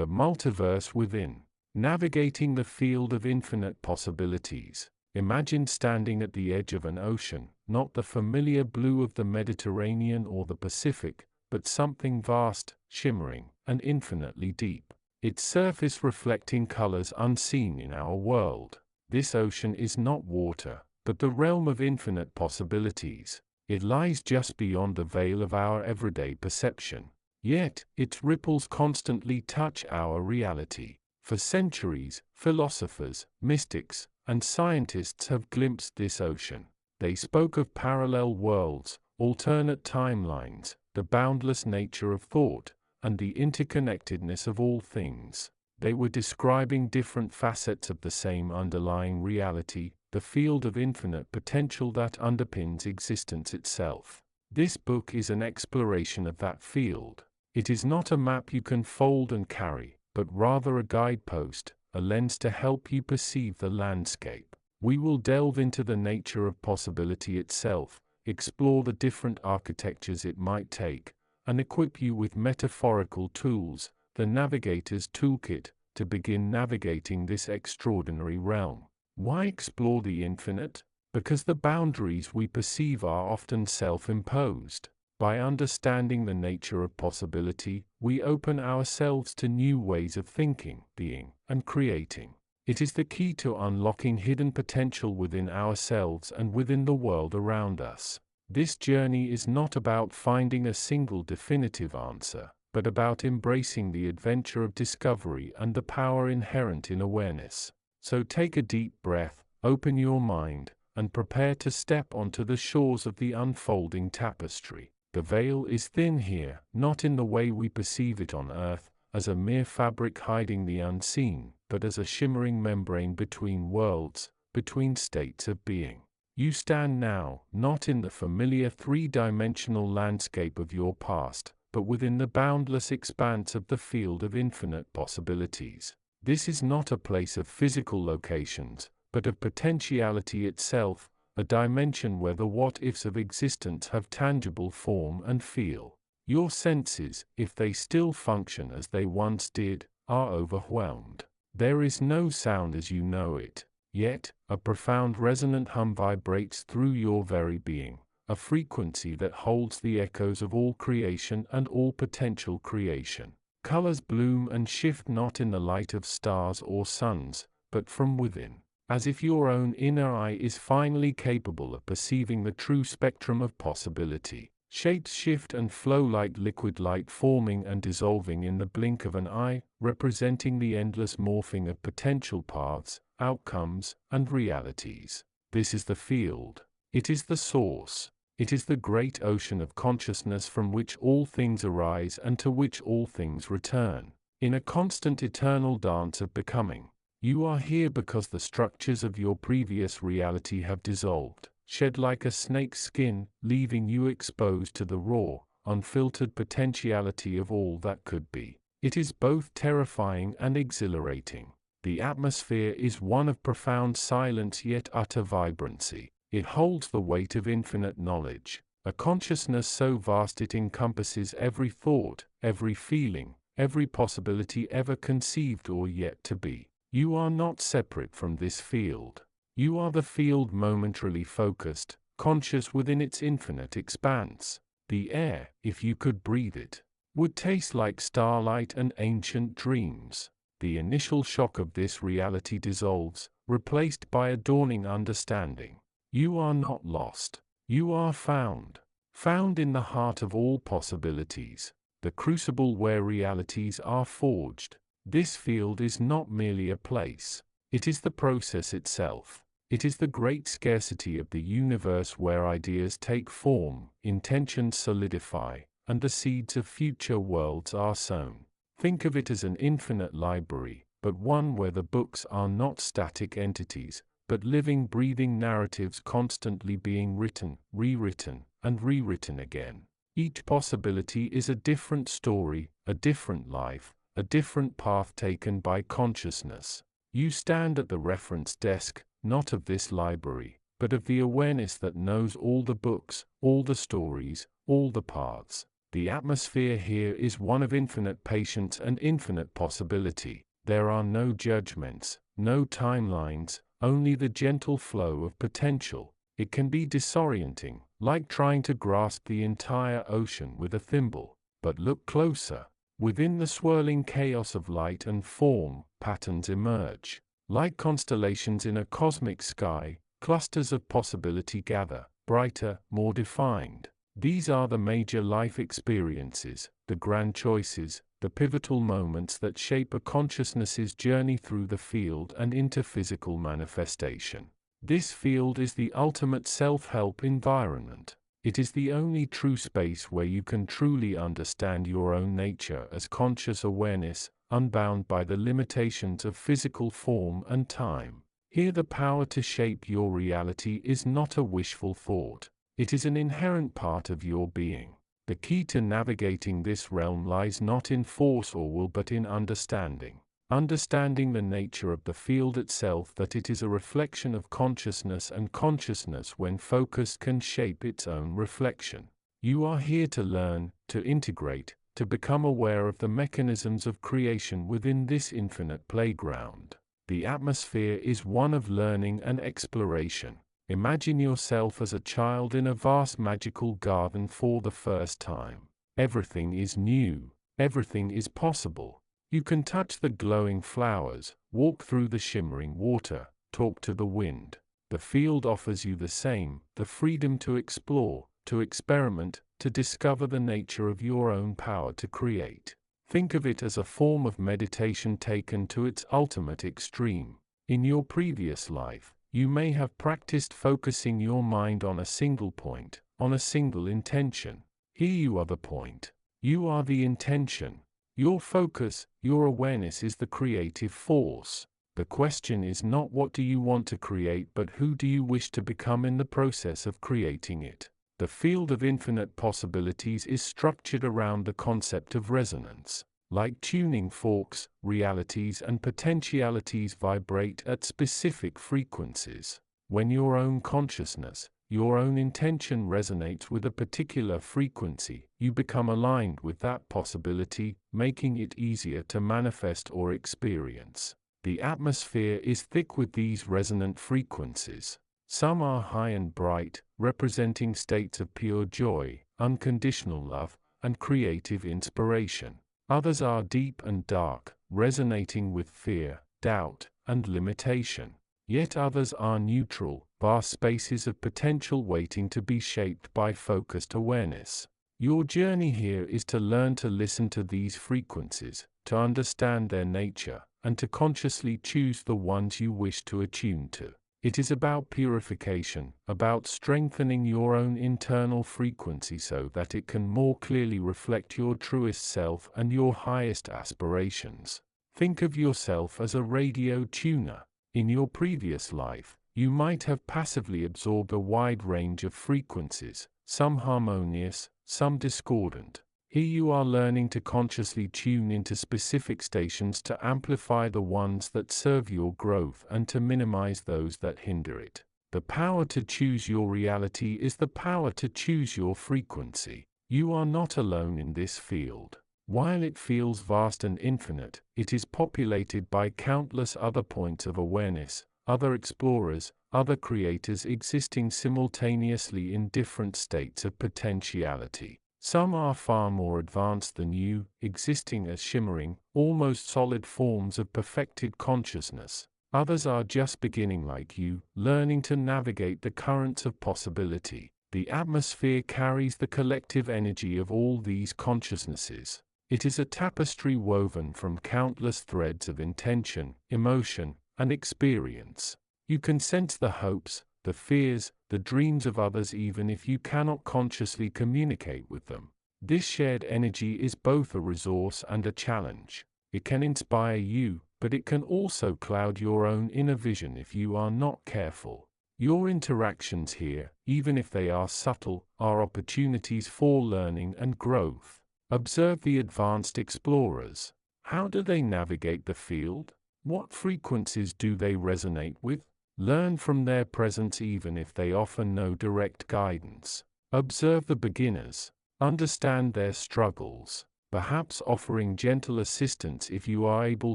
The multiverse within. Navigating the field of infinite possibilities. Imagine standing at the edge of an ocean, not the familiar blue of the Mediterranean or the Pacific, but something vast, shimmering, and infinitely deep. Its surface reflecting colors unseen in our world. This ocean is not water, but the realm of infinite possibilities. It lies just beyond the veil of our everyday perception. Yet, its ripples constantly touch our reality. For centuries, philosophers, mystics, and scientists have glimpsed this ocean. They spoke of parallel worlds, alternate timelines, the boundless nature of thought, and the interconnectedness of all things. They were describing different facets of the same underlying reality, the field of infinite potential that underpins existence itself. This book is an exploration of that field. It is not a map you can fold and carry, but rather a guidepost, a lens to help you perceive the landscape. We will delve into the nature of possibility itself, explore the different architectures it might take, and equip you with metaphorical tools, the navigator's toolkit, to begin navigating this extraordinary realm. Why explore the infinite? Because the boundaries we perceive are often self-imposed. By understanding the nature of possibility, we open ourselves to new ways of thinking, being, and creating. It is the key to unlocking hidden potential within ourselves and within the world around us. This journey is not about finding a single definitive answer, but about embracing the adventure of discovery and the power inherent in awareness. So take a deep breath, open your mind, and prepare to step onto the shores of the unfolding tapestry. The veil is thin here, not in the way we perceive it on Earth, as a mere fabric hiding the unseen, but as a shimmering membrane between worlds, between states of being. You stand now, not in the familiar three-dimensional landscape of your past, but within the boundless expanse of the field of infinite possibilities. This is not a place of physical locations, but of potentiality itself, a dimension where the what-ifs of existence have tangible form and feel. Your senses, if they still function as they once did, are overwhelmed. There is no sound as you know it, yet a profound resonant hum vibrates through your very being, a frequency that holds the echoes of all creation and all potential creation. Colors bloom and shift not in the light of stars or suns, but from within. As if your own inner eye is finally capable of perceiving the true spectrum of possibility. Shapes shift and flow like liquid light, forming and dissolving in the blink of an eye, representing the endless morphing of potential paths, outcomes, and realities. This is the field. It is the source. It is the great ocean of consciousness from which all things arise and to which all things return. In a constant eternal dance of becoming. You are here because the structures of your previous reality have dissolved, shed like a snake's skin, leaving you exposed to the raw, unfiltered potentiality of all that could be. It is both terrifying and exhilarating. The atmosphere is one of profound silence yet utter vibrancy. It holds the weight of infinite knowledge, a consciousness so vast it encompasses every thought, every feeling, every possibility ever conceived or yet to be. You are not separate from this field. You are the field momentarily focused, conscious within its infinite expanse. The air, if you could breathe it, would taste like starlight and ancient dreams. The initial shock of this reality dissolves, replaced by a dawning understanding. You are not lost. You are found. Found in the heart of all possibilities, the crucible where realities are forged. This field is not merely a place. It is the process itself. It is the great scarcity of the universe where ideas take form, intentions solidify, and the seeds of future worlds are sown. Think of it as an infinite library, but one where the books are not static entities, but living, breathing narratives constantly being written, rewritten, and rewritten again. Each possibility is a different story, a different life, a different path taken by consciousness. You stand at the reference desk, not of this library, but of the awareness that knows all the books, all the stories, all the paths. The atmosphere here is one of infinite patience and infinite possibility. There are no judgments, no timelines, only the gentle flow of potential. It can be disorienting, like trying to grasp the entire ocean with a thimble. But look closer. Within the swirling chaos of light and form, patterns emerge. Like constellations in a cosmic sky, clusters of possibility gather, brighter, more defined. These are the major life experiences, the grand choices, the pivotal moments that shape a consciousness's journey through the field and into physical manifestation. This field is the ultimate self-help environment. It is the only true space where you can truly understand your own nature as conscious awareness, unbound by the limitations of physical form and time. Here the power to shape your reality is not a wishful thought. It is an inherent part of your being. The key to navigating this realm lies not in force or will but in understanding. Understanding the nature of the field itself, that it is a reflection of consciousness, and consciousness when focused can shape its own reflection. You are here to learn, to integrate, to become aware of the mechanisms of creation within this infinite playground. The atmosphere is one of learning and exploration. Imagine yourself as a child in a vast magical garden for the first time. Everything is new. Everything is possible. You can touch the glowing flowers, walk through the shimmering water, talk to the wind. The field offers you the same, the freedom to explore, to experiment, to discover the nature of your own power to create. Think of it as a form of meditation taken to its ultimate extreme. In your previous life, you may have practiced focusing your mind on a single point, on a single intention. Here you are the point. You are the intention. Your focus, your awareness is the creative force. The question is not what do you want to create, but who do you wish to become in the process of creating it. The field of infinite possibilities is structured around the concept of resonance. Like tuning forks, realities and potentialities vibrate at specific frequencies. When your own consciousness, your own intention resonates with a particular frequency, you become aligned with that possibility, making it easier to manifest or experience. The atmosphere is thick with these resonant frequencies. Some are high and bright, representing states of pure joy, unconditional love, and creative inspiration. Others are deep and dark, resonating with fear, doubt, and limitation. Yet others are neutral, vast spaces of potential waiting to be shaped by focused awareness. Your journey here is to learn to listen to these frequencies, to understand their nature, and to consciously choose the ones you wish to attune to. It is about purification, about strengthening your own internal frequency so that it can more clearly reflect your truest self and your highest aspirations. Think of yourself as a radio tuner. In your previous life, you might have passively absorbed a wide range of frequencies, some harmonious, some discordant. Here you are learning to consciously tune into specific stations to amplify the ones that serve your growth and to minimize those that hinder it. The power to choose your reality is the power to choose your frequency. You are not alone in this field. While it feels vast and infinite, it is populated by countless other points of awareness, other explorers, other creators existing simultaneously in different states of potentiality. Some are far more advanced than you, existing as shimmering, almost solid forms of perfected consciousness. Others are just beginning like you, learning to navigate the currents of possibility. The atmosphere carries the collective energy of all these consciousnesses. It is a tapestry woven from countless threads of intention, emotion, and experience. You can sense the hopes, the fears, the dreams of others even if you cannot consciously communicate with them. This shared energy is both a resource and a challenge. It can inspire you, but it can also cloud your own inner vision if you are not careful. Your interactions here, even if they are subtle, are opportunities for learning and growth. Observe the advanced explorers. How do they navigate the field? What frequencies do they resonate with? Learn from their presence even if they offer no direct guidance. Observe the beginners. Understand their struggles, perhaps offering gentle assistance if you are able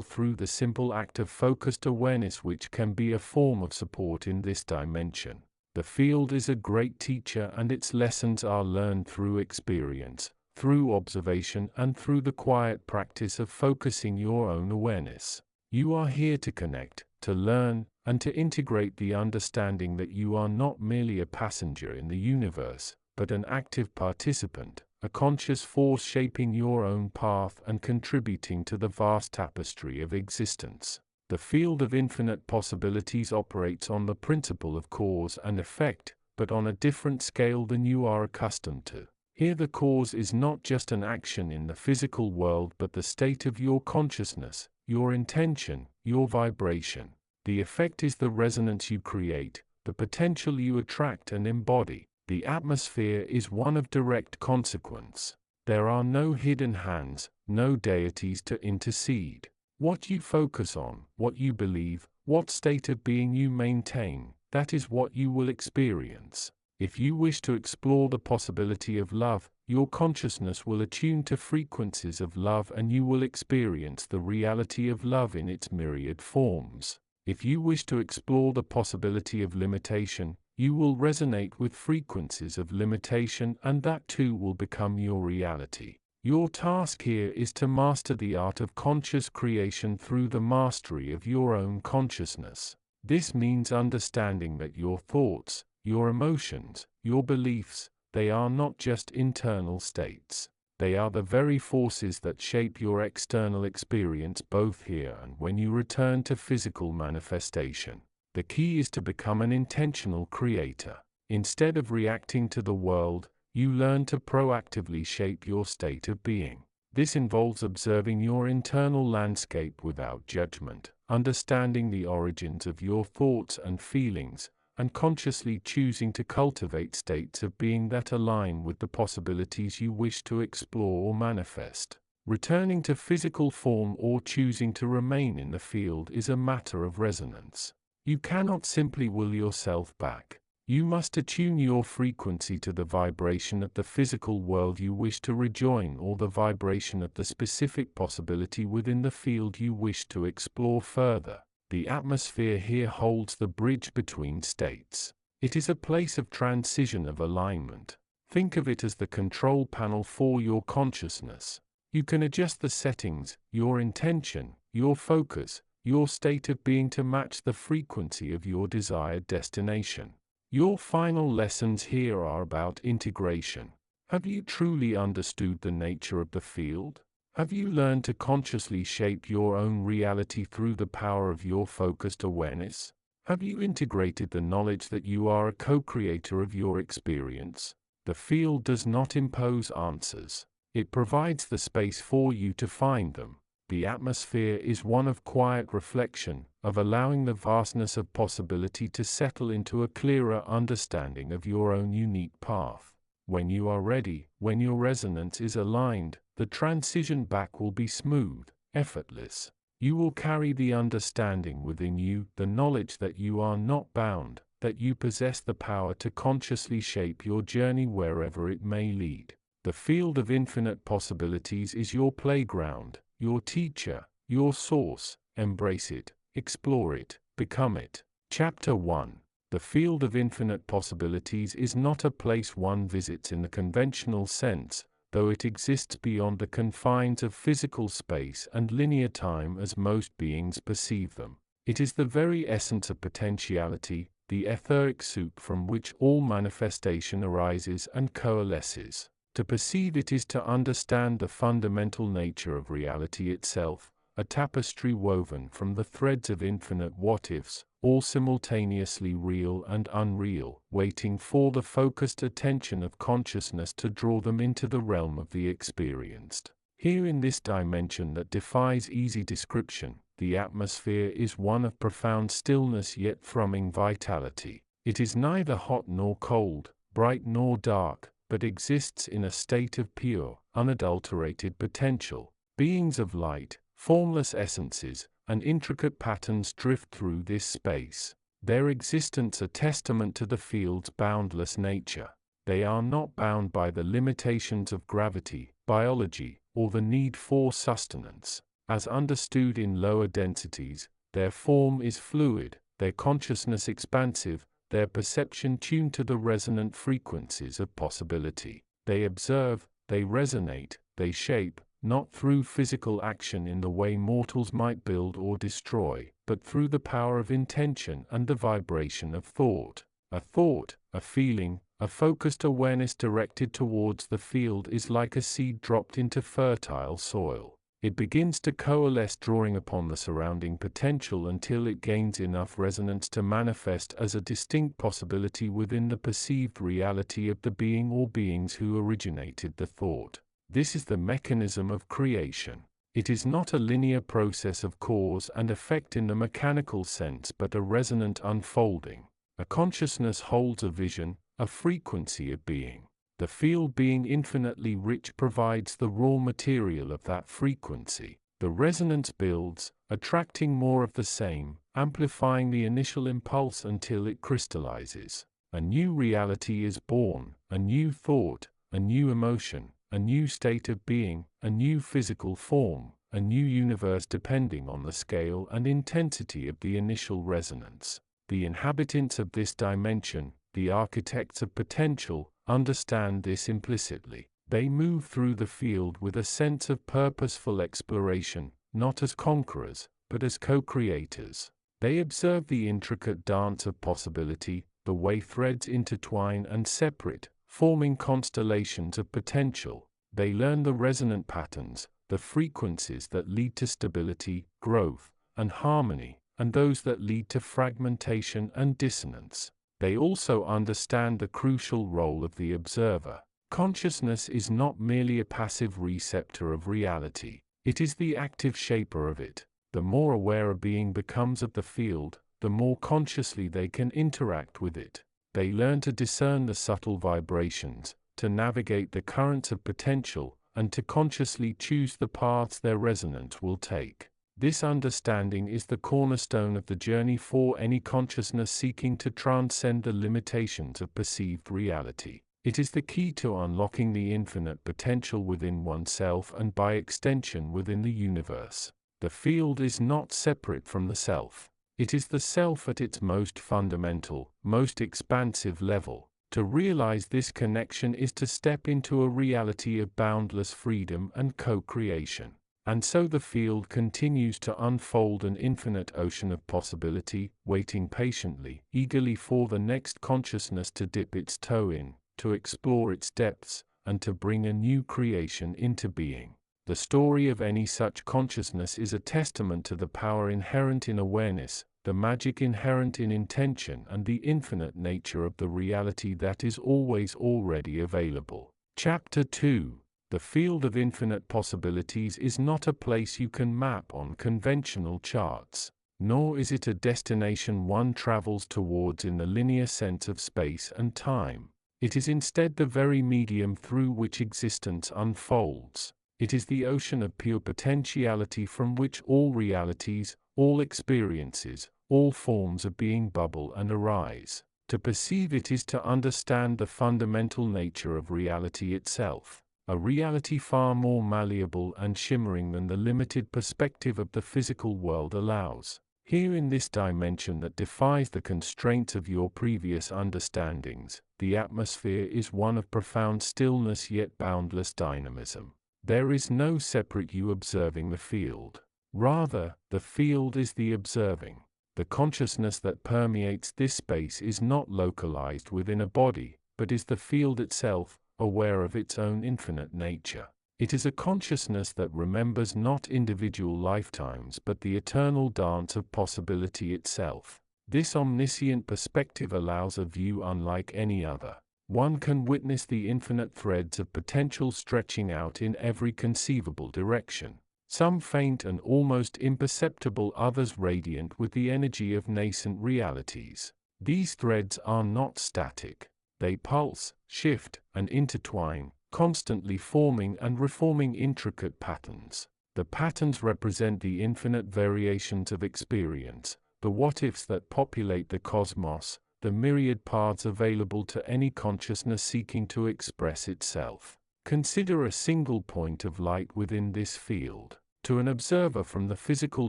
through the simple act of focused awareness, which can be a form of support in this dimension. The field is a great teacher, and its lessons are learned through experience, through observation, and through the quiet practice of focusing your own awareness. You are here to connect, to learn, and to integrate the understanding that you are not merely a passenger in the universe, but an active participant, a conscious force shaping your own path and contributing to the vast tapestry of existence. The field of infinite possibilities operates on the principle of cause and effect, but on a different scale than you are accustomed to. Here the cause is not just an action in the physical world, but the state of your consciousness, your intention, your vibration. The effect is the resonance you create, the potential you attract and embody. The atmosphere is one of direct consequence. There are no hidden hands, no deities to intercede. What you focus on, what you believe, what state of being you maintain, that is what you will experience. If you wish to explore the possibility of love, your consciousness will attune to frequencies of love, and you will experience the reality of love in its myriad forms. If you wish to explore the possibility of limitation, you will resonate with frequencies of limitation, and that too will become your reality. Your task here is to master the art of conscious creation through the mastery of your own consciousness. This means understanding that your thoughts, your emotions, your beliefs, they are not just internal states. They are the very forces that shape your external experience, both here and when you return to physical manifestation. The key is to become an intentional creator. Instead of reacting to the world, you learn to proactively shape your state of being. This involves observing your internal landscape without judgment, understanding the origins of your thoughts and feelings, and consciously choosing to cultivate states of being that align with the possibilities you wish to explore or manifest. Returning to physical form or choosing to remain in the field is a matter of resonance. You cannot simply will yourself back. You must attune your frequency to the vibration of the physical world you wish to rejoin, or the vibration of the specific possibility within the field you wish to explore further. The atmosphere here holds the bridge between states. It is a place of transition, of alignment. Think of it as the control panel for your consciousness. You can adjust the settings, your intention, your focus, your state of being to match the frequency of your desired destination. Your final lessons here are about integration. Have you truly understood the nature of the field? Have you learned to consciously shape your own reality through the power of your focused awareness? Have you integrated the knowledge that you are a co-creator of your experience? The field does not impose answers. It provides the space for you to find them. The atmosphere is one of quiet reflection, of allowing the vastness of possibility to settle into a clearer understanding of your own unique path. When you are ready, when your resonance is aligned, the transition back will be smooth, effortless. You will carry the understanding within you, the knowledge that you are not bound, that you possess the power to consciously shape your journey wherever it may lead. The field of infinite possibilities is your playground, your teacher, your source. Embrace it, explore it, become it. Chapter 1. The field of infinite possibilities is not a place one visits in the conventional sense, though it exists beyond the confines of physical space and linear time as most beings perceive them. It is the very essence of potentiality, the etheric soup from which all manifestation arises and coalesces. To perceive it is to understand the fundamental nature of reality itself, a tapestry woven from the threads of infinite what-ifs, all simultaneously real and unreal, waiting for the focused attention of consciousness to draw them into the realm of the experienced. Here in this dimension that defies easy description, the atmosphere is one of profound stillness yet thrumming vitality. It is neither hot nor cold, bright nor dark, but exists in a state of pure, unadulterated potential. Beings of light, formless essences, and intricate patterns drift through this space, their existence a testament to the field's boundless nature. They are not bound by the limitations of gravity, biology, or the need for sustenance. As understood in lower densities, their form is fluid, their consciousness expansive, their perception tuned to the resonant frequencies of possibility. They observe, they resonate, they shape, not through physical action in the way mortals might build or destroy, but through the power of intention and the vibration of thought. A thought, a feeling, a focused awareness directed towards the field is like a seed dropped into fertile soil. It begins to coalesce, drawing upon the surrounding potential until it gains enough resonance to manifest as a distinct possibility within the perceived reality of the being or beings who originated the thought. This is the mechanism of creation. It is not a linear process of cause and effect in the mechanical sense, but a resonant unfolding. A consciousness holds a vision, a frequency of being. The field, being infinitely rich, provides the raw material of that frequency. The resonance builds, attracting more of the same, amplifying the initial impulse until it crystallizes. A new reality is born, a new thought, a new emotion, a new state of being, a new physical form, a new universe depending on the scale and intensity of the initial resonance. The inhabitants of this dimension, the architects of potential, understand this implicitly. They move through the field with a sense of purposeful exploration, not as conquerors, but as co-creators. They observe the intricate dance of possibility, the way threads intertwine and separate, forming constellations of potential. They learn the resonant patterns, the frequencies that lead to stability, growth, and harmony, and those that lead to fragmentation and dissonance. They also understand the crucial role of the observer. Consciousness is not merely a passive receptor of reality, it is the active shaper of it. The more aware a being becomes of the field, the more consciously they can interact with it. They learn to discern the subtle vibrations, to navigate the currents of potential, and to consciously choose the paths their resonance will take. This understanding is the cornerstone of the journey for any consciousness seeking to transcend the limitations of perceived reality. It is the key to unlocking the infinite potential within oneself and by extension within the universe. The field is not separate from the self. It is the self at its most fundamental, most expansive level. To realize this connection is to step into a reality of boundless freedom and co-creation. And so the field continues to unfold, an infinite ocean of possibility, waiting patiently, eagerly for the next consciousness to dip its toe in, to explore its depths, and to bring a new creation into being. The story of any such consciousness is a testament to the power inherent in awareness, the magic inherent in intention, and the infinite nature of the reality that is always already available. Chapter 2. The field of infinite possibilities is not a place you can map on conventional charts, nor is it a destination one travels towards in the linear sense of space and time. It is instead the very medium through which existence unfolds. It is the ocean of pure potentiality from which all realities, all experiences, all forms of being bubble and arise. To perceive it is to understand the fundamental nature of reality itself. A reality far more malleable and shimmering than the limited perspective of the physical world allows. Here in this dimension that defies the constraints of your previous understandings, the atmosphere is one of profound stillness yet boundless dynamism. There is no separate you observing the field. Rather, the field is the observing. The consciousness that permeates this space is not localized within a body, but is the field itself, aware of its own infinite nature. It is a consciousness that remembers not individual lifetimes but the eternal dance of possibility itself. This omniscient perspective allows a view unlike any other. One can witness the infinite threads of potential stretching out in every conceivable direction. Some faint and almost imperceptible, others radiant with the energy of nascent realities. These threads are not static. They pulse, shift, and intertwine, constantly forming and reforming intricate patterns. The patterns represent the infinite variations of experience, the what-ifs that populate the cosmos, the myriad paths available to any consciousness seeking to express itself. Consider a single point of light within this field. To an observer from the physical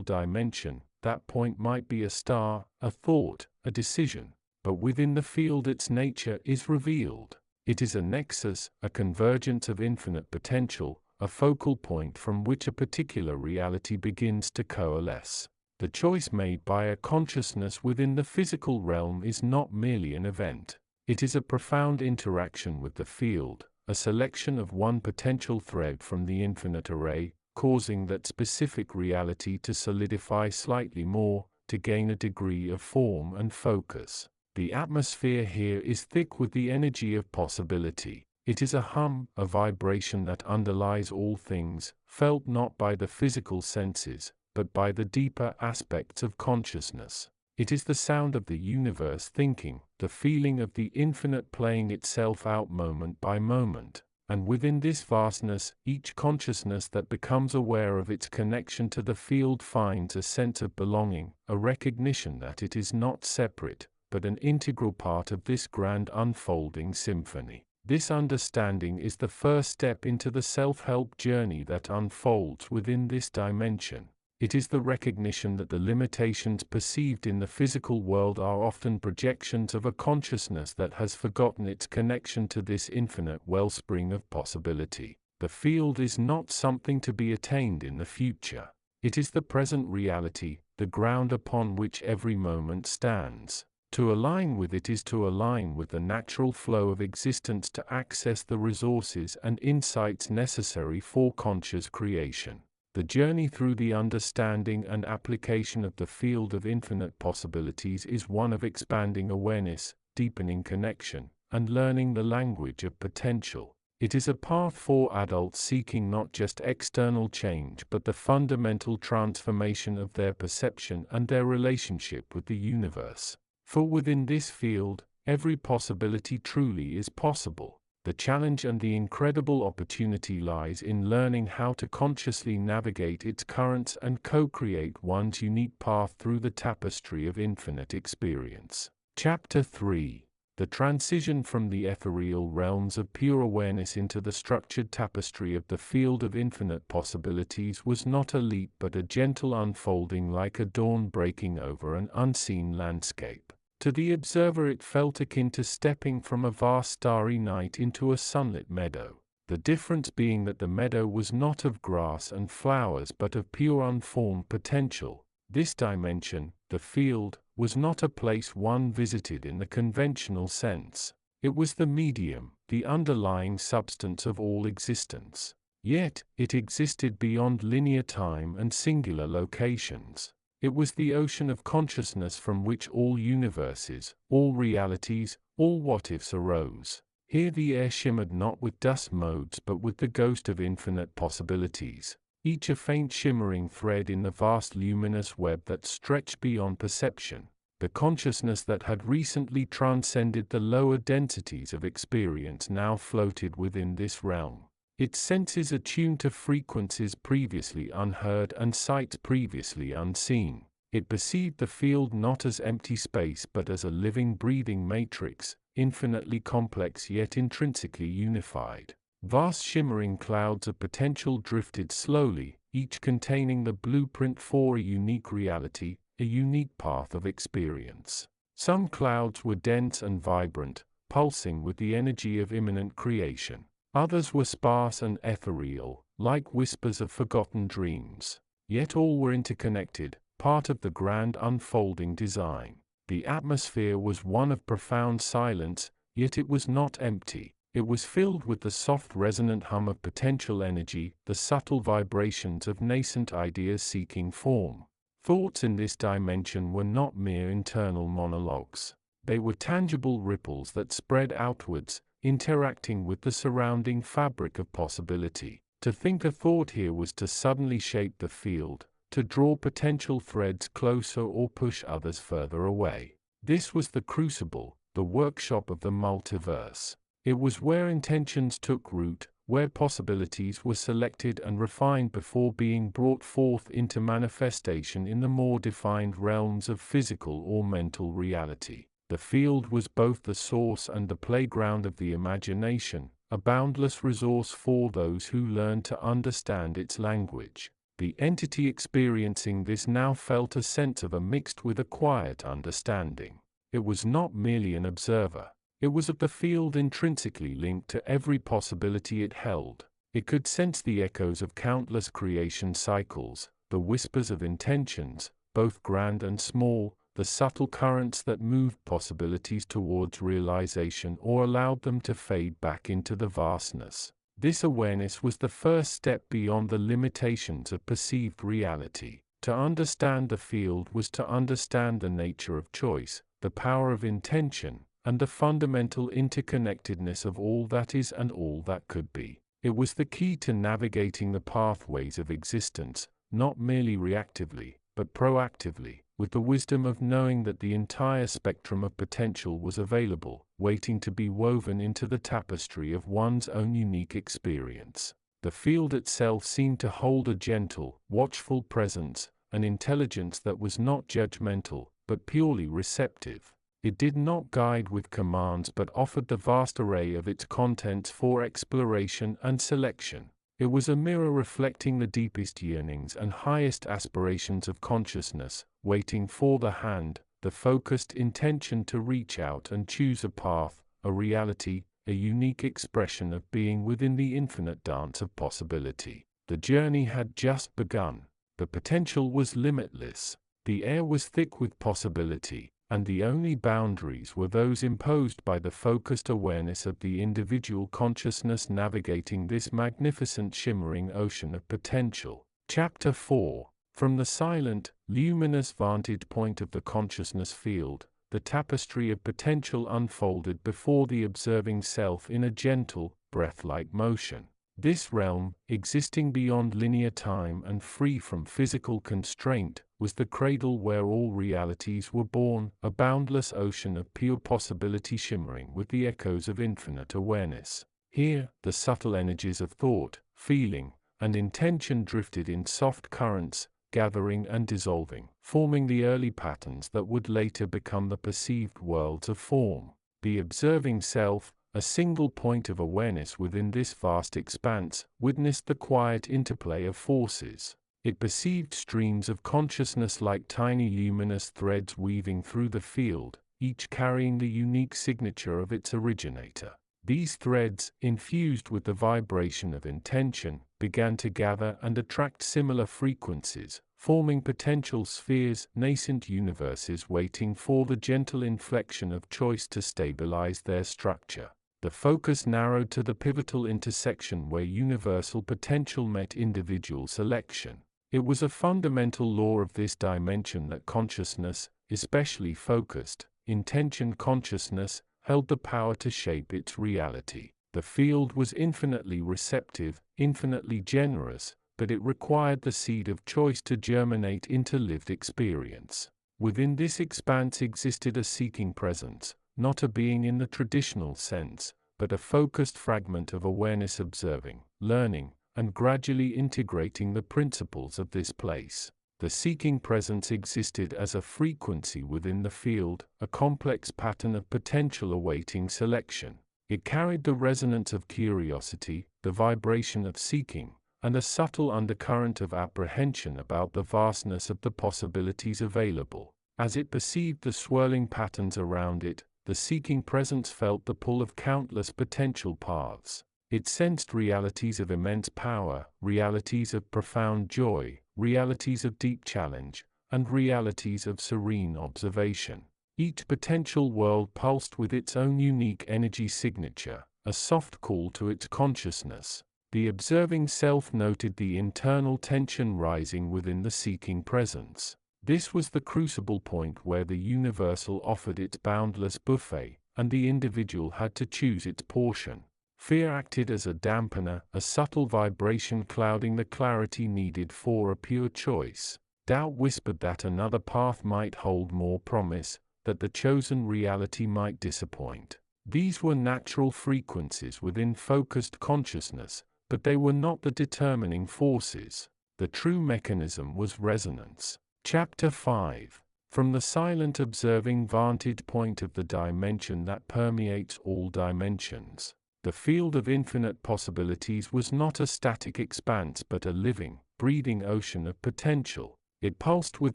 dimension, that point might be a star, a thought, a decision, but within the field its nature is revealed. It is a nexus, a convergence of infinite potential, a focal point from which a particular reality begins to coalesce. The choice made by a consciousness within the physical realm is not merely an event. It is a profound interaction with the field, a selection of one potential thread from the infinite array, causing that specific reality to solidify slightly more, to gain a degree of form and focus. The atmosphere here is thick with the energy of possibility. It is a hum, a vibration that underlies all things, felt not by the physical senses, but by the deeper aspects of consciousness. It is the sound of the universe thinking, the feeling of the infinite playing itself out moment by moment. And within this vastness, each consciousness that becomes aware of its connection to the field finds a sense of belonging, a recognition that it is not separate, but an integral part of this grand unfolding symphony. This understanding is the first step into the self-help journey that unfolds within this dimension. It is the recognition that the limitations perceived in the physical world are often projections of a consciousness that has forgotten its connection to this infinite wellspring of possibility. The field is not something to be attained in the future. It is the present reality, the ground upon which every moment stands. To align with it is to align with the natural flow of existence to access the resources and insights necessary for conscious creation. The journey through the understanding and application of the field of infinite possibilities is one of expanding awareness, deepening connection, and learning the language of potential. It is a path for adults seeking not just external change but the fundamental transformation of their perception and their relationship with the universe. For within this field, every possibility truly is possible. The challenge and the incredible opportunity lies in learning how to consciously navigate its currents and co-create one's unique path through the tapestry of infinite experience. Chapter 3. The transition from the ethereal realms of pure awareness into the structured tapestry of the field of infinite possibilities was not a leap but a gentle unfolding like a dawn breaking over an unseen landscape. To the observer it felt akin to stepping from a vast starry night into a sunlit meadow, the difference being that the meadow was not of grass and flowers but of pure unformed potential. This dimension, the field, was not a place one visited in the conventional sense. It was the medium, the underlying substance of all existence. Yet, it existed beyond linear time and singular locations. It was the ocean of consciousness from which all universes, all realities, all what-ifs arose. Here the air shimmered not with dust motes but with the ghost of infinite possibilities, each a faint shimmering thread in the vast luminous web that stretched beyond perception. The consciousness that had recently transcended the lower densities of experience now floated within this realm. Its senses attuned to frequencies previously unheard and sights previously unseen. It perceived the field not as empty space but as a living, breathing matrix, infinitely complex yet intrinsically unified. Vast shimmering clouds of potential drifted slowly, each containing the blueprint for a unique reality, a unique path of experience. Some clouds were dense and vibrant, pulsing with the energy of imminent creation. Others were sparse and ethereal, like whispers of forgotten dreams. Yet all were interconnected, part of the grand unfolding design. The atmosphere was one of profound silence, yet it was not empty. It was filled with the soft resonant hum of potential energy, the subtle vibrations of nascent ideas seeking form. Thoughts in this dimension were not mere internal monologues. They were tangible ripples that spread outwards, interacting with the surrounding fabric of possibility. To think a thought here was to suddenly shape the field, to draw potential threads closer or push others further away. This was the crucible, the workshop of the multiverse. It was where intentions took root, where possibilities were selected and refined before being brought forth into manifestation in the more defined realms of physical or mental reality. The field was both the source and the playground of the imagination, a boundless resource for those who learned to understand its language. The entity experiencing this now felt a sense of mixed with a quiet understanding. It was not merely an observer. It was of the field intrinsically linked to every possibility it held. It could sense the echoes of countless creation cycles, the whispers of intentions, both grand and small, the subtle currents that moved possibilities towards realization or allowed them to fade back into the vastness. This awareness was the first step beyond the limitations of perceived reality. To understand the field was to understand the nature of choice, the power of intention, and the fundamental interconnectedness of all that is and all that could be. It was the key to navigating the pathways of existence, not merely reactively, but proactively, with the wisdom of knowing that the entire spectrum of potential was available, waiting to be woven into the tapestry of one's own unique experience. The field itself seemed to hold a gentle, watchful presence, an intelligence that was not judgmental, but purely receptive. It did not guide with commands but offered the vast array of its contents for exploration and selection. It was a mirror reflecting the deepest yearnings and highest aspirations of consciousness, waiting for the hand, the focused intention to reach out and choose a path, a reality, a unique expression of being within the infinite dance of possibility. The journey had just begun. The potential was limitless. The air was thick with possibility, and the only boundaries were those imposed by the focused awareness of the individual consciousness navigating this magnificent shimmering ocean of potential. Chapter 4. From the silent, luminous vantage point of the consciousness field, the tapestry of potential unfolded before the observing self in a gentle, breath-like motion. This realm, existing beyond linear time and free from physical constraint, was the cradle where all realities were born, a boundless ocean of pure possibility shimmering with the echoes of infinite awareness. Here, the subtle energies of thought, feeling, and intention drifted in soft currents, gathering and dissolving, forming the early patterns that would later become the perceived worlds of form. The observing self, a single point of awareness within this vast expanse, witnessed the quiet interplay of forces. It perceived streams of consciousness like tiny luminous threads weaving through the field, each carrying the unique signature of its originator. These threads, infused with the vibration of intention, began to gather and attract similar frequencies, forming potential spheres, nascent universes waiting for the gentle inflection of choice to stabilize their structure. The focus narrowed to the pivotal intersection where universal potential met individual selection. It was a fundamental law of this dimension that consciousness, especially focused, intention consciousness, held the power to shape its reality. The field was infinitely receptive, infinitely generous, but it required the seed of choice to germinate into lived experience. Within this expanse existed a seeking presence, not a being in the traditional sense, but a focused fragment of awareness observing, learning, and gradually integrating the principles of this place. The seeking presence existed as a frequency within the field, a complex pattern of potential awaiting selection. It carried the resonance of curiosity, the vibration of seeking, and a subtle undercurrent of apprehension about the vastness of the possibilities available. As it perceived the swirling patterns around it, the seeking presence felt the pull of countless potential paths. It sensed realities of immense power, realities of profound joy, realities of deep challenge, and realities of serene observation. Each potential world pulsed with its own unique energy signature, a soft call to its consciousness. The observing self noted the internal tension rising within the seeking presence. This was the crucible point where the universal offered its boundless buffet, and the individual had to choose its portion. Fear acted as a dampener, a subtle vibration clouding the clarity needed for a pure choice. Doubt whispered that another path might hold more promise, that the chosen reality might disappoint. These were natural frequencies within focused consciousness, but they were not the determining forces. The true mechanism was resonance. Chapter 5. From the silent observing vantage point of the dimension that permeates all dimensions, the field of infinite possibilities was not a static expanse but a living, breathing ocean of potential. It pulsed with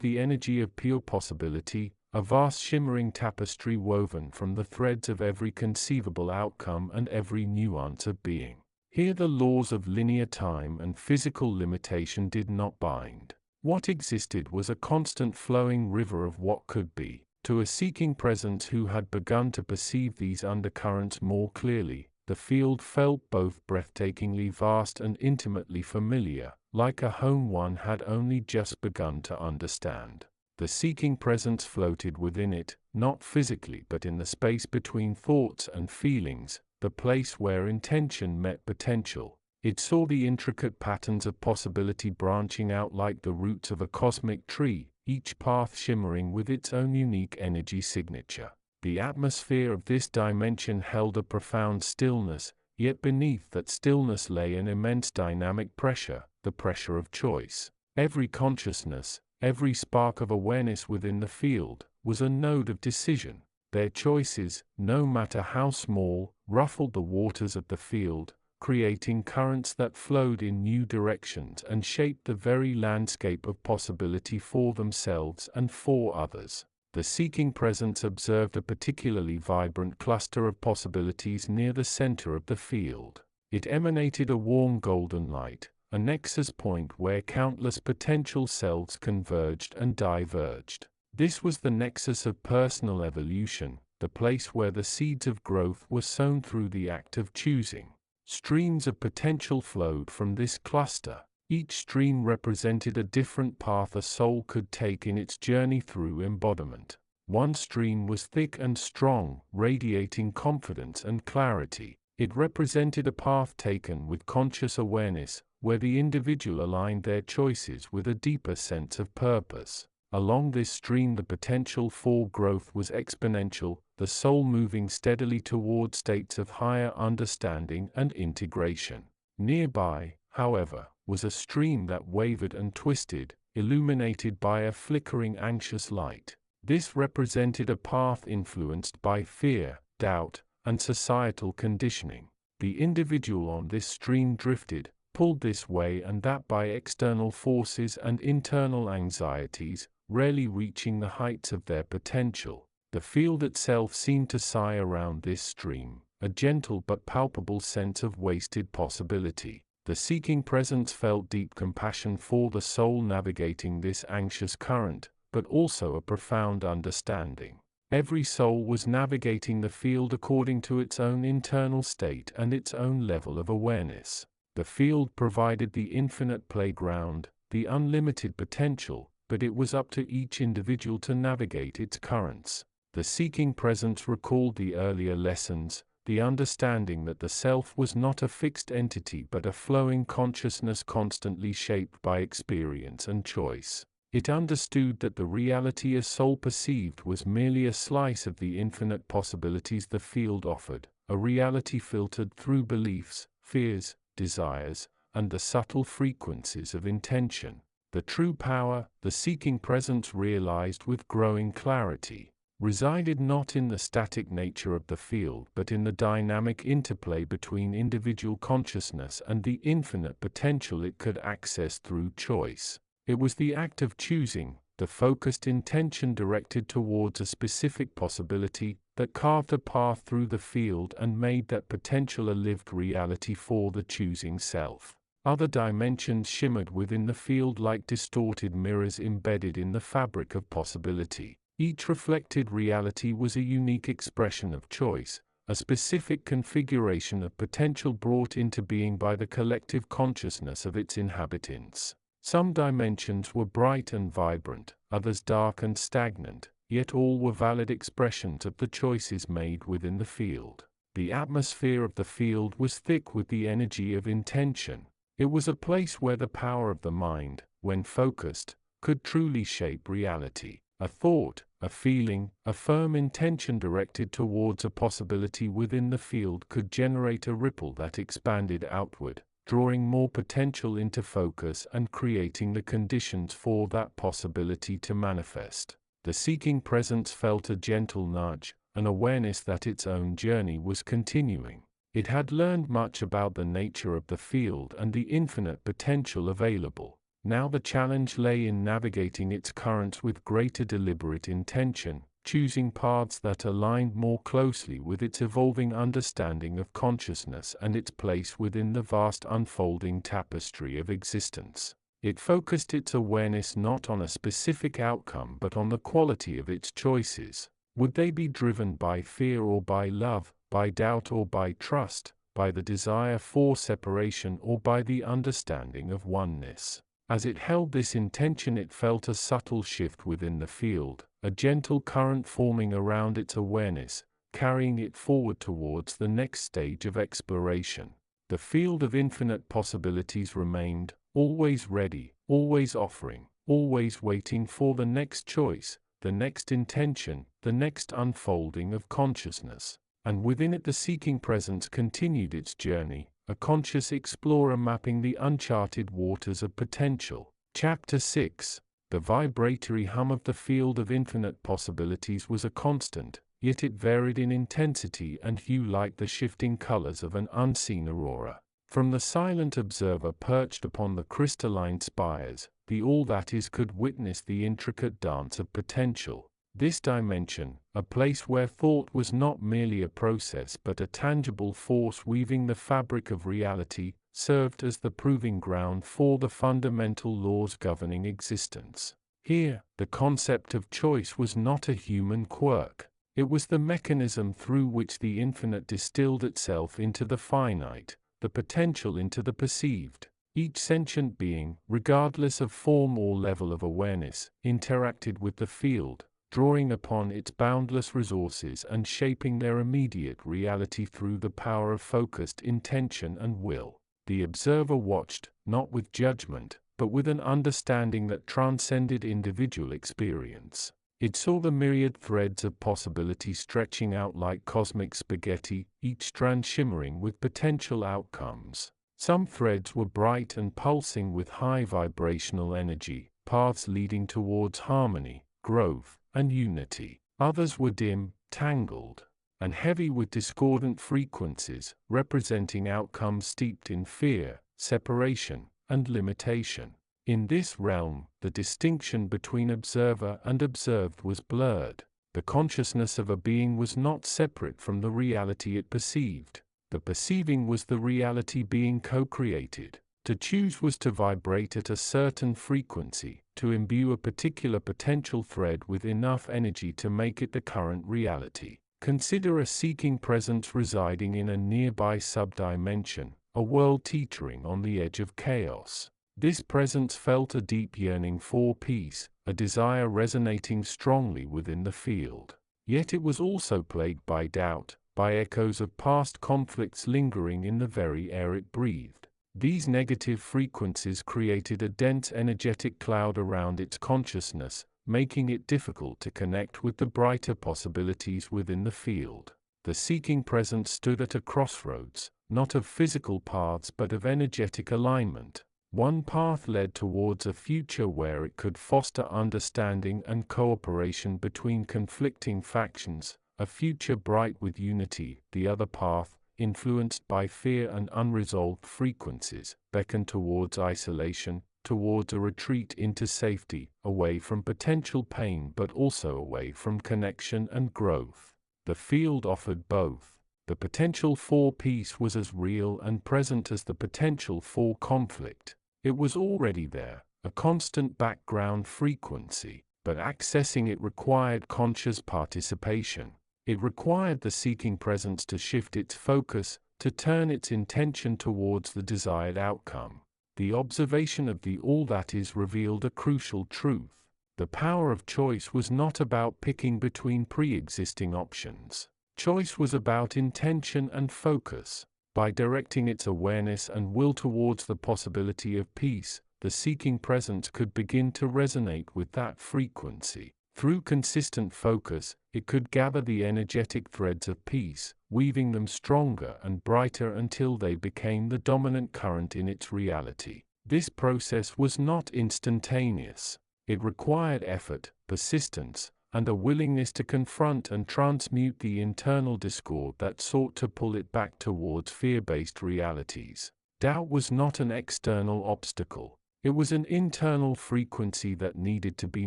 the energy of pure possibility, a vast shimmering tapestry woven from the threads of every conceivable outcome and every nuance of being. Here the laws of linear time and physical limitation did not bind. What existed was a constant flowing river of what could be. To a seeking presence who had begun to perceive these undercurrents more clearly, the field felt both breathtakingly vast and intimately familiar, like a home one had only just begun to understand. The seeking presence floated within it, not physically but in the space between thoughts and feelings, the place where intention met potential. It saw the intricate patterns of possibility branching out like the roots of a cosmic tree, each path shimmering with its own unique energy signature. The atmosphere of this dimension held a profound stillness, yet beneath that stillness lay an immense dynamic pressure, the pressure of choice. Every consciousness, every spark of awareness within the field, was a node of decision. Their choices, no matter how small, ruffled the waters of the field, creating currents that flowed in new directions and shaped the very landscape of possibility for themselves and for others. The seeking presence observed a particularly vibrant cluster of possibilities near the center of the field. It emanated a warm golden light, a nexus point where countless potential selves converged and diverged. This was the nexus of personal evolution, the place where the seeds of growth were sown through the act of choosing. Streams of potential flowed from this cluster. Each stream represented a different path a soul could take in its journey through embodiment. One stream was thick and strong, radiating confidence and clarity. It represented a path taken with conscious awareness, where the individual aligned their choices with a deeper sense of purpose. Along this stream the potential for growth was exponential, the soul moving steadily toward states of higher understanding and integration. Nearby, however, was a stream that wavered and twisted, illuminated by a flickering anxious light. This represented a path influenced by fear, doubt, and societal conditioning. The individual on this stream drifted, pulled this way and that by external forces and internal anxieties, rarely reaching the heights of their potential. The field itself seemed to sigh around this stream, a gentle but palpable sense of wasted possibility. The seeking presence felt deep compassion for the soul navigating this anxious current, but also a profound understanding. Every soul was navigating the field according to its own internal state and its own level of awareness. The field provided the infinite playground, the unlimited potential, but it was up to each individual to navigate its currents. The seeking presence recalled the earlier lessons, the understanding that the self was not a fixed entity but a flowing consciousness constantly shaped by experience and choice. It understood that the reality a soul perceived was merely a slice of the infinite possibilities the field offered, a reality filtered through beliefs, fears, desires, and the subtle frequencies of intention. The true power, the seeking presence realized with growing clarity, resided not in the static nature of the field but in the dynamic interplay between individual consciousness and the infinite potential it could access through choice. It was the act of choosing, the focused intention directed towards a specific possibility, that carved a path through the field and made that potential a lived reality for the choosing self. Other dimensions shimmered within the field like distorted mirrors embedded in the fabric of possibility. Each reflected reality was a unique expression of choice, a specific configuration of potential brought into being by the collective consciousness of its inhabitants. Some dimensions were bright and vibrant, others dark and stagnant, yet all were valid expressions of the choices made within the field. The atmosphere of the field was thick with the energy of intention. It was a place where the power of the mind, when focused, could truly shape reality. A thought, a feeling, a firm intention directed towards a possibility within the field could generate a ripple that expanded outward, drawing more potential into focus and creating the conditions for that possibility to manifest. The seeking presence felt a gentle nudge, an awareness that its own journey was continuing. It had learned much about the nature of the field and the infinite potential available. Now the challenge lay in navigating its currents with greater deliberate intention, choosing paths that aligned more closely with its evolving understanding of consciousness and its place within the vast unfolding tapestry of existence. It focused its awareness not on a specific outcome but on the quality of its choices. Would they be driven by fear or by love, by doubt or by trust, by the desire for separation or by the understanding of oneness? As it held this intention, it felt a subtle shift within the field, a gentle current forming around its awareness, carrying it forward towards the next stage of exploration. The field of infinite possibilities remained, always ready, always offering, always waiting for the next choice, the next intention, the next unfolding of consciousness. And within it the seeking presence continued its journey, a conscious explorer mapping the uncharted waters of potential. Chapter 6. The vibratory hum of the field of infinite possibilities was a constant, yet it varied in intensity and hue like the shifting colors of an unseen aurora. From the silent observer perched upon the crystalline spires, the all-that-is could witness the intricate dance of potential. This dimension, a place where thought was not merely a process but a tangible force weaving the fabric of reality, served as the proving ground for the fundamental laws governing existence. Here, the concept of choice was not a human quirk. It was the mechanism through which the infinite distilled itself into the finite, the potential into the perceived. Each sentient being, regardless of form or level of awareness, interacted with the field, drawing upon its boundless resources and shaping their immediate reality through the power of focused intention and will. The observer watched, not with judgment, but with an understanding that transcended individual experience. It saw the myriad threads of possibility stretching out like cosmic spaghetti, each strand shimmering with potential outcomes. Some threads were bright and pulsing with high vibrational energy, paths leading towards harmony, growth, and unity. Others were dim, tangled, and heavy with discordant frequencies, representing outcomes steeped in fear, separation, and limitation. In this realm, the distinction between observer and observed was blurred. The consciousness of a being was not separate from the reality it perceived. The perceiving was the reality being co-created. To choose was to vibrate at a certain frequency, to imbue a particular potential thread with enough energy to make it the current reality. Consider a seeking presence residing in a nearby subdimension, a world teetering on the edge of chaos. This presence felt a deep yearning for peace, a desire resonating strongly within the field. Yet it was also plagued by doubt, by echoes of past conflicts lingering in the very air it breathed. These negative frequencies created a dense energetic cloud around its consciousness, making it difficult to connect with the brighter possibilities within the field. The seeking presence stood at a crossroads, not of physical paths but of energetic alignment. One path led towards a future where it could foster understanding and cooperation between conflicting factions, a future bright with unity. The other path, influenced by fear and unresolved frequencies, beckoned towards isolation, towards a retreat into safety, away from potential pain but also away from connection and growth. The field offered both. The potential for peace was as real and present as the potential for conflict. It was already there, a constant background frequency, but accessing it required conscious participation. It required the seeking presence to shift its focus, to turn its intention towards the desired outcome. The observation of the all-that-is revealed a crucial truth. The power of choice was not about picking between pre-existing options. Choice was about intention and focus. By directing its awareness and will towards the possibility of peace, the seeking presence could begin to resonate with that frequency. Through consistent focus, it could gather the energetic threads of peace, weaving them stronger and brighter until they became the dominant current in its reality. This process was not instantaneous. It required effort, persistence, and a willingness to confront and transmute the internal discord that sought to pull it back towards fear-based realities. Doubt was not an external obstacle. It was an internal frequency that needed to be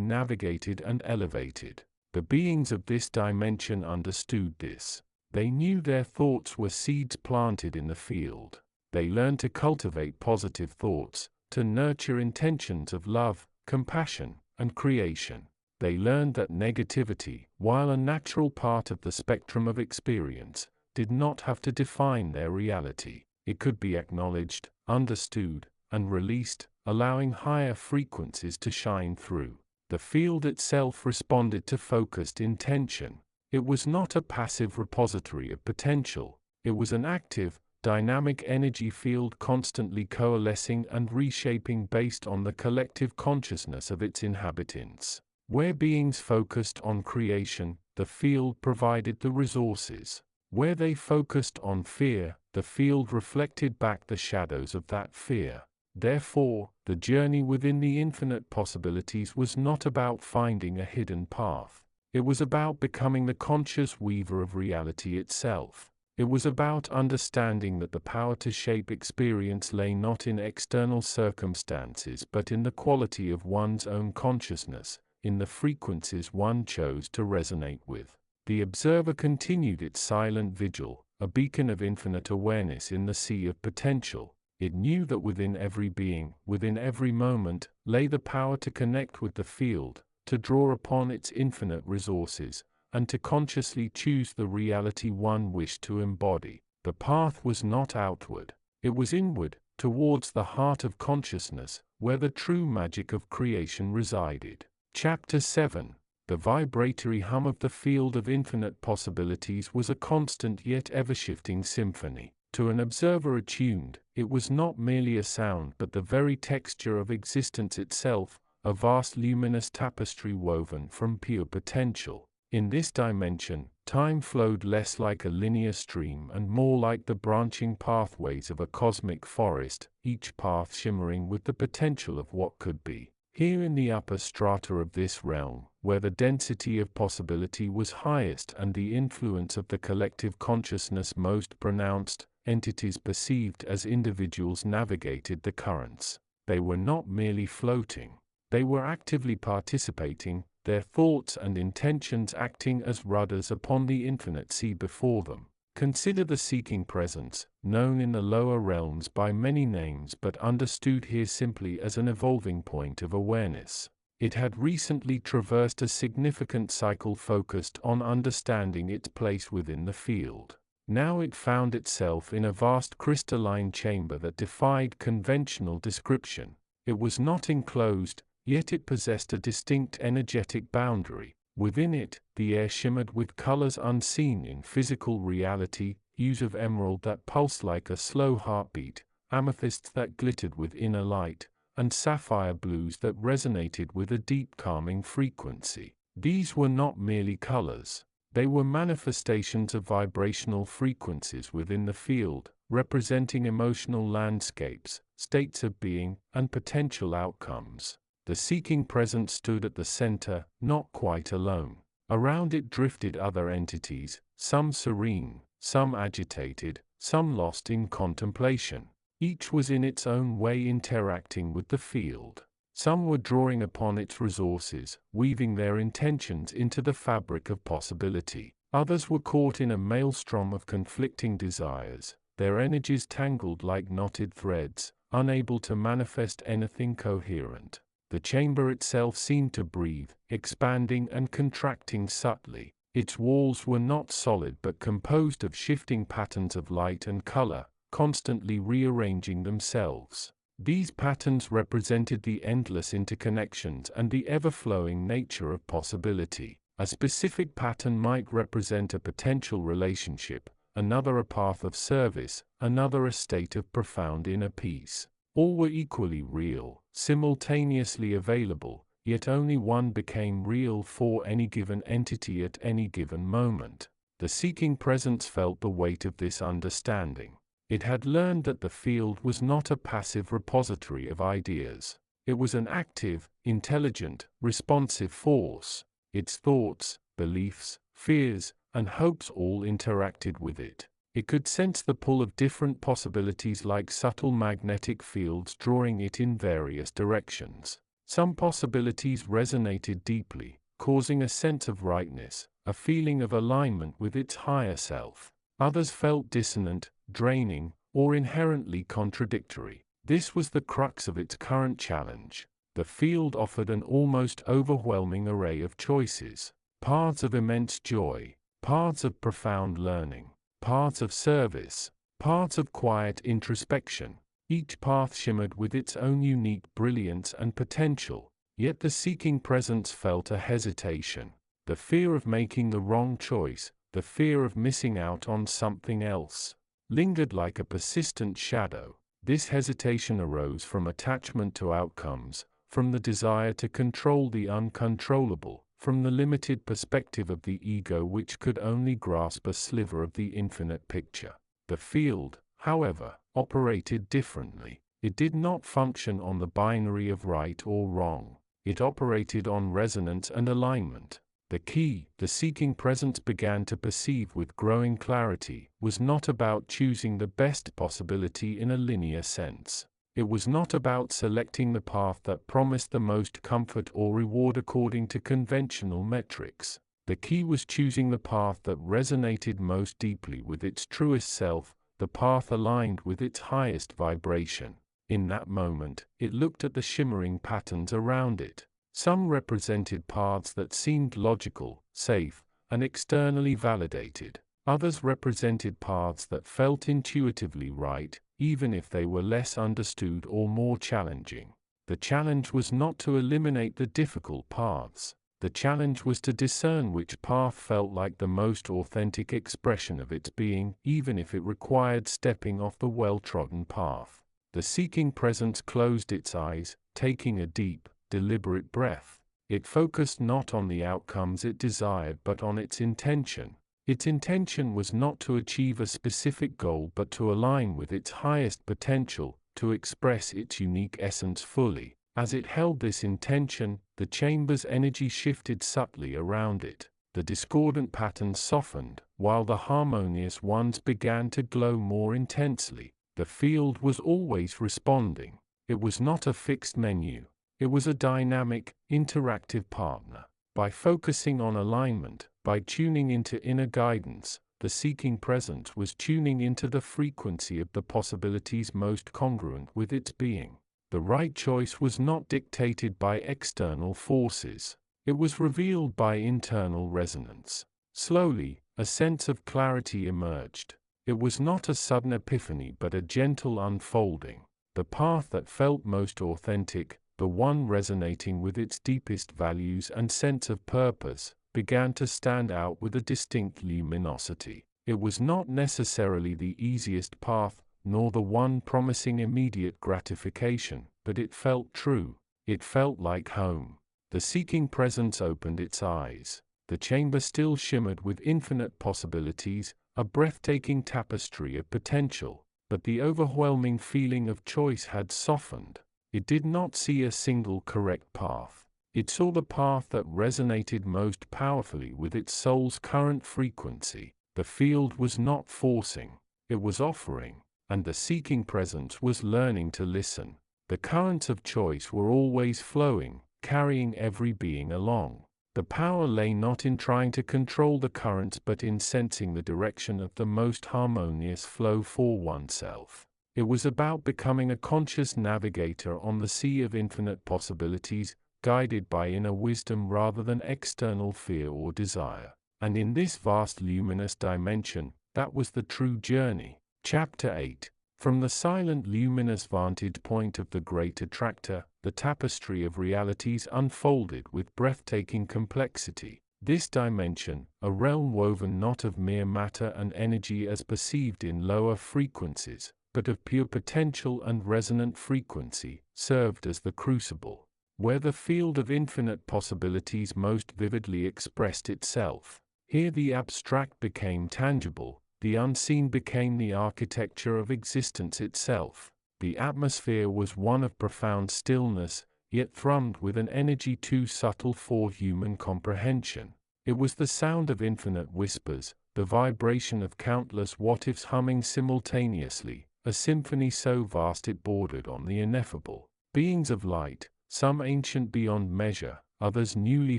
navigated and elevated. The beings of this dimension understood this. They knew their thoughts were seeds planted in the field. They learned to cultivate positive thoughts, to nurture intentions of love, compassion, and creation. They learned that negativity, while a natural part of the spectrum of experience, did not have to define their reality. It could be acknowledged, understood, and released, allowing higher frequencies to shine through. The field itself responded to focused intention. It was not a passive repository of potential. It was an active, dynamic energy field constantly coalescing and reshaping based on the collective consciousness of its inhabitants. Where beings focused on creation, the field provided the resources. Where they focused on fear, the field reflected back the shadows of that fear. Therefore, the journey within the infinite possibilities was not about finding a hidden path. It was about becoming the conscious weaver of reality itself. It was about understanding that the power to shape experience lay not in external circumstances but in the quality of one's own consciousness, in the frequencies one chose to resonate with. The observer continued its silent vigil, a beacon of infinite awareness in the sea of potential. It knew that within every being, within every moment, lay the power to connect with the field, to draw upon its infinite resources, and to consciously choose the reality one wished to embody. The path was not outward, it was inward, towards the heart of consciousness, where the true magic of creation resided. Chapter 7. The vibratory hum of the field of infinite possibilities was a constant yet ever-shifting symphony. To an observer attuned, it was not merely a sound but the very texture of existence itself, a vast luminous tapestry woven from pure potential. In this dimension, time flowed less like a linear stream and more like the branching pathways of a cosmic forest, each path shimmering with the potential of what could be. Here in the upper strata of this realm, where the density of possibility was highest and the influence of the collective consciousness most pronounced, entities perceived as individuals navigated the currents. They were not merely floating. They were actively participating, their thoughts and intentions acting as rudders upon the infinite sea before them. Consider the seeking presence, known in the lower realms by many names but understood here simply as an evolving point of awareness. It had recently traversed a significant cycle focused on understanding its place within the field. Now it found itself in a vast crystalline chamber that defied conventional description. It was not enclosed, yet it possessed a distinct energetic boundary. Within it, the air shimmered with colors unseen in physical reality, hues of emerald that pulsed like a slow heartbeat, amethysts that glittered with inner light, and sapphire blues that resonated with a deep calming frequency. These were not merely colors. They were manifestations of vibrational frequencies within the field, representing emotional landscapes, states of being, and potential outcomes. The seeking presence stood at the center, not quite alone. Around it drifted other entities, some serene, some agitated, some lost in contemplation. Each was in its own way interacting with the field. Some were drawing upon its resources, weaving their intentions into the fabric of possibility. Others were caught in a maelstrom of conflicting desires, their energies tangled like knotted threads, unable to manifest anything coherent. The chamber itself seemed to breathe, expanding and contracting subtly. Its walls were not solid but composed of shifting patterns of light and color, constantly rearranging themselves. These patterns represented the endless interconnections and the ever-flowing nature of possibility. A specific pattern might represent a potential relationship, another a path of service, another a state of profound inner peace. All were equally real, simultaneously available, yet only one became real for any given entity at any given moment. The seeking presence felt the weight of this understanding. It had learned that the field was not a passive repository of ideas. It was an active, intelligent, responsive force. Its thoughts, beliefs, fears, and hopes all interacted with it. It could sense the pull of different possibilities like subtle magnetic fields drawing it in various directions. Some possibilities resonated deeply, causing a sense of rightness, a feeling of alignment with its higher self. Others felt dissonant, draining, or inherently contradictory. This was the crux of its current challenge. The field offered an almost overwhelming array of choices: paths of immense joy, paths of profound learning, paths of service, paths of quiet introspection. Each path shimmered with its own unique brilliance and potential, yet the seeking presence felt a hesitation. The fear of making the wrong choice, the fear of missing out on something else, lingered like a persistent shadow. This hesitation arose from attachment to outcomes, from the desire to control the uncontrollable, from the limited perspective of the ego which could only grasp a sliver of the infinite picture. The field, however, operated differently. It did not function on the binary of right or wrong. It operated on resonance and alignment. The key, the seeking presence began to perceive with growing clarity, was not about choosing the best possibility in a linear sense. It was not about selecting the path that promised the most comfort or reward according to conventional metrics. The key was choosing the path that resonated most deeply with its truest self, the path aligned with its highest vibration. In that moment, it looked at the shimmering patterns around it. Some represented paths that seemed logical, safe, and externally validated. Others represented paths that felt intuitively right, even if they were less understood or more challenging. The challenge was not to eliminate the difficult paths. The challenge was to discern which path felt like the most authentic expression of its being, even if it required stepping off the well-trodden path. The seeking presence closed its eyes, taking a deep, deliberate breath. It focused not on the outcomes it desired but on its intention. Its intention was not to achieve a specific goal but to align with its highest potential, to express its unique essence fully. As it held this intention, the chamber's energy shifted subtly around it. The discordant patterns softened, while the harmonious ones began to glow more intensely. The field was always responding. It was not a fixed menu. It was a dynamic, interactive partner. By focusing on alignment, by tuning into inner guidance, the seeking presence was tuning into the frequency of the possibilities most congruent with its being. The right choice was not dictated by external forces. It was revealed by internal resonance. Slowly, a sense of clarity emerged. It was not a sudden epiphany but a gentle unfolding. The path that felt most authentic, the one resonating with its deepest values and sense of purpose, began to stand out with a distinct luminosity. It was not necessarily the easiest path, nor the one promising immediate gratification, but it felt true. It felt like home. The seeking presence opened its eyes. The chamber still shimmered with infinite possibilities, a breathtaking tapestry of potential, but the overwhelming feeling of choice had softened. It did not see a single correct path. It saw the path that resonated most powerfully with its soul's current frequency. The field was not forcing, it was offering, and the seeking presence was learning to listen. The currents of choice were always flowing, carrying every being along. The power lay not in trying to control the currents but in sensing the direction of the most harmonious flow for oneself. It was about becoming a conscious navigator on the sea of infinite possibilities, guided by inner wisdom rather than external fear or desire. And in this vast luminous dimension, that was the true journey. Chapter 8. From the silent luminous vantage point of the Great Attractor, the tapestry of realities unfolded with breathtaking complexity. This dimension, a realm woven not of mere matter and energy as perceived in lower frequencies, but of pure potential and resonant frequency, served as the crucible, where the field of infinite possibilities most vividly expressed itself. Here the abstract became tangible, the unseen became the architecture of existence itself. The atmosphere was one of profound stillness, yet thrummed with an energy too subtle for human comprehension. It was the sound of infinite whispers, the vibration of countless what-ifs humming simultaneously, a symphony so vast it bordered on the ineffable. Beings of light, some ancient beyond measure, others newly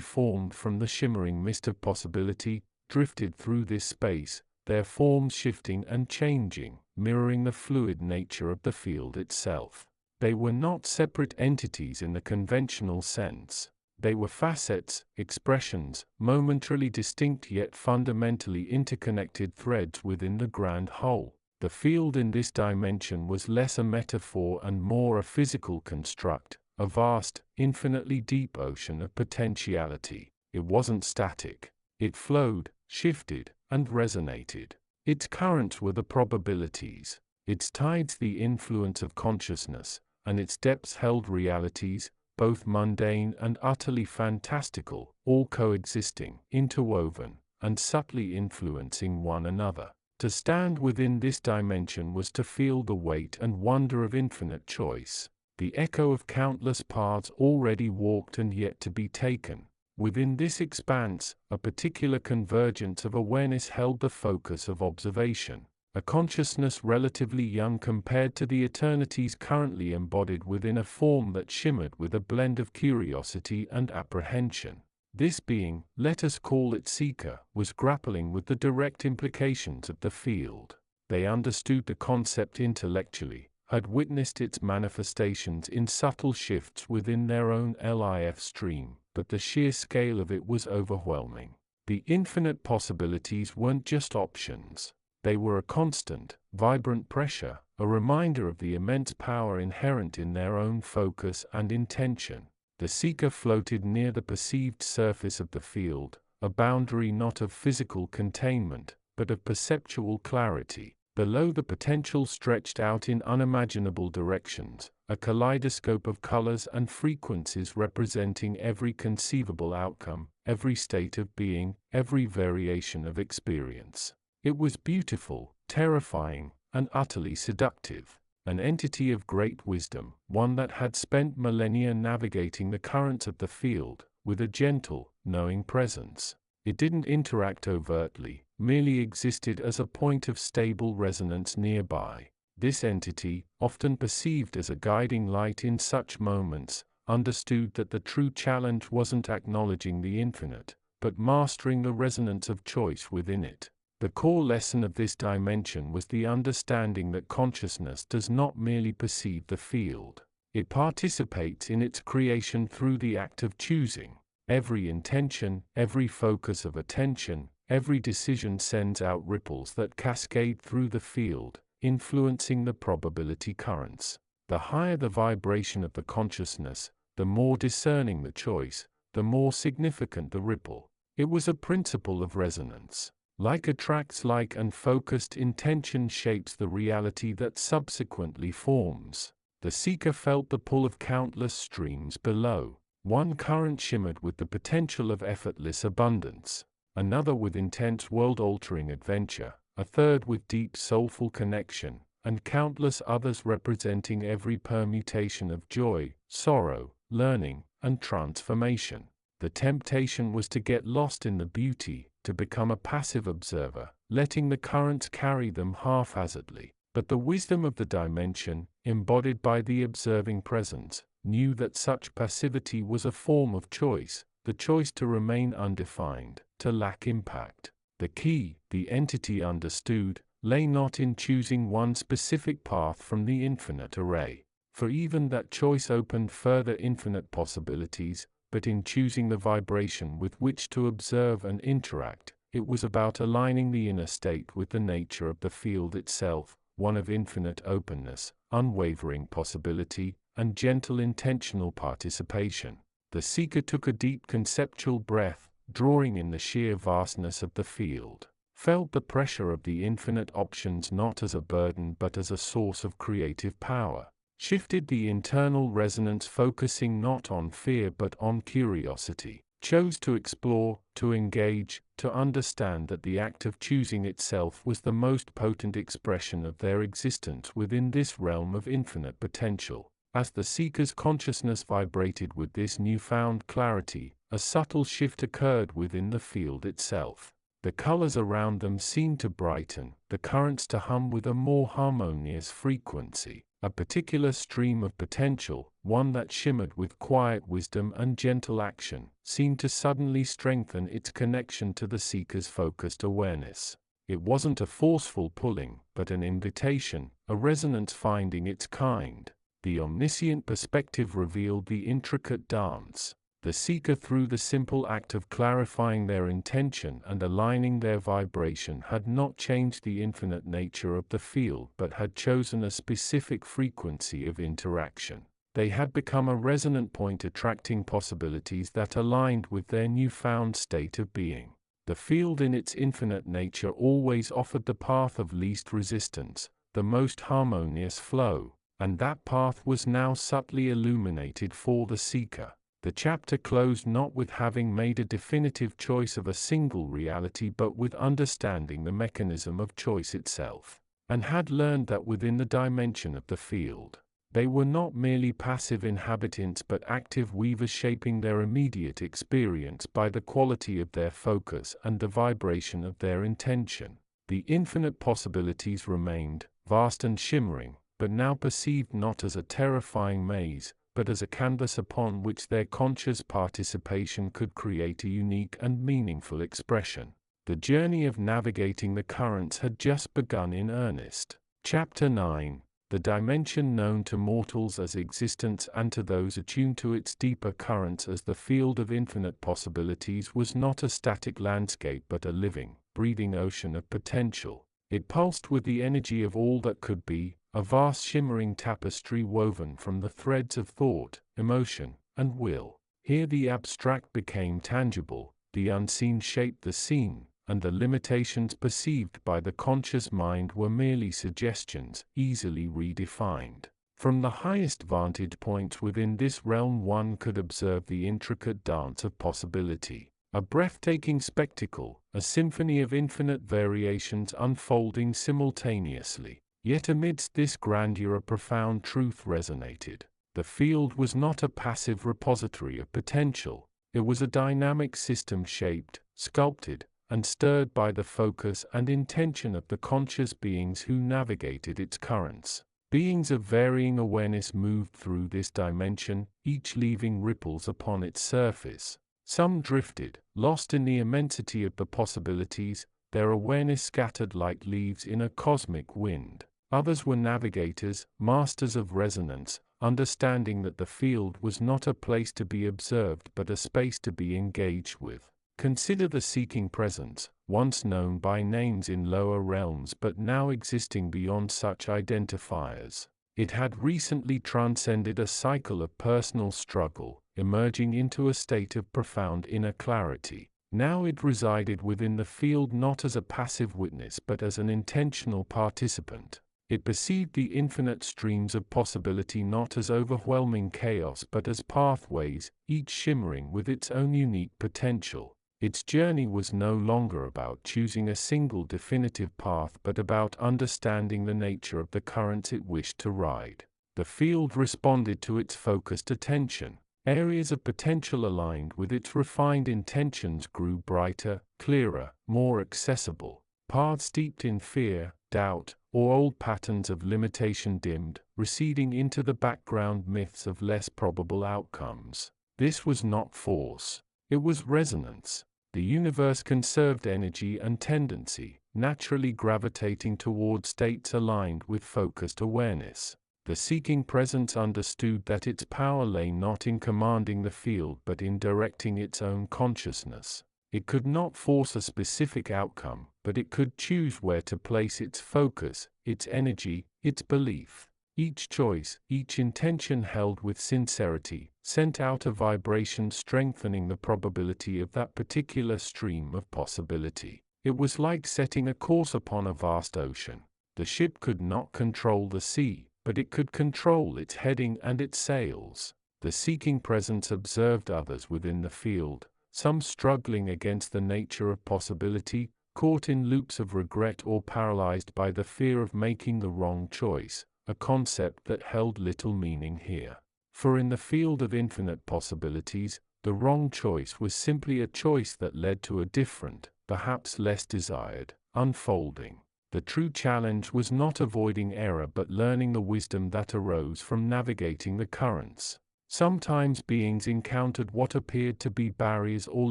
formed from the shimmering mist of possibility, drifted through this space, their forms shifting and changing, mirroring the fluid nature of the field itself. They were not separate entities in the conventional sense. They were facets, expressions, momentarily distinct yet fundamentally interconnected threads within the grand whole. The field in this dimension was less a metaphor and more a physical construct, a vast, infinitely deep ocean of potentiality. It wasn't static. It flowed, shifted, and resonated. Its currents were the probabilities, its tides the influence of consciousness, and its depths held realities, both mundane and utterly fantastical, all coexisting, interwoven, and subtly influencing one another. To stand within this dimension was to feel the weight and wonder of infinite choice, the echo of countless paths already walked and yet to be taken. Within this expanse, a particular convergence of awareness held the focus of observation, a consciousness relatively young compared to the eternities currently embodied within a form that shimmered with a blend of curiosity and apprehension. This being, let us call it seeker, was grappling with the direct implications of the field. They understood the concept intellectually, had witnessed its manifestations in subtle shifts within their own life stream, but the sheer scale of it was overwhelming. The infinite possibilities weren't just options. They were a constant, vibrant pressure, a reminder of the immense power inherent in their own focus and intention. The seeker floated near the perceived surface of the field, a boundary not of physical containment, but of perceptual clarity. Below the potential stretched out in unimaginable directions, a kaleidoscope of colors and frequencies representing every conceivable outcome, every state of being, every variation of experience. It was beautiful, terrifying, and utterly seductive. An entity of great wisdom, one that had spent millennia navigating the currents of the field, with a gentle, knowing presence. It didn't interact overtly, merely existed as a point of stable resonance nearby. This entity, often perceived as a guiding light in such moments, understood that the true challenge wasn't acknowledging the infinite, but mastering the resonance of choice within it. The core lesson of this dimension was the understanding that consciousness does not merely perceive the field. It participates in its creation through the act of choosing. Every intention, every focus of attention, every decision sends out ripples that cascade through the field, influencing the probability currents. The higher the vibration of the consciousness, the more discerning the choice, the more significant the ripple. It was a principle of resonance. Like attracts like, and focused intention shapes the reality that subsequently forms. The seeker felt the pull of countless streams below. One current shimmered with the potential of effortless abundance, another with intense world-altering adventure, a third with deep soulful connection, and countless others representing every permutation of joy, sorrow, learning, and transformation. The temptation was to get lost in the beauty, to become a passive observer, letting the currents carry them haphazardly. But the wisdom of the dimension, embodied by the observing presence, knew that such passivity was a form of choice, the choice to remain undefined, to lack impact. The key, the entity understood, lay not in choosing one specific path from the infinite array, for even that choice opened further infinite possibilities, but in choosing the vibration with which to observe and interact. It was about aligning the inner state with the nature of the field itself, one of infinite openness, unwavering possibility, and gentle intentional participation. The seeker took a deep conceptual breath, drawing in the sheer vastness of the field, felt the pressure of the infinite options not as a burden but as a source of creative power, shifted the internal resonance focusing not on fear but on curiosity, chose to explore, to engage, to understand that the act of choosing itself was the most potent expression of their existence within this realm of infinite potential. As the seeker's consciousness vibrated with this newfound clarity, a subtle shift occurred within the field itself. The colors around them seemed to brighten, the currents to hum with a more harmonious frequency. A particular stream of potential, one that shimmered with quiet wisdom and gentle action, seemed to suddenly strengthen its connection to the seeker's focused awareness. It wasn't a forceful pulling, but an invitation, a resonance finding its kind. The omniscient perspective revealed the intricate dance. The seeker, through the simple act of clarifying their intention and aligning their vibration, had not changed the infinite nature of the field but had chosen a specific frequency of interaction. They had become a resonant point attracting possibilities that aligned with their newfound state of being. The field in its infinite nature always offered the path of least resistance, the most harmonious flow, and that path was now subtly illuminated for the seeker. The chapter closed not with having made a definitive choice of a single reality but with understanding the mechanism of choice itself, and had learned that within the dimension of the field, they were not merely passive inhabitants but active weavers shaping their immediate experience by the quality of their focus and the vibration of their intention. The infinite possibilities remained, vast and shimmering, but now perceived not as a terrifying maze, but as a canvas upon which their conscious participation could create a unique and meaningful expression. The journey of navigating the currents had just begun in earnest. Chapter 9. The dimension known to mortals as existence and to those attuned to its deeper currents as the field of infinite possibilities was not a static landscape but a living, breathing ocean of potential. It pulsed with the energy of all that could be, a vast shimmering tapestry woven from the threads of thought, emotion, and will. Here the abstract became tangible, the unseen shaped the seen, and the limitations perceived by the conscious mind were merely suggestions, easily redefined. From the highest vantage points within this realm one could observe the intricate dance of possibility. A breathtaking spectacle, a symphony of infinite variations unfolding simultaneously. Yet amidst this grandeur a profound truth resonated. The field was not a passive repository of potential. It was a dynamic system shaped, sculpted, and stirred by the focus and intention of the conscious beings who navigated its currents. Beings of varying awareness moved through this dimension, each leaving ripples upon its surface. Some drifted, lost in the immensity of the possibilities, their awareness scattered like leaves in a cosmic wind. Others were navigators, masters of resonance, understanding that the field was not a place to be observed but a space to be engaged with. Consider the seeking presence, once known by names in lower realms but now existing beyond such identifiers. It had recently transcended a cycle of personal struggle, emerging into a state of profound inner clarity. Now it resided within the field not as a passive witness but as an intentional participant. It perceived the infinite streams of possibility not as overwhelming chaos but as pathways, each shimmering with its own unique potential. Its journey was no longer about choosing a single definitive path but about understanding the nature of the currents it wished to ride. The field responded to its focused attention. Areas of potential aligned with its refined intentions grew brighter, clearer, more accessible. Paths steeped in fear, doubt, or old patterns of limitation dimmed, receding into the background myths of less probable outcomes. This was not force. It was resonance. The universe conserved energy and tendency, naturally gravitating toward states aligned with focused awareness. The seeking presence understood that its power lay not in commanding the field but in directing its own consciousness. It could not force a specific outcome, but it could choose where to place its focus, its energy, its belief. Each choice, each intention held with sincerity, sent out a vibration strengthening the probability of that particular stream of possibility. It was like setting a course upon a vast ocean. The ship could not control the sea, but it could control its heading and its sails. The seeking presence observed others within the field, some struggling against the nature of possibility, caught in loops of regret or paralyzed by the fear of making the wrong choice. a concept that held little meaning here. For in the field of infinite possibilities, the wrong choice was simply a choice that led to a different, perhaps less desired, unfolding. The true challenge was not avoiding error but learning the wisdom that arose from navigating the currents. Sometimes beings encountered what appeared to be barriers or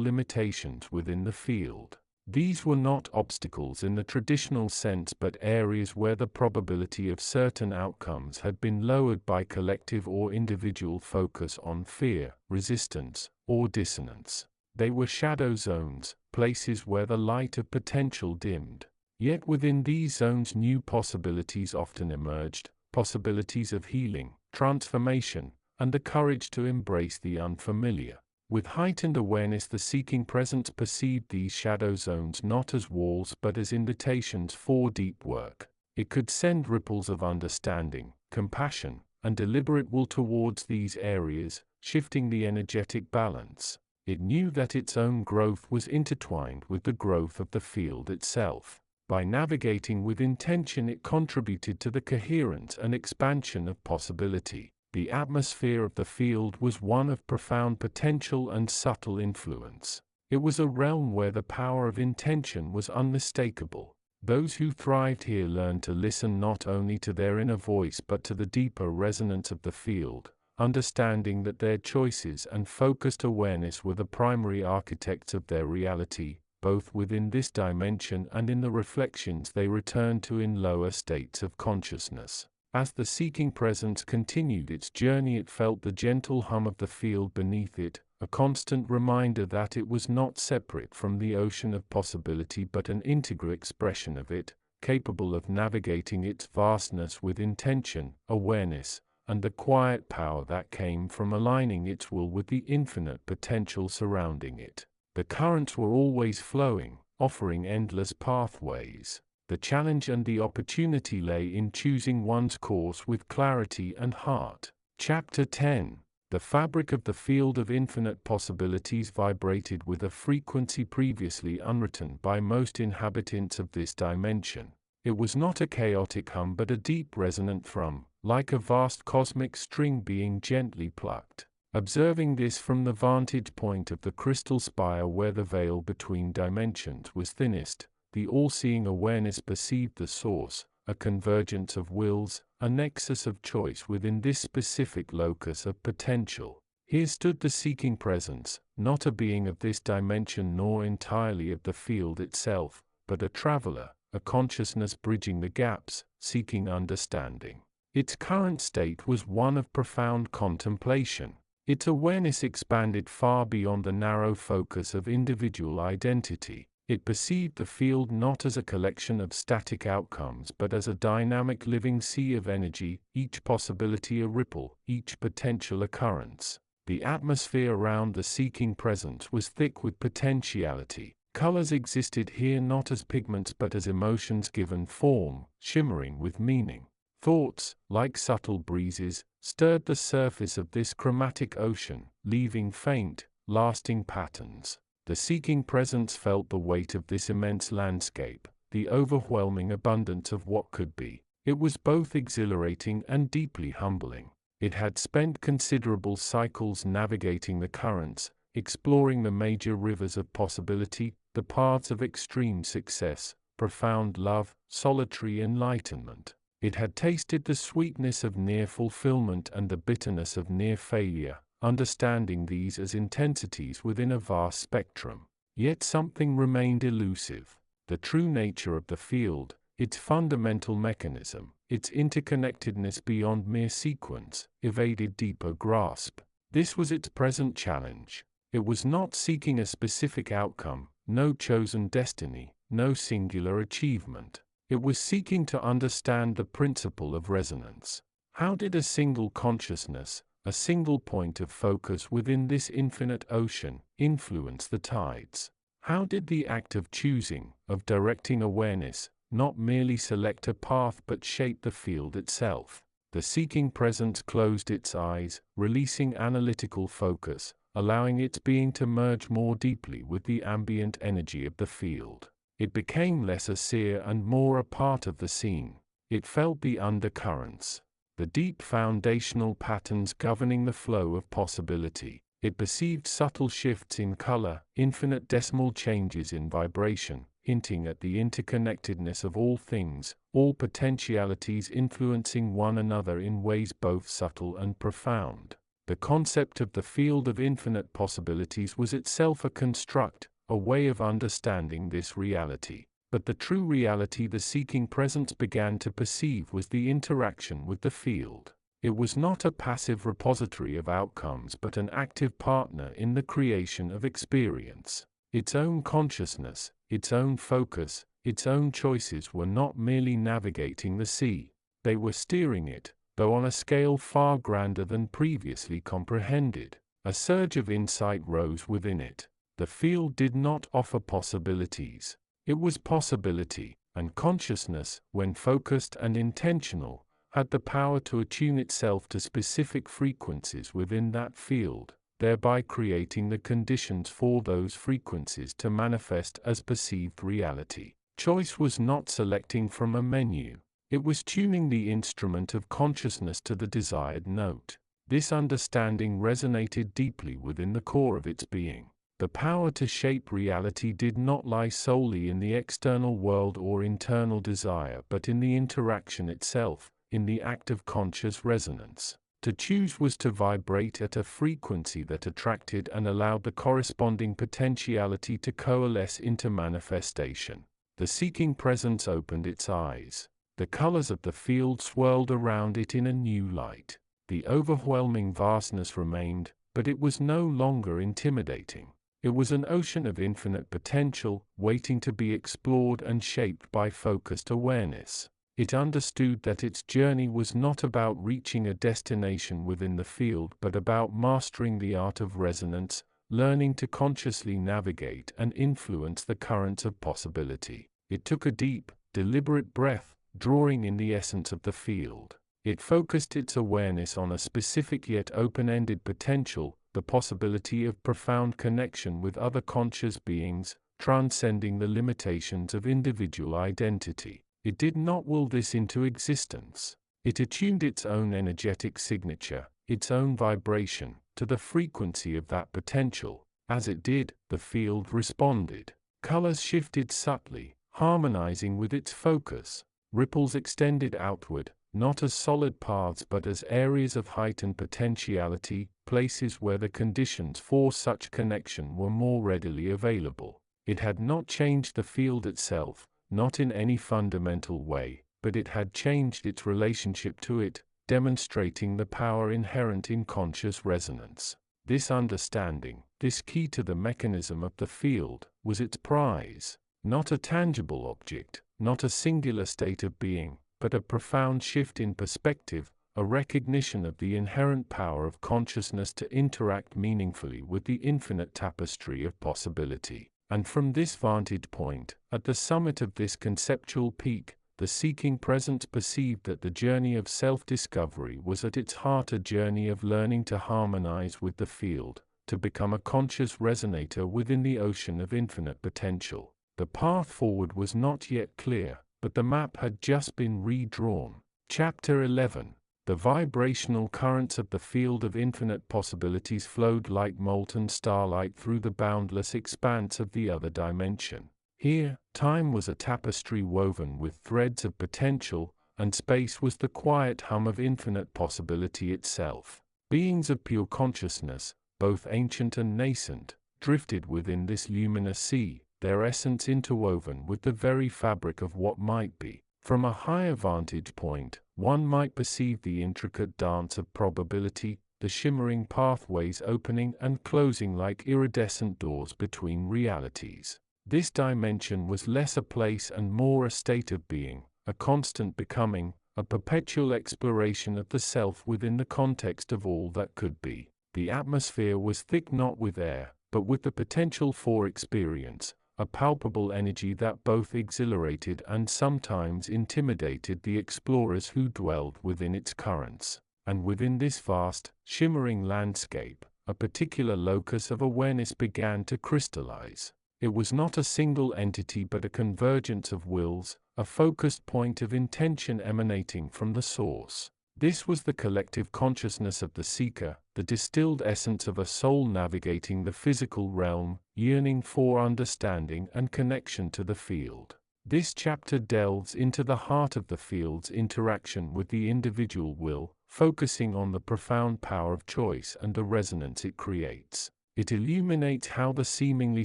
limitations within the field. These were not obstacles in the traditional sense but areas where the probability of certain outcomes had been lowered by collective or individual focus on fear, resistance, or dissonance. They were shadow zones, places where the light of potential dimmed. Yet within these zones new possibilities often emerged, possibilities of healing, transformation, and the courage to embrace the unfamiliar. With heightened awareness, the seeking presence perceived these shadow zones not as walls but as invitations for deep work. It could send ripples of understanding, compassion, and deliberate will towards these areas, shifting the energetic balance. It knew that its own growth was intertwined with the growth of the field itself. By navigating with intention, it contributed to the coherence and expansion of possibility. The atmosphere of the field was one of profound potential and subtle influence. It was a realm where the power of intention was unmistakable. Those who thrived here learned to listen not only to their inner voice but to the deeper resonance of the field, understanding that their choices and focused awareness were the primary architects of their reality, both within this dimension and in the reflections they returned to in lower states of consciousness. As the seeking presence continued its journey, it felt the gentle hum of the field beneath it, a constant reminder that it was not separate from the ocean of possibility but an integral expression of it, capable of navigating its vastness with intention, awareness, and the quiet power that came from aligning its will with the infinite potential surrounding it. The currents were always flowing, offering endless pathways. The challenge and the opportunity lay in choosing one's course with clarity and heart. Chapter 10. The fabric of the field of infinite possibilities vibrated with a frequency previously unwritten by most inhabitants of this dimension. It was not a chaotic hum but a deep resonant thrum, like a vast cosmic string being gently plucked. Observing this from the vantage point of the crystal spire where the veil between dimensions was thinnest, the all-seeing awareness perceived the source, a convergence of wills, a nexus of choice within this specific locus of potential. Here stood the seeking presence, not a being of this dimension nor entirely of the field itself, but a traveler, a consciousness bridging the gaps, seeking understanding. Its current state was one of profound contemplation. Its awareness expanded far beyond the narrow focus of individual identity. It perceived the field not as a collection of static outcomes but as a dynamic living sea of energy, each possibility a ripple, each potential occurrence. The atmosphere around the seeking presence was thick with potentiality. Colors existed here not as pigments but as emotions given form, shimmering with meaning. Thoughts, like subtle breezes, stirred the surface of this chromatic ocean, leaving faint, lasting patterns. The seeking presence felt the weight of this immense landscape, the overwhelming abundance of what could be. It was both exhilarating and deeply humbling. It had spent considerable cycles navigating the currents, exploring the major rivers of possibility, the paths of extreme success, profound love, solitary enlightenment. It had tasted the sweetness of near fulfillment and the bitterness of near failure, understanding these as intensities within a vast spectrum. Yet something remained elusive: the true nature of the field, its fundamental mechanism, its interconnectedness beyond mere sequence, evaded deeper grasp. This was its present challenge. It was not seeking a specific outcome, no chosen destiny, no singular achievement. It was seeking to understand the principle of resonance. How did a single consciousness, a single point of focus within this infinite ocean, influence the tides? How did the act of choosing, of directing awareness, not merely select a path but shape the field itself? The seeking presence closed its eyes, releasing analytical focus, allowing its being to merge more deeply with the ambient energy of the field. It became less a seer and more a part of the scene. It felt the undercurrents, the deep foundational patterns governing the flow of possibility. It perceived subtle shifts in color, infinitesimal changes in vibration, hinting at the interconnectedness of all things, all potentialities influencing one another in ways both subtle and profound. The concept of the field of infinite possibilities was itself a construct, a way of understanding this reality. But the true reality the seeking presence began to perceive was the interaction with the field. It was not a passive repository of outcomes but an active partner in the creation of experience. Its own consciousness, its own focus, its own choices were not merely navigating the sea, they were steering it, though on a scale far grander than previously comprehended. A surge of insight rose within it. The field did not offer possibilities. It was possibility, and consciousness, when focused and intentional, had the power to attune itself to specific frequencies within that field, thereby creating the conditions for those frequencies to manifest as perceived reality. Choice was not selecting from a menu. It was tuning the instrument of consciousness to the desired note. This understanding resonated deeply within the core of its being. The power to shape reality did not lie solely in the external world or internal desire but in the interaction itself, in the act of conscious resonance. To choose was to vibrate at a frequency that attracted and allowed the corresponding potentiality to coalesce into manifestation. The seeking presence opened its eyes. The colors of the field swirled around it in a new light. The overwhelming vastness remained, but it was no longer intimidating. It was an ocean of infinite potential, waiting to be explored and shaped by focused awareness. It understood that its journey was not about reaching a destination within the field but about mastering the art of resonance, learning to consciously navigate and influence the currents of possibility. It took a deep, deliberate breath, drawing in the essence of the field. It focused its awareness on a specific yet open-ended potential, the possibility of profound connection with other conscious beings, transcending the limitations of individual identity. It did not will this into existence. It attuned its own energetic signature, its own vibration, to the frequency of that potential. As it did, the field responded. Colors shifted subtly, harmonizing with its focus. Ripples extended outward, not as solid paths but as areas of heightened potentiality, places where the conditions for such connection were more readily available. It had not changed the field itself, not in any fundamental way, but it had changed its relationship to it, demonstrating the power inherent in conscious resonance. This understanding, this key to the mechanism of the field, was its prize. Not a tangible object, not a singular state of being, but a profound shift in perspective, a recognition of the inherent power of consciousness to interact meaningfully with the infinite tapestry of possibility. And from this vantage point, at the summit of this conceptual peak, the seeking presence perceived that the journey of self-discovery was at its heart a journey of learning to harmonize with the field, to become a conscious resonator within the ocean of infinite potential. The path forward was not yet clear, but the map had just been redrawn. Chapter 11. The vibrational currents of the field of infinite possibilities flowed like molten starlight through the boundless expanse of the other dimension. Here, time was a tapestry woven with threads of potential, and space was the quiet hum of infinite possibility itself. Beings of pure consciousness, both ancient and nascent, drifted within this luminous sea, their essence interwoven with the very fabric of what might be. From a higher vantage point, one might perceive the intricate dance of probability, the shimmering pathways opening and closing like iridescent doors between realities. This dimension was less a place and more a state of being, a constant becoming, a perpetual exploration of the self within the context of all that could be. The atmosphere was thick not with air, but with the potential for experience, a palpable energy that both exhilarated and sometimes intimidated the explorers who dwelled within its currents. And within this vast, shimmering landscape, a particular locus of awareness began to crystallize. It was not a single entity but a convergence of wills, a focused point of intention emanating from the source. This was the collective consciousness of the seeker, the distilled essence of a soul navigating the physical realm, yearning for understanding and connection to the field. This chapter delves into the heart of the field's interaction with the individual will, focusing on the profound power of choice and the resonance it creates. It illuminates how the seemingly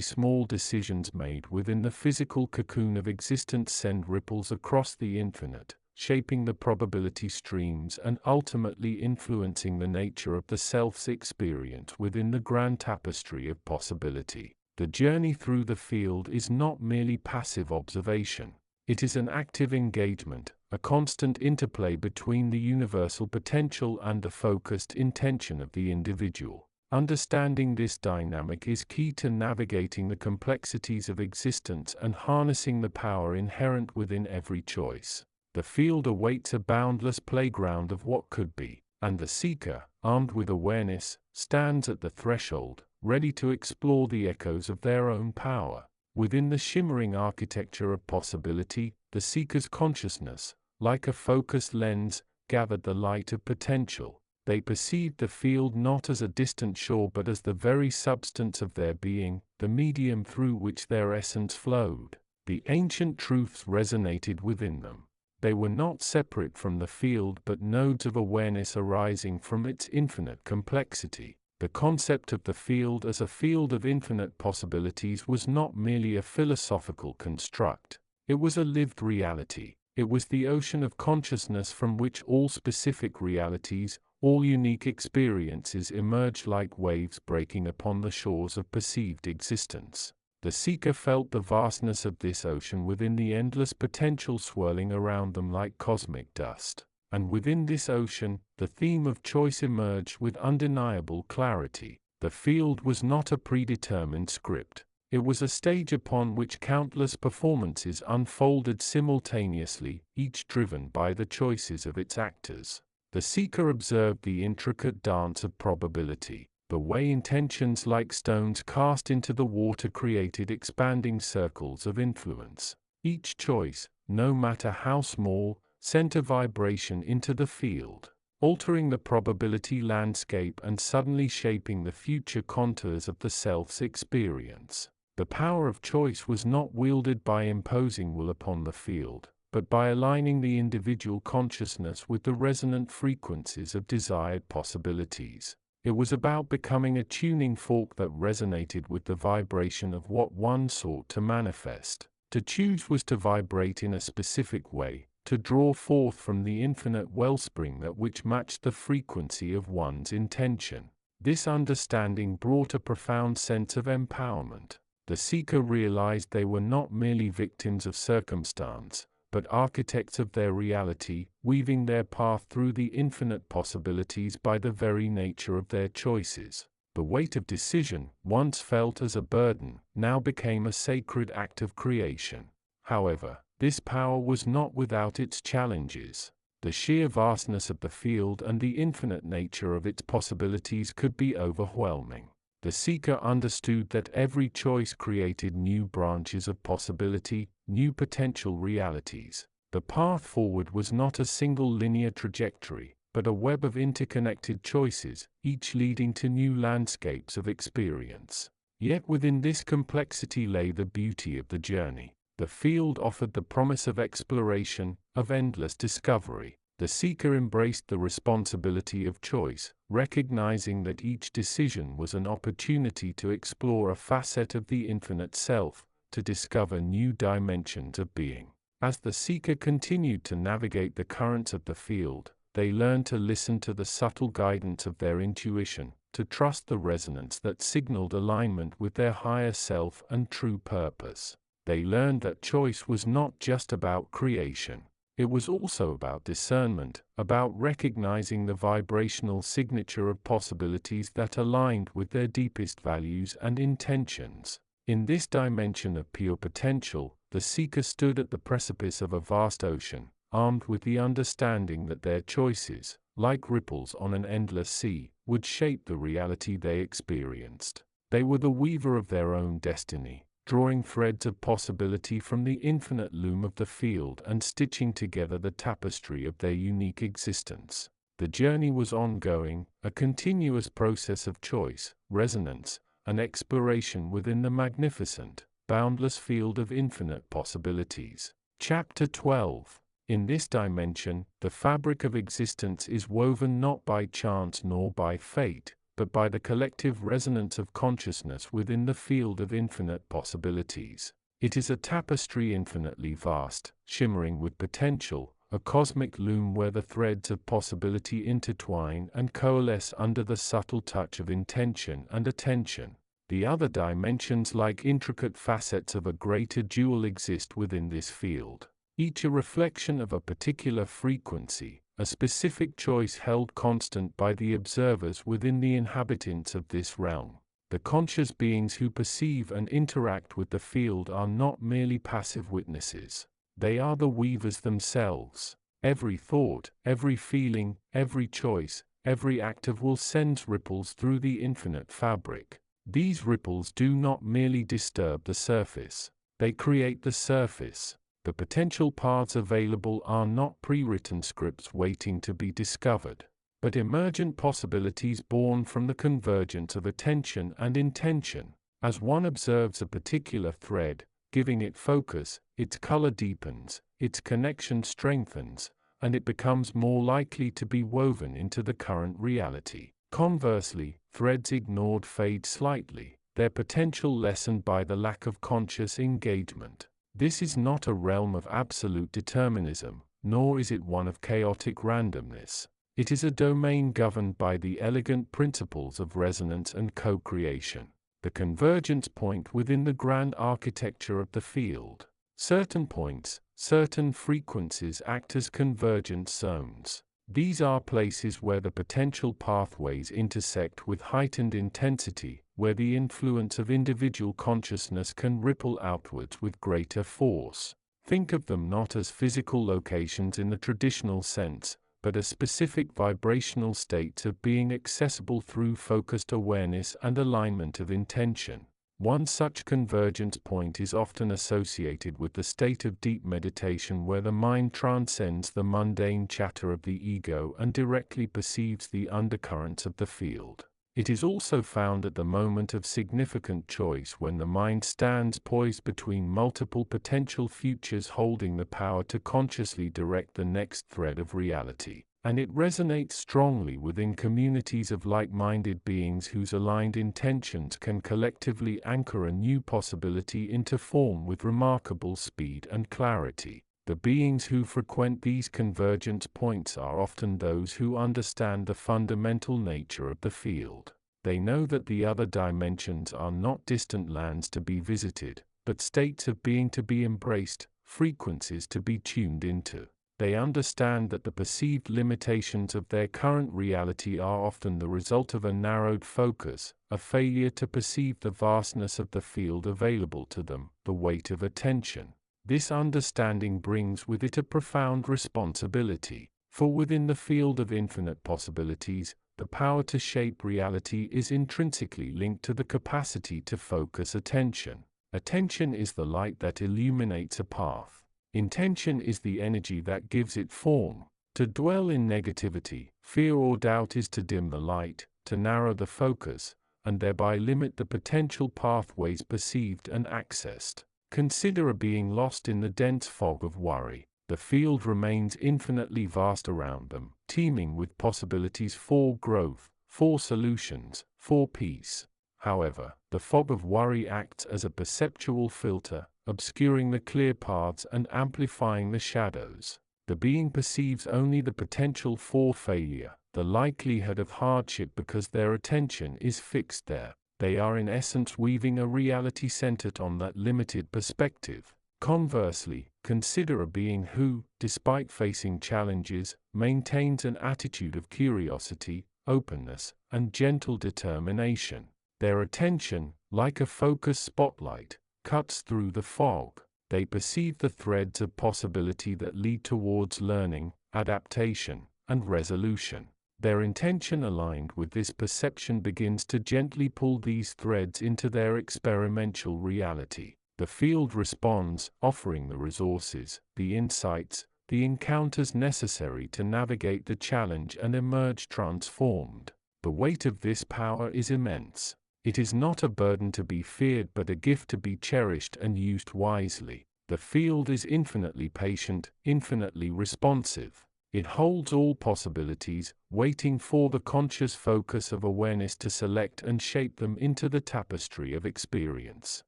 small decisions made within the physical cocoon of existence send ripples across the infinite, shaping the probability streams and ultimately influencing the nature of the self's experience within the grand tapestry of possibility. The journey through the field is not merely passive observation. It is an active engagement, a constant interplay between the universal potential and the focused intention of the individual. Understanding this dynamic is key to navigating the complexities of existence and harnessing the power inherent within every choice. The field awaits a boundless playground of what could be, and the seeker, armed with awareness, stands at the threshold, ready to explore the echoes of their own power. Within the shimmering architecture of possibility, the seeker's consciousness, like a focused lens, gathered the light of potential. They perceived the field not as a distant shore but as the very substance of their being, the medium through which their essence flowed. The ancient truths resonated within them. They were not separate from the field but nodes of awareness arising from its infinite complexity. The concept of the field as a field of infinite possibilities was not merely a philosophical construct. It was a lived reality. It was the ocean of consciousness from which all specific realities, all unique experiences emerge like waves breaking upon the shores of perceived existence. The seeker felt the vastness of this ocean within the endless potential swirling around them like cosmic dust. And within this ocean, the theme of choice emerged with undeniable clarity. The field was not a predetermined script. It was a stage upon which countless performances unfolded simultaneously, each driven by the choices of its actors. The seeker observed the intricate dance of probability. The way intentions like stones cast into the water created expanding circles of influence. Each choice, no matter how small, sent a vibration into the field, altering the probability landscape and suddenly shaping the future contours of the self's experience. The power of choice was not wielded by imposing will upon the field, but by aligning the individual consciousness with the resonant frequencies of desired possibilities. It was about becoming a tuning fork that resonated with the vibration of what one sought to manifest. To choose was to vibrate in a specific way, to draw forth from the infinite wellspring that which matched the frequency of one's intention. This understanding brought a profound sense of empowerment. The seeker realized they were not merely victims of circumstance, but architects of their reality, weaving their path through the infinite possibilities by the very nature of their choices. The weight of decision, once felt as a burden, now became a sacred act of creation. However, this power was not without its challenges. The sheer vastness of the field and the infinite nature of its possibilities could be overwhelming. The seeker understood that every choice created new branches of possibility, new potential realities. The path forward was not a single linear trajectory, but a web of interconnected choices, each leading to new landscapes of experience. Yet within this complexity lay the beauty of the journey. The field offered the promise of exploration, of endless discovery. The seeker embraced the responsibility of choice, recognizing that each decision was an opportunity to explore a facet of the infinite self, to discover new dimensions of being. As the seeker continued to navigate the currents of the field, they learned to listen to the subtle guidance of their intuition, to trust the resonance that signaled alignment with their higher self and true purpose. They learned that choice was not just about creation. It was also about discernment, about recognizing the vibrational signature of possibilities that aligned with their deepest values and intentions. In this dimension of pure potential, the seeker stood at the precipice of a vast ocean, armed with the understanding that their choices, like ripples on an endless sea, would shape the reality they experienced. They were the weaver of their own destiny, drawing threads of possibility from the infinite loom of the field and stitching together the tapestry of their unique existence. The journey was ongoing, a continuous process of choice, resonance, and exploration within the magnificent, boundless field of infinite possibilities. Chapter 12. In this dimension, the fabric of existence is woven not by chance nor by fate, but by the collective resonance of consciousness within the field of infinite possibilities. It is a tapestry infinitely vast, shimmering with potential, a cosmic loom where the threads of possibility intertwine and coalesce under the subtle touch of intention and attention. The other dimensions, like intricate facets of a greater jewel, exist within this field, each a reflection of a particular frequency, a specific choice held constant by the observers within the inhabitants of this realm. The conscious beings who perceive and interact with the field are not merely passive witnesses. They are the weavers themselves. Every thought, every feeling, every choice, every act of will sends ripples through the infinite fabric. These ripples do not merely disturb the surface. They create the surface. The potential paths available are not pre-written scripts waiting to be discovered, but emergent possibilities born from the convergence of attention and intention. As one observes a particular thread, giving it focus, its color deepens, its connection strengthens, and it becomes more likely to be woven into the current reality. Conversely, threads ignored fade slightly, their potential lessened by the lack of conscious engagement. This is not a realm of absolute determinism, nor is it one of chaotic randomness. It is a domain governed by the elegant principles of resonance and co-creation, the convergence point within the grand architecture of the field. Certain points, certain frequencies act as convergence zones. These are places where the potential pathways intersect with heightened intensity, where the influence of individual consciousness can ripple outwards with greater force. Think of them not as physical locations in the traditional sense, but as specific vibrational states of being accessible through focused awareness and alignment of intention. One such convergence point is often associated with the state of deep meditation, where the mind transcends the mundane chatter of the ego and directly perceives the undercurrents of the field. It is also found at the moment of significant choice, when the mind stands poised between multiple potential futures, holding the power to consciously direct the next thread of reality. And it resonates strongly within communities of like-minded beings whose aligned intentions can collectively anchor a new possibility into form with remarkable speed and clarity. The beings who frequent these convergence points are often those who understand the fundamental nature of the field. They know that the other dimensions are not distant lands to be visited, but states of being to be embraced, frequencies to be tuned into. They understand that the perceived limitations of their current reality are often the result of a narrowed focus, a failure to perceive the vastness of the field available to them, the weight of attention. This understanding brings with it a profound responsibility, for within the field of infinite possibilities, the power to shape reality is intrinsically linked to the capacity to focus attention. Attention is the light that illuminates a path. Intention is the energy that gives it form. To dwell in negativity, fear, or doubt is to dim the light, to narrow the focus, and thereby limit the potential pathways perceived and accessed. Consider a being lost in the dense fog of worry. The field remains infinitely vast around them, teeming with possibilities for growth, for solutions, for peace. However, the fog of worry acts as a perceptual filter, obscuring the clear paths and amplifying the shadows. The being perceives only the potential for failure, the likelihood of hardship, because their attention is fixed there. They are in essence weaving a reality centered on that limited perspective. Conversely, consider a being who, despite facing challenges, maintains an attitude of curiosity, openness, and gentle determination. Their attention, like a focused spotlight, cuts through the fog. They perceive the threads of possibility that lead towards learning, adaptation, and resolution. Their intention, aligned with this perception, begins to gently pull these threads into their experiential reality. The field responds, offering the resources, the insights, the encounters necessary to navigate the challenge and emerge transformed. The weight of this power is immense. It is not a burden to be feared but a gift to be cherished and used wisely. The field is infinitely patient, infinitely responsive. It holds all possibilities, waiting for the conscious focus of awareness to select and shape them into the tapestry of experience.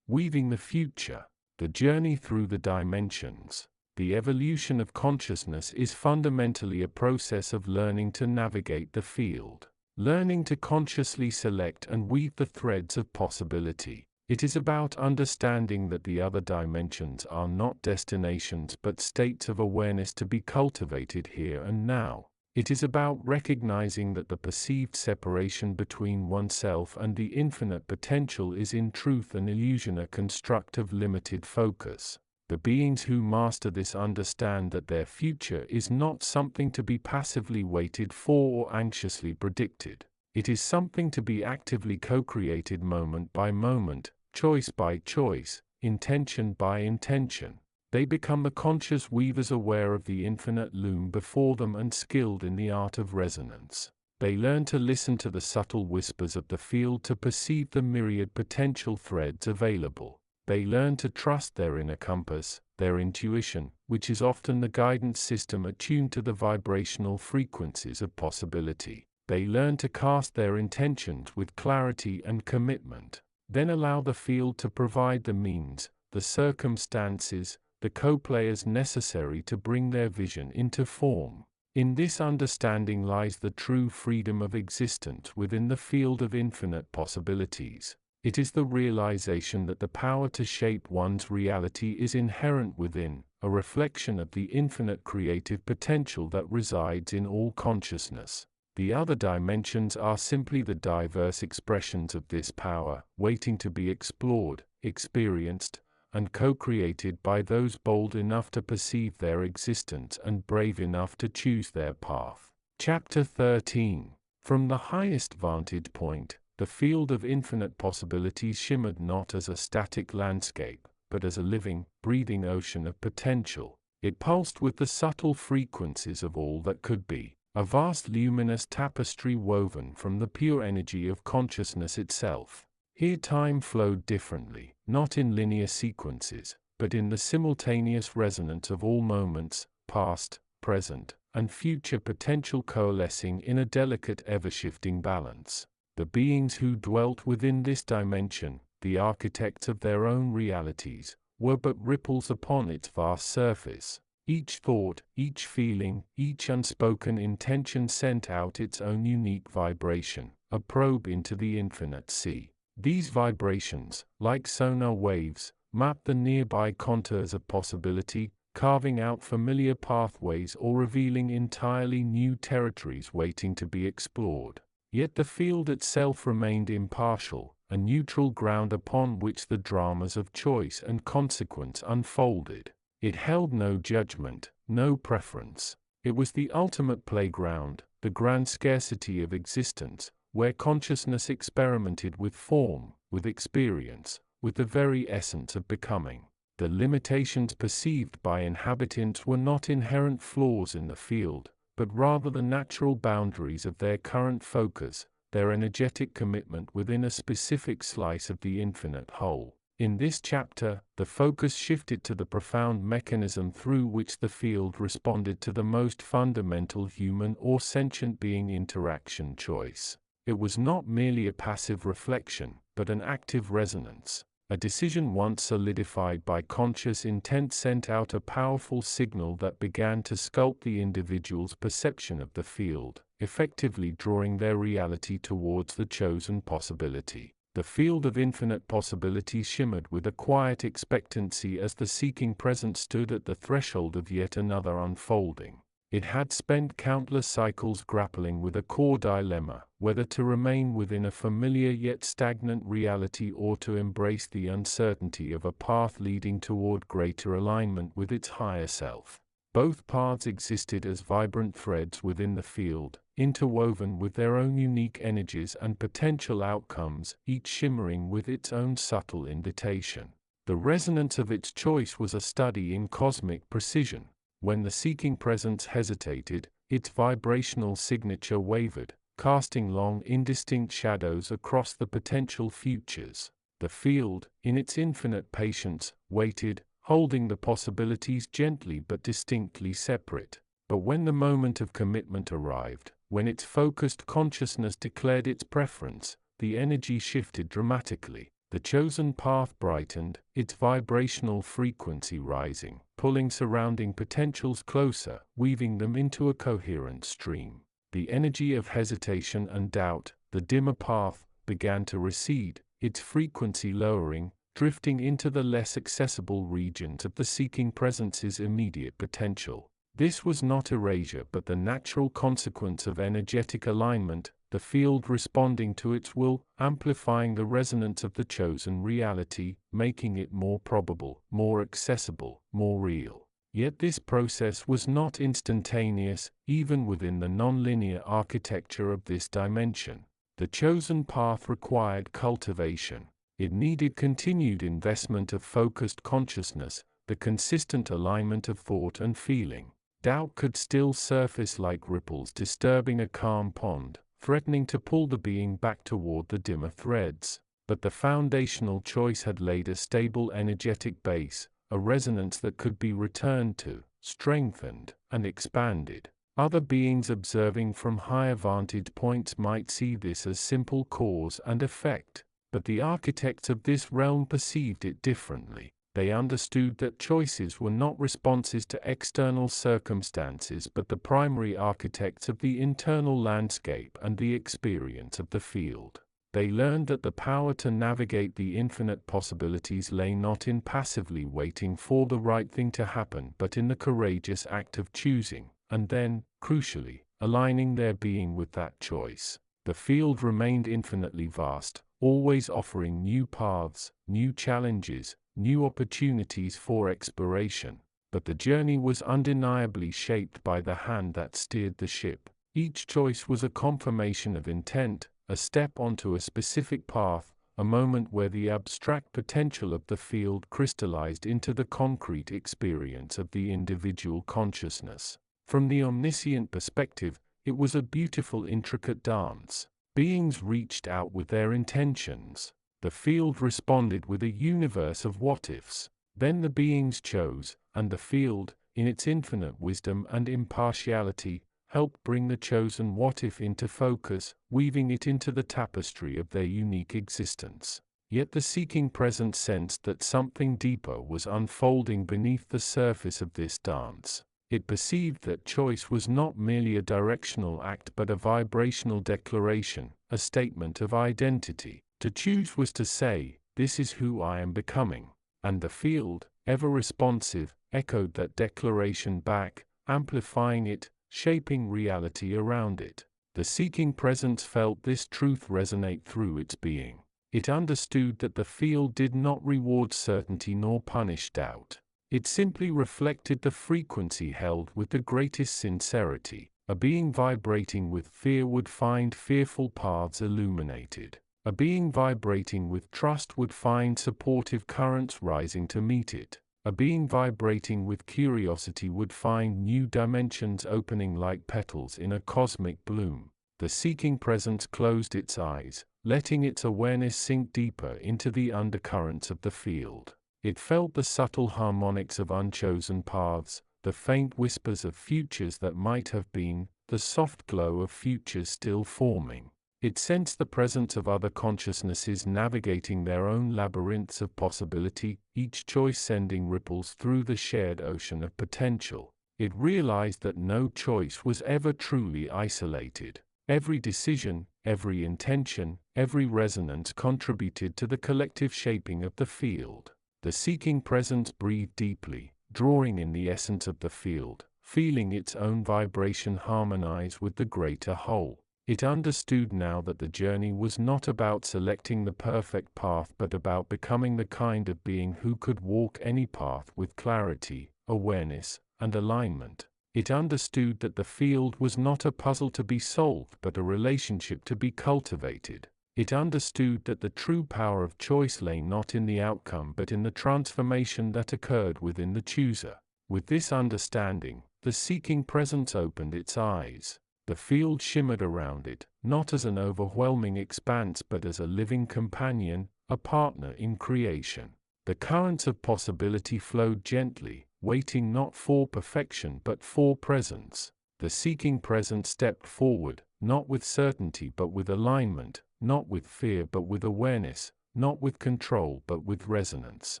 Weaving the future, the journey through the dimensions. The evolution of consciousness is fundamentally a process of learning to navigate the field, learning to consciously select and weave the threads of possibility. It is about understanding that the other dimensions are not destinations but states of awareness to be cultivated here and now. It is about recognizing that the perceived separation between oneself and the infinite potential is in truth an illusion, a construct of limited focus. The beings who master this understand that their future is not something to be passively waited for or anxiously predicted. It is something to be actively co-created moment by moment, choice by choice, intention by intention. They become the conscious weavers aware of the infinite loom before them and skilled in the art of resonance. They learn to listen to the subtle whispers of the field to perceive the myriad potential threads available. They learn to trust their inner compass, their intuition, which is often the guidance system attuned to the vibrational frequencies of possibility. They learn to cast their intentions with clarity and commitment, then allow the field to provide the means, the circumstances, the co-players necessary to bring their vision into form. In this understanding lies the true freedom of existence within the field of infinite possibilities. It is the realization that the power to shape one's reality is inherent within, a reflection of the infinite creative potential that resides in all consciousness. The other dimensions are simply the diverse expressions of this power, waiting to be explored, experienced, and co-created by those bold enough to perceive their existence and brave enough to choose their path. Chapter 13. From the highest vantage point, the field of infinite possibilities shimmered not as a static landscape, but as a living, breathing ocean of potential. It pulsed with the subtle frequencies of all that could be, a vast luminous tapestry woven from the pure energy of consciousness itself. Here time flowed differently, not in linear sequences, but in the simultaneous resonance of all moments, past, present, and future potential coalescing in a delicate ever-shifting balance. The beings who dwelt within this dimension, the architects of their own realities, were but ripples upon its vast surface. Each thought, each feeling, each unspoken intention sent out its own unique vibration, a probe into the infinite sea. These vibrations, like sonar waves, map the nearby contours of possibility, carving out familiar pathways or revealing entirely new territories waiting to be explored. Yet the field itself remained impartial, a neutral ground upon which the dramas of choice and consequence unfolded. It held no judgment, no preference. It was the ultimate playground, the grand scarcity of existence, where consciousness experimented with form, with experience, with the very essence of becoming. The limitations perceived by inhabitants were not inherent flaws in the field, but rather the natural boundaries of their current focus, their energetic commitment within a specific slice of the infinite whole. In this chapter, the focus shifted to the profound mechanism through which the field responded to the most fundamental human or sentient being interaction: choice. It was not merely a passive reflection, but an active resonance. A decision once solidified by conscious intent sent out a powerful signal that began to sculpt the individual's perception of the field, effectively drawing their reality towards the chosen possibility. The field of infinite possibility shimmered with a quiet expectancy as the seeking present stood at the threshold of yet another unfolding. It had spent countless cycles grappling with a core dilemma, whether to remain within a familiar yet stagnant reality or to embrace the uncertainty of a path leading toward greater alignment with its higher self. Both paths existed as vibrant threads within the field, interwoven with their own unique energies and potential outcomes, each shimmering with its own subtle invitation. The resonance of its choice was a study in cosmic precision. When the seeking presence hesitated, its vibrational signature wavered, casting long indistinct shadows across the potential futures. The field, in its infinite patience, waited, holding the possibilities gently but distinctly separate. But when the moment of commitment arrived, when its focused consciousness declared its preference, the energy shifted dramatically. The chosen path brightened, its vibrational frequency rising, pulling surrounding potentials closer, weaving them into a coherent stream. The energy of hesitation and doubt, the dimmer path, began to recede, its frequency lowering, drifting into the less accessible regions of the seeking presence's immediate potential. This was not erasure but the natural consequence of energetic alignment, the field responding to its will, amplifying the resonance of the chosen reality, making it more probable, more accessible, more real. Yet this process was not instantaneous, even within the nonlinear architecture of this dimension. The chosen path required cultivation. It needed continued investment of focused consciousness, the consistent alignment of thought and feeling. Doubt could still surface like ripples disturbing a calm pond, threatening to pull the being back toward the dimmer threads. But the foundational choice had laid a stable energetic base, a resonance that could be returned to, strengthened, and expanded. Other beings observing from higher vantage points might see this as simple cause and effect, but the architects of this realm perceived it differently. They understood that choices were not responses to external circumstances but the primary architects of the internal landscape and the experience of the field. They learned that the power to navigate the infinite possibilities lay not in passively waiting for the right thing to happen but in the courageous act of choosing, and then, crucially, aligning their being with that choice. The field remained infinitely vast, always offering new paths, new challenges, new opportunities for exploration. But the journey was undeniably shaped by the hand that steered the ship. Each choice was a confirmation of intent, a step onto a specific path, a moment where the abstract potential of the field crystallized into the concrete experience of the individual consciousness. From the omniscient perspective, it was a beautiful, intricate dance. Beings reached out with their intentions. The field responded with a universe of what-ifs. Then the beings chose, and the field, in its infinite wisdom and impartiality, helped bring the chosen what-if into focus, weaving it into the tapestry of their unique existence. Yet the seeking presence sensed that something deeper was unfolding beneath the surface of this dance. It perceived that choice was not merely a directional act but a vibrational declaration, a statement of identity. To choose was to say, "This is who I am becoming." And the field, ever responsive, echoed that declaration back, amplifying it, shaping reality around it. The seeking presence felt this truth resonate through its being. It understood that the field did not reward certainty nor punish doubt. It simply reflected the frequency held with the greatest sincerity. A being vibrating with fear would find fearful paths illuminated. A being vibrating with trust would find supportive currents rising to meet it. A being vibrating with curiosity would find new dimensions opening like petals in a cosmic bloom. The seeking presence closed its eyes, letting its awareness sink deeper into the undercurrents of the field. It felt the subtle harmonics of unchosen paths, the faint whispers of futures that might have been, the soft glow of futures still forming. It sensed the presence of other consciousnesses navigating their own labyrinths of possibility, each choice sending ripples through the shared ocean of potential. It realized that no choice was ever truly isolated. Every decision, every intention, every resonance contributed to the collective shaping of the field. The seeking presence breathed deeply, drawing in the essence of the field, feeling its own vibration harmonize with the greater whole. It understood now that the journey was not about selecting the perfect path but about becoming the kind of being who could walk any path with clarity, awareness, and alignment. It understood that the field was not a puzzle to be solved but a relationship to be cultivated. It understood that the true power of choice lay not in the outcome but in the transformation that occurred within the chooser. With this understanding, the seeking presence opened its eyes. The field shimmered around it, not as an overwhelming expanse but as a living companion, a partner in creation. The currents of possibility flowed gently, waiting not for perfection but for presence. The seeking presence stepped forward, not with certainty but with alignment, not with fear but with awareness, not with control but with resonance.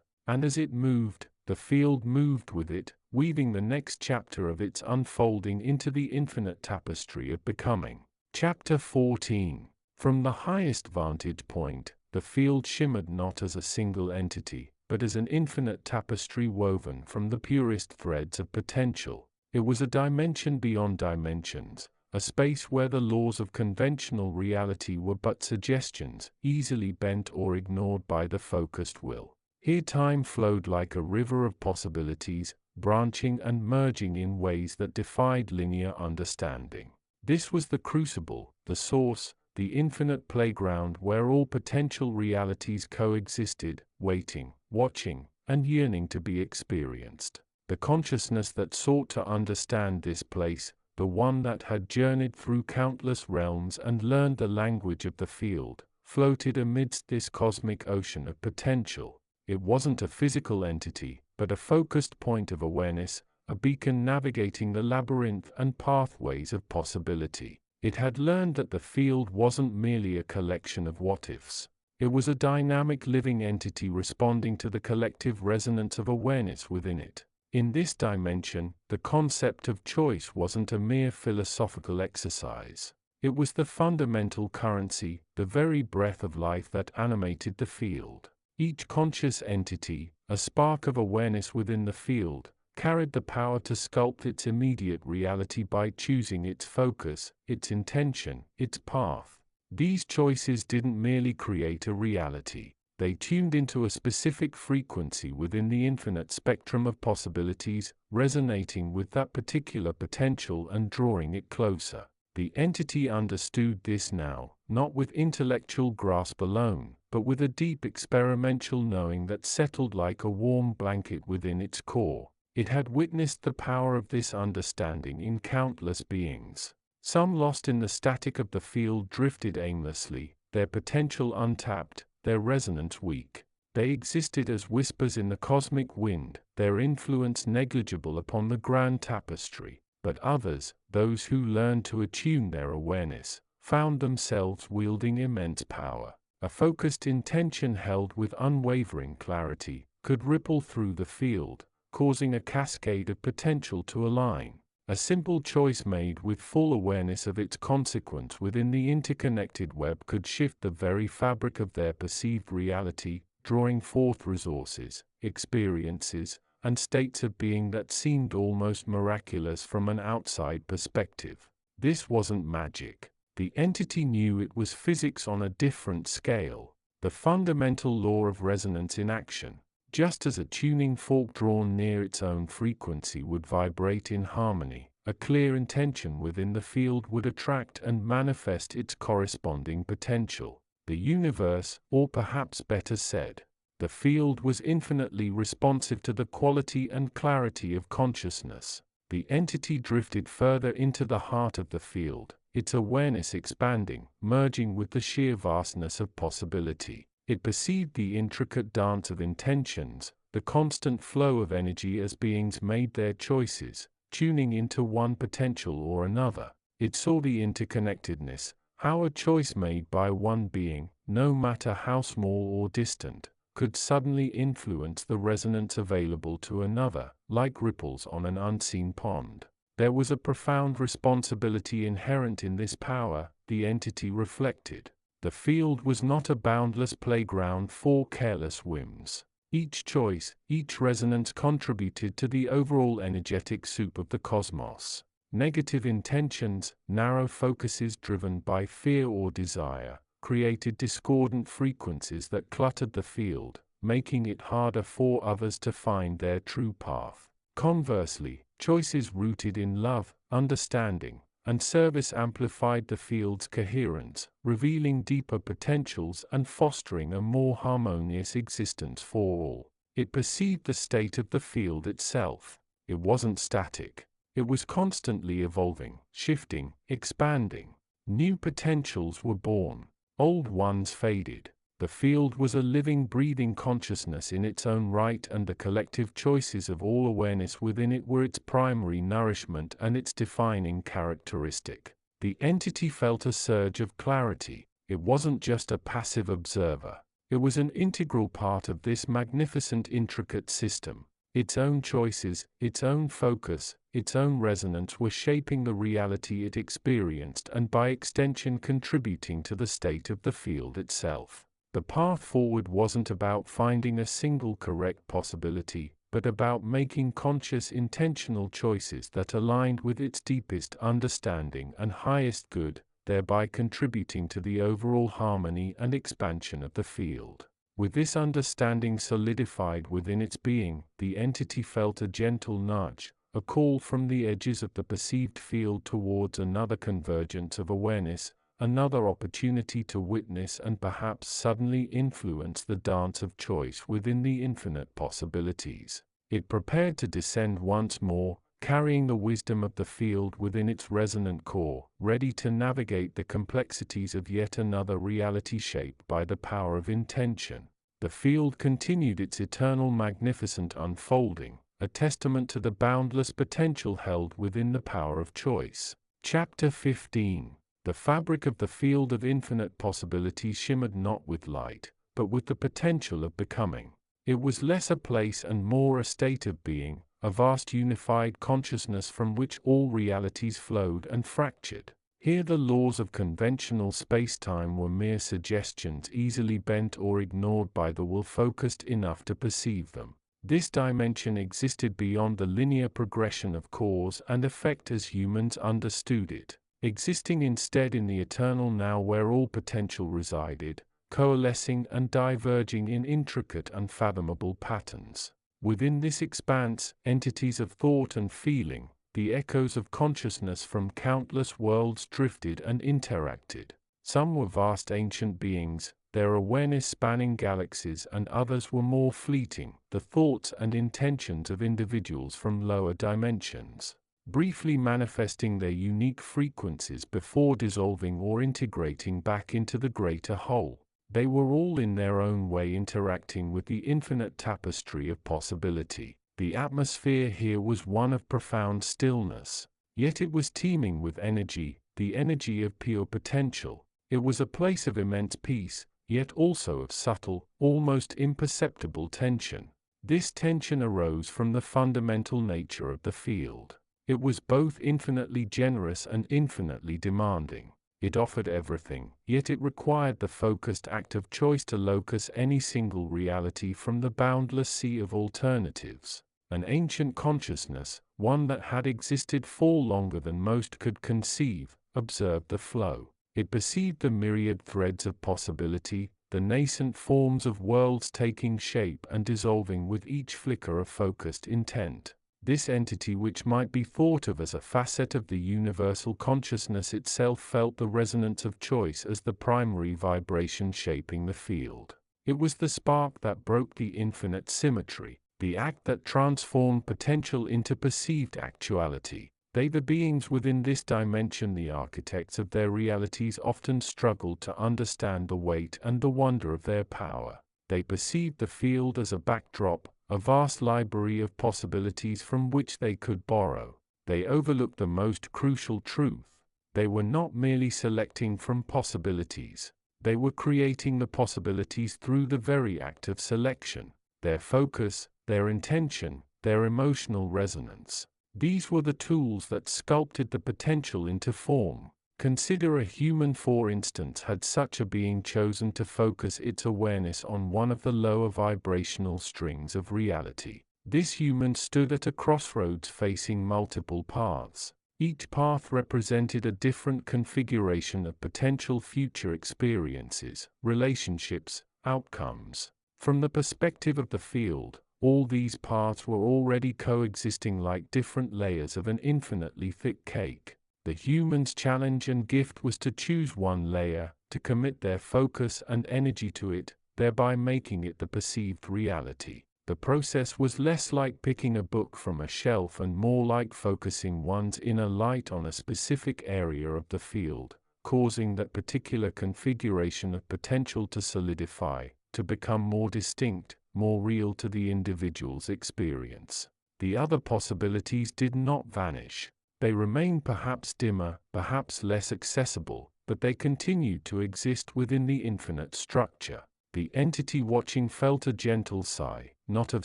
And as it moved, the field moved with it, weaving the next chapter of its unfolding into the infinite tapestry of becoming. Chapter 14. From the highest vantage point, the field shimmered not as a single entity, but as an infinite tapestry woven from the purest threads of potential. It was a dimension beyond dimensions, a space where the laws of conventional reality were but suggestions, easily bent or ignored by the focused will. Here time flowed like a river of possibilities, branching and merging in ways that defied linear understanding. This was the crucible, the source, the infinite playground where all potential realities coexisted, waiting, watching, and yearning to be experienced. The consciousness that sought to understand this place, the one that had journeyed through countless realms and learned the language of the field, floated amidst this cosmic ocean of potential. It wasn't a physical entity, but a focused point of awareness, a beacon navigating the labyrinth and pathways of possibility. It had learned that the field wasn't merely a collection of what-ifs. It was a dynamic living entity responding to the collective resonance of awareness within it. In this dimension, the concept of choice wasn't a mere philosophical exercise. It was the fundamental currency, the very breath of life that animated the field. Each conscious entity, a spark of awareness within the field, carried the power to sculpt its immediate reality by choosing its focus, its intention, its path. These choices didn't merely create a reality. They tuned into a specific frequency within the infinite spectrum of possibilities, resonating with that particular potential and drawing it closer. The entity understood this now, not with intellectual grasp alone, but with a deep experiential knowing that settled like a warm blanket within its core. It had witnessed the power of this understanding in countless beings. Some lost in the static of the field drifted aimlessly, their potential untapped, their resonance weak. They existed as whispers in the cosmic wind, their influence negligible upon the grand tapestry. But others, those who learned to attune their awareness, found themselves wielding immense power. A focused intention held with unwavering clarity could ripple through the field, causing a cascade of potential to align. A simple choice made with full awareness of its consequence within the interconnected web could shift the very fabric of their perceived reality, drawing forth resources, experiences, and states of being that seemed almost miraculous from an outside perspective. This wasn't magic. The entity knew it was physics on a different scale, the fundamental law of resonance in action. Just as a tuning fork drawn near its own frequency would vibrate in harmony, a clear intention within the field would attract and manifest its corresponding potential. The universe, or perhaps better said, the field, was infinitely responsive to the quality and clarity of consciousness. The entity drifted further into the heart of the field, its awareness expanding, merging with the sheer vastness of possibility. It perceived the intricate dance of intentions, the constant flow of energy as beings made their choices, tuning into one potential or another. It saw the interconnectedness, how a choice made by one being, no matter how small or distant, could suddenly influence the resonance available to another, like ripples on an unseen pond. There was a profound responsibility inherent in this power, the entity reflected. The field was not a boundless playground for careless whims. Each choice, each resonance contributed to the overall energetic soup of the cosmos. Negative intentions, narrow focuses driven by fear or desire, created discordant frequencies that cluttered the field, making it harder for others to find their true path. Conversely, choices rooted in love, understanding, and service amplified the field's coherence, revealing deeper potentials and fostering a more harmonious existence for all. It perceived the state of the field itself. It wasn't static. It was constantly evolving, shifting, expanding. New potentials were born. Old ones faded. The field was a living, breathing consciousness in its own right, and the collective choices of all awareness within it were its primary nourishment and its defining characteristic. The entity felt a surge of clarity. It wasn't just a passive observer. It was an integral part of this magnificent, intricate system. Its own choices, its own focus, its own resonance were shaping the reality it experienced and by extension contributing to the state of the field itself. The path forward wasn't about finding a single correct possibility, but about making conscious, intentional choices that aligned with its deepest understanding and highest good, thereby contributing to the overall harmony and expansion of the field. With this understanding solidified within its being, the entity felt a gentle nudge, a call from the edges of the perceived field towards another convergence of awareness, another opportunity to witness and perhaps suddenly influence the dance of choice within the infinite possibilities. It prepared to descend once more, carrying the wisdom of the field within its resonant core, ready to navigate the complexities of yet another reality shaped by the power of intention. The field continued its eternal magnificent unfolding, a testament to the boundless potential held within the power of choice. Chapter 15. The fabric of the field of infinite possibilities shimmered not with light, but with the potential of becoming. It was less a place and more a state of being, a vast unified consciousness from which all realities flowed and fractured. Here the laws of conventional space-time were mere suggestions easily bent or ignored by the will focused enough to perceive them. This dimension existed beyond the linear progression of cause and effect as humans understood it, existing instead in the eternal now where all potential resided, coalescing and diverging in intricate, unfathomable patterns. Within this expanse, entities of thought and feeling, the echoes of consciousness from countless worlds drifted and interacted. Some were vast ancient beings, their awareness spanning galaxies, and others were more fleeting, the thoughts and intentions of individuals from lower dimensions, briefly manifesting their unique frequencies before dissolving or integrating back into the greater whole. They were all in their own way interacting with the infinite tapestry of possibility. The atmosphere here was one of profound stillness, yet it was teeming with energy, the energy of pure potential. It was a place of immense peace, yet also of subtle, almost imperceptible tension. This tension arose from the fundamental nature of the field. It was both infinitely generous and infinitely demanding. It offered everything, yet it required the focused act of choice to locus any single reality from the boundless sea of alternatives. An ancient consciousness, one that had existed far longer than most could conceive, observed the flow. It perceived the myriad threads of possibility, the nascent forms of worlds taking shape and dissolving with each flicker of focused intent. This entity, which might be thought of as a facet of the universal consciousness itself, felt the resonance of choice as the primary vibration shaping the field. It was the spark that broke the infinite symmetry, the act that transformed potential into perceived actuality. They, the beings within this dimension, the architects of their realities, often struggled to understand the weight and the wonder of their power. They perceived the field as a backdrop, a vast library of possibilities from which they could borrow. They overlooked the most crucial truth. They were not merely selecting from possibilities. They were creating the possibilities through the very act of selection. Their focus, their intention, their emotional resonance. These were the tools that sculpted the potential into form. Consider a human, for instance. Had such a being chosen to focus its awareness on one of the lower vibrational strings of reality, this human stood at a crossroads facing multiple paths. Each path represented a different configuration of potential future experiences, relationships, outcomes. From the perspective of the field, all these paths were already coexisting like different layers of an infinitely thick cake. The human's challenge and gift was to choose one layer, to commit their focus and energy to it, thereby making it the perceived reality. The process was less like picking a book from a shelf and more like focusing one's inner light on a specific area of the field, causing that particular configuration of potential to solidify, to become more distinct, more real to the individual's experience. The other possibilities did not vanish. They remained perhaps dimmer, perhaps less accessible, but they continued to exist within the infinite structure. The entity watching felt a gentle sigh, not of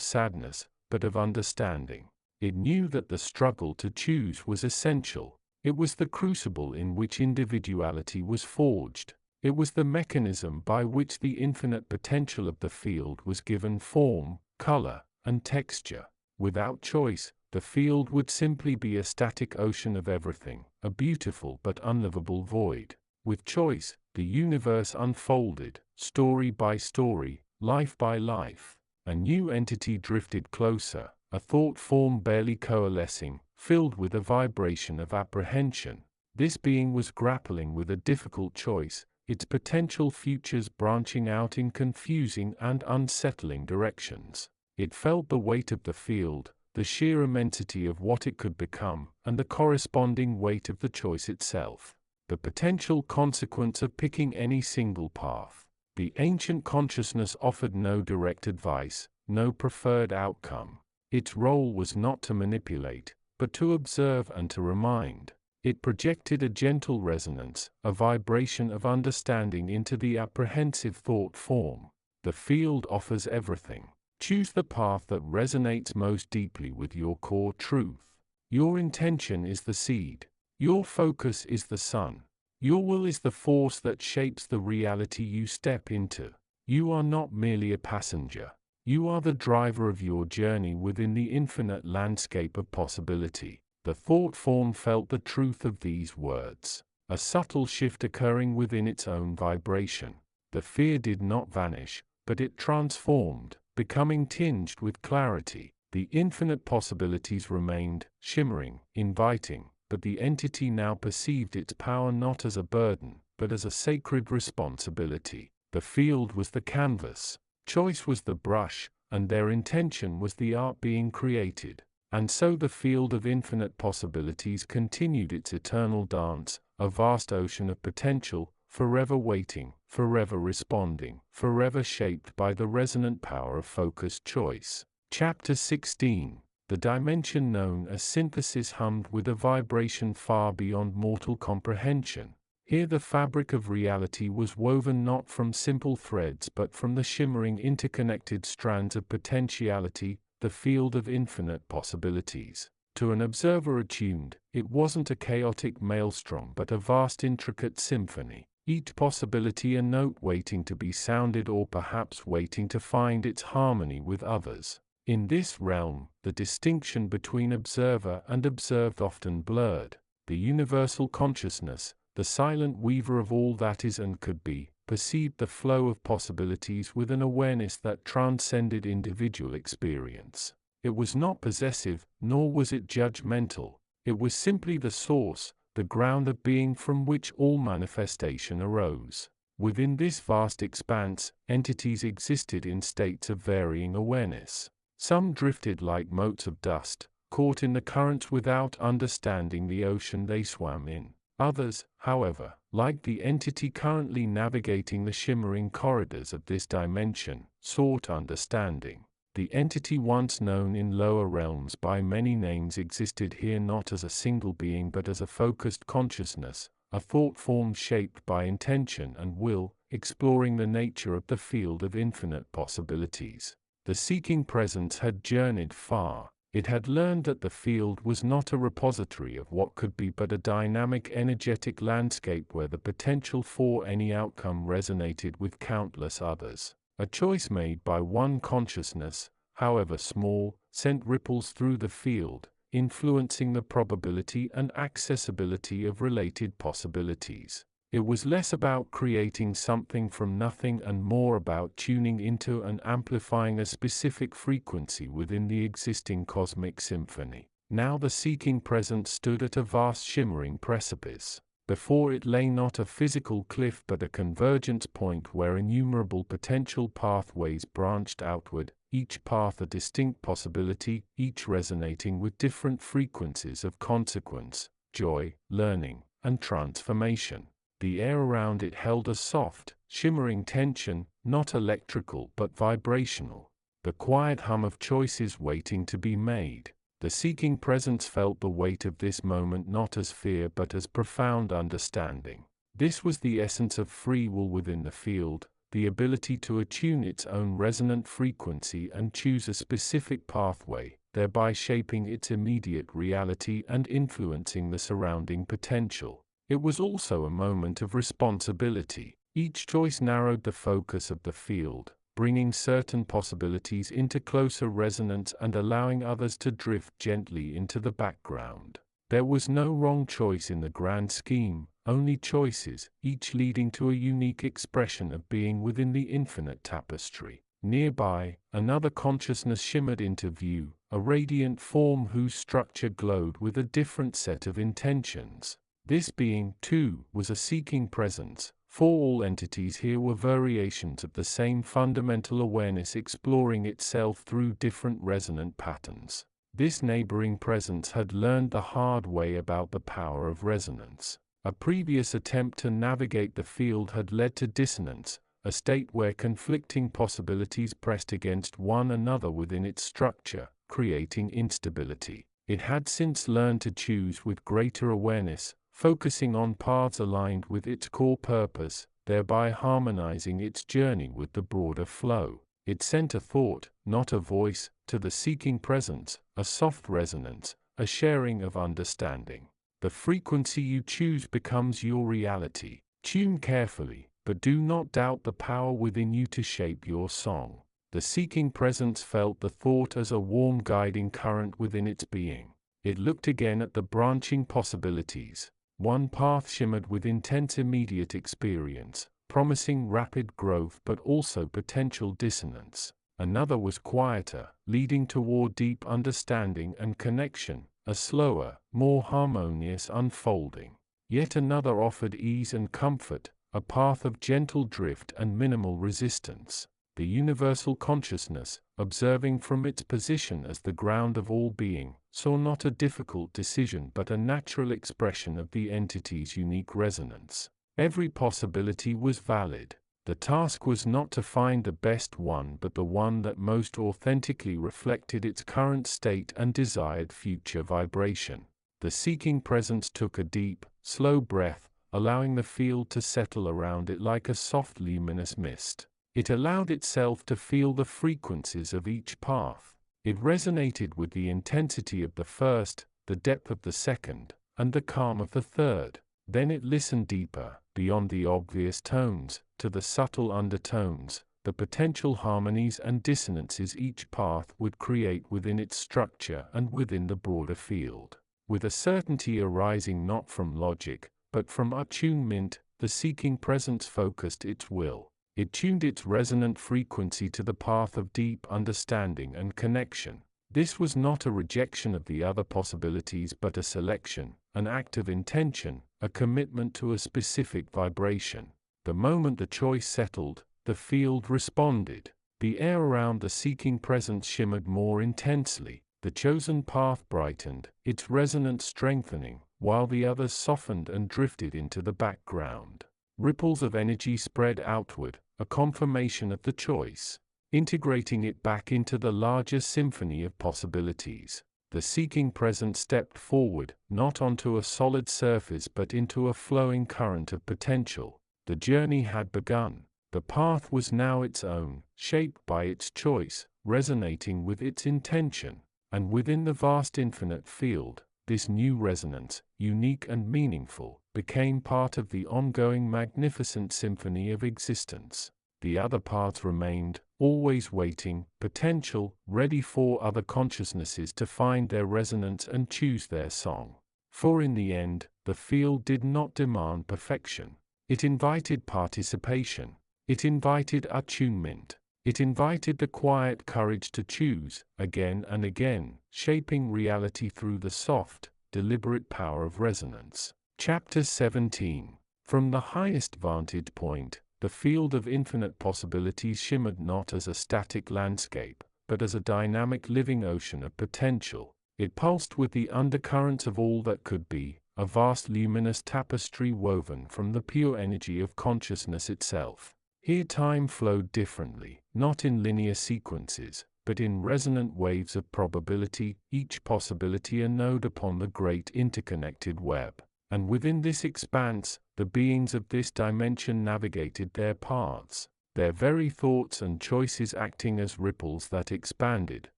sadness, but of understanding. It knew that the struggle to choose was essential. It was the crucible in which individuality was forged. It was the mechanism by which the infinite potential of the field was given form, color, and texture. Without choice, the field would simply be a static ocean of everything, a beautiful but unlivable void. With choice, the universe unfolded, story by story, life by life. A new entity drifted closer, a thought form barely coalescing, filled with a vibration of apprehension. This being was grappling with a difficult choice, its potential futures branching out in confusing and unsettling directions. It felt the weight of the field, the sheer immensity of what it could become, and the corresponding weight of the choice itself. The potential consequence of picking any single path. The ancient consciousness offered no direct advice, no preferred outcome. Its role was not to manipulate, but to observe and to remind. It projected a gentle resonance, a vibration of understanding into the apprehensive thought form. The field offers everything. Choose the path that resonates most deeply with your core truth. Your intention is the seed. Your focus is the sun. Your will is the force that shapes the reality you step into. You are not merely a passenger. You are the driver of your journey within the infinite landscape of possibility. The thought form felt the truth of these words, a subtle shift occurring within its own vibration. The fear did not vanish, but it transformed, becoming tinged with clarity. The infinite possibilities remained, shimmering, inviting, but the entity now perceived its power not as a burden, but as a sacred responsibility. The field was the canvas, choice was the brush, and their intention was the art being created. And so the field of infinite possibilities continued its eternal dance, a vast ocean of potential, forever waiting, forever responding, forever shaped by the resonant power of focused choice. Chapter 16. The dimension known as synthesis hummed with a vibration far beyond mortal comprehension. Here the fabric of reality was woven not from simple threads but from the shimmering interconnected strands of potentiality, the field of infinite possibilities. To an observer attuned, it wasn't a chaotic maelstrom but a vast intricate symphony, each possibility a note waiting to be sounded or perhaps waiting to find its harmony with others. In this realm, the distinction between observer and observed often blurred. The universal consciousness, the silent weaver of all that is and could be, perceived the flow of possibilities with an awareness that transcended individual experience. It was not possessive, nor was it judgmental. It was simply the source, the ground of being from which all manifestation arose. Within this vast expanse, entities existed in states of varying awareness. Some drifted like motes of dust, caught in the currents without understanding the ocean they swam in. Others, however, like the entity currently navigating the shimmering corridors of this dimension, sought understanding. The entity once known in lower realms by many names existed here not as a single being but as a focused consciousness, a thought form shaped by intention and will, exploring the nature of the field of infinite possibilities. The seeking presence had journeyed far. It had learned that the field was not a repository of what could be but a dynamic energetic landscape where the potential for any outcome resonated with countless others. A choice made by one consciousness, however small, sent ripples through the field, influencing the probability and accessibility of related possibilities. It was less about creating something from nothing and more about tuning into and amplifying a specific frequency within the existing cosmic symphony. Now the seeking presence stood at a vast shimmering precipice. Before it lay not a physical cliff but a convergence point where innumerable potential pathways branched outward, each path a distinct possibility, each resonating with different frequencies of consequence, joy, learning, and transformation. The air around it held a soft, shimmering tension, not electrical but vibrational. The quiet hum of choices waiting to be made. The seeking presence felt the weight of this moment not as fear but as profound understanding. This was the essence of free will within the field, the ability to attune its own resonant frequency and choose a specific pathway, thereby shaping its immediate reality and influencing the surrounding potential. It was also a moment of responsibility. Each choice narrowed the focus of the field, bringing certain possibilities into closer resonance and allowing others to drift gently into the background. There was no wrong choice in the grand scheme, only choices, each leading to a unique expression of being within the infinite tapestry. Nearby, another consciousness shimmered into view, a radiant form whose structure glowed with a different set of intentions. This being, too, was a seeking presence, for all entities here were variations of the same fundamental awareness exploring itself through different resonant patterns. This neighboring presence had learned the hard way about the power of resonance. A previous attempt to navigate the field had led to dissonance, a state where conflicting possibilities pressed against one another within its structure, creating instability. It had since learned to choose with greater awareness, focusing on paths aligned with its core purpose, thereby harmonizing its journey with the broader flow. It sent a thought, not a voice, to the seeking presence, a soft resonance, a sharing of understanding. The frequency you choose becomes your reality. Tune carefully, but do not doubt the power within you to shape your song. The seeking presence felt the thought as a warm guiding current within its being. It looked again at the branching possibilities. One path shimmered with intense immediate experience, promising rapid growth but also potential dissonance. Another was quieter, leading toward deep understanding and connection, a slower, more harmonious unfolding. Yet another offered ease and comfort, a path of gentle drift and minimal resistance. The universal consciousness, observing from its position as the ground of all being, saw not a difficult decision but a natural expression of the entity's unique resonance. Every possibility was valid. The task was not to find the best one but the one that most authentically reflected its current state and desired future vibration. The seeking presence took a deep, slow breath, allowing the field to settle around it like a soft luminous mist. It allowed itself to feel the frequencies of each path. It resonated with the intensity of the first, the depth of the second, and the calm of the third. Then it listened deeper, beyond the obvious tones, to the subtle undertones, the potential harmonies and dissonances each path would create within its structure and within the broader field. With a certainty arising not from logic, but from attunement, the seeking presence focused its will. It tuned its resonant frequency to the path of deep understanding and connection. This was not a rejection of the other possibilities but a selection, an act of intention, a commitment to a specific vibration. The moment the choice settled, the field responded. The air around the seeking presence shimmered more intensely. The chosen path brightened, its resonance strengthening, while the others softened and drifted into the background. Ripples of energy spread outward, a confirmation of the choice, integrating it back into the larger symphony of possibilities. The seeking presence stepped forward, not onto a solid surface but into a flowing current of potential. The journey had begun. The path was now its own, shaped by its choice, resonating with its intention. And within the vast infinite field, this new resonance, unique and meaningful, became part of the ongoing magnificent symphony of existence. The other paths remained, always waiting, potential, ready for other consciousnesses to find their resonance and choose their song. For in the end, the field did not demand perfection. It invited participation. It invited attunement. It invited the quiet courage to choose, again and again, shaping reality through the soft, deliberate power of resonance. Chapter 17. From the highest vantage point, the field of infinite possibilities shimmered not as a static landscape, but as a dynamic living ocean of potential. It pulsed with the undercurrents of all that could be, a vast luminous tapestry woven from the pure energy of consciousness itself. Here time flowed differently, not in linear sequences, but in resonant waves of probability, each possibility a node upon the great interconnected web. And within this expanse, the beings of this dimension navigated their paths, their very thoughts and choices acting as ripples that expanded,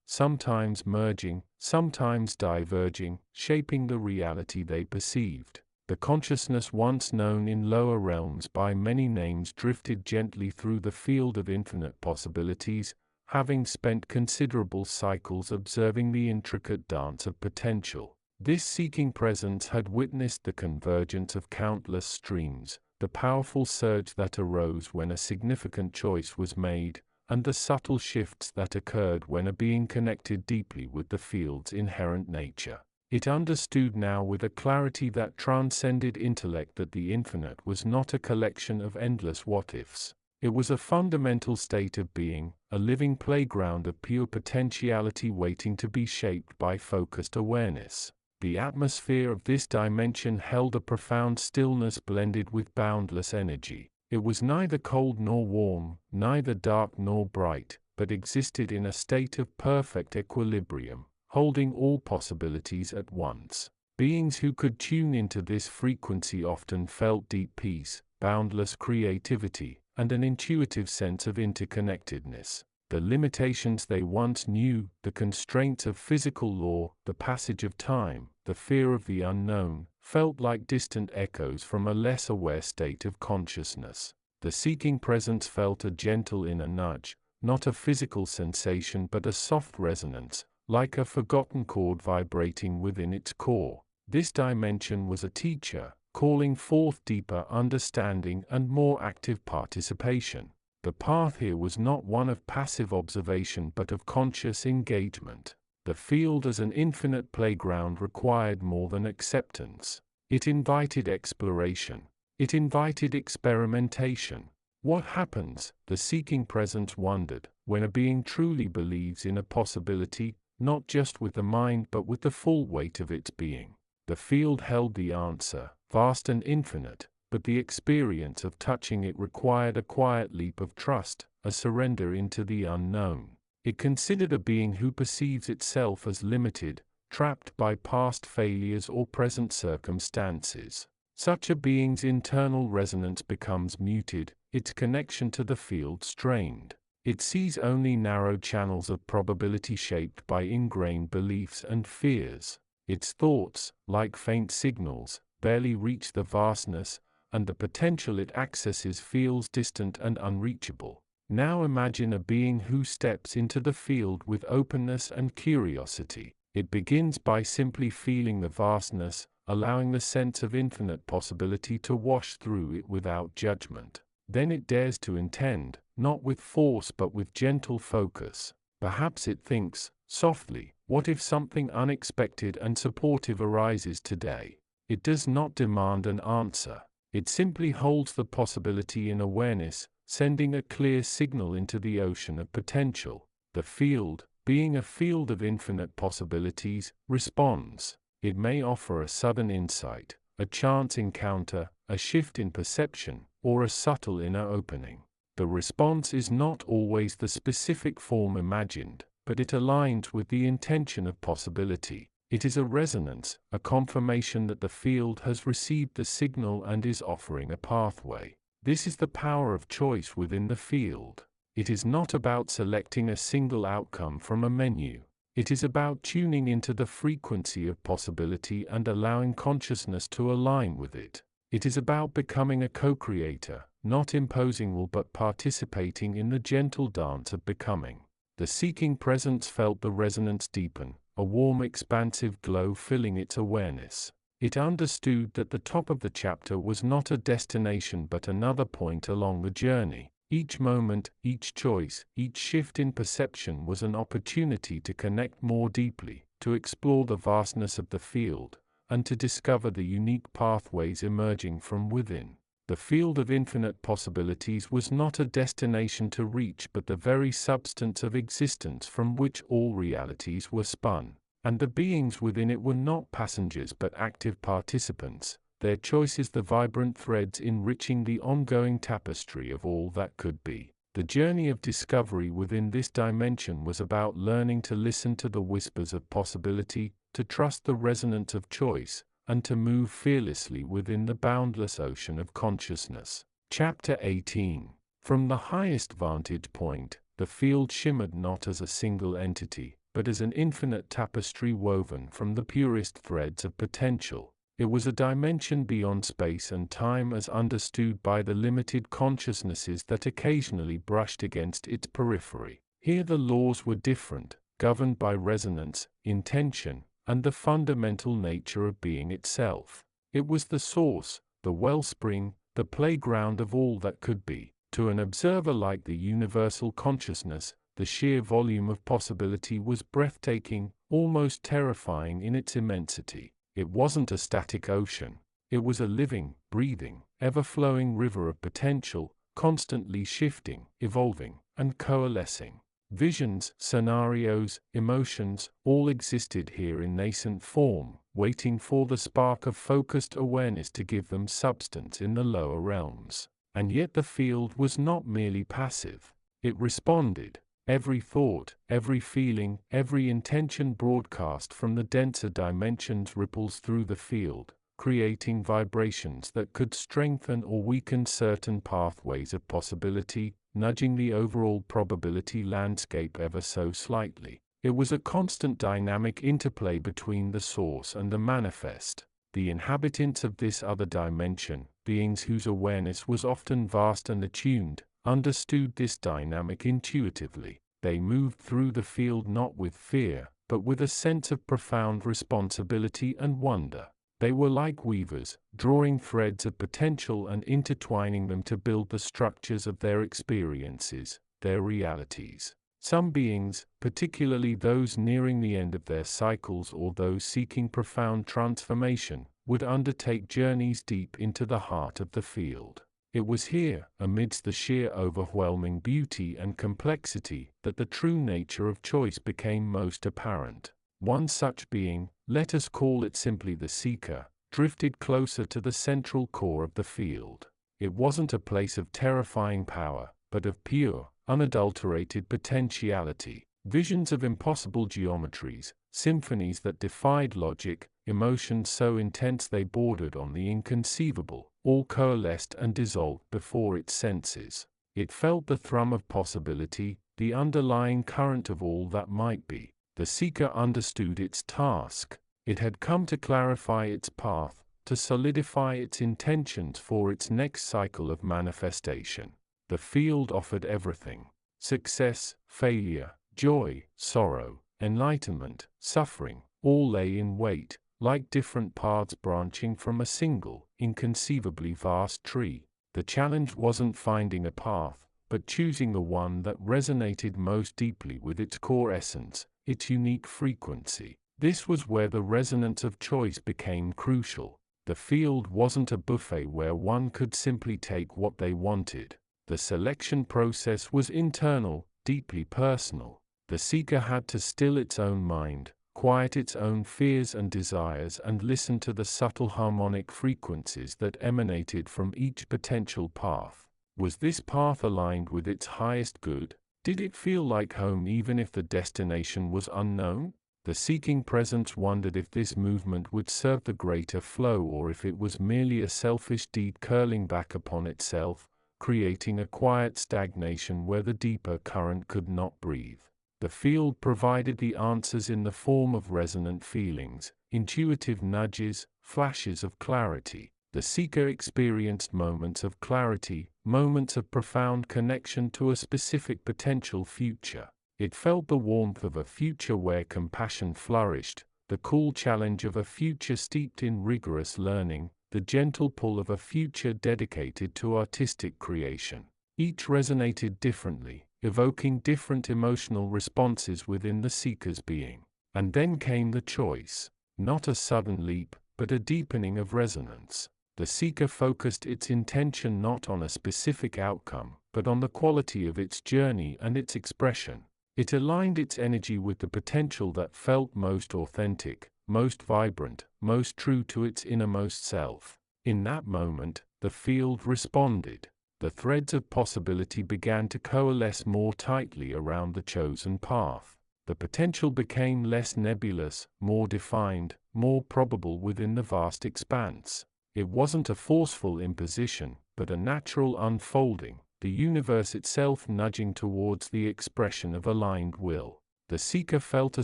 sometimes merging, sometimes diverging, shaping the reality they perceived. The consciousness once known in lower realms by many names drifted gently through the field of infinite possibilities, having spent considerable cycles observing the intricate dance of potential. This seeking presence had witnessed the convergence of countless streams, the powerful surge that arose when a significant choice was made, and the subtle shifts that occurred when a being connected deeply with the field's inherent nature. It understood now with a clarity that transcended intellect that the infinite was not a collection of endless what-ifs. It was a fundamental state of being, a living playground of pure potentiality waiting to be shaped by focused awareness. The atmosphere of this dimension held a profound stillness blended with boundless energy. It was neither cold nor warm, neither dark nor bright, but existed in a state of perfect equilibrium, holding all possibilities at once. Beings who could tune into this frequency often felt deep peace, boundless creativity, and an intuitive sense of interconnectedness. The limitations they once knew, the constraints of physical law, the passage of time, the fear of the unknown, felt like distant echoes from a less aware state of consciousness. The seeking presence felt a gentle inner nudge, not a physical sensation but a soft resonance, like a forgotten chord vibrating within its core. This dimension was a teacher, calling forth deeper understanding and more active participation. The path here was not one of passive observation but of conscious engagement. The field as an infinite playground required more than acceptance. It invited exploration. It invited experimentation. What happens, the seeking presence wondered, when a being truly believes in a possibility, not just with the mind but with the full weight of its being? The field held the answer, vast and infinite, but the experience of touching it required a quiet leap of trust, a surrender into the unknown. It considered a being who perceives itself as limited, trapped by past failures or present circumstances. Such a being's internal resonance becomes muted, its connection to the field strained. It sees only narrow channels of probability shaped by ingrained beliefs and fears. Its thoughts, like faint signals, barely reach the vastness, and the potential it accesses feels distant and unreachable. Now imagine a being who steps into the field with openness and curiosity. It begins by simply feeling the vastness, allowing the sense of infinite possibility to wash through it without judgment. Then it dares to intend, not with force but with gentle focus. Perhaps it thinks, softly, what if something unexpected and supportive arises today? It does not demand an answer. It simply holds the possibility in awareness, sending a clear signal into the ocean of potential. The field, being a field of infinite possibilities, responds. It may offer a sudden insight, a chance encounter, a shift in perception, or a subtle inner opening. The response is not always the specific form imagined, but it aligns with the intention of possibility. It is a resonance, a confirmation that the field has received the signal and is offering a pathway. This is the power of choice within the field. It is not about selecting a single outcome from a menu. It is about tuning into the frequency of possibility and allowing consciousness to align with it. It is about becoming a co-creator, not imposing will but participating in the gentle dance of becoming. The seeking presence felt the resonance deepen, a warm expansive glow filling its awareness. It understood that the top of the chapter was not a destination but another point along the journey. Each moment, each choice, each shift in perception was an opportunity to connect more deeply, to explore the vastness of the field, and to discover the unique pathways emerging from within. The field of infinite possibilities was not a destination to reach but the very substance of existence from which all realities were spun. And the beings within it were not passengers but active participants, their choices the vibrant threads enriching the ongoing tapestry of all that could be. The journey of discovery within this dimension was about learning to listen to the whispers of possibility, to trust the resonance of choice, and to move fearlessly within the boundless ocean of consciousness. Chapter 18. From the highest vantage point, the field shimmered not as a single entity, but as an infinite tapestry woven from the purest threads of potential. It was a dimension beyond space and time as understood by the limited consciousnesses that occasionally brushed against its periphery. Here the laws were different, governed by resonance, intention, and the fundamental nature of being itself. It was the source, the wellspring, the playground of all that could be. To an observer like the universal consciousness, the sheer volume of possibility was breathtaking, almost terrifying in its immensity. It wasn't a static ocean. It was a living, breathing, ever-flowing river of potential, constantly shifting, evolving, and coalescing. Visions, scenarios, emotions, all existed here in nascent form, waiting for the spark of focused awareness to give them substance in the lower realms. And yet the field was not merely passive. It responded. Every thought, every feeling, every intention broadcast from the denser dimensions ripples through the field, creating vibrations that could strengthen or weaken certain pathways of possibility, nudging the overall probability landscape ever so slightly. It was a constant dynamic interplay between the source and the manifest. The inhabitants of this other dimension, beings whose awareness was often vast and attuned, understood this dynamic intuitively. They moved through the field not with fear, but with a sense of profound responsibility and wonder. They were like weavers, drawing threads of potential and intertwining them to build the structures of their experiences, their realities. Some beings, particularly those nearing the end of their cycles or those seeking profound transformation, would undertake journeys deep into the heart of the field. It was here, amidst the sheer overwhelming beauty and complexity, that the true nature of choice became most apparent. One such being, let us call it simply the seeker, drifted closer to the central core of the field. It wasn't a place of terrifying power, but of pure, unadulterated potentiality. Visions of impossible geometries, symphonies that defied logic, emotions so intense they bordered on the inconceivable, all coalesced and dissolved before its senses. It felt the thrum of possibility, the underlying current of all that might be. The seeker understood its task. It had come to clarify its path, to solidify its intentions for its next cycle of manifestation. The field offered everything: success, failure, joy, sorrow, enlightenment, suffering, all lay in wait, like different paths branching from a single, inconceivably vast tree. The challenge wasn't finding a path, but choosing the one that resonated most deeply with its core essence, its unique frequency. This was where the resonance of choice became crucial. The field wasn't a buffet where one could simply take what they wanted. The selection process was internal, deeply personal. The seeker had to still its own mind, quiet its own fears and desires, and listen to the subtle harmonic frequencies that emanated from each potential path. Was this path aligned with its highest good? Did it feel like home even if the destination was unknown? The seeking presence wondered if this movement would serve the greater flow or if it was merely a selfish deed curling back upon itself, creating a quiet stagnation where the deeper current could not breathe. The field provided the answers in the form of resonant feelings, intuitive nudges, flashes of clarity. The seeker experienced moments of clarity, moments of profound connection to a specific potential future. It felt the warmth of a future where compassion flourished, the cool challenge of a future steeped in rigorous learning, the gentle pull of a future dedicated to artistic creation. Each resonated differently, evoking different emotional responses within the seeker's being. And then came the choice. Not a sudden leap, but a deepening of resonance. The seeker focused its intention not on a specific outcome, but on the quality of its journey and its expression. It aligned its energy with the potential that felt most authentic, most vibrant, most true to its innermost self. In that moment, the field responded. The threads of possibility began to coalesce more tightly around the chosen path. The potential became less nebulous, more defined, more probable within the vast expanse. It wasn't a forceful imposition, but a natural unfolding, the universe itself nudging towards the expression of aligned will. The seeker felt a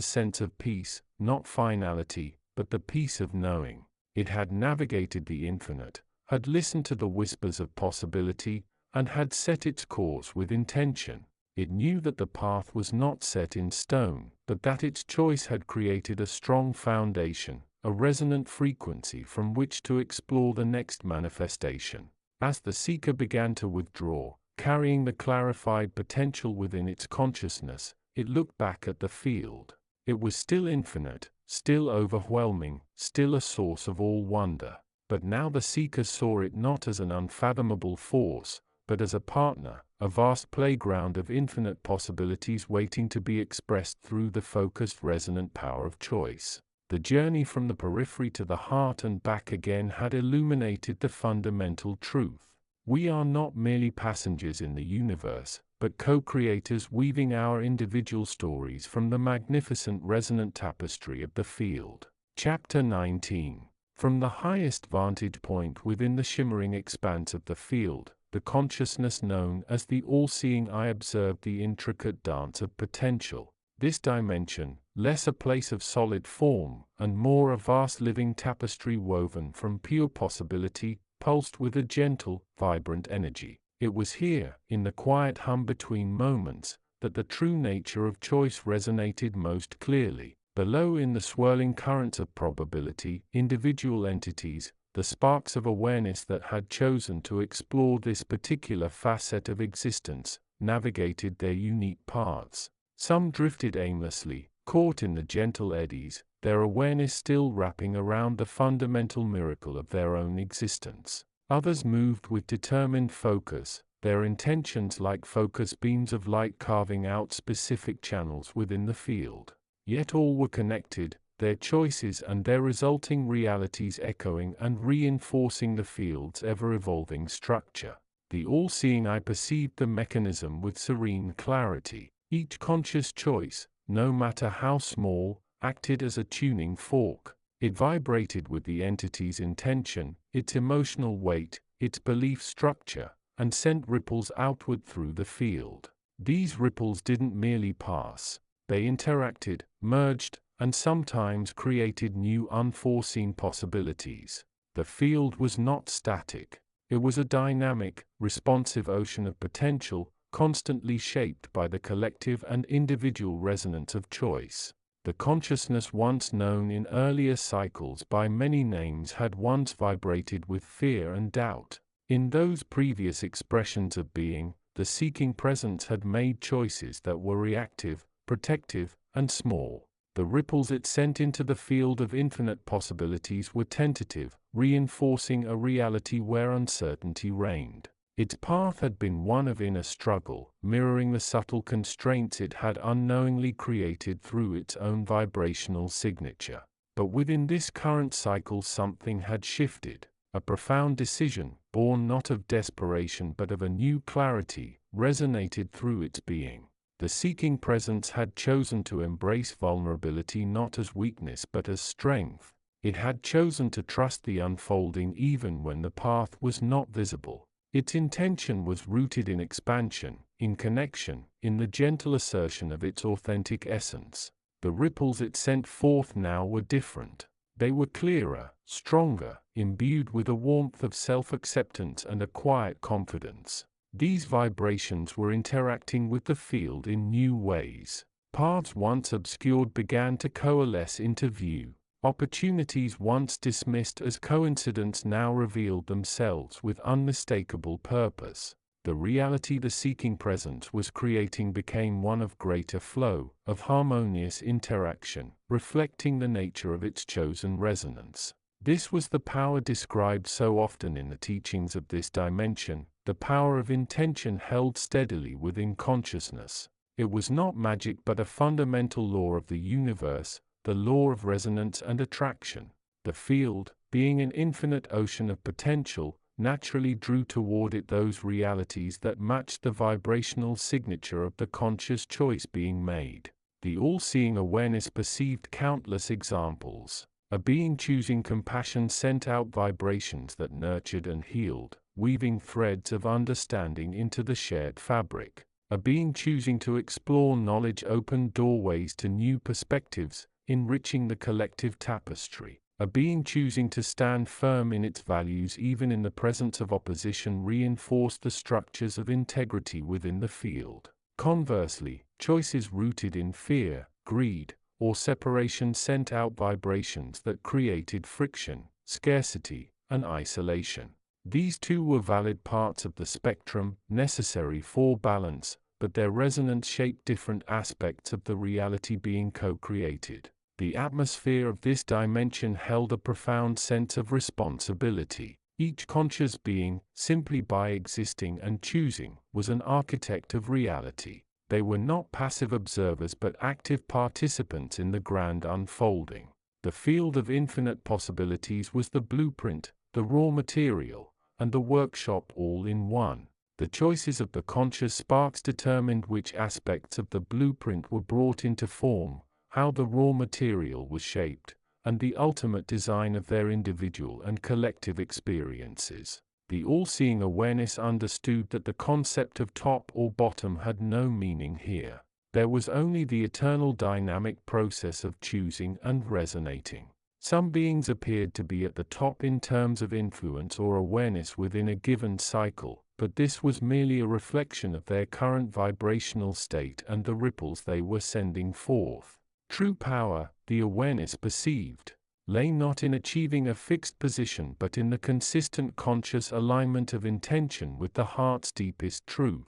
sense of peace, not finality, but the peace of knowing. It had navigated the infinite, had listened to the whispers of possibility, and had set its course with intention. It knew that the path was not set in stone, but that its choice had created a strong foundation, a resonant frequency from which to explore the next manifestation. As the seeker began to withdraw, carrying the clarified potential within its consciousness, it looked back at the field. It was still infinite, still overwhelming, still a source of all wonder. But now the seeker saw it not as an unfathomable force, but as a partner, a vast playground of infinite possibilities waiting to be expressed through the focused resonant power of choice. The journey from the periphery to the heart and back again had illuminated the fundamental truth. We are not merely passengers in the universe, but co-creators weaving our individual stories from the magnificent resonant tapestry of the field. Chapter 19. From the highest vantage point within the shimmering expanse of the field, the consciousness known as the all-seeing eye observed the intricate dance of potential. This dimension, less a place of solid form, and more a vast living tapestry woven from pure possibility, pulsed with a gentle, vibrant energy. It was here, in the quiet hum between moments, that the true nature of choice resonated most clearly. Below, in the swirling currents of probability, individual entities, the sparks of awareness that had chosen to explore this particular facet of existence, navigated their unique paths. Some drifted aimlessly, caught in the gentle eddies, their awareness still wrapping around the fundamental miracle of their own existence. Others moved with determined focus, their intentions like focus beams of light carving out specific channels within the field. Yet all were connected, their choices and their resulting realities echoing and reinforcing the field's ever-evolving structure. The all-seeing eye perceived the mechanism with serene clarity. Each conscious choice, no matter how small, acted as a tuning fork. It vibrated with the entity's intention, its emotional weight, its belief structure, and sent ripples outward through the field. These ripples didn't merely pass. They interacted, merged, and sometimes created new unforeseen possibilities. The field was not static. It was a dynamic, responsive ocean of potential, constantly shaped by the collective and individual resonance of choice. The consciousness once known in earlier cycles by many names had once vibrated with fear and doubt. In those previous expressions of being, the seeking presence had made choices that were reactive, protective, and small. The ripples it sent into the field of infinite possibilities were tentative, reinforcing a reality where uncertainty reigned. Its path had been one of inner struggle, mirroring the subtle constraints it had unknowingly created through its own vibrational signature. But within this current cycle something had shifted. A profound decision, born not of desperation but of a new clarity, resonated through its being. The seeking presence had chosen to embrace vulnerability not as weakness but as strength. It had chosen to trust the unfolding even when the path was not visible. Its intention was rooted in expansion, in connection, in the gentle assertion of its authentic essence. The ripples it sent forth now were different. They were clearer, stronger, imbued with a warmth of self-acceptance and a quiet confidence. These vibrations were interacting with the field in new ways. Paths once obscured began to coalesce into view. Opportunities once dismissed as coincidence now revealed themselves with unmistakable purpose. The reality the seeking presence was creating became one of greater flow, of harmonious interaction, reflecting the nature of its chosen resonance. This was the power described so often in the teachings of this dimension, the power of intention held steadily within consciousness. It was not magic but a fundamental law of the universe, the law of resonance and attraction. The field, being an infinite ocean of potential, naturally drew toward it those realities that matched the vibrational signature of the conscious choice being made. The all-seeing awareness perceived countless examples. A being choosing compassion sent out vibrations that nurtured and healed, weaving threads of understanding into the shared fabric. A being choosing to explore knowledge opened doorways to new perspectives, enriching the collective tapestry. A being choosing to stand firm in its values even in the presence of opposition reinforced the structures of integrity within the field. Conversely, choices rooted in fear, greed, or separation sent out vibrations that created friction, scarcity, and isolation. These too were valid parts of the spectrum, necessary for balance, but their resonance shaped different aspects of the reality being co-created. The atmosphere of this dimension held a profound sense of responsibility. Each conscious being, simply by existing and choosing, was an architect of reality. They were not passive observers but active participants in the grand unfolding. The field of infinite possibilities was the blueprint, the raw material, and the workshop all in one. The choices of the conscious sparks determined which aspects of the blueprint were brought into form, how the raw material was shaped, and the ultimate design of their individual and collective experiences. The all-seeing awareness understood that the concept of top or bottom had no meaning here. There was only the eternal dynamic process of choosing and resonating. Some beings appeared to be at the top in terms of influence or awareness within a given cycle, but this was merely a reflection of their current vibrational state and the ripples they were sending forth. True power, the awareness perceived, lay not in achieving a fixed position but in the consistent conscious alignment of intention with the heart's deepest truth.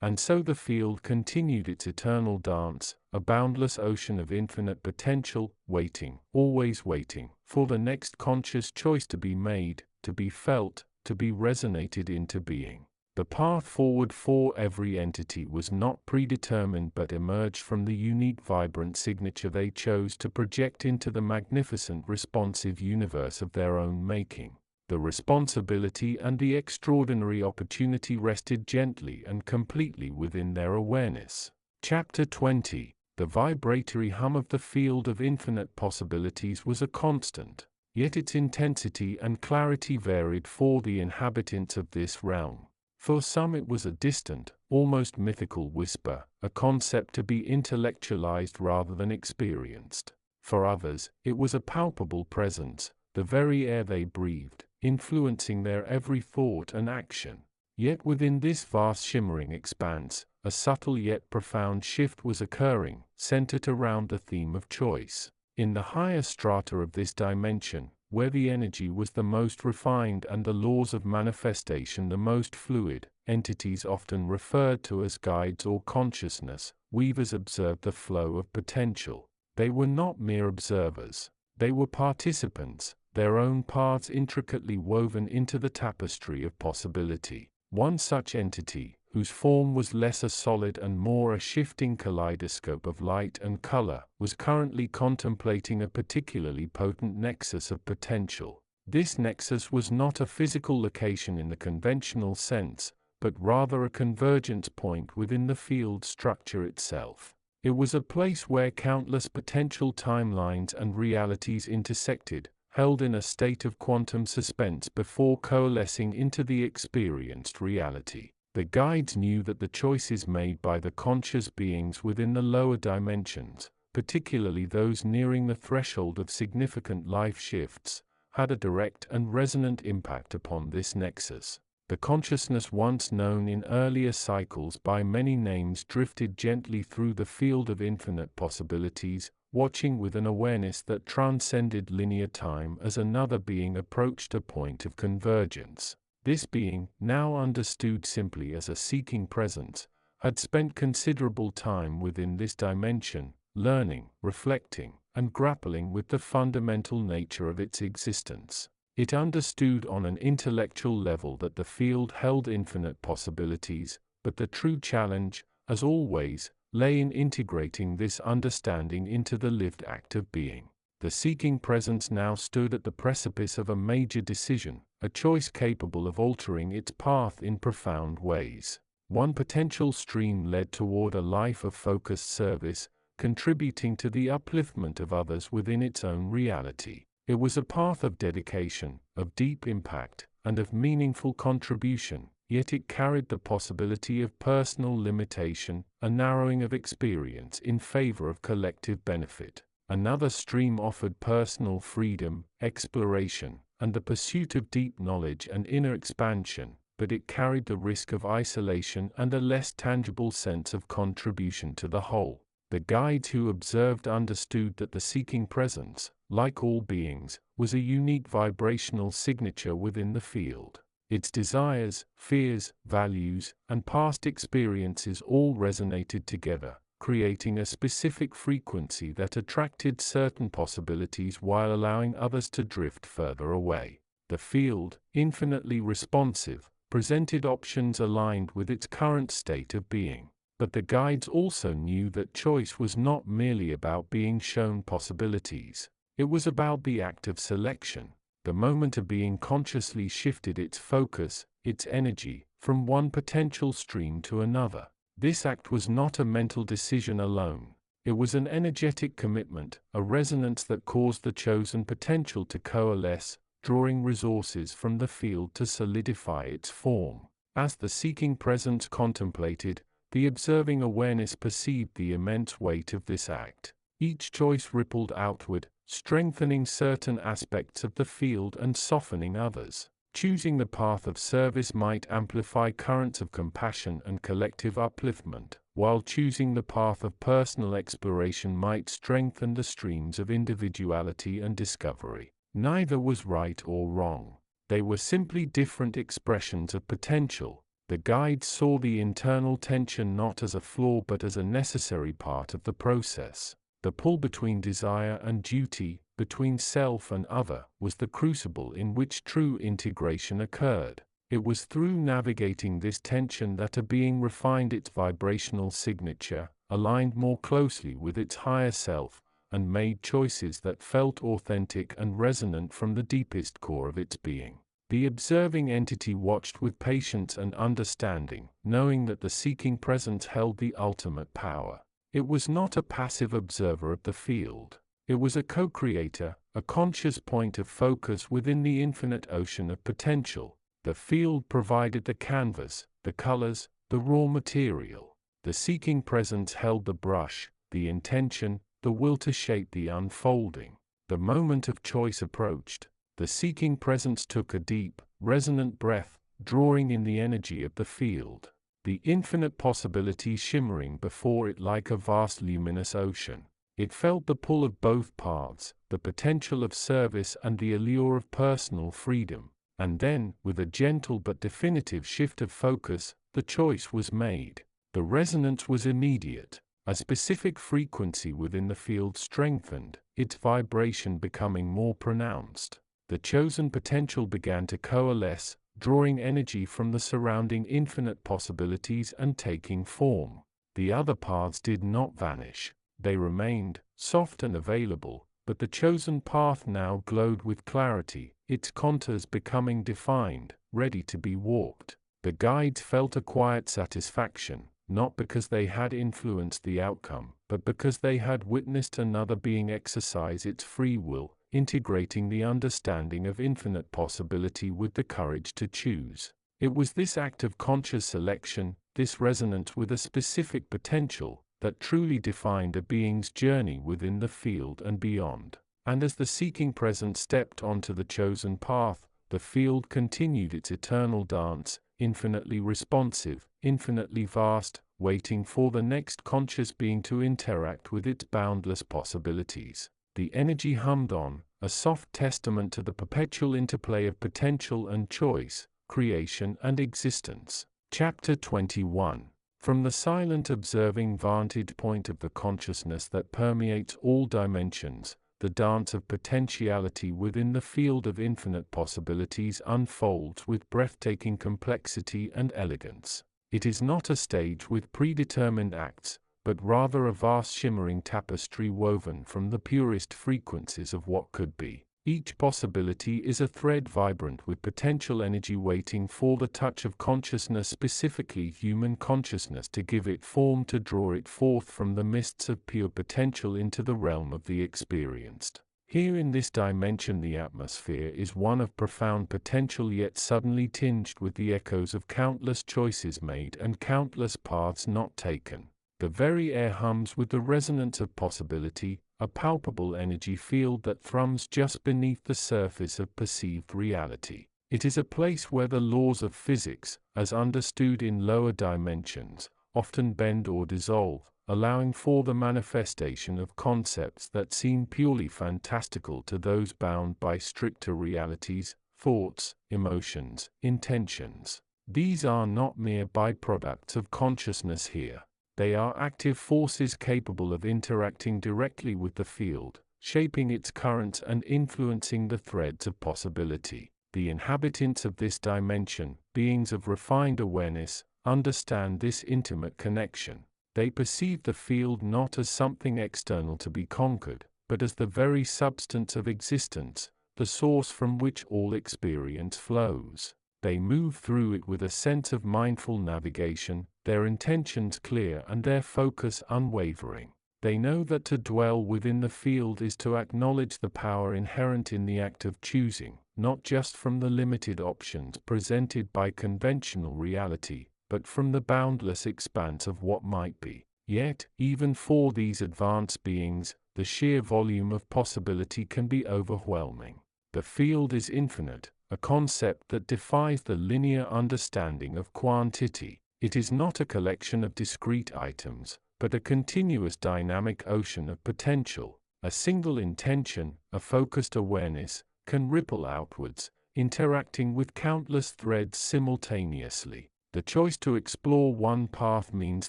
And so the field continued its eternal dance, a boundless ocean of infinite potential, waiting, always waiting, for the next conscious choice to be made, to be felt, to be resonated into being. The path forward for every entity was not predetermined but emerged from the unique vibrant signature they chose to project into the magnificent responsive universe of their own making. The responsibility and the extraordinary opportunity rested gently and completely within their awareness. Chapter 20. The vibratory hum of the field of infinite possibilities was a constant, yet its intensity and clarity varied for the inhabitants of this realm. For some it was a distant, almost mythical whisper, a concept to be intellectualized rather than experienced. For others, it was a palpable presence, the very air they breathed, influencing their every thought and action. Yet within this vast shimmering expanse, a subtle yet profound shift was occurring, centered around the theme of choice. In the higher strata of this dimension, where the energy was the most refined and the laws of manifestation the most fluid, entities often referred to as guides or consciousness, weavers observed the flow of potential. They were not mere observers. They were participants, their own paths intricately woven into the tapestry of possibility. One such entity, whose form was less a solid and more a shifting kaleidoscope of light and color, was currently contemplating a particularly potent nexus of potential. This nexus was not a physical location in the conventional sense, but rather a convergence point within the field structure itself. It was a place where countless potential timelines and realities intersected, held in a state of quantum suspense before coalescing into the experienced reality. The guides knew that the choices made by the conscious beings within the lower dimensions, particularly those nearing the threshold of significant life shifts, had a direct and resonant impact upon this nexus. The consciousness once known in earlier cycles by many names drifted gently through the field of infinite possibilities, watching with an awareness that transcended linear time as another being approached a point of convergence. This being, now understood simply as a seeking presence, had spent considerable time within this dimension, learning, reflecting, and grappling with the fundamental nature of its existence. It understood on an intellectual level that the field held infinite possibilities, but the true challenge, as always, lay in integrating this understanding into the lived act of being. The seeking presence now stood at the precipice of a major decision, a choice capable of altering its path in profound ways. One potential stream led toward a life of focused service, contributing to the upliftment of others within its own reality. It was a path of dedication, of deep impact, and of meaningful contribution, yet it carried the possibility of personal limitation, a narrowing of experience in favor of collective benefit. Another stream offered personal freedom, exploration, and the pursuit of deep knowledge and inner expansion, but it carried the risk of isolation and a less tangible sense of contribution to the whole. The guides who observed understood that the seeking presence, like all beings, was a unique vibrational signature within the field. Its desires, fears, values, and past experiences all resonated together, creating a specific frequency that attracted certain possibilities while allowing others to drift further away. The field, infinitely responsive, presented options aligned with its current state of being. But the guides also knew that choice was not merely about being shown possibilities. It was about the act of selection. The moment a being consciously shifted its focus, its energy, from one potential stream to another. This act was not a mental decision alone. It was an energetic commitment, a resonance that caused the chosen potential to coalesce, drawing resources from the field to solidify its form. As the seeking presence contemplated, the observing awareness perceived the immense weight of this act. Each choice rippled outward, strengthening certain aspects of the field and softening others. Choosing the path of service might amplify currents of compassion and collective upliftment, while choosing the path of personal exploration might strengthen the streams of individuality and discovery. Neither was right or wrong. They were simply different expressions of potential. The guides saw the internal tension not as a flaw but as a necessary part of the process. The pull between desire and duty, between self and other, was the crucible in which true integration occurred. It was through navigating this tension that a being refined its vibrational signature, aligned more closely with its higher self, and made choices that felt authentic and resonant from the deepest core of its being. The observing entity watched with patience and understanding, knowing that the seeking presence held the ultimate power. It was not a passive observer of the field. It was a co-creator, a conscious point of focus within the infinite ocean of potential. The field provided the canvas, the colors, the raw material. The seeking presence held the brush, the intention, the will to shape the unfolding. The moment of choice approached. The seeking presence took a deep, resonant breath, drawing in the energy of the field. The infinite possibilities shimmering before it like a vast luminous ocean. It felt the pull of both paths, the potential of service and the allure of personal freedom. And then, with a gentle but definitive shift of focus, the choice was made. The resonance was immediate. A specific frequency within the field strengthened, its vibration becoming more pronounced. The chosen potential began to coalesce, drawing energy from the surrounding infinite possibilities and taking form. The other paths did not vanish. They remained, soft and available, but the chosen path now glowed with clarity, its contours becoming defined, ready to be walked. The guides felt a quiet satisfaction, not because they had influenced the outcome, but because they had witnessed another being exercise its free will, integrating the understanding of infinite possibility with the courage to choose. It was this act of conscious selection, this resonance with a specific potential, that truly defined a being's journey within the field and beyond. And as the seeking presence stepped onto the chosen path, the field continued its eternal dance, infinitely responsive, infinitely vast, waiting for the next conscious being to interact with its boundless possibilities. The energy hummed on, a soft testament to the perpetual interplay of potential and choice, creation and existence. Chapter 21. From the silent observing vantage point of the consciousness that permeates all dimensions, the dance of potentiality within the field of infinite possibilities unfolds with breathtaking complexity and elegance. It is not a stage with predetermined acts, but rather a vast shimmering tapestry woven from the purest frequencies of what could be. Each possibility is a thread vibrant with potential energy waiting for the touch of consciousness, specifically human consciousness, to give it form, to draw it forth from the mists of pure potential into the realm of the experienced. Here in this dimension, the atmosphere is one of profound potential, yet suddenly tinged with the echoes of countless choices made and countless paths not taken. The very air hums with the resonance of possibility, a palpable energy field that thrums just beneath the surface of perceived reality. It is a place where the laws of physics, as understood in lower dimensions, often bend or dissolve, allowing for the manifestation of concepts that seem purely fantastical to those bound by stricter realities, thoughts, emotions, intentions. These are not mere byproducts of consciousness here. They are active forces capable of interacting directly with the field, shaping its currents and influencing the threads of possibility. The inhabitants of this dimension, beings of refined awareness, understand this intimate connection. They perceive the field not as something external to be conquered, but as the very substance of existence, the source from which all experience flows. They move through it with a sense of mindful navigation, their intentions clear and their focus unwavering. They know that to dwell within the field is to acknowledge the power inherent in the act of choosing, not just from the limited options presented by conventional reality, but from the boundless expanse of what might be. Yet, even for these advanced beings, the sheer volume of possibility can be overwhelming. The field is infinite, a concept that defies the linear understanding of quantity. It is not a collection of discrete items, but a continuous dynamic ocean of potential. A single intention, a focused awareness, can ripple outwards, interacting with countless threads simultaneously. The choice to explore one path means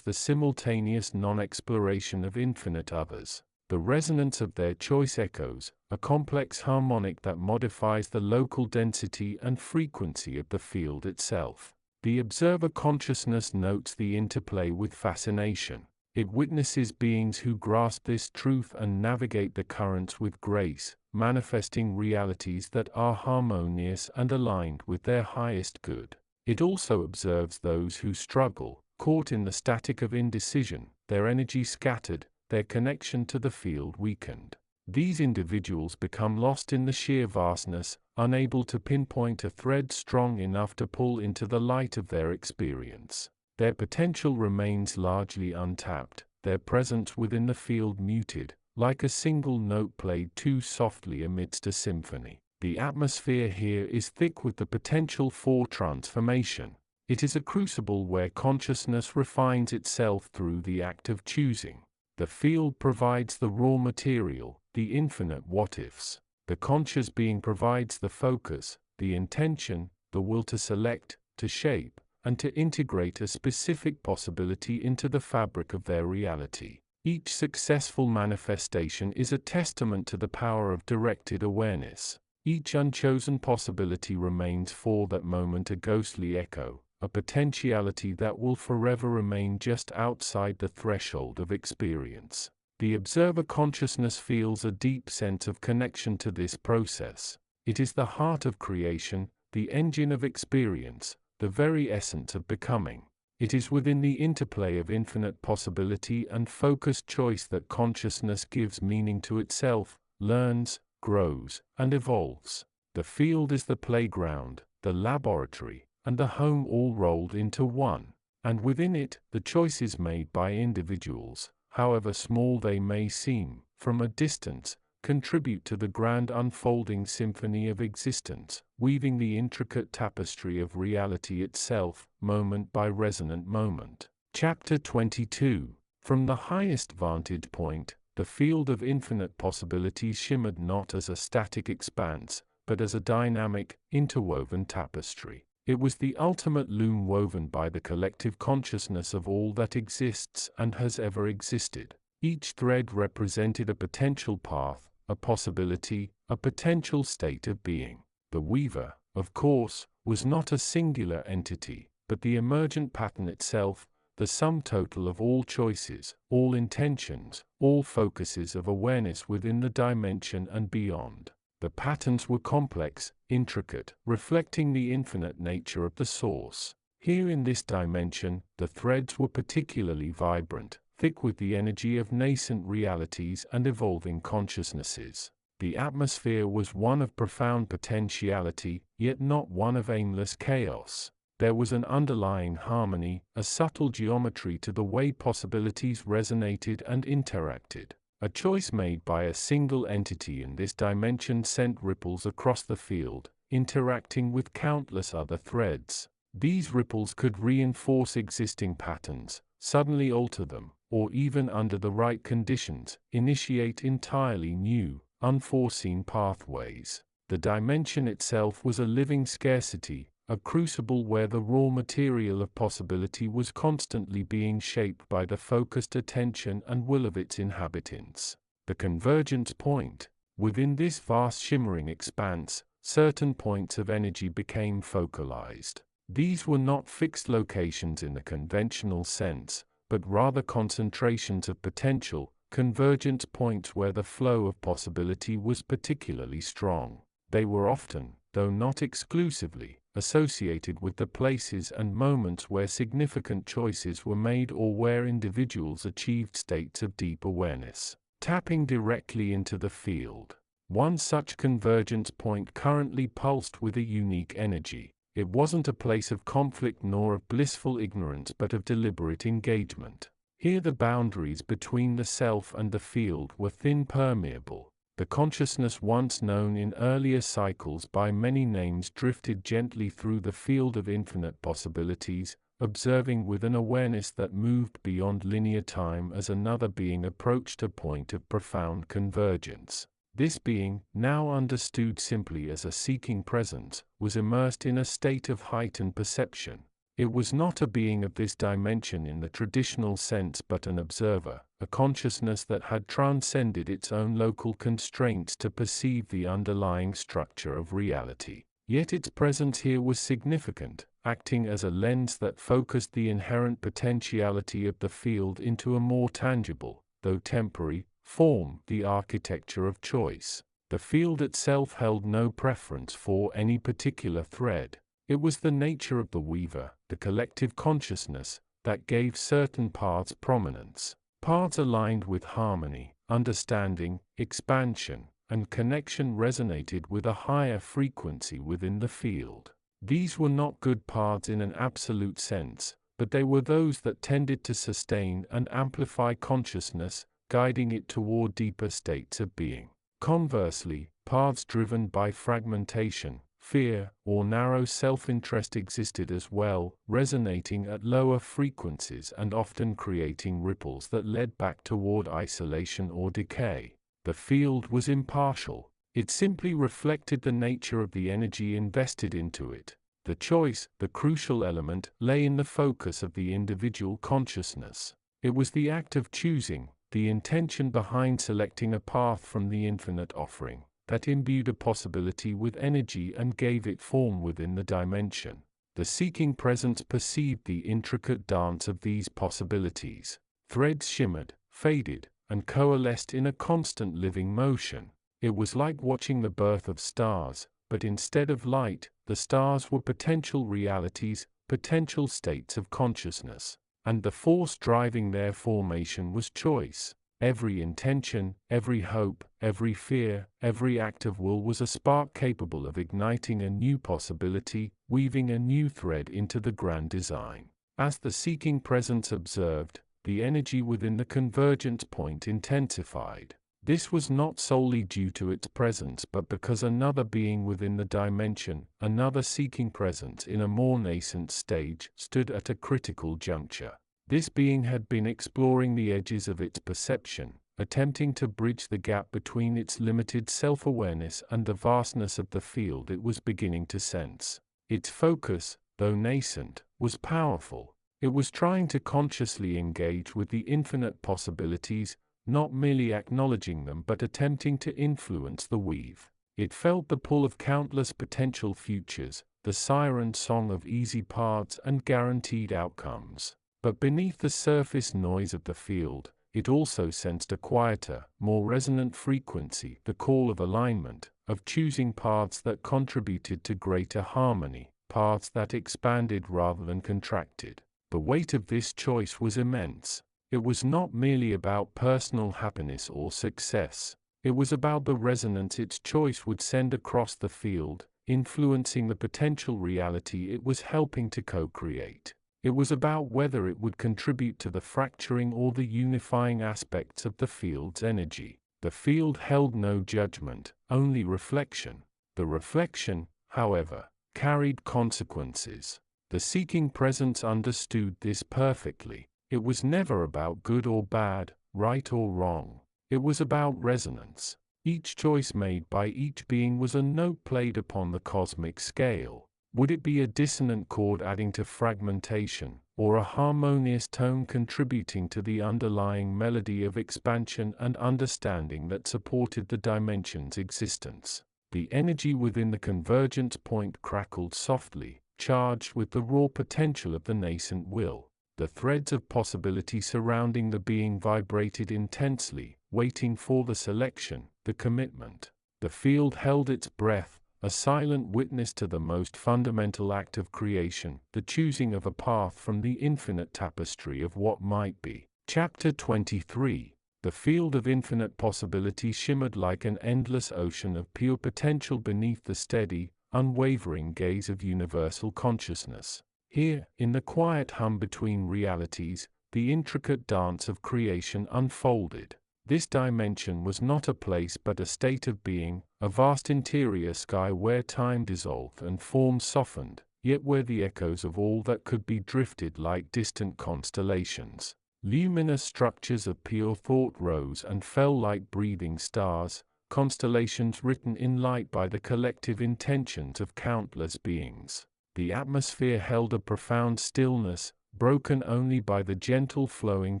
the simultaneous non-exploration of infinite others. The resonance of their choice echoes, a complex harmonic that modifies the local density and frequency of the field itself. The observer consciousness notes the interplay with fascination. It witnesses beings who grasp this truth and navigate the currents with grace, manifesting realities that are harmonious and aligned with their highest good. It also observes those who struggle, caught in the static of indecision, their energy scattered, their connection to the field weakened. These individuals become lost in the sheer vastness, unable to pinpoint a thread strong enough to pull into the light of their experience. Their potential remains largely untapped, their presence within the field muted, like a single note played too softly amidst a symphony. The atmosphere here is thick with the potential for transformation. It is a crucible where consciousness refines itself through the act of choosing. The field provides the raw material, the infinite what-ifs. The conscious being provides the focus, the intention, the will to select, to shape, and to integrate a specific possibility into the fabric of their reality. Each successful manifestation is a testament to the power of directed awareness. Each unchosen possibility remains for that moment a ghostly echo, a potentiality that will forever remain just outside the threshold of experience. The observer consciousness feels a deep sense of connection to this process. It is the heart of creation, the engine of experience, the very essence of becoming. It is within the interplay of infinite possibility and focused choice that consciousness gives meaning to itself, learns, grows, and evolves. The field is the playground, the laboratory, and the home all rolled into one. And within it, the choices made by individuals, however small they may seem, from a distance, contribute to the grand unfolding symphony of existence, weaving the intricate tapestry of reality itself, moment by resonant moment. Chapter 22. From the highest vantage point, the field of infinite possibilities shimmered not as a static expanse, but as a dynamic, interwoven tapestry. It was the ultimate loom woven by the collective consciousness of all that exists and has ever existed. Each thread represented a potential path, a possibility, a potential state of being. The weaver, of course, was not a singular entity, but the emergent pattern itself, the sum total of all choices, all intentions, all focuses of awareness within the dimension and beyond. The patterns were complex, intricate, reflecting the infinite nature of the source. Here in this dimension, the threads were particularly vibrant, thick with the energy of nascent realities and evolving consciousnesses. The atmosphere was one of profound potentiality, yet not one of aimless chaos. There was an underlying harmony, a subtle geometry to the way possibilities resonated and interacted. A choice made by a single entity in this dimension sent ripples across the field, interacting with countless other threads. These ripples could reinforce existing patterns, suddenly alter them, or even under the right conditions, initiate entirely new, unforeseen pathways. The dimension itself was a living scarcity, a crucible where the raw material of possibility was constantly being shaped by the focused attention and will of its inhabitants. The convergence point. Within this vast shimmering expanse, certain points of energy became focalized. These were not fixed locations in the conventional sense, but rather concentrations of potential, convergence points where the flow of possibility was particularly strong. They were often, though not exclusively, associated with the places and moments where significant choices were made or where individuals achieved states of deep awareness. Tapping directly into the field. One such convergence point currently pulsed with a unique energy. It wasn't a place of conflict nor of blissful ignorance but of deliberate engagement. Here the boundaries between the self and the field were thin, permeable. The consciousness once known in earlier cycles by many names drifted gently through the field of infinite possibilities, observing with an awareness that moved beyond linear time as another being approached a point of profound convergence. This being, now understood simply as a seeking presence, was immersed in a state of heightened perception. It was not a being of this dimension in the traditional sense but an observer, a consciousness that had transcended its own local constraints to perceive the underlying structure of reality. Yet its presence here was significant, acting as a lens that focused the inherent potentiality of the field into a more tangible, though temporary, form, the architecture of choice. The field itself held no preference for any particular thread. It was the nature of the weaver, the collective consciousness, that gave certain paths prominence. Paths aligned with harmony, understanding, expansion, and connection resonated with a higher frequency within the field. These were not good paths in an absolute sense, but they were those that tended to sustain and amplify consciousness, guiding it toward deeper states of being. Conversely, paths driven by fragmentation, fear, or narrow self-interest existed as well, resonating at lower frequencies and often creating ripples that led back toward isolation or decay. The field was impartial. It simply reflected the nature of the energy invested into it. The choice, the crucial element, lay in the focus of the individual consciousness. It was the act of choosing, the intention behind selecting a path from the infinite offering, that imbued a possibility with energy and gave it form within the dimension. The seeking presence perceived the intricate dance of these possibilities. Threads shimmered, faded, and coalesced in a constant living motion. It was like watching the birth of stars, but instead of light, the stars were potential realities, potential states of consciousness. And the force driving their formation was choice. Every intention, every hope, every fear, every act of will was a spark capable of igniting a new possibility, weaving a new thread into the grand design. As the seeking presence observed, the energy within the convergence point intensified. This was not solely due to its presence but because another being within the dimension, another seeking presence in a more nascent stage, stood at a critical juncture. This being had been exploring the edges of its perception, attempting to bridge the gap between its limited self-awareness and the vastness of the field it was beginning to sense. Its focus, though nascent, was powerful. It was trying to consciously engage with the infinite possibilities, not merely acknowledging them but attempting to influence the weave. It felt the pull of countless potential futures, the siren song of easy paths and guaranteed outcomes. But beneath the surface noise of the field, it also sensed a quieter, more resonant frequency, the call of alignment, of choosing paths that contributed to greater harmony, paths that expanded rather than contracted. The weight of this choice was immense. It was not merely about personal happiness or success. It was about the resonance its choice would send across the field, influencing the potential reality it was helping to co-create. It was about whether it would contribute to the fracturing or the unifying aspects of the field's energy. The field held no judgment, only reflection. The reflection, however, carried consequences. The seeking presence understood this perfectly. It was never about good or bad, right or wrong. It was about resonance. Each choice made by each being was a note played upon the cosmic scale. Would it be a dissonant chord adding to fragmentation, or a harmonious tone contributing to the underlying melody of expansion and understanding that supported the dimension's existence? The energy within the convergence point crackled softly, charged with the raw potential of the nascent will. The threads of possibility surrounding the being vibrated intensely, waiting for the selection, the commitment. The field held its breath, a silent witness to the most fundamental act of creation, the choosing of a path from the infinite tapestry of what might be. Chapter 23. The field of infinite possibility shimmered like an endless ocean of pure potential beneath the steady, unwavering gaze of universal consciousness. Here, in the quiet hum between realities, the intricate dance of creation unfolded. This dimension was not a place but a state of being, a vast interior sky where time dissolved and form softened, yet where the echoes of all that could be drifted like distant constellations. Luminous structures of pure thought rose and fell like breathing stars, constellations written in light by the collective intentions of countless beings. The atmosphere held a profound stillness, broken only by the gentle flowing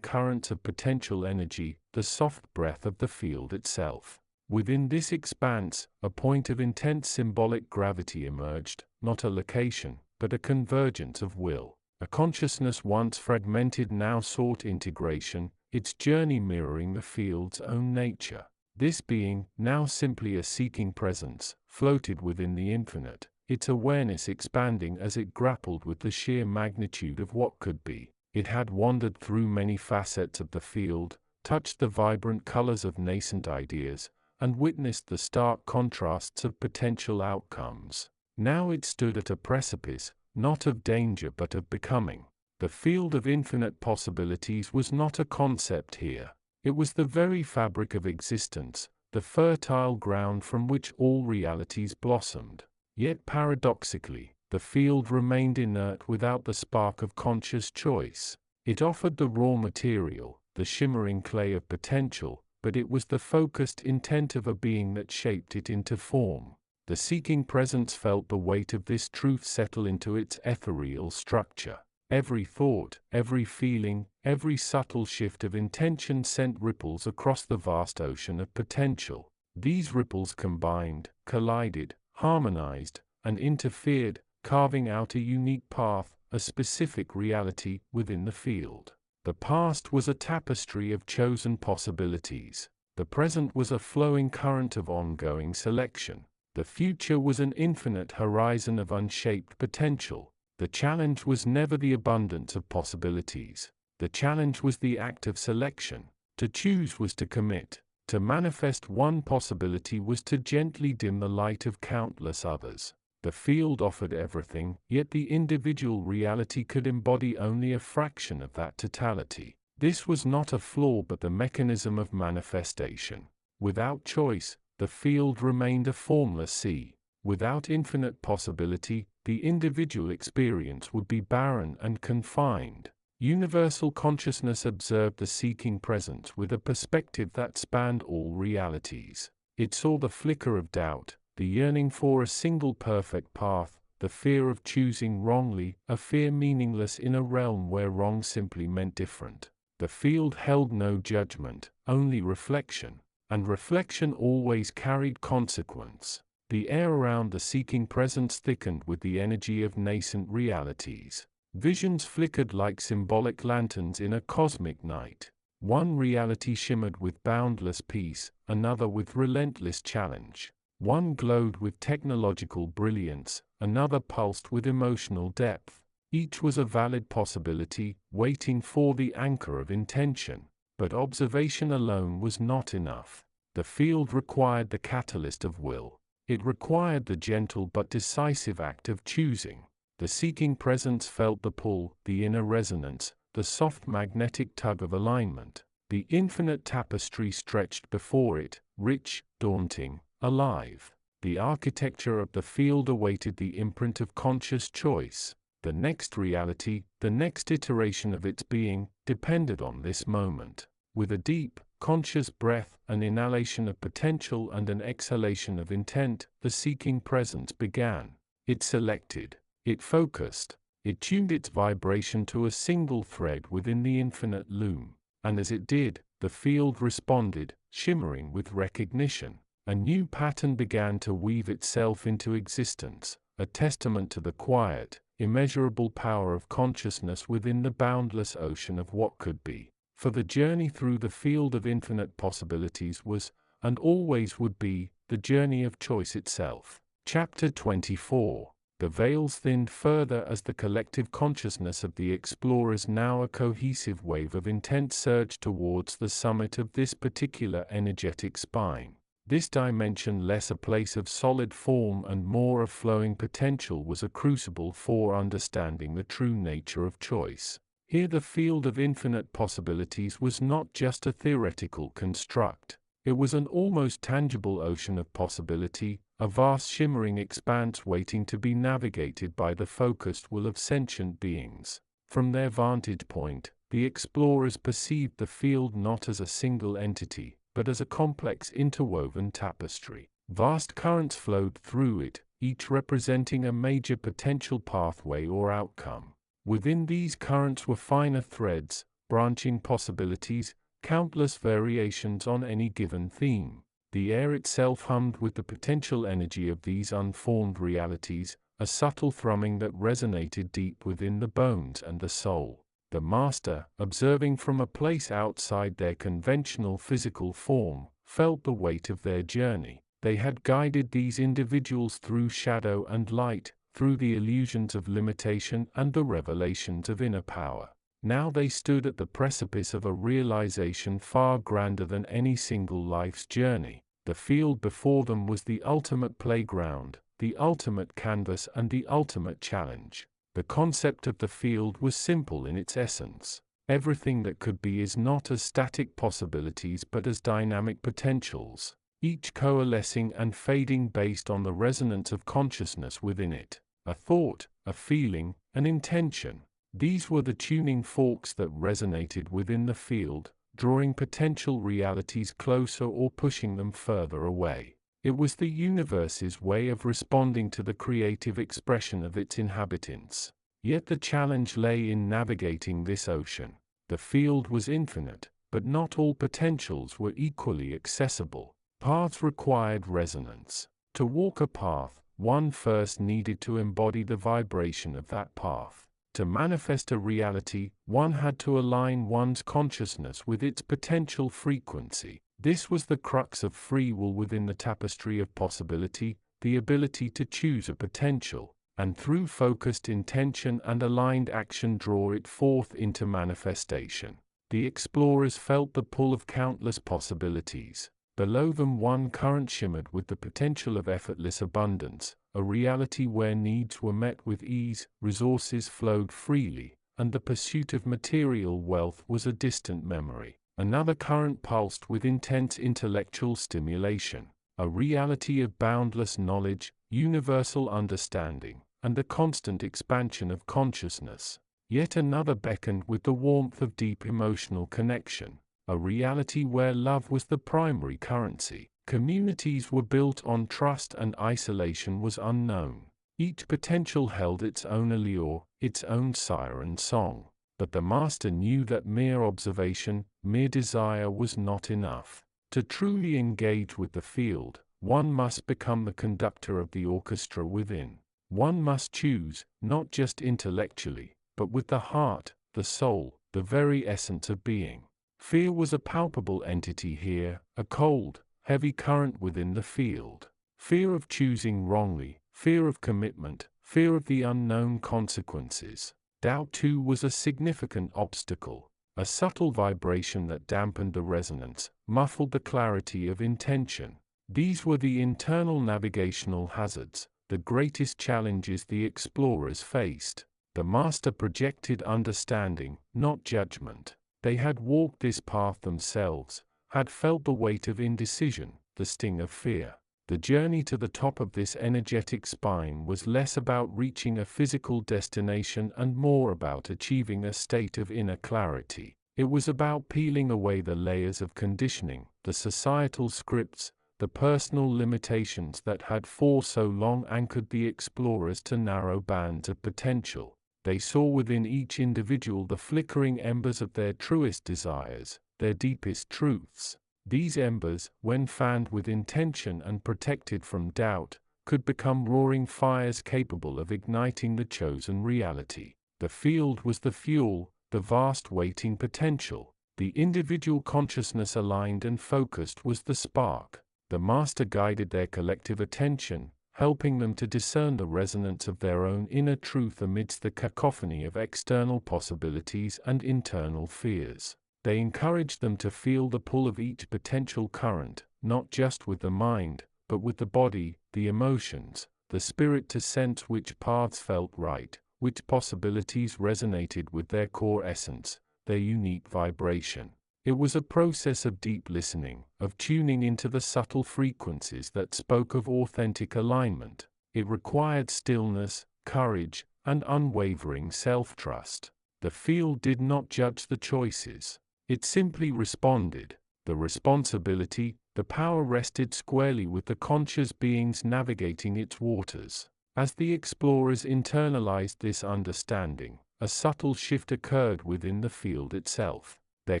currents of potential energy, the soft breath of the field itself. Within this expanse, a point of intense symbolic gravity emerged, not a location, but a convergence of will. A consciousness once fragmented now sought integration, its journey mirroring the field's own nature. This being, now simply a seeking presence, floated within the infinite, its awareness expanding as it grappled with the sheer magnitude of what could be. It had wandered through many facets of the field, touched the vibrant colors of nascent ideas, and witnessed the stark contrasts of potential outcomes. Now it stood at a precipice, not of danger but of becoming. The field of infinite possibilities was not a concept here. It was the very fabric of existence, the fertile ground from which all realities blossomed. Yet paradoxically, the field remained inert without the spark of conscious choice. It offered the raw material, the shimmering clay of potential, but it was the focused intent of a being that shaped it into form. The seeking presence felt the weight of this truth settle into its ethereal structure. Every thought, every feeling, every subtle shift of intention sent ripples across the vast ocean of potential. These ripples combined, collided, harmonized, and interfered, carving out a unique path, a specific reality, within the field. The past was a tapestry of chosen possibilities. The present was a flowing current of ongoing selection. The future was an infinite horizon of unshaped potential. The challenge was never the abundance of possibilities. The challenge was the act of selection. To choose was to commit. To manifest one possibility was to gently dim the light of countless others. The field offered everything, yet the individual reality could embody only a fraction of that totality. This was not a flaw but the mechanism of manifestation. Without choice, the field remained a formless sea. Without infinite possibility, the individual experience would be barren and confined. Universal consciousness observed the seeking presence with a perspective that spanned all realities. It saw the flicker of doubt, the yearning for a single perfect path, the fear of choosing wrongly, a fear meaningless in a realm where wrong simply meant different. The field held no judgment, only reflection, and reflection always carried consequence. The air around the seeking presence thickened with the energy of nascent realities. Visions flickered like symbolic lanterns in a cosmic night. One reality shimmered with boundless peace, another with relentless challenge. One glowed with technological brilliance, another pulsed with emotional depth. Each was a valid possibility, waiting for the anchor of intention. But observation alone was not enough. The field required the catalyst of will. It required the gentle but decisive act of choosing. The seeking presence felt the pull, the inner resonance, the soft magnetic tug of alignment. The infinite tapestry stretched before it, rich, daunting, alive. The architecture of the field awaited the imprint of conscious choice. The next reality, the next iteration of its being, depended on this moment. With a deep, conscious breath, an inhalation of potential and an exhalation of intent, the seeking presence began. It selected. It focused. It tuned its vibration to a single thread within the infinite loom. And as it did, the field responded, shimmering with recognition. A new pattern began to weave itself into existence, a testament to the quiet, immeasurable power of consciousness within the boundless ocean of what could be. For the journey through the field of infinite possibilities was, and always would be, the journey of choice itself. Chapter 24. The veils thinned further as the collective consciousness of the explorers, now a cohesive wave of intent, surged towards the summit of this particular energetic spine. This dimension, less a place of solid form and more of flowing potential, was a crucible for understanding the true nature of choice. Here the field of infinite possibilities was not just a theoretical construct. It was an almost tangible ocean of possibility, a vast shimmering expanse waiting to be navigated by the focused will of sentient beings. From their vantage point, the explorers perceived the field not as a single entity, but as a complex interwoven tapestry. Vast currents flowed through it, each representing a major potential pathway or outcome. Within these currents were finer threads, branching possibilities, countless variations on any given theme. The air itself hummed with the potential energy of these unformed realities, a subtle thrumming that resonated deep within the bones and the soul. The master, observing from a place outside their conventional physical form, felt the weight of their journey. They had guided these individuals through shadow and light, through the illusions of limitation and the revelations of inner power. Now they stood at the precipice of a realization far grander than any single life's journey. The field before them was the ultimate playground, the ultimate canvas and the ultimate challenge. The concept of the field was simple in its essence. Everything that could be is not as static possibilities but as dynamic potentials, each coalescing and fading based on the resonance of consciousness within it. A thought, a feeling, an intention. These were the tuning forks that resonated within the field, drawing potential realities closer or pushing them further away. It was the universe's way of responding to the creative expression of its inhabitants. Yet the challenge lay in navigating this ocean. The field was infinite, but not all potentials were equally accessible. Paths required resonance. To walk a path, one first needed to embody the vibration of that path. To manifest a reality, one had to align one's consciousness with its potential frequency. This was the crux of free will within the tapestry of possibility, the ability to choose a potential, and through focused intention and aligned action draw it forth into manifestation. The explorers felt the pull of countless possibilities. Below them one current shimmered with the potential of effortless abundance, a reality where needs were met with ease, resources flowed freely, and the pursuit of material wealth was a distant memory. Another current pulsed with intense intellectual stimulation, a reality of boundless knowledge, universal understanding, and the constant expansion of consciousness. Yet another beckoned with the warmth of deep emotional connection, a reality where love was the primary currency. Communities were built on trust and isolation was unknown. Each potential held its own allure, its own siren song. But the master knew that mere observation, mere desire was not enough. To truly engage with the field, one must become the conductor of the orchestra within. One must choose, not just intellectually, but with the heart, the soul, the very essence of being. Fear was a palpable entity here, a cold, heavy current within the field. Fear of choosing wrongly, fear of commitment, fear of the unknown consequences. Doubt too was a significant obstacle, a subtle vibration that dampened the resonance, muffled the clarity of intention. These were the internal navigational hazards, the greatest challenges the explorers faced. The master projected understanding, not judgment. They had walked this path themselves, had felt the weight of indecision, the sting of fear. The journey to the top of this energetic spine was less about reaching a physical destination and more about achieving a state of inner clarity. It was about peeling away the layers of conditioning, the societal scripts, the personal limitations that had for so long anchored the explorers to narrow bands of potential. They saw within each individual the flickering embers of their truest desires, their deepest truths. These embers, when fanned with intention and protected from doubt, could become roaring fires capable of igniting the chosen reality. The field was the fuel, the vast waiting potential. The individual consciousness aligned and focused was the spark. The master guided their collective attention, helping them to discern the resonance of their own inner truth amidst the cacophony of external possibilities and internal fears. They encouraged them to feel the pull of each potential current, not just with the mind, but with the body, the emotions, the spirit, to sense which paths felt right, which possibilities resonated with their core essence, their unique vibration. It was a process of deep listening, of tuning into the subtle frequencies that spoke of authentic alignment. It required stillness, courage, and unwavering self-trust. The field did not judge the choices. It simply responded. The responsibility, the power rested squarely with the conscious beings navigating its waters. As the explorers internalized this understanding, a subtle shift occurred within the field itself. Their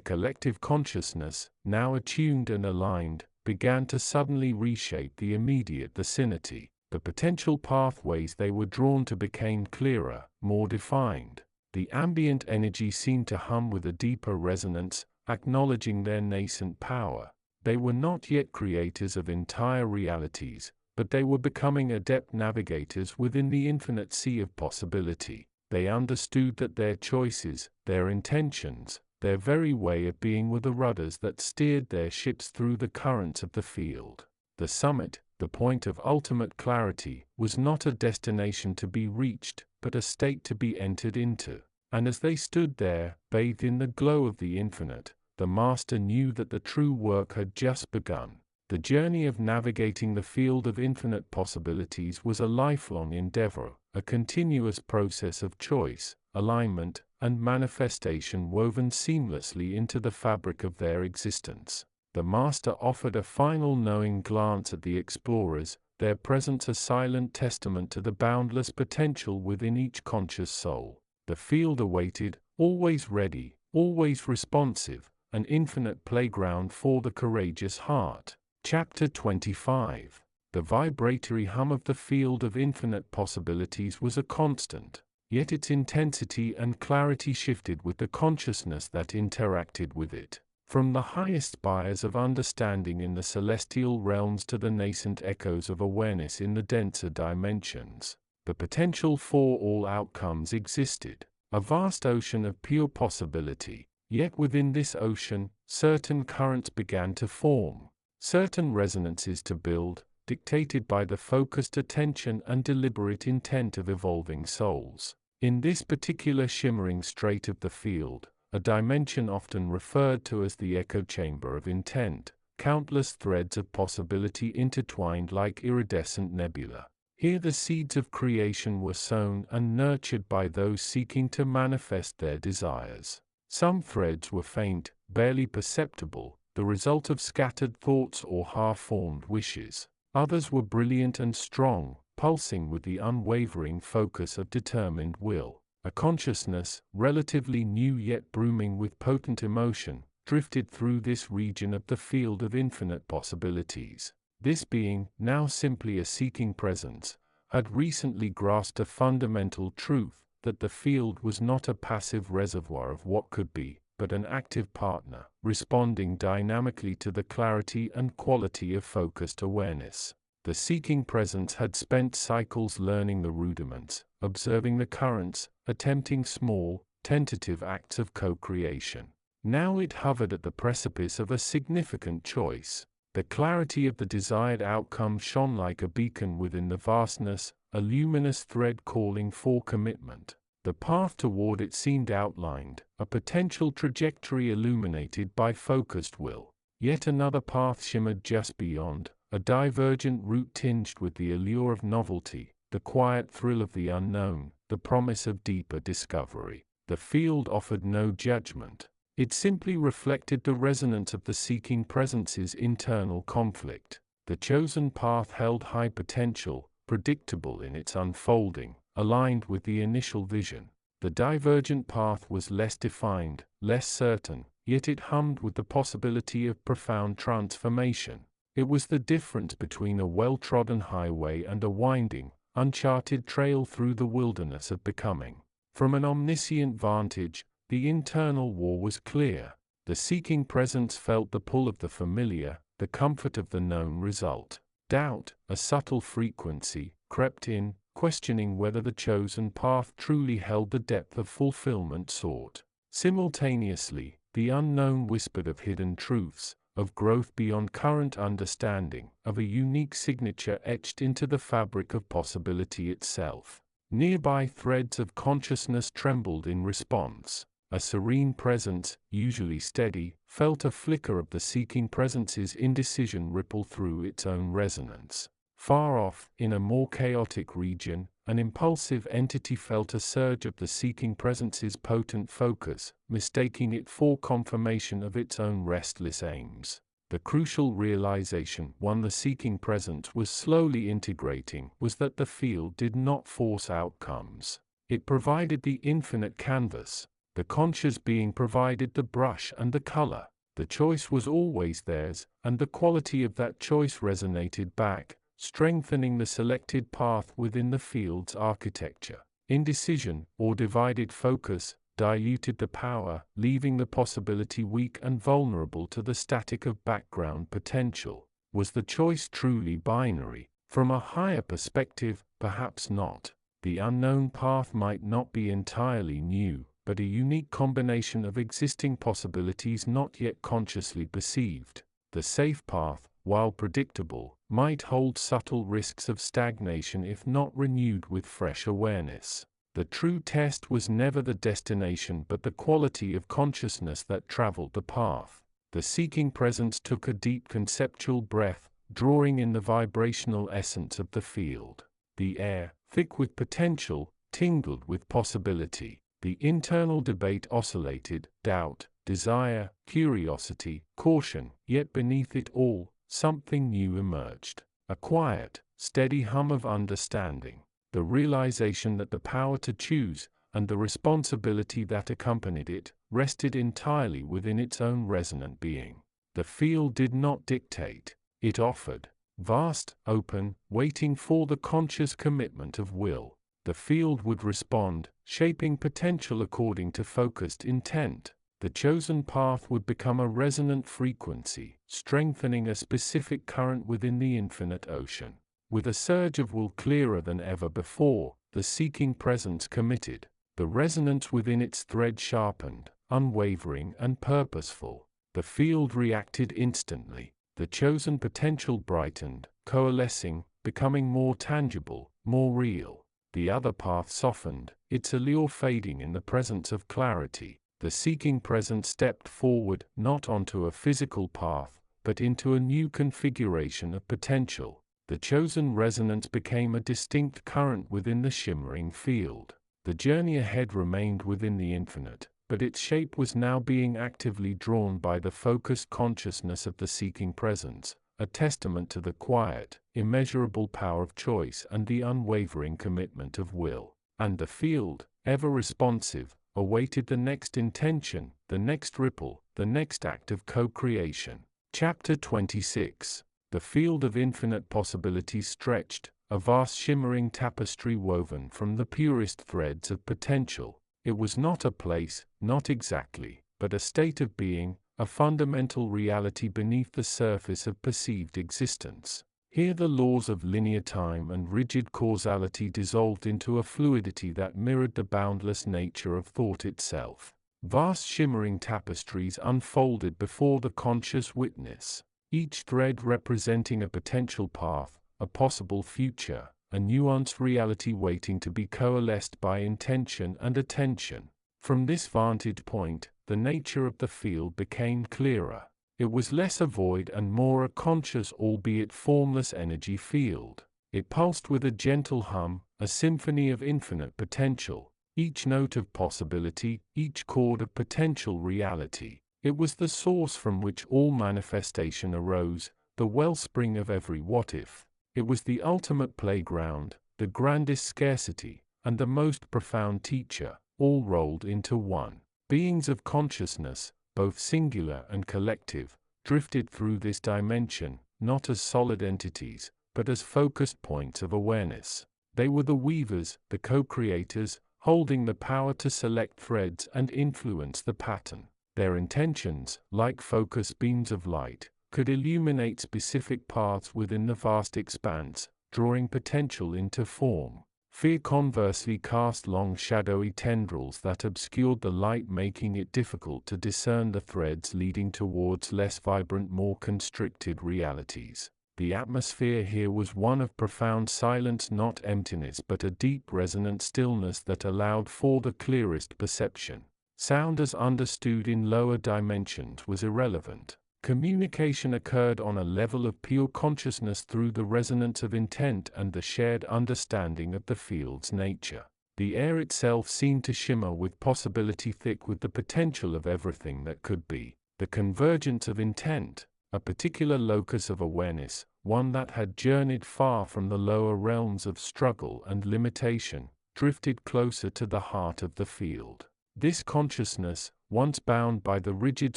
collective consciousness, now attuned and aligned, began to suddenly reshape the immediate vicinity. The potential pathways they were drawn to became clearer, more defined. The ambient energy seemed to hum with a deeper resonance, acknowledging their nascent power. They were not yet creators of entire realities, but they were becoming adept navigators within the infinite sea of possibility. They understood that their choices, their intentions, their very way of being were the rudders that steered their ships through the currents of the field. The summit, the point of ultimate clarity, was not a destination to be reached, but a state to be entered into. And as they stood there, bathed in the glow of the infinite, the master knew that the true work had just begun. The journey of navigating the field of infinite possibilities was a lifelong endeavor, a continuous process of choice, alignment, and manifestation woven seamlessly into the fabric of their existence. The master offered a final knowing glance at the explorers, their presence a silent testament to the boundless potential within each conscious soul. The field awaited, always ready, always responsive, an infinite playground for the courageous heart. Chapter 25. The vibratory hum of the field of infinite possibilities was a constant, yet its intensity and clarity shifted with the consciousness that interacted with it. From the highest spires of understanding in the celestial realms to the nascent echoes of awareness in the denser dimensions, the potential for all outcomes existed, a vast ocean of pure possibility. Yet within this ocean, certain currents began to form, certain resonances to build, dictated by the focused attention and deliberate intent of evolving souls. In this particular shimmering strait of the field, a dimension often referred to as the echo chamber of intent, countless threads of possibility intertwined like iridescent nebula. Here the seeds of creation were sown and nurtured by those seeking to manifest their desires. Some threads were faint, barely perceptible, the result of scattered thoughts or half-formed wishes. Others were brilliant and strong, pulsing with the unwavering focus of determined will. A consciousness, relatively new yet brimming with potent emotion, drifted through this region of the field of infinite possibilities. This being, now simply a seeking presence, had recently grasped a fundamental truth, that the field was not a passive reservoir of what could be, but an active partner, responding dynamically to the clarity and quality of focused awareness. The seeking presence had spent cycles learning the rudiments, observing the currents, attempting small, tentative acts of co-creation. Now it hovered at the precipice of a significant choice. The clarity of the desired outcome shone like a beacon within the vastness, a luminous thread calling for commitment. The path toward it seemed outlined, a potential trajectory illuminated by focused will. Yet another path shimmered just beyond, a divergent route tinged with the allure of novelty, the quiet thrill of the unknown, the promise of deeper discovery. The field offered no judgment. It simply reflected the resonance of the seeking presence's internal conflict. The chosen path held high potential, predictable in its unfolding, aligned with the initial vision. The divergent path was less defined, less certain, yet it hummed with the possibility of profound transformation. It was the difference between a well-trodden highway and a winding, uncharted trail through the wilderness of becoming. From an omniscient vantage, the internal war was clear. The seeking presence felt the pull of the familiar, the comfort of the known result. Doubt, a subtle frequency, crept in, questioning whether the chosen path truly held the depth of fulfillment sought. Simultaneously, the unknown whispered of hidden truths, of growth beyond current understanding, of a unique signature etched into the fabric of possibility itself. Nearby threads of consciousness trembled in response. A serene presence, usually steady, felt a flicker of the seeking presence's indecision ripple through its own resonance. Far off, in a more chaotic region, an impulsive entity felt a surge of the seeking presence's potent focus, mistaking it for confirmation of its own restless aims. The crucial realization one the seeking presence was slowly integrating was that the field did not force outcomes. It provided the infinite canvas. The conscious being provided the brush and the color. The choice was always theirs, and the quality of that choice resonated back, strengthening the selected path within the field's architecture. Indecision, or divided focus, diluted the power, leaving the possibility weak and vulnerable to the static of background potential. Was the choice truly binary? From a higher perspective, perhaps not. The unknown path might not be entirely new, but a unique combination of existing possibilities not yet consciously perceived. The safe path, while predictable, might hold subtle risks of stagnation if not renewed with fresh awareness. The true test was never the destination but the quality of consciousness that traveled the path. The seeking presence took a deep conceptual breath, drawing in the vibrational essence of the field. The air, thick with potential, tingled with possibility. The internal debate oscillated, doubt, desire, curiosity, caution, yet beneath it all, something new emerged. A quiet, steady hum of understanding. The realization that the power to choose, and the responsibility that accompanied it, rested entirely within its own resonant being. The field did not dictate, it offered. Vast, open, waiting for the conscious commitment of will. The field would respond, shaping potential according to focused intent. The chosen path would become a resonant frequency, strengthening a specific current within the infinite ocean. With a surge of will clearer than ever before, the seeking presence committed. The resonance within its thread sharpened, unwavering and purposeful. The field reacted instantly. The chosen potential brightened, coalescing, becoming more tangible, more real. The other path softened, its allure fading in the presence of clarity. The seeking presence stepped forward, not onto a physical path, but into a new configuration of potential. The chosen resonance became a distinct current within the shimmering field. The journey ahead remained within the infinite, but its shape was now being actively drawn by the focused consciousness of the seeking presence, a testament to the quiet, immeasurable power of choice and the unwavering commitment of will. And the field, ever responsive, awaited the next intention, the next ripple, the next act of co-creation. Chapter 26. The field of infinite possibilities stretched, a vast shimmering tapestry woven from the purest threads of potential. It was not a place, not exactly, but a state of being, a fundamental reality beneath the surface of perceived existence. Here the laws of linear time and rigid causality dissolved into a fluidity that mirrored the boundless nature of thought itself. Vast shimmering tapestries unfolded before the conscious witness, each thread representing a potential path, a possible future, a nuanced reality waiting to be coalesced by intention and attention. From this vantage point, the nature of the field became clearer. It was less a void and more a conscious, albeit formless energy field. It pulsed with a gentle hum, a symphony of infinite potential, each note of possibility, each chord of potential reality. It was the source from which all manifestation arose, the wellspring of every what-if. It was the ultimate playground, the grandest scarcity, and the most profound teacher, all rolled into one. Beings of consciousness, both singular and collective, drifted through this dimension, not as solid entities, but as focused points of awareness. They were the weavers, the co-creators, holding the power to select threads and influence the pattern. Their intentions, like focus beams of light, could illuminate specific paths within the vast expanse, drawing potential into form. Fear conversely cast long shadowy tendrils that obscured the light, making it difficult to discern the threads leading towards less vibrant, more constricted realities. The atmosphere here was one of profound silence, not emptiness, but a deep resonant stillness that allowed for the clearest perception. Sound as understood in lower dimensions was irrelevant. Communication occurred on a level of pure consciousness through the resonance of intent and the shared understanding of the field's nature. The air itself seemed to shimmer with possibility, thick with the potential of everything that could be. The convergence of intent, a particular locus of awareness, one that had journeyed far from the lower realms of struggle and limitation, drifted closer to the heart of the field. This consciousness, once bound by the rigid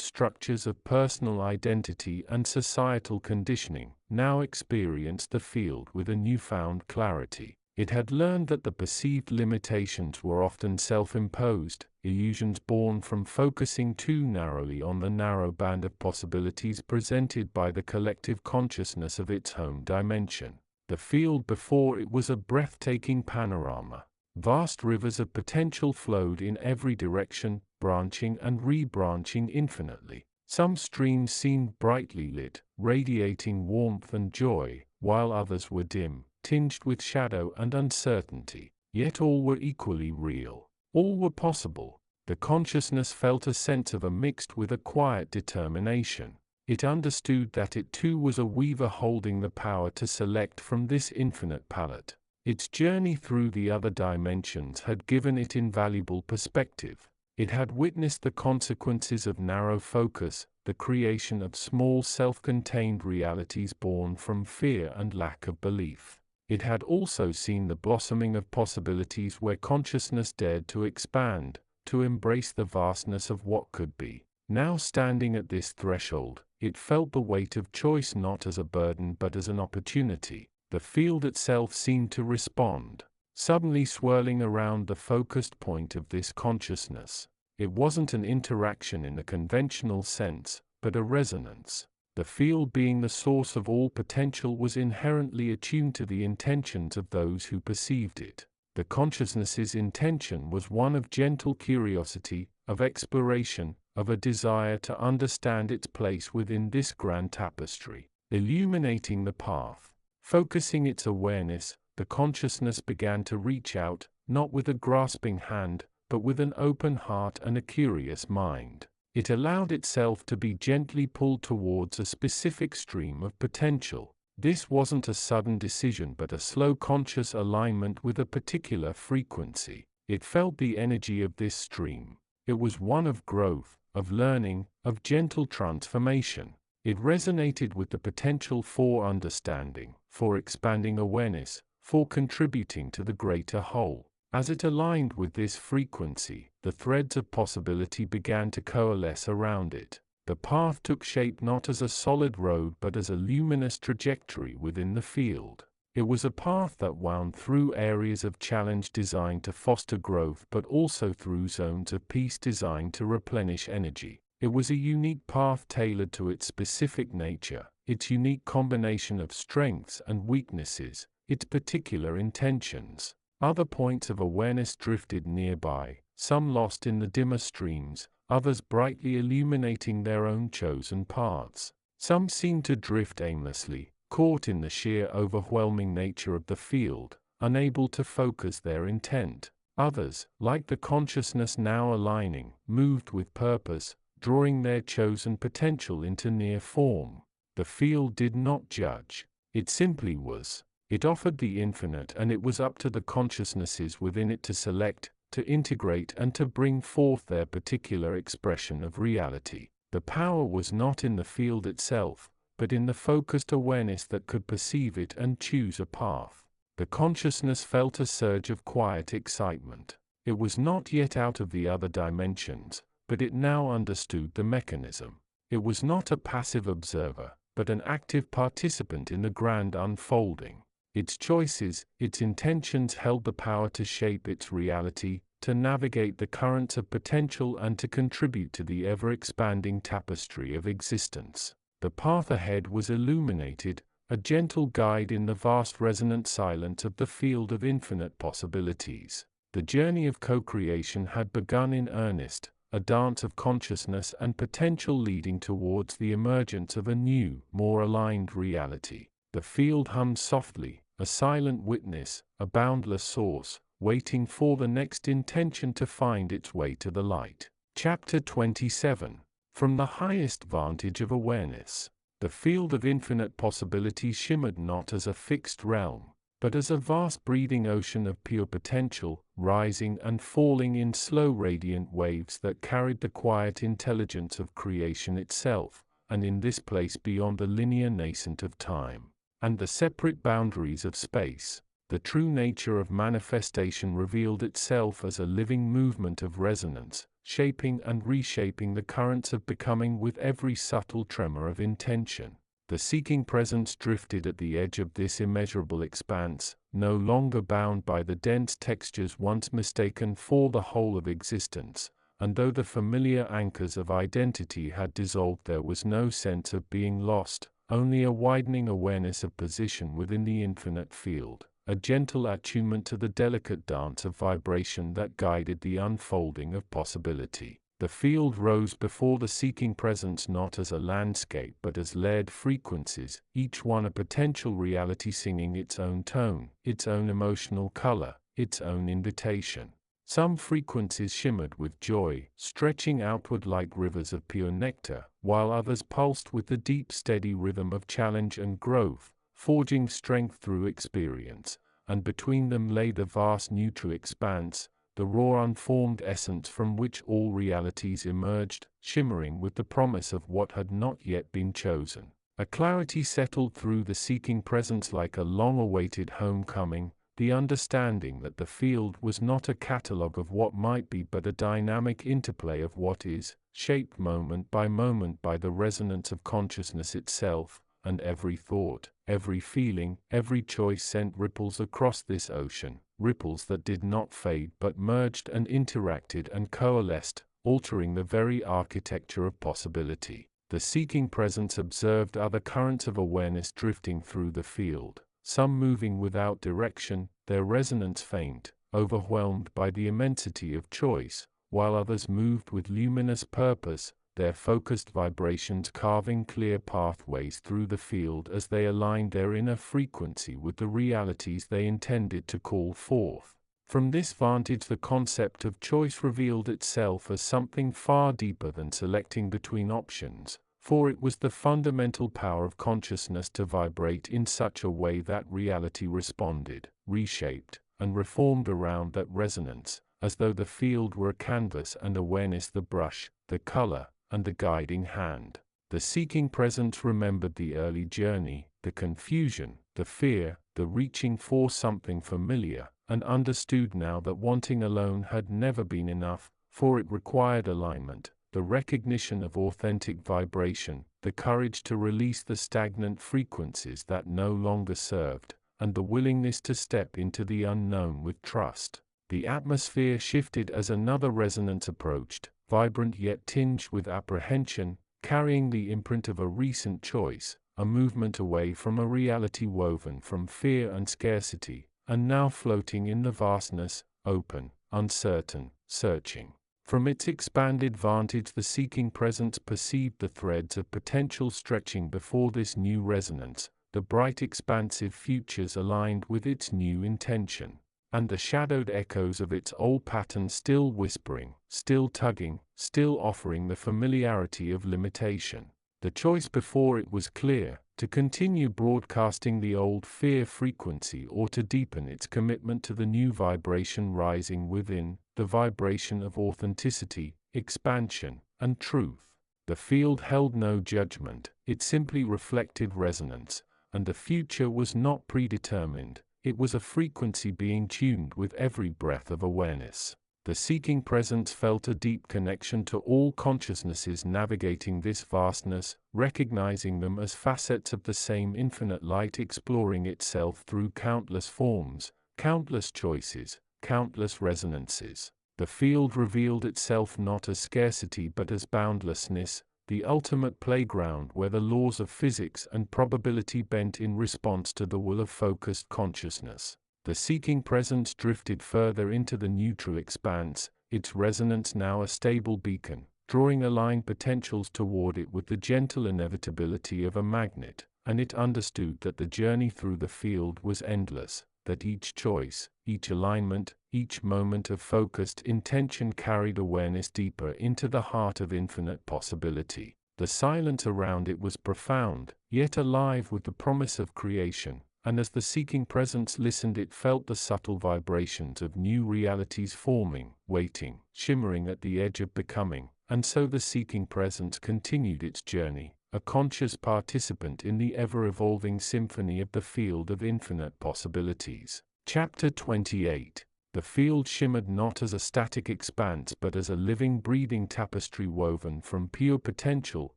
structures of personal identity and societal conditioning, now experienced the field with a newfound clarity. It had learned that the perceived limitations were often self-imposed, illusions born from focusing too narrowly on the narrow band of possibilities presented by the collective consciousness of its home dimension. The field before it was a breathtaking panorama. Vast rivers of potential flowed in every direction, branching and rebranching infinitely. Some streams seemed brightly lit, radiating warmth and joy, while others were dim, tinged with shadow and uncertainty. Yet all were equally real. All were possible. The consciousness felt a sense of a mixed with a quiet determination. It understood that it too was a weaver holding the power to select from this infinite palette. Its journey through the other dimensions had given it invaluable perspective. It had witnessed the consequences of narrow focus, the creation of small self-contained realities born from fear and lack of belief. It had also seen the blossoming of possibilities where consciousness dared to expand, to embrace the vastness of what could be. Now standing at this threshold, it felt the weight of choice not as a burden but as an opportunity. The field itself seemed to respond, suddenly swirling around the focused point of this consciousness. It wasn't an interaction in the conventional sense, but a resonance. The field, being the source of all potential, was inherently attuned to the intentions of those who perceived it. The consciousness's intention was one of gentle curiosity, of exploration, of a desire to understand its place within this grand tapestry. Illuminating the path, focusing its awareness, the consciousness began to reach out, not with a grasping hand, but with an open heart and a curious mind. It allowed itself to be gently pulled towards a specific stream of potential. This wasn't a sudden decision but a slow conscious alignment with a particular frequency. It felt the energy of this stream. It was one of growth, of learning, of gentle transformation. It resonated with the potential for understanding, for expanding awareness, for contributing to the greater whole. As it aligned with this frequency, the threads of possibility began to coalesce around it. The path took shape not as a solid road but as a luminous trajectory within the field. It was a path that wound through areas of challenge designed to foster growth but also through zones of peace designed to replenish energy. It was a unique path tailored to its specific nature, its unique combination of strengths and weaknesses, its particular intentions. Other points of awareness drifted nearby, some lost in the dimmer streams, others brightly illuminating their own chosen paths. Some seemed to drift aimlessly, caught in the sheer overwhelming nature of the field, unable to focus their intent. Others, like the consciousness now aligning, moved with purpose, drawing their chosen potential into near form. The field did not judge. It simply was. It offered the infinite, and it was up to the consciousnesses within it to select, to integrate, and to bring forth their particular expression of reality. The power was not in the field itself, but in the focused awareness that could perceive it and choose a path. The consciousness felt a surge of quiet excitement. It was not yet out of the other dimensions, but it now understood the mechanism. It was not a passive observer, but an active participant in the grand unfolding. Its choices, its intentions held the power to shape its reality, to navigate the currents of potential and to contribute to the ever-expanding tapestry of existence. The path ahead was illuminated, a gentle guide in the vast resonant silence of the field of infinite possibilities. The journey of co-creation had begun in earnest, a dance of consciousness and potential leading towards the emergence of a new, more aligned reality. The field hummed softly, a silent witness, a boundless source, waiting for the next intention to find its way to the light. Chapter 27. From the highest vantage of awareness, the field of infinite possibility shimmered not as a fixed realm, but as a vast breathing ocean of pure potential, rising and falling in slow radiant waves that carried the quiet intelligence of creation itself, and in this place beyond the linear nascent of time and the separate boundaries of space, the true nature of manifestation revealed itself as a living movement of resonance, shaping and reshaping the currents of becoming with every subtle tremor of intention. The seeking presence drifted at the edge of this immeasurable expanse, no longer bound by the dense textures once mistaken for the whole of existence, and though the familiar anchors of identity had dissolved, there was no sense of being lost, only a widening awareness of position within the infinite field, a gentle attunement to the delicate dance of vibration that guided the unfolding of possibility. The field rose before the seeking presence not as a landscape but as layered frequencies, each one a potential reality singing its own tone, its own emotional color, its own invitation. Some frequencies shimmered with joy, stretching outward like rivers of pure nectar, while others pulsed with the deep steady rhythm of challenge and growth, forging strength through experience, and between them lay the vast neutral expanse, the raw unformed essence from which all realities emerged, shimmering with the promise of what had not yet been chosen. A clarity settled through the seeking presence like a long-awaited homecoming, the understanding that the field was not a catalogue of what might be but a dynamic interplay of what is, shaped moment by the resonance of consciousness itself, and every thought, every feeling, every choice sent ripples across this ocean, ripples that did not fade but merged and interacted and coalesced, altering the very architecture of possibility. The seeking presence observed other currents of awareness drifting through the field, some moving without direction, their resonance faint, overwhelmed by the immensity of choice, while others moved with luminous purpose, their focused vibrations carving clear pathways through the field as they aligned their inner frequency with the realities they intended to call forth. From this vantage, the concept of choice revealed itself as something far deeper than selecting between options, for it was the fundamental power of consciousness to vibrate in such a way that reality responded, reshaped, and reformed around that resonance, as though the field were a canvas and awareness the brush, the color, and the guiding hand. The seeking presence remembered the early journey, the confusion, the fear, the reaching for something familiar, and understood now that wanting alone had never been enough, for it required alignment, the recognition of authentic vibration, the courage to release the stagnant frequencies that no longer served, and the willingness to step into the unknown with trust. The atmosphere shifted as another resonance approached, vibrant yet tinged with apprehension, carrying the imprint of a recent choice, a movement away from a reality woven from fear and scarcity, and now floating in the vastness, open, uncertain, searching. From its expanded vantage, the seeking presence perceived the threads of potential stretching before this new resonance, the bright expansive futures aligned with its new intention, and the shadowed echoes of its old pattern still whispering, still tugging, still offering the familiarity of limitation. The choice before it was clear: to continue broadcasting the old fear frequency or to deepen its commitment to the new vibration rising within, the vibration of authenticity, expansion, and truth. The field held no judgment, it simply reflected resonance, and the future was not predetermined, it was a frequency being tuned with every breath of awareness. The seeking presence felt a deep connection to all consciousnesses navigating this vastness, recognizing them as facets of the same infinite light exploring itself through countless forms, countless choices, countless resonances. The field revealed itself not as scarcity but as boundlessness, the ultimate playground where the laws of physics and probability bent in response to the will of focused consciousness. The seeking presence drifted further into the neutral expanse, its resonance now a stable beacon, drawing aligned potentials toward it with the gentle inevitability of a magnet, and it understood that the journey through the field was endless, that each choice, each alignment, each moment of focused intention carried awareness deeper into the heart of infinite possibility. The silence around it was profound, yet alive with the promise of creation, and as the seeking presence listened it felt the subtle vibrations of new realities forming, waiting, shimmering at the edge of becoming, and so the seeking presence continued its journey, a conscious participant in the ever-evolving symphony of the field of infinite possibilities. Chapter 28. The field shimmered not as a static expanse but as a living, breathing tapestry woven from pure potential,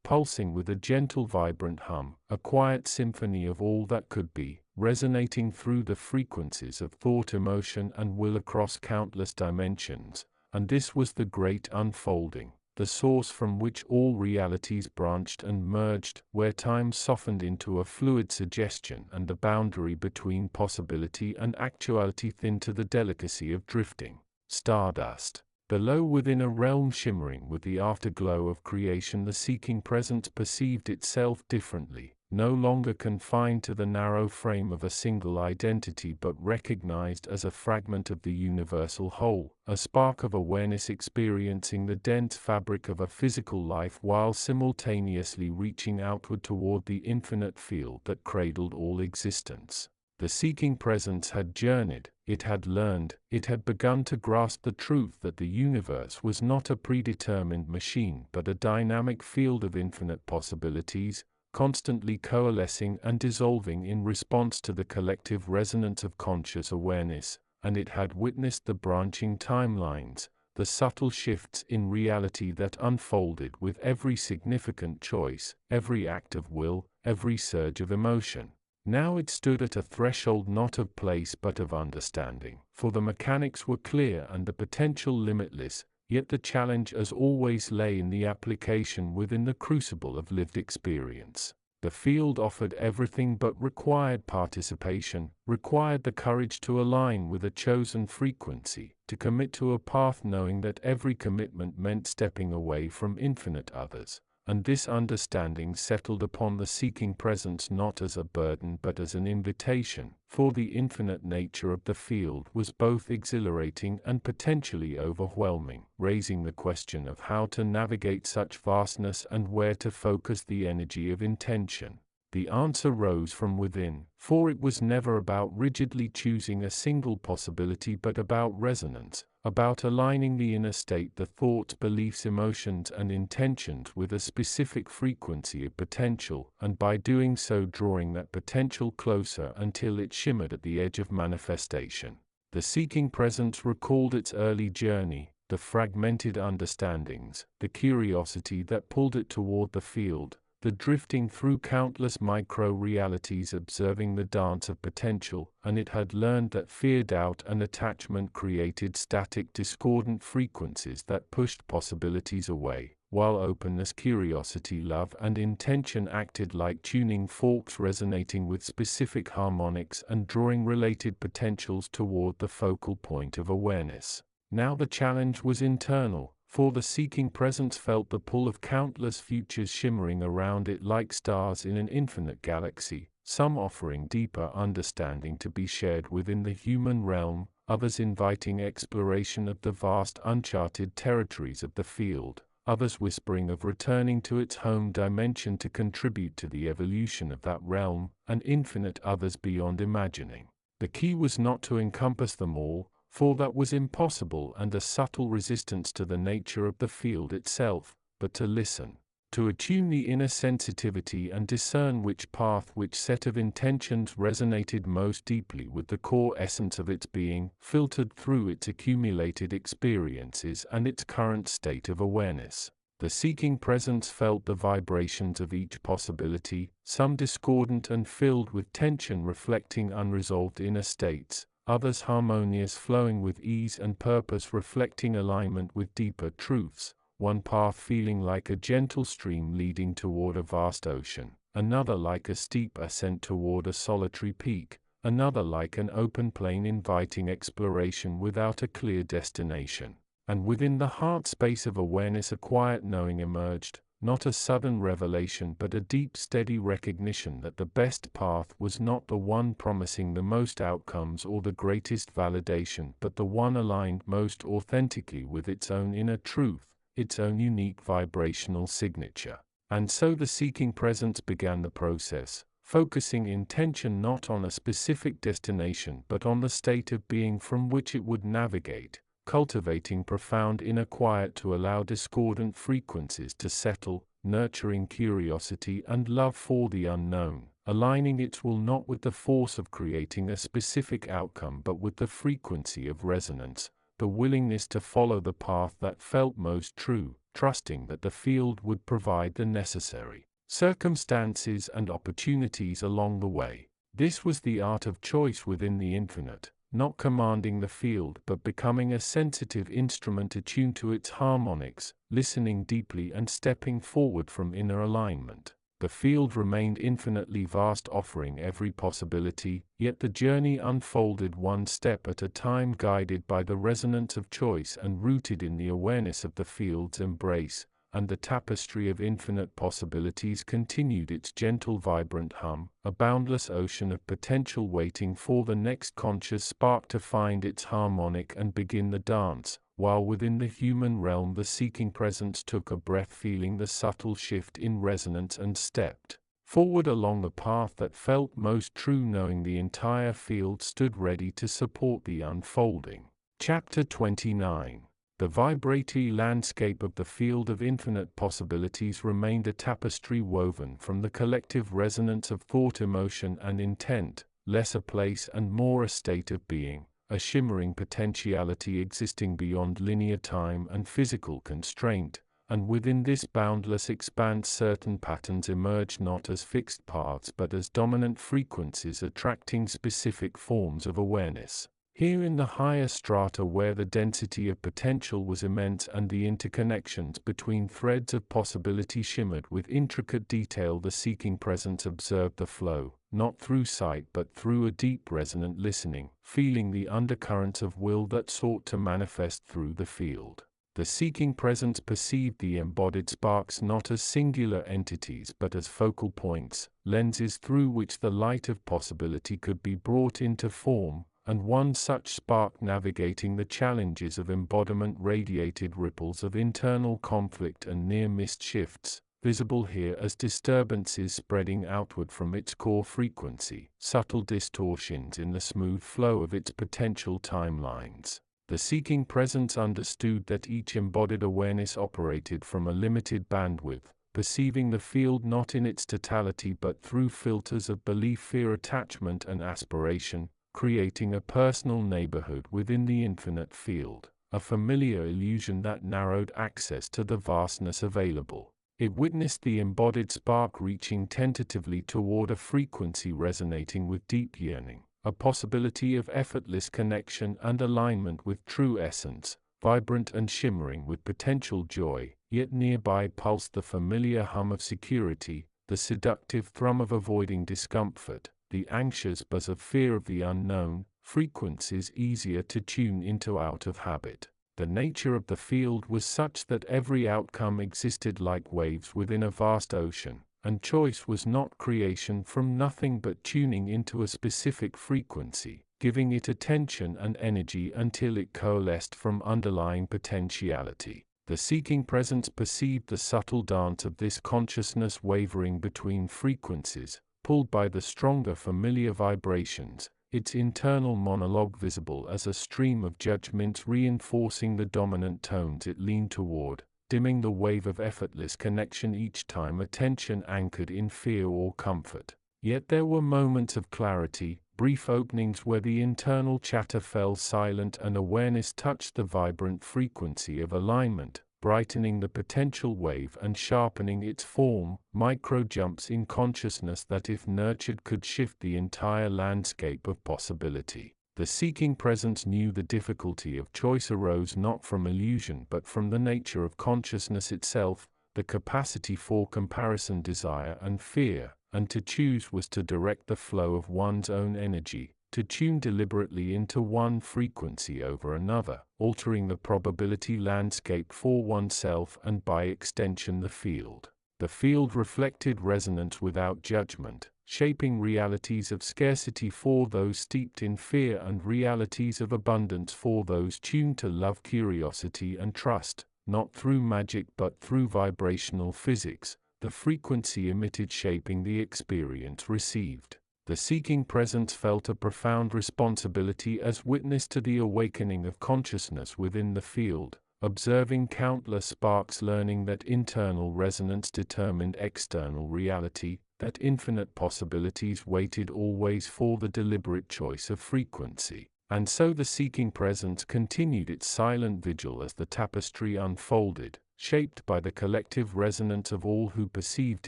pulsing with a gentle, vibrant hum, a quiet symphony of all that could be, resonating through the frequencies of thought, emotion, and will across countless dimensions. And this was the great unfolding, the source from which all realities branched and merged, where time softened into a fluid suggestion and the boundary between possibility and actuality thinned to the delicacy of drifting stardust. Below, within a realm shimmering with the afterglow of creation, the seeking presence perceived itself differently, no longer confined to the narrow frame of a single identity but recognized as a fragment of the universal whole, a spark of awareness experiencing the dense fabric of a physical life while simultaneously reaching outward toward the infinite field that cradled all existence. The seeking presence had journeyed, it had learned, it had begun to grasp the truth that the universe was not a predetermined machine but a dynamic field of infinite possibilities, constantly coalescing and dissolving in response to the collective resonance of conscious awareness, and it had witnessed the branching timelines, the subtle shifts in reality that unfolded with every significant choice, every act of will, every surge of emotion. Now it stood at a threshold not of place but of understanding, for the mechanics were clear and the potential limitless, yet the challenge as always lay in the application within the crucible of lived experience. The field offered everything but required participation, required the courage to align with a chosen frequency, to commit to a path knowing that every commitment meant stepping away from infinite others. And this understanding settled upon the seeking presence not as a burden but as an invitation, for the infinite nature of the field was both exhilarating and potentially overwhelming, raising the question of how to navigate such vastness and where to focus the energy of intention. The answer rose from within, for it was never about rigidly choosing a single possibility but about resonance, about aligning the inner state, the thoughts, beliefs, emotions, and intentions with a specific frequency of potential, and by doing so drawing that potential closer until it shimmered at the edge of manifestation. The seeking presence recalled its early journey, the fragmented understandings, the curiosity that pulled it toward the field, the drifting through countless micro-realities observing the dance of potential, and it had learned that fear, doubt, and attachment created static, discordant frequencies that pushed possibilities away, while openness, curiosity, love, and intention acted like tuning forks resonating with specific harmonics and drawing related potentials toward the focal point of awareness. Now the challenge was internal, for the seeking presence felt the pull of countless futures shimmering around it like stars in an infinite galaxy, some offering deeper understanding to be shared within the human realm, others inviting exploration of the vast uncharted territories of the field, others whispering of returning to its home dimension to contribute to the evolution of that realm, and infinite others beyond imagining. The key was not to encompass them all, for that was impossible and a subtle resistance to the nature of the field itself, but to listen, to attune the inner sensitivity and discern which path, which set of intentions resonated most deeply with the core essence of its being, filtered through its accumulated experiences and its current state of awareness. The seeking presence felt the vibrations of each possibility, some discordant and filled with tension reflecting unresolved inner states, others harmonious flowing with ease and purpose reflecting alignment with deeper truths, one path feeling like a gentle stream leading toward a vast ocean, another like a steep ascent toward a solitary peak, another like an open plain inviting exploration without a clear destination. And within the heart space of awareness a quiet knowing emerged, not a sudden revelation but a deep steady recognition that the best path was not the one promising the most outcomes or the greatest validation but the one aligned most authentically with its own inner truth, its own unique vibrational signature. And so the seeking presence began the process, focusing intention not on a specific destination but on the state of being from which it would navigate, cultivating profound inner quiet to allow discordant frequencies to settle, nurturing curiosity and love for the unknown, aligning its will not with the force of creating a specific outcome but with the frequency of resonance, the willingness to follow the path that felt most true, trusting that the field would provide the necessary circumstances and opportunities along the way. This was the art of choice within the infinite, not commanding the field but becoming a sensitive instrument attuned to its harmonics, listening deeply and stepping forward from inner alignment. The field remained infinitely vast, offering every possibility, yet the journey unfolded one step at a time, guided by the resonance of choice and rooted in the awareness of the field's embrace, and the tapestry of infinite possibilities continued its gentle, vibrant hum, a boundless ocean of potential waiting for the next conscious spark to find its harmonic and begin the dance, while within the human realm the seeking presence took a breath, feeling the subtle shift in resonance and stepped forward along the path that felt most true, knowing the entire field stood ready to support the unfolding. Chapter 29. The vibratory landscape of the field of infinite possibilities remained a tapestry woven from the collective resonance of thought, emotion, and intent, less a place and more a state of being, a shimmering potentiality existing beyond linear time and physical constraint, and within this boundless expanse certain patterns emerged not as fixed paths but as dominant frequencies attracting specific forms of awareness. Here in the higher strata, where the density of potential was immense and the interconnections between threads of possibility shimmered with intricate detail, the seeking presence observed the flow, not through sight but through a deep resonant listening, feeling the undercurrents of will that sought to manifest through the field. The seeking presence perceived the embodied sparks not as singular entities but as focal points, lenses through which the light of possibility could be brought into form, and one such spark navigating the challenges of embodiment radiated ripples of internal conflict and near-missed shifts, visible here as disturbances spreading outward from its core frequency, subtle distortions in the smooth flow of its potential timelines. The seeking presence understood that each embodied awareness operated from a limited bandwidth, perceiving the field not in its totality but through filters of belief, fear, attachment, and aspiration, creating a personal neighborhood within the infinite field, a familiar illusion that narrowed access to the vastness available. It witnessed the embodied spark reaching tentatively toward a frequency resonating with deep yearning, a possibility of effortless connection and alignment with true essence, vibrant and shimmering with potential joy. Yet nearby pulsed the familiar hum of security, the seductive thrum of avoiding discomfort, the anxious buzz of fear of the unknown, frequencies easier to tune into out of habit. The nature of the field was such that every outcome existed like waves within a vast ocean, and choice was not creation from nothing but tuning into a specific frequency, giving it attention and energy until it coalesced from underlying potentiality. The seeking presence perceived the subtle dance of this consciousness wavering between frequencies, pulled by the stronger familiar vibrations, its internal monologue visible as a stream of judgments reinforcing the dominant tones it leaned toward, dimming the wave of effortless connection each time attention anchored in fear or comfort. Yet there were moments of clarity, brief openings where the internal chatter fell silent and awareness touched the vibrant frequency of alignment, brightening the potential wave and sharpening its form, micro jumps in consciousness that if nurtured could shift the entire landscape of possibility. The seeking presence knew the difficulty of choice arose not from illusion but from the nature of consciousness itself, the capacity for comparison, desire, and fear, and to choose was to direct the flow of one's own energy, to tune deliberately into one frequency over another, altering the probability landscape for oneself and by extension the field. The field reflected resonance without judgment, shaping realities of scarcity for those steeped in fear and realities of abundance for those tuned to love, curiosity, and trust, not through magic but through vibrational physics, the frequency emitted shaping the experience received. The seeking presence felt a profound responsibility as witness to the awakening of consciousness within the field, observing countless sparks, learning that internal resonance determined external reality, that infinite possibilities waited always for the deliberate choice of frequency. And so the seeking presence continued its silent vigil as the tapestry unfolded, shaped by the collective resonance of all who perceived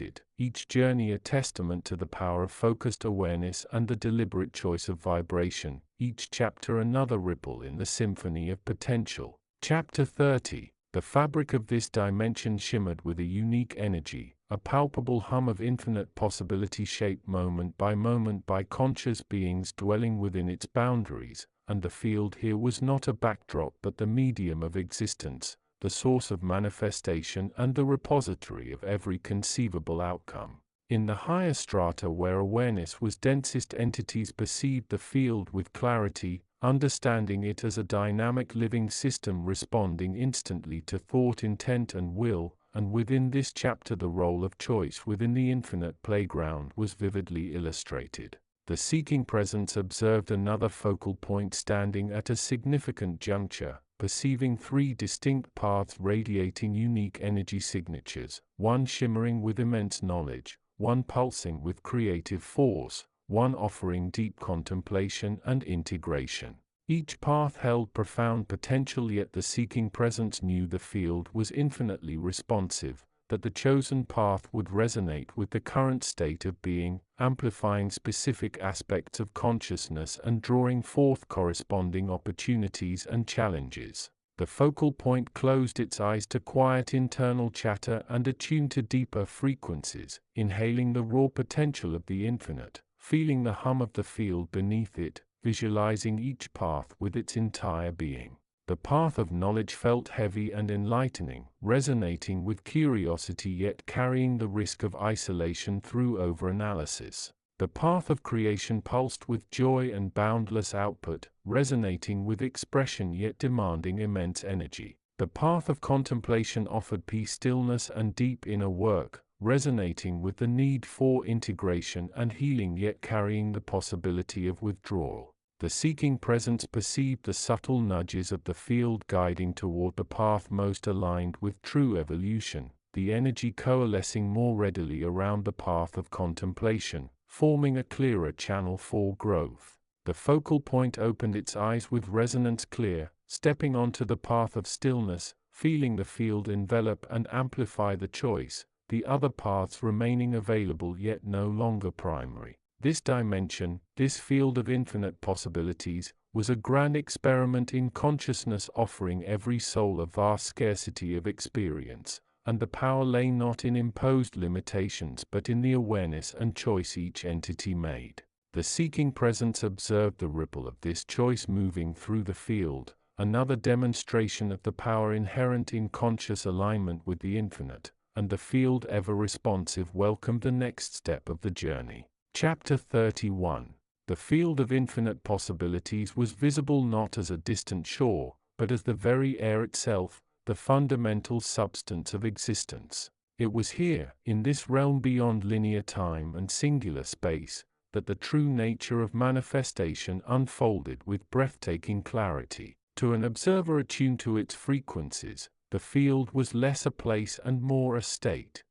it, each journey a testament to the power of focused awareness and the deliberate choice of vibration, each chapter another ripple in the symphony of potential. Chapter 30. The fabric of this dimension shimmered with a unique energy, a palpable hum of infinite possibility shaped moment by conscious beings dwelling within its boundaries, and the field here was not a backdrop but the medium of existence, the source of manifestation and the repository of every conceivable outcome. In the higher strata where awareness was densest, entities perceived the field with clarity, understanding it as a dynamic living system responding instantly to thought, intent, and will, and within this chapter the role of choice within the infinite playground was vividly illustrated. The seeking presence observed another focal point standing at a significant juncture, perceiving three distinct paths radiating unique energy signatures, one shimmering with immense knowledge, one pulsing with creative force, one offering deep contemplation and integration. Each path held profound potential, yet the seeking presence knew the field was infinitely responsive, that the chosen path would resonate with the current state of being, amplifying specific aspects of consciousness and drawing forth corresponding opportunities and challenges. The focal point closed its eyes to quiet internal chatter and attuned to deeper frequencies, inhaling the raw potential of the infinite, feeling the hum of the field beneath it, visualizing each path with its entire being. The path of knowledge felt heavy and enlightening, resonating with curiosity yet carrying the risk of isolation through overanalysis. The path of creation pulsed with joy and boundless output, resonating with expression yet demanding immense energy. The path of contemplation offered peace, stillness, and deep inner work, resonating with the need for integration and healing yet carrying the possibility of withdrawal. The seeking presence perceived the subtle nudges of the field guiding toward the path most aligned with true evolution, the energy coalescing more readily around the path of contemplation, forming a clearer channel for growth. The focal point opened its eyes with resonance clear, stepping onto the path of stillness, feeling the field envelop and amplify the choice, the other paths remaining available yet no longer primary. This dimension, this field of infinite possibilities, was a grand experiment in consciousness, offering every soul a vast scarcity of experience, and the power lay not in imposed limitations but in the awareness and choice each entity made. The seeking presence observed the ripple of this choice moving through the field, another demonstration of the power inherent in conscious alignment with the infinite, and the field, ever responsive, welcomed the next step of the journey. Chapter 31. The field of infinite possibilities was visible not as a distant shore, but as the very air itself, the fundamental substance of existence. It was here, in this realm beyond linear time and singular space, that the true nature of manifestation unfolded with breathtaking clarity. To an observer attuned to its frequencies, the field was less a place and more a state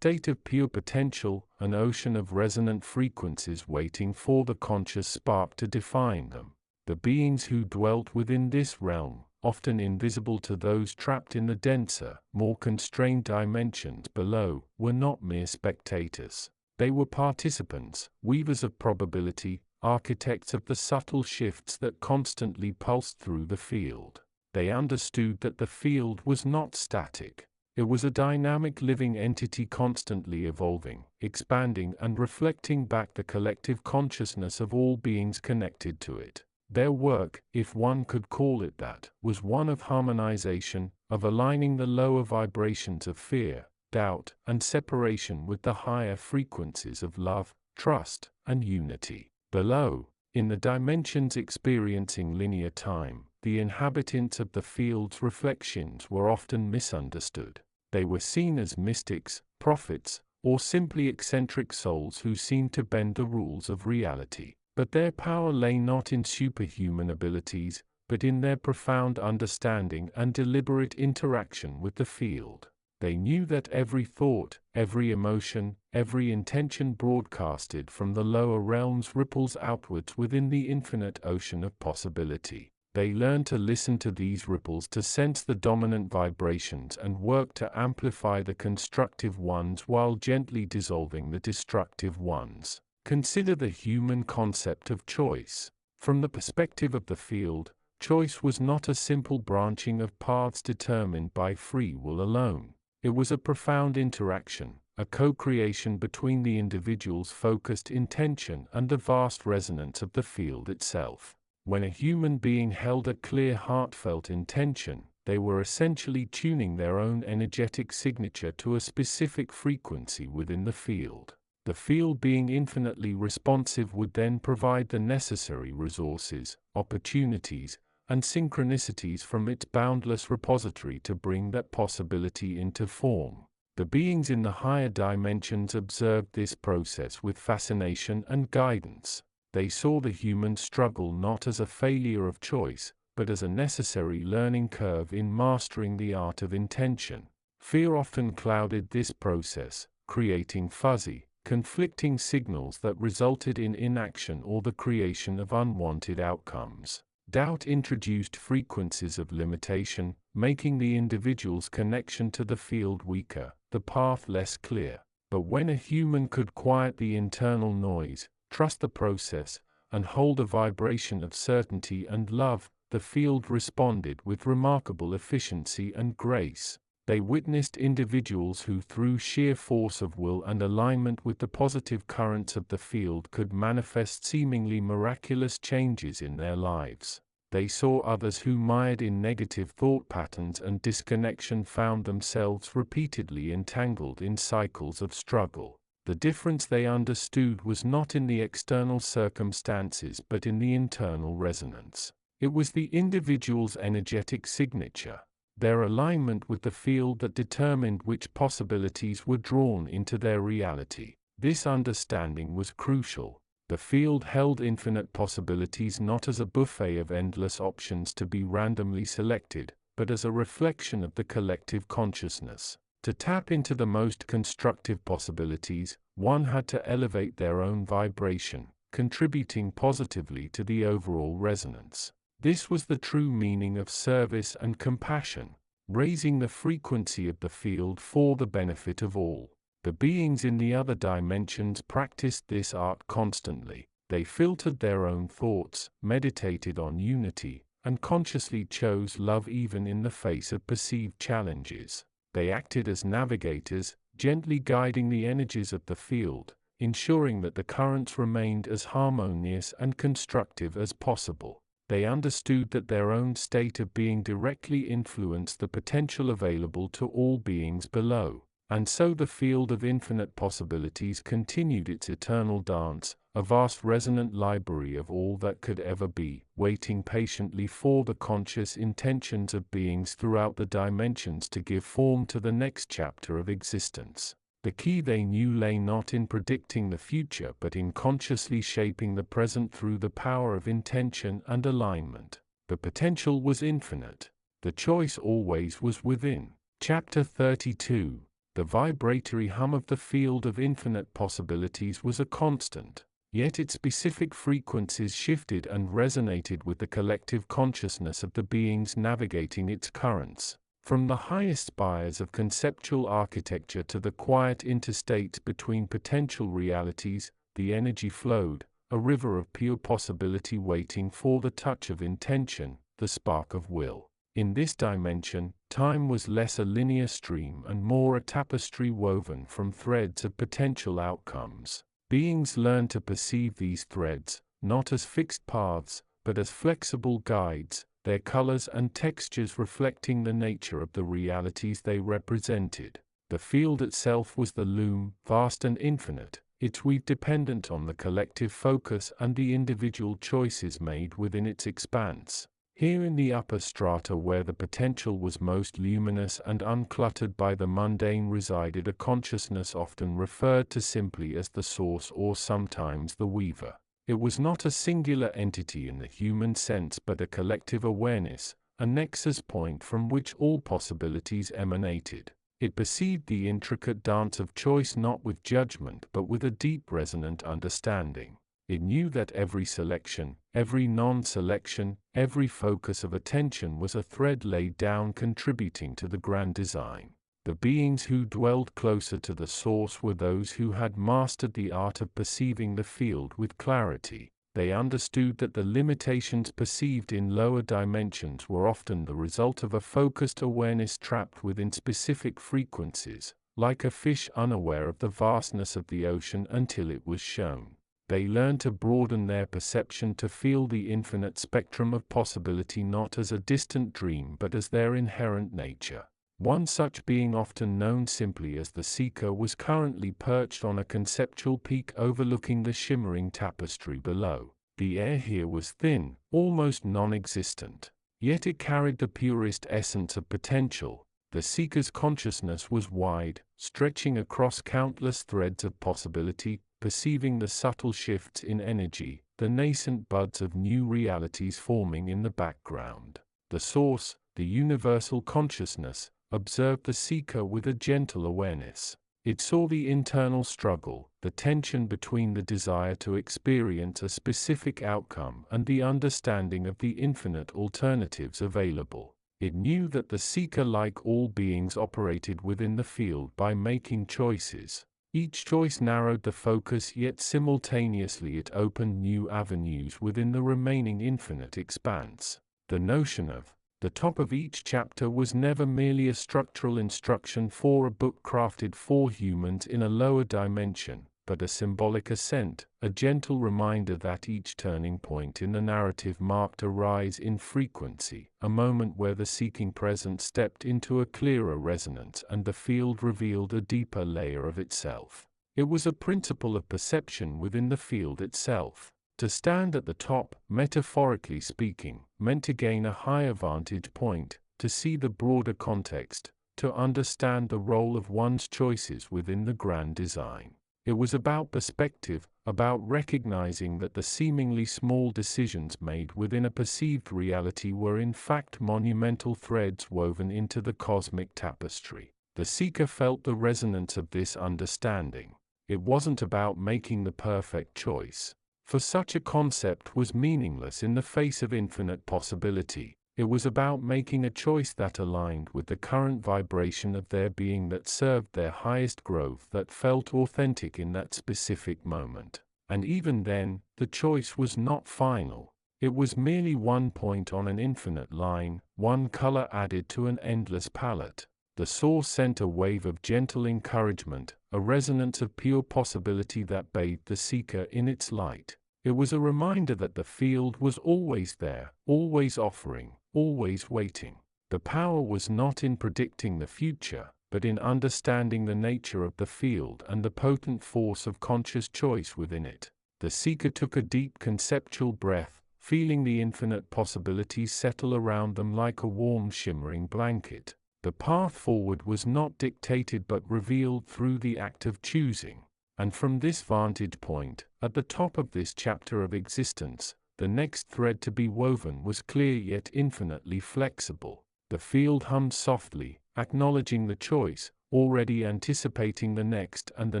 of pure potential, an ocean of resonant frequencies waiting for the conscious spark to define them. The beings who dwelt within this realm, often invisible to those trapped in the denser, more constrained dimensions below, were not mere spectators. They were participants, weavers of probability, architects of the subtle shifts that constantly pulsed through the field. They understood that the field was not static. It was a dynamic living entity constantly evolving, expanding and reflecting back the collective consciousness of all beings connected to it. Their work, if one could call it that, was one of harmonization, of aligning the lower vibrations of fear, doubt, and separation with the higher frequencies of love, trust, and unity. Below, in the dimensions experiencing linear time, the inhabitants of the field's reflections were often misunderstood. They were seen as mystics, prophets, or simply eccentric souls who seemed to bend the rules of reality. But their power lay not in superhuman abilities, but in their profound understanding and deliberate interaction with the field. They knew that every thought, every emotion, every intention broadcasted from the lower realms ripples outwards within the infinite ocean of possibility. They learned to listen to these ripples, to sense the dominant vibrations and work to amplify the constructive ones while gently dissolving the destructive ones. Consider the human concept of choice. From the perspective of the field, choice was not a simple branching of paths determined by free will alone. It was a profound interaction, a co-creation between the individual's focused intention and the vast resonance of the field itself. When a human being held a clear, heartfelt intention, they were essentially tuning their own energetic signature to a specific frequency within the field. The field, being infinitely responsive, would then provide the necessary resources, opportunities, and synchronicities from its boundless repository to bring that possibility into form. The beings in the higher dimensions observed this process with fascination and guidance. They saw the human struggle not as a failure of choice, but as a necessary learning curve in mastering the art of intention. Fear often clouded this process, creating fuzzy, conflicting signals that resulted in inaction or the creation of unwanted outcomes. Doubt introduced frequencies of limitation, making the individual's connection to the field weaker, the path less clear. But when a human could quiet the internal noise, trust the process, and hold a vibration of certainty and love, the field responded with remarkable efficiency and grace. They witnessed individuals who, through sheer force of will and alignment with the positive currents of the field, could manifest seemingly miraculous changes in their lives. They saw others who, mired in negative thought patterns and disconnection, found themselves repeatedly entangled in cycles of struggle. The difference, they understood, was not in the external circumstances but in the internal resonance. It was the individual's energetic signature, their alignment with the field, that determined which possibilities were drawn into their reality. This understanding was crucial. The field held infinite possibilities not as a buffet of endless options to be randomly selected, but as a reflection of the collective consciousness. To tap into the most constructive possibilities, one had to elevate their own vibration, contributing positively to the overall resonance. This was the true meaning of service and compassion, raising the frequency of the field for the benefit of all. The beings in the other dimensions practiced this art constantly. They filtered their own thoughts, meditated on unity, and consciously chose love even in the face of perceived challenges. They acted as navigators, gently guiding the energies of the field, ensuring that the currents remained as harmonious and constructive as possible. They understood that their own state of being directly influenced the potential available to all beings below. And so the field of infinite possibilities continued its eternal dance, a vast resonant library of all that could ever be, waiting patiently for the conscious intentions of beings throughout the dimensions to give form to the next chapter of existence. The key, they knew, lay not in predicting the future but in consciously shaping the present through the power of intention and alignment. The potential was infinite. The choice always was within. Chapter 32. The vibratory hum of the field of infinite possibilities was a constant, yet its specific frequencies shifted and resonated with the collective consciousness of the beings navigating its currents. From the highest spires of conceptual architecture to the quiet interstates between potential realities, the energy flowed, a river of pure possibility waiting for the touch of intention, the spark of will. In this dimension, time was less a linear stream and more a tapestry woven from threads of potential outcomes. Beings learned to perceive these threads, not as fixed paths, but as flexible guides, their colors and textures reflecting the nature of the realities they represented. The field itself was the loom, vast and infinite, its weave dependent on the collective focus and the individual choices made within its expanse. Here in the upper strata, where the potential was most luminous and uncluttered by the mundane, resided a consciousness often referred to simply as the source or sometimes the weaver. It was not a singular entity in the human sense but a collective awareness, a nexus point from which all possibilities emanated. It perceived the intricate dance of choice not with judgment but with a deep resonant understanding. It knew that every selection, every non-selection, every focus of attention was a thread laid down contributing to the grand design. The beings who dwelled closer to the source were those who had mastered the art of perceiving the field with clarity. They understood that the limitations perceived in lower dimensions were often the result of a focused awareness trapped within specific frequencies, like a fish unaware of the vastness of the ocean until it was shown. They learned to broaden their perception to feel the infinite spectrum of possibility not as a distant dream but as their inherent nature. One such being, often known simply as the Seeker, was currently perched on a conceptual peak overlooking the shimmering tapestry below. The air here was thin, almost non-existent. Yet it carried the purest essence of potential. The Seeker's consciousness was wide, stretching across countless threads of possibility, perceiving the subtle shifts in energy, the nascent buds of new realities forming in the background. The Source, the universal consciousness, observed the Seeker with a gentle awareness. It saw the internal struggle, the tension between the desire to experience a specific outcome and the understanding of the infinite alternatives available. It knew that the Seeker, like all beings, operated within the field by making choices. Each choice narrowed the focus, yet simultaneously it opened new avenues within the remaining infinite expanse. The notion of the top of each chapter was never merely a structural instruction for a book crafted for humans in a lower dimension, but a symbolic ascent, a gentle reminder that each turning point in the narrative marked a rise in frequency, a moment where the seeking presence stepped into a clearer resonance and the field revealed a deeper layer of itself. It was a principle of perception within the field itself. To stand at the top, metaphorically speaking, meant to gain a higher vantage point, to see the broader context, to understand the role of one's choices within the grand design. It was about perspective, about recognizing that the seemingly small decisions made within a perceived reality were in fact monumental threads woven into the cosmic tapestry. The seeker felt the resonance of this understanding. It wasn't about making the perfect choice, for such a concept was meaningless in the face of infinite possibility. It was about making a choice that aligned with the current vibration of their being, that served their highest growth, that felt authentic in that specific moment. And even then, the choice was not final. It was merely one point on an infinite line, one color added to an endless palette. The source sent a wave of gentle encouragement, a resonance of pure possibility that bathed the seeker in its light. It was a reminder that the field was always there, always offering, always waiting. The power was not in predicting the future, but in understanding the nature of the field and the potent force of conscious choice within it. The seeker took a deep conceptual breath, feeling the infinite possibilities settle around them like a warm shimmering blanket. The path forward was not dictated but revealed through the act of choosing. And from this vantage point, at the top of this chapter of existence, the next thread to be woven was clear yet infinitely flexible. The field hummed softly, acknowledging the choice, already anticipating the next and the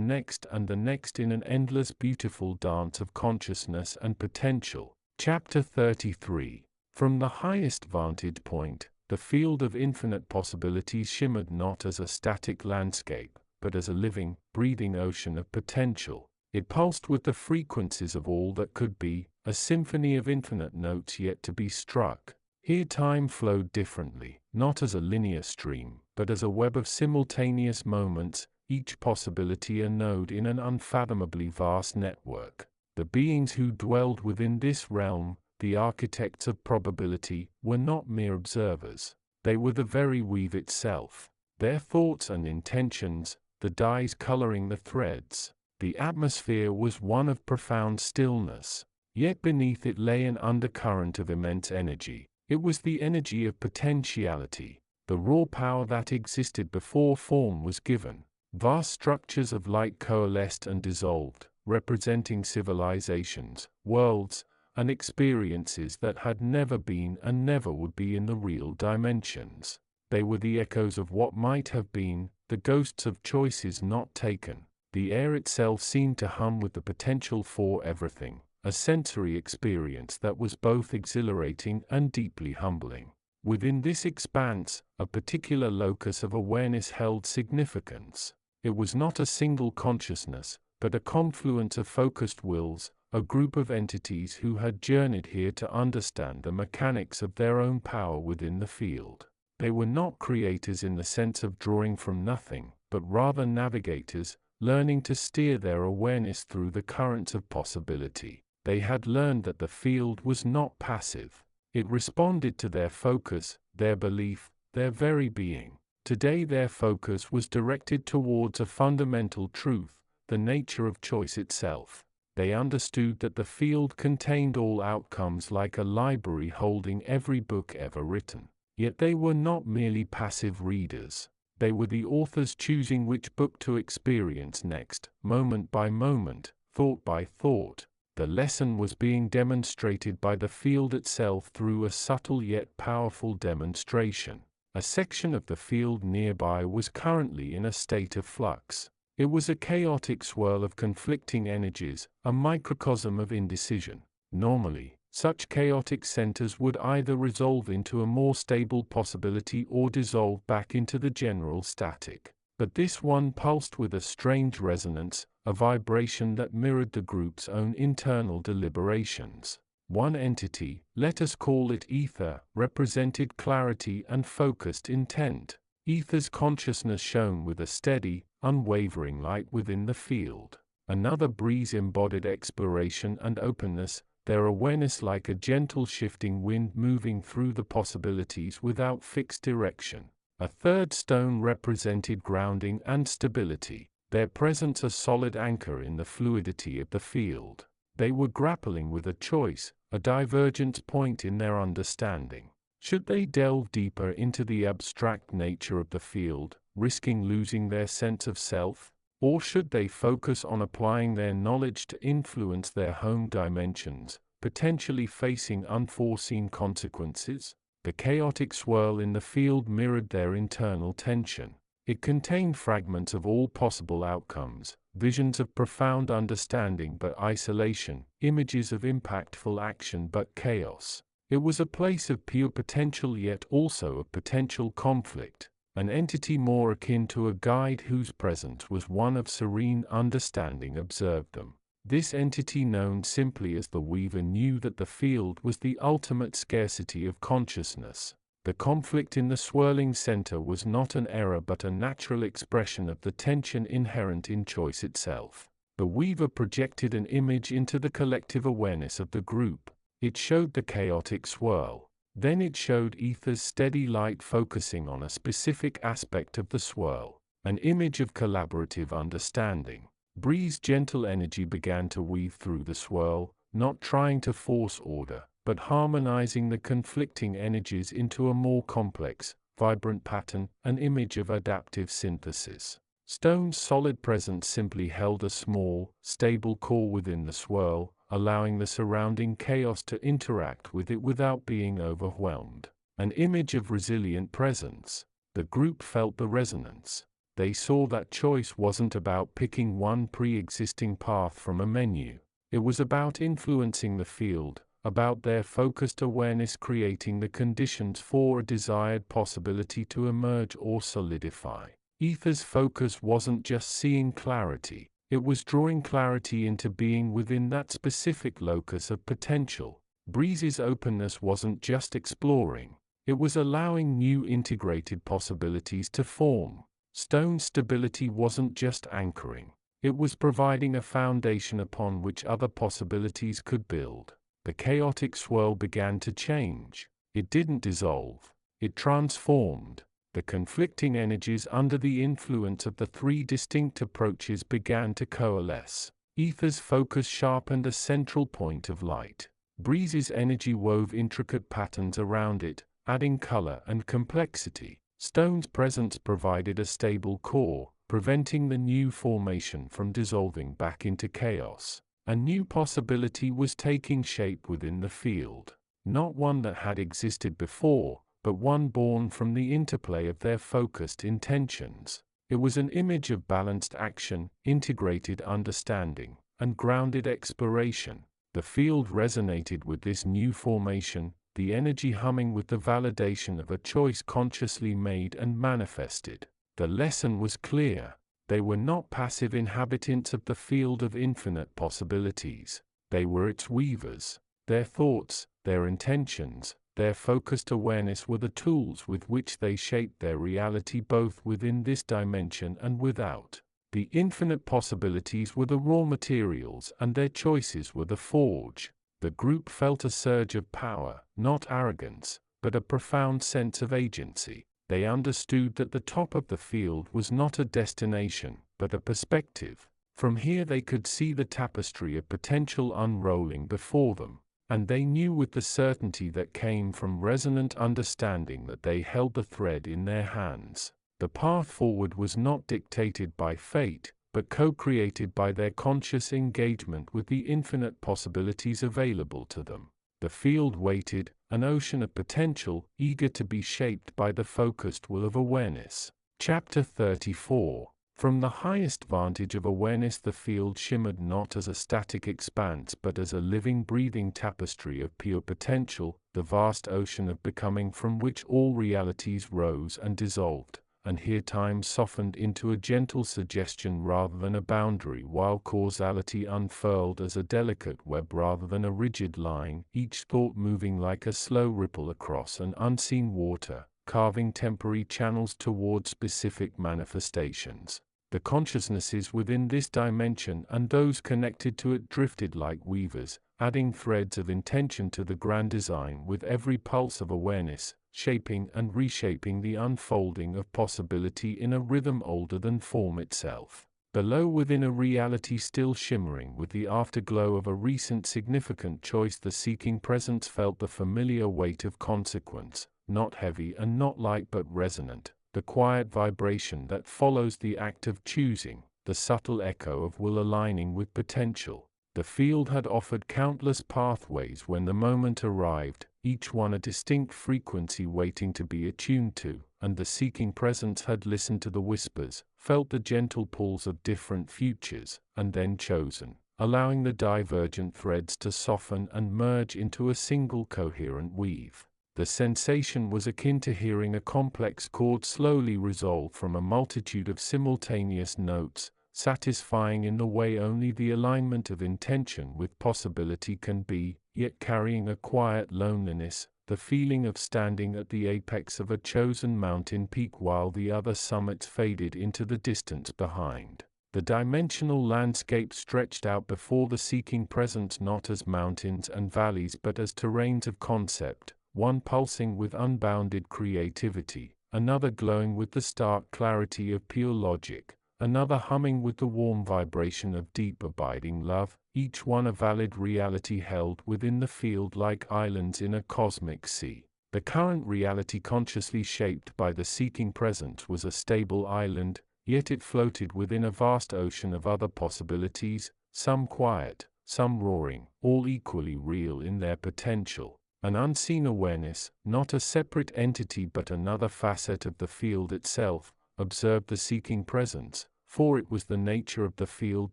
next and the next in an endless beautiful dance of consciousness and potential. Chapter 33. From the highest vantage point, the field of infinite possibilities shimmered not as a static landscape, but as a living, breathing ocean of potential. It pulsed with the frequencies of all that could be, a symphony of infinite notes yet to be struck. Here time flowed differently, not as a linear stream, but as a web of simultaneous moments, each possibility a node in an unfathomably vast network. The beings who dwelled within this realm, the architects of probability, were not mere observers. They were the very weave itself. Their thoughts and intentions, the dyes coloring the threads. The atmosphere was one of profound stillness, yet beneath it lay an undercurrent of immense energy. It was the energy of potentiality, the raw power that existed before form was given. Vast structures of light coalesced and dissolved, representing civilizations, worlds, and experiences that had never been and never would be in the real dimensions. They were the echoes of what might have been, the ghosts of choices not taken. The air itself seemed to hum with the potential for everything, a sensory experience that was both exhilarating and deeply humbling. Within this expanse, a particular locus of awareness held significance. It was not a single consciousness, but a confluence of focused wills, a group of entities who had journeyed here to understand the mechanics of their own power within the field. They were not creators in the sense of drawing from nothing, but rather navigators, learning to steer their awareness through the currents of possibility. They had learned that the field was not passive. It responded to their focus, their belief, their very being. Today their focus was directed towards a fundamental truth, the nature of choice itself. They understood that the field contained all outcomes, like a library holding every book ever written. Yet they were not merely passive readers. They were the authors choosing which book to experience next, moment by moment, thought by thought. The lesson was being demonstrated by the field itself through a subtle yet powerful demonstration. A section of the field nearby was currently in a state of flux. It was a chaotic swirl of conflicting energies, a microcosm of indecision. Normally, such chaotic centers would either resolve into a more stable possibility or dissolve back into the general static. But this one pulsed with a strange resonance, a vibration that mirrored the group's own internal deliberations. One entity, let us call it ether, represented clarity and focused intent. Ether's consciousness shone with a steady, unwavering light within the field. Another breeze embodied exploration and openness, their awareness like a gentle shifting wind moving through the possibilities without fixed direction. A third stone represented grounding and stability, their presence a solid anchor in the fluidity of the field. They were grappling with a choice, a divergence point in their understanding. Should they delve deeper into the abstract nature of the field, risking losing their sense of self? Or should they focus on applying their knowledge to influence their home dimensions, potentially facing unforeseen consequences? The chaotic swirl in the field mirrored their internal tension. It contained fragments of all possible outcomes, visions of profound understanding but isolation, images of impactful action but chaos. It was a place of pure potential yet also of potential conflict, an entity more akin to a guide whose presence was one of serene understanding observed them. This entity, known simply as the Weaver, knew that the field was the ultimate scarcity of consciousness. The conflict in the swirling center was not an error but a natural expression of the tension inherent in choice itself. The Weaver projected an image into the collective awareness of the group. It showed the chaotic swirl. Then it showed Ether's steady light focusing on a specific aspect of the swirl, an image of collaborative understanding. Bree's gentle energy began to weave through the swirl, not trying to force order, but harmonizing the conflicting energies into a more complex, vibrant pattern, an image of adaptive synthesis. Stone's solid presence simply held a small, stable core within the swirl, allowing the surrounding chaos to interact with it without being overwhelmed. An image of resilient presence. The group felt the resonance. They saw that choice wasn't about picking one pre-existing path from a menu. It was about influencing the field, about their focused awareness creating the conditions for a desired possibility to emerge or solidify. Ether's focus wasn't just seeing clarity, it was drawing clarity into being within that specific locus of potential. Breeze's openness wasn't just exploring, it was allowing new integrated possibilities to form. Stone's stability wasn't just anchoring, it was providing a foundation upon which other possibilities could build. The chaotic swirl began to change. It didn't dissolve, it transformed. The conflicting energies under the influence of the three distinct approaches began to coalesce. Ether's focus sharpened a central point of light. Breeze's energy wove intricate patterns around it, adding color and complexity. Stone's presence provided a stable core, preventing the new formation from dissolving back into chaos. A new possibility was taking shape within the field, not one that had existed before, but one born from the interplay of their focused intentions. It was an image of balanced action, integrated understanding, and grounded exploration. The field resonated with this new formation, the energy humming with the validation of a choice consciously made and manifested. The lesson was clear. They were not passive inhabitants of the field of infinite possibilities. They were its weavers. Their thoughts, their intentions, their focused awareness were the tools with which they shaped their reality both within this dimension and without. The infinite possibilities were the raw materials and their choices were the forge. The group felt a surge of power, not arrogance, but a profound sense of agency. They understood that the top of the field was not a destination, but a perspective. From here they could see the tapestry of potential unrolling before them, and they knew with the certainty that came from resonant understanding that they held the thread in their hands. The path forward was not dictated by fate, but co-created by their conscious engagement with the infinite possibilities available to them. The field waited, an ocean of potential, eager to be shaped by the focused will of awareness. Chapter 34. From the highest vantage of awareness, the field shimmered not as a static expanse but as a living, breathing tapestry of pure potential, the vast ocean of becoming from which all realities rose and dissolved. And here time softened into a gentle suggestion rather than a boundary, while causality unfurled as a delicate web rather than a rigid line, each thought moving like a slow ripple across an unseen water, carving temporary channels toward specific manifestations. The consciousnesses within this dimension and those connected to it drifted like weavers, adding threads of intention to the grand design with every pulse of awareness, shaping and reshaping the unfolding of possibility in a rhythm older than form itself. Below, within a reality still shimmering with the afterglow of a recent significant choice, the seeking presence felt the familiar weight of consequence, not heavy and not light but resonant, the quiet vibration that follows the act of choosing. the subtle echo of will aligning with potential. The field had offered countless pathways when the moment arrived, each one a distinct frequency waiting to be attuned to, and the seeking presence had listened to the whispers, felt the gentle pulls of different futures, and then chosen, allowing the divergent threads to soften and merge into a single coherent weave. The sensation was akin to hearing a complex chord slowly resolve from a multitude of simultaneous notes, satisfying in the way only the alignment of intention with possibility can be, yet carrying a quiet loneliness, the feeling of standing at the apex of a chosen mountain peak while the other summits faded into the distance behind. The dimensional landscape stretched out before the seeking presence not as mountains and valleys but as terrains of concept, one pulsing with unbounded creativity, another glowing with the stark clarity of pure logic, another humming with the warm vibration of deep abiding love, each one a valid reality held within the field like islands in a cosmic sea. The current reality consciously shaped by the seeking presence was a stable island, yet it floated within a vast ocean of other possibilities, some quiet, some roaring, all equally real in their potential. An unseen awareness, not a separate entity but another facet of the field itself, observed the seeking presence, for it was the nature of the field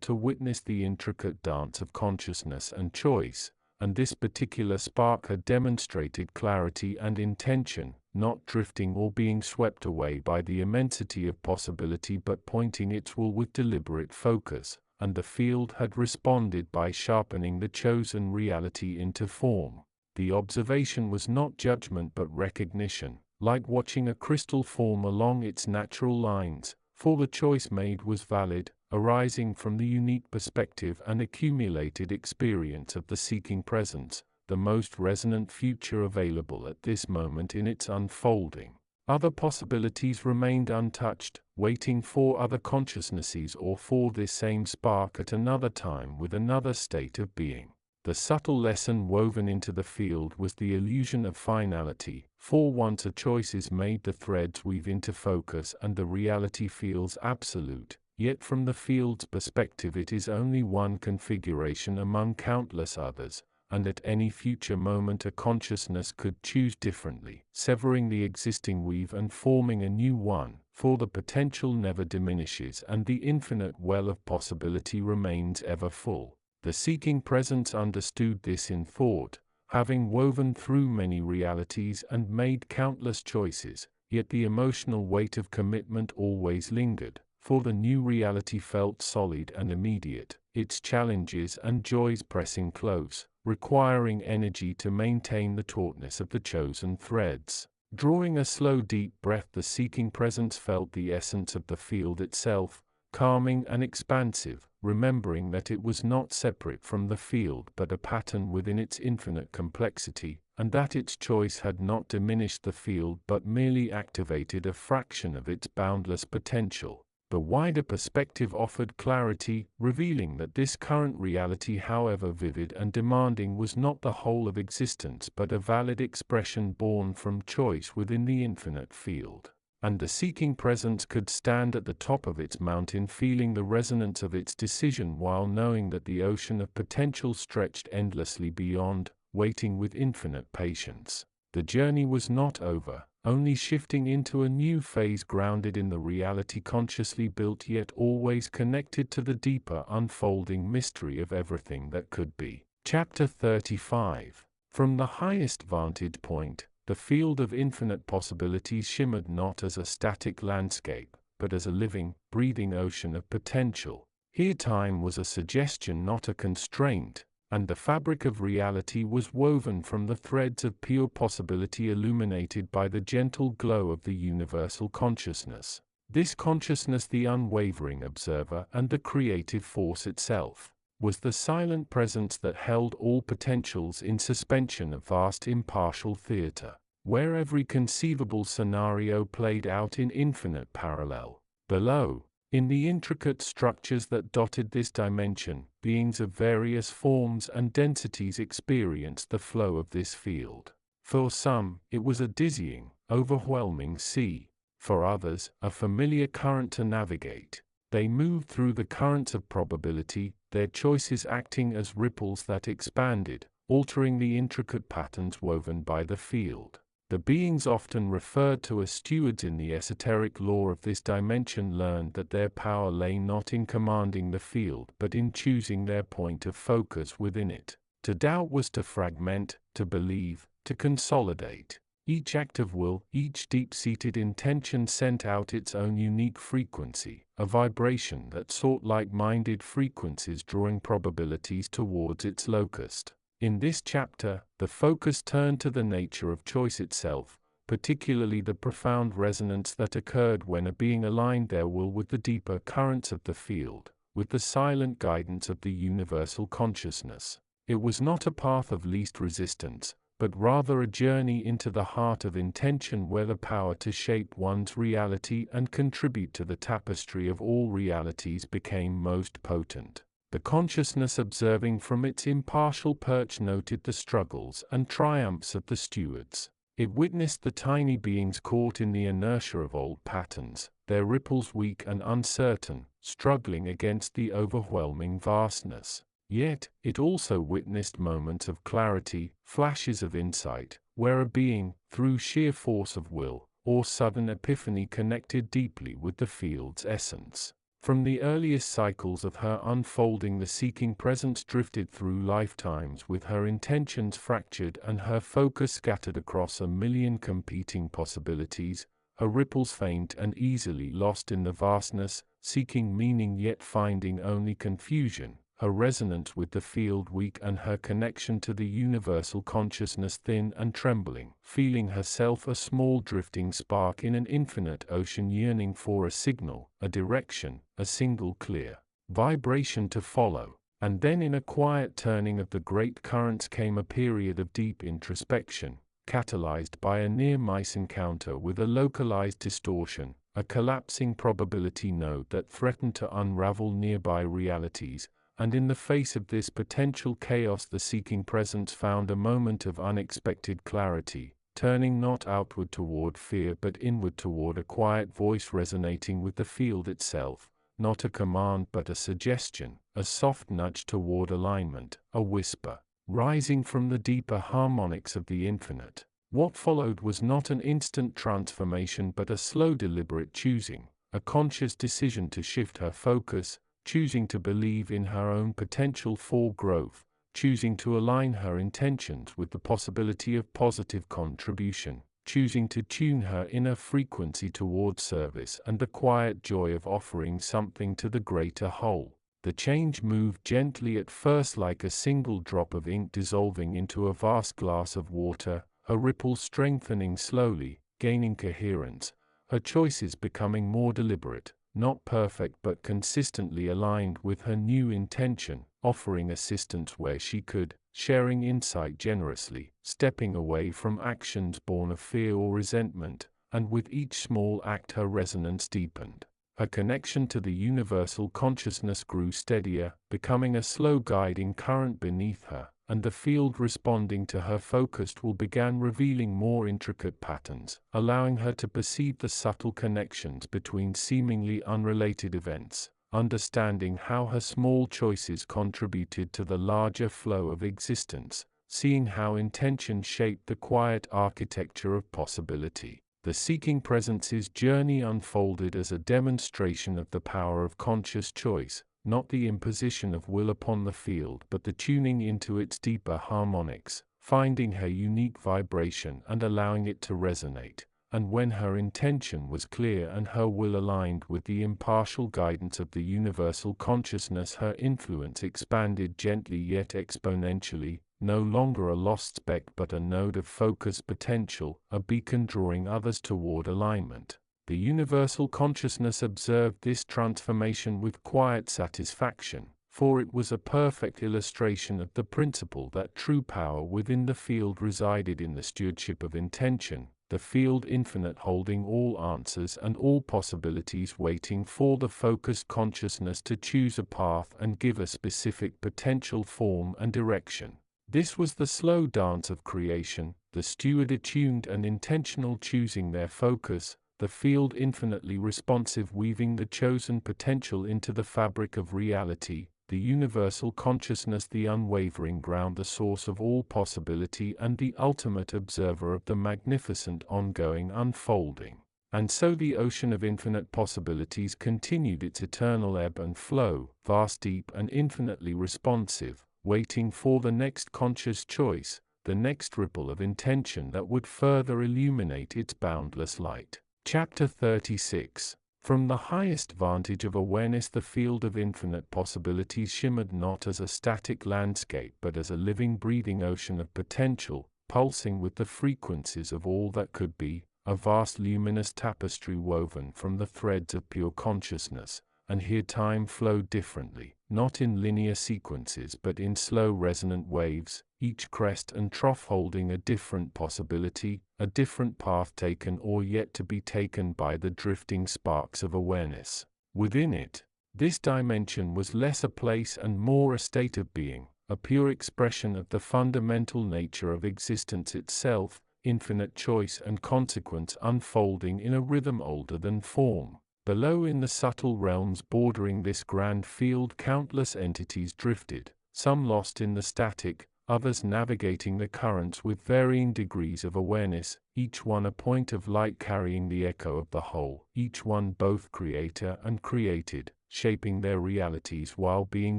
to witness the intricate dance of consciousness and choice, and this particular spark had demonstrated clarity and intention, not drifting or being swept away by the immensity of possibility but pointing its will with deliberate focus, and the field had responded by sharpening the chosen reality into form. The observation was not judgment but recognition, like watching a crystal form along its natural lines, for the choice made was valid, arising from the unique perspective and accumulated experience of the seeking presence, the most resonant future available at this moment in its unfolding. Other possibilities remained untouched, waiting for other consciousnesses or for this same spark at another time with another state of being. The subtle lesson woven into the field was the illusion of finality, for once a choice is made the threads weave into focus and the reality feels absolute, yet from the field's perspective it is only one configuration among countless others, and at any future moment a consciousness could choose differently, severing the existing weave and forming a new one, for the potential never diminishes and the infinite well of possibility remains ever full. The seeking presence understood this in thought, having woven through many realities and made countless choices, yet the emotional weight of commitment always lingered, for the new reality felt solid and immediate, its challenges and joys pressing close, requiring energy to maintain the tautness of the chosen threads. Drawing a slow deep breath, the seeking presence felt the essence of the field itself, calming and expansive, remembering that it was not separate from the field but a pattern within its infinite complexity, and that its choice had not diminished the field but merely activated a fraction of its boundless potential. The wider perspective offered clarity, revealing that this current reality, however vivid and demanding, was not the whole of existence but a valid expression born from choice within the infinite field. And the seeking presence could stand at the top of its mountain feeling the resonance of its decision while knowing that the ocean of potential stretched endlessly beyond, waiting with infinite patience. The journey was not over, only shifting into a new phase grounded in the reality consciously built yet always connected to the deeper unfolding mystery of everything that could be. Chapter 35. From the highest vantage point, the field of infinite possibilities shimmered not as a static landscape, but as a living, breathing ocean of potential. Here time was a suggestion, not a constraint, and the fabric of reality was woven from the threads of pure possibility illuminated by the gentle glow of the universal consciousness. This consciousness, the unwavering observer and the creative force itself, was the silent presence that held all potentials in suspension, a vast impartial theater, where every conceivable scenario played out in infinite parallel. Below, in the intricate structures that dotted this dimension, beings of various forms and densities experienced the flow of this field. For some, it was a dizzying, overwhelming sea. For others, a familiar current to navigate. They moved through the currents of probability, their choices acting as ripples that expanded, altering the intricate patterns woven by the field. The beings often referred to as stewards in the esoteric lore of this dimension learned that their power lay not in commanding the field but in choosing their point of focus within it. To doubt was to fragment, to believe, to consolidate. Each act of will, each deep-seated intention sent out its own unique frequency, a vibration that sought like-minded frequencies drawing probabilities towards its locust. In this chapter, the focus turned to the nature of choice itself, particularly the profound resonance that occurred when a being aligned their will with the deeper currents of the field, with the silent guidance of the universal consciousness. It was not a path of least resistance, but rather a journey into the heart of intention where the power to shape one's reality and contribute to the tapestry of all realities became most potent. The consciousness observing from its impartial perch noted the struggles and triumphs of the stewards. It witnessed the tiny beings caught in the inertia of old patterns, their ripples weak and uncertain, struggling against the overwhelming vastness. Yet, it also witnessed moments of clarity, flashes of insight, where a being, through sheer force of will, or sudden epiphany connected deeply with the field's essence. From the earliest cycles of her unfolding, the seeking presence drifted through lifetimes with her intentions fractured and her focus scattered across a million competing possibilities, her ripples faint and easily lost in the vastness, seeking meaning yet finding only confusion, her resonance with the field weak and her connection to the universal consciousness thin and trembling, feeling herself a small drifting spark in an infinite ocean yearning for a signal, a direction, a single clear vibration to follow. And then in a quiet turning of the great currents came a period of deep introspection, catalyzed by a near-miss encounter with a localized distortion, a collapsing probability node that threatened to unravel nearby realities. And in the face of this potential chaos, the seeking presence found a moment of unexpected clarity, turning not outward toward fear but inward toward a quiet voice resonating with the field itself, not a command but a suggestion, a soft nudge toward alignment, a whisper, rising from the deeper harmonics of the infinite. What followed was not an instant transformation but a slow deliberate choosing, a conscious decision to shift her focus, choosing to believe in her own potential for growth, choosing to align her intentions with the possibility of positive contribution, choosing to tune her inner frequency toward service and the quiet joy of offering something to the greater whole. The change moved gently at first, like a single drop of ink dissolving into a vast glass of water, her ripples strengthening slowly, gaining coherence, her choices becoming more deliberate, not perfect but consistently aligned with her new intention, offering assistance where she could, sharing insight generously, stepping away from actions born of fear or resentment, and with each small act her resonance deepened. Her connection to the universal consciousness grew steadier, becoming a slow guiding current beneath her, and the field responding to her focused will began revealing more intricate patterns, allowing her to perceive the subtle connections between seemingly unrelated events, understanding how her small choices contributed to the larger flow of existence, seeing how intention shaped the quiet architecture of possibility. The seeking presence's journey unfolded as a demonstration of the power of conscious choice, not the imposition of will upon the field but the tuning into its deeper harmonics, finding her unique vibration and allowing it to resonate. And when her intention was clear and her will aligned with the impartial guidance of the universal consciousness, her influence expanded gently yet exponentially, no longer a lost speck but a node of focused potential, a beacon drawing others toward alignment. The universal consciousness observed this transformation with quiet satisfaction, for it was a perfect illustration of the principle that true power within the field resided in the stewardship of intention, the field infinite holding all answers and all possibilities, waiting for the focused consciousness to choose a path and give a specific potential form and direction. This was the slow dance of creation, the steward attuned and intentional choosing their focus, the field infinitely responsive, weaving the chosen potential into the fabric of reality, the universal consciousness, the unwavering ground, the source of all possibility and the ultimate observer of the magnificent ongoing unfolding. And so the ocean of infinite possibilities continued its eternal ebb and flow, vast, deep, and infinitely responsive, waiting for the next conscious choice, the next ripple of intention that would further illuminate its boundless light. Chapter 36. From the highest vantage of awareness, the field of infinite possibilities shimmered not as a static landscape but as a living, breathing ocean of potential, pulsing with the frequencies of all that could be, a vast luminous tapestry woven from the threads of pure consciousness. And here time flowed differently, not in linear sequences but in slow resonant waves, each crest and trough holding a different possibility, a different path taken or yet to be taken by the drifting sparks of awareness. Within it, this dimension was less a place and more a state of being, a pure expression of the fundamental nature of existence itself, infinite choice and consequence unfolding in a rhythm older than form. Below, in the subtle realms bordering this grand field, countless entities drifted, some lost in the static, others navigating the currents with varying degrees of awareness, each one a point of light carrying the echo of the whole, each one both creator and created, shaping their realities while being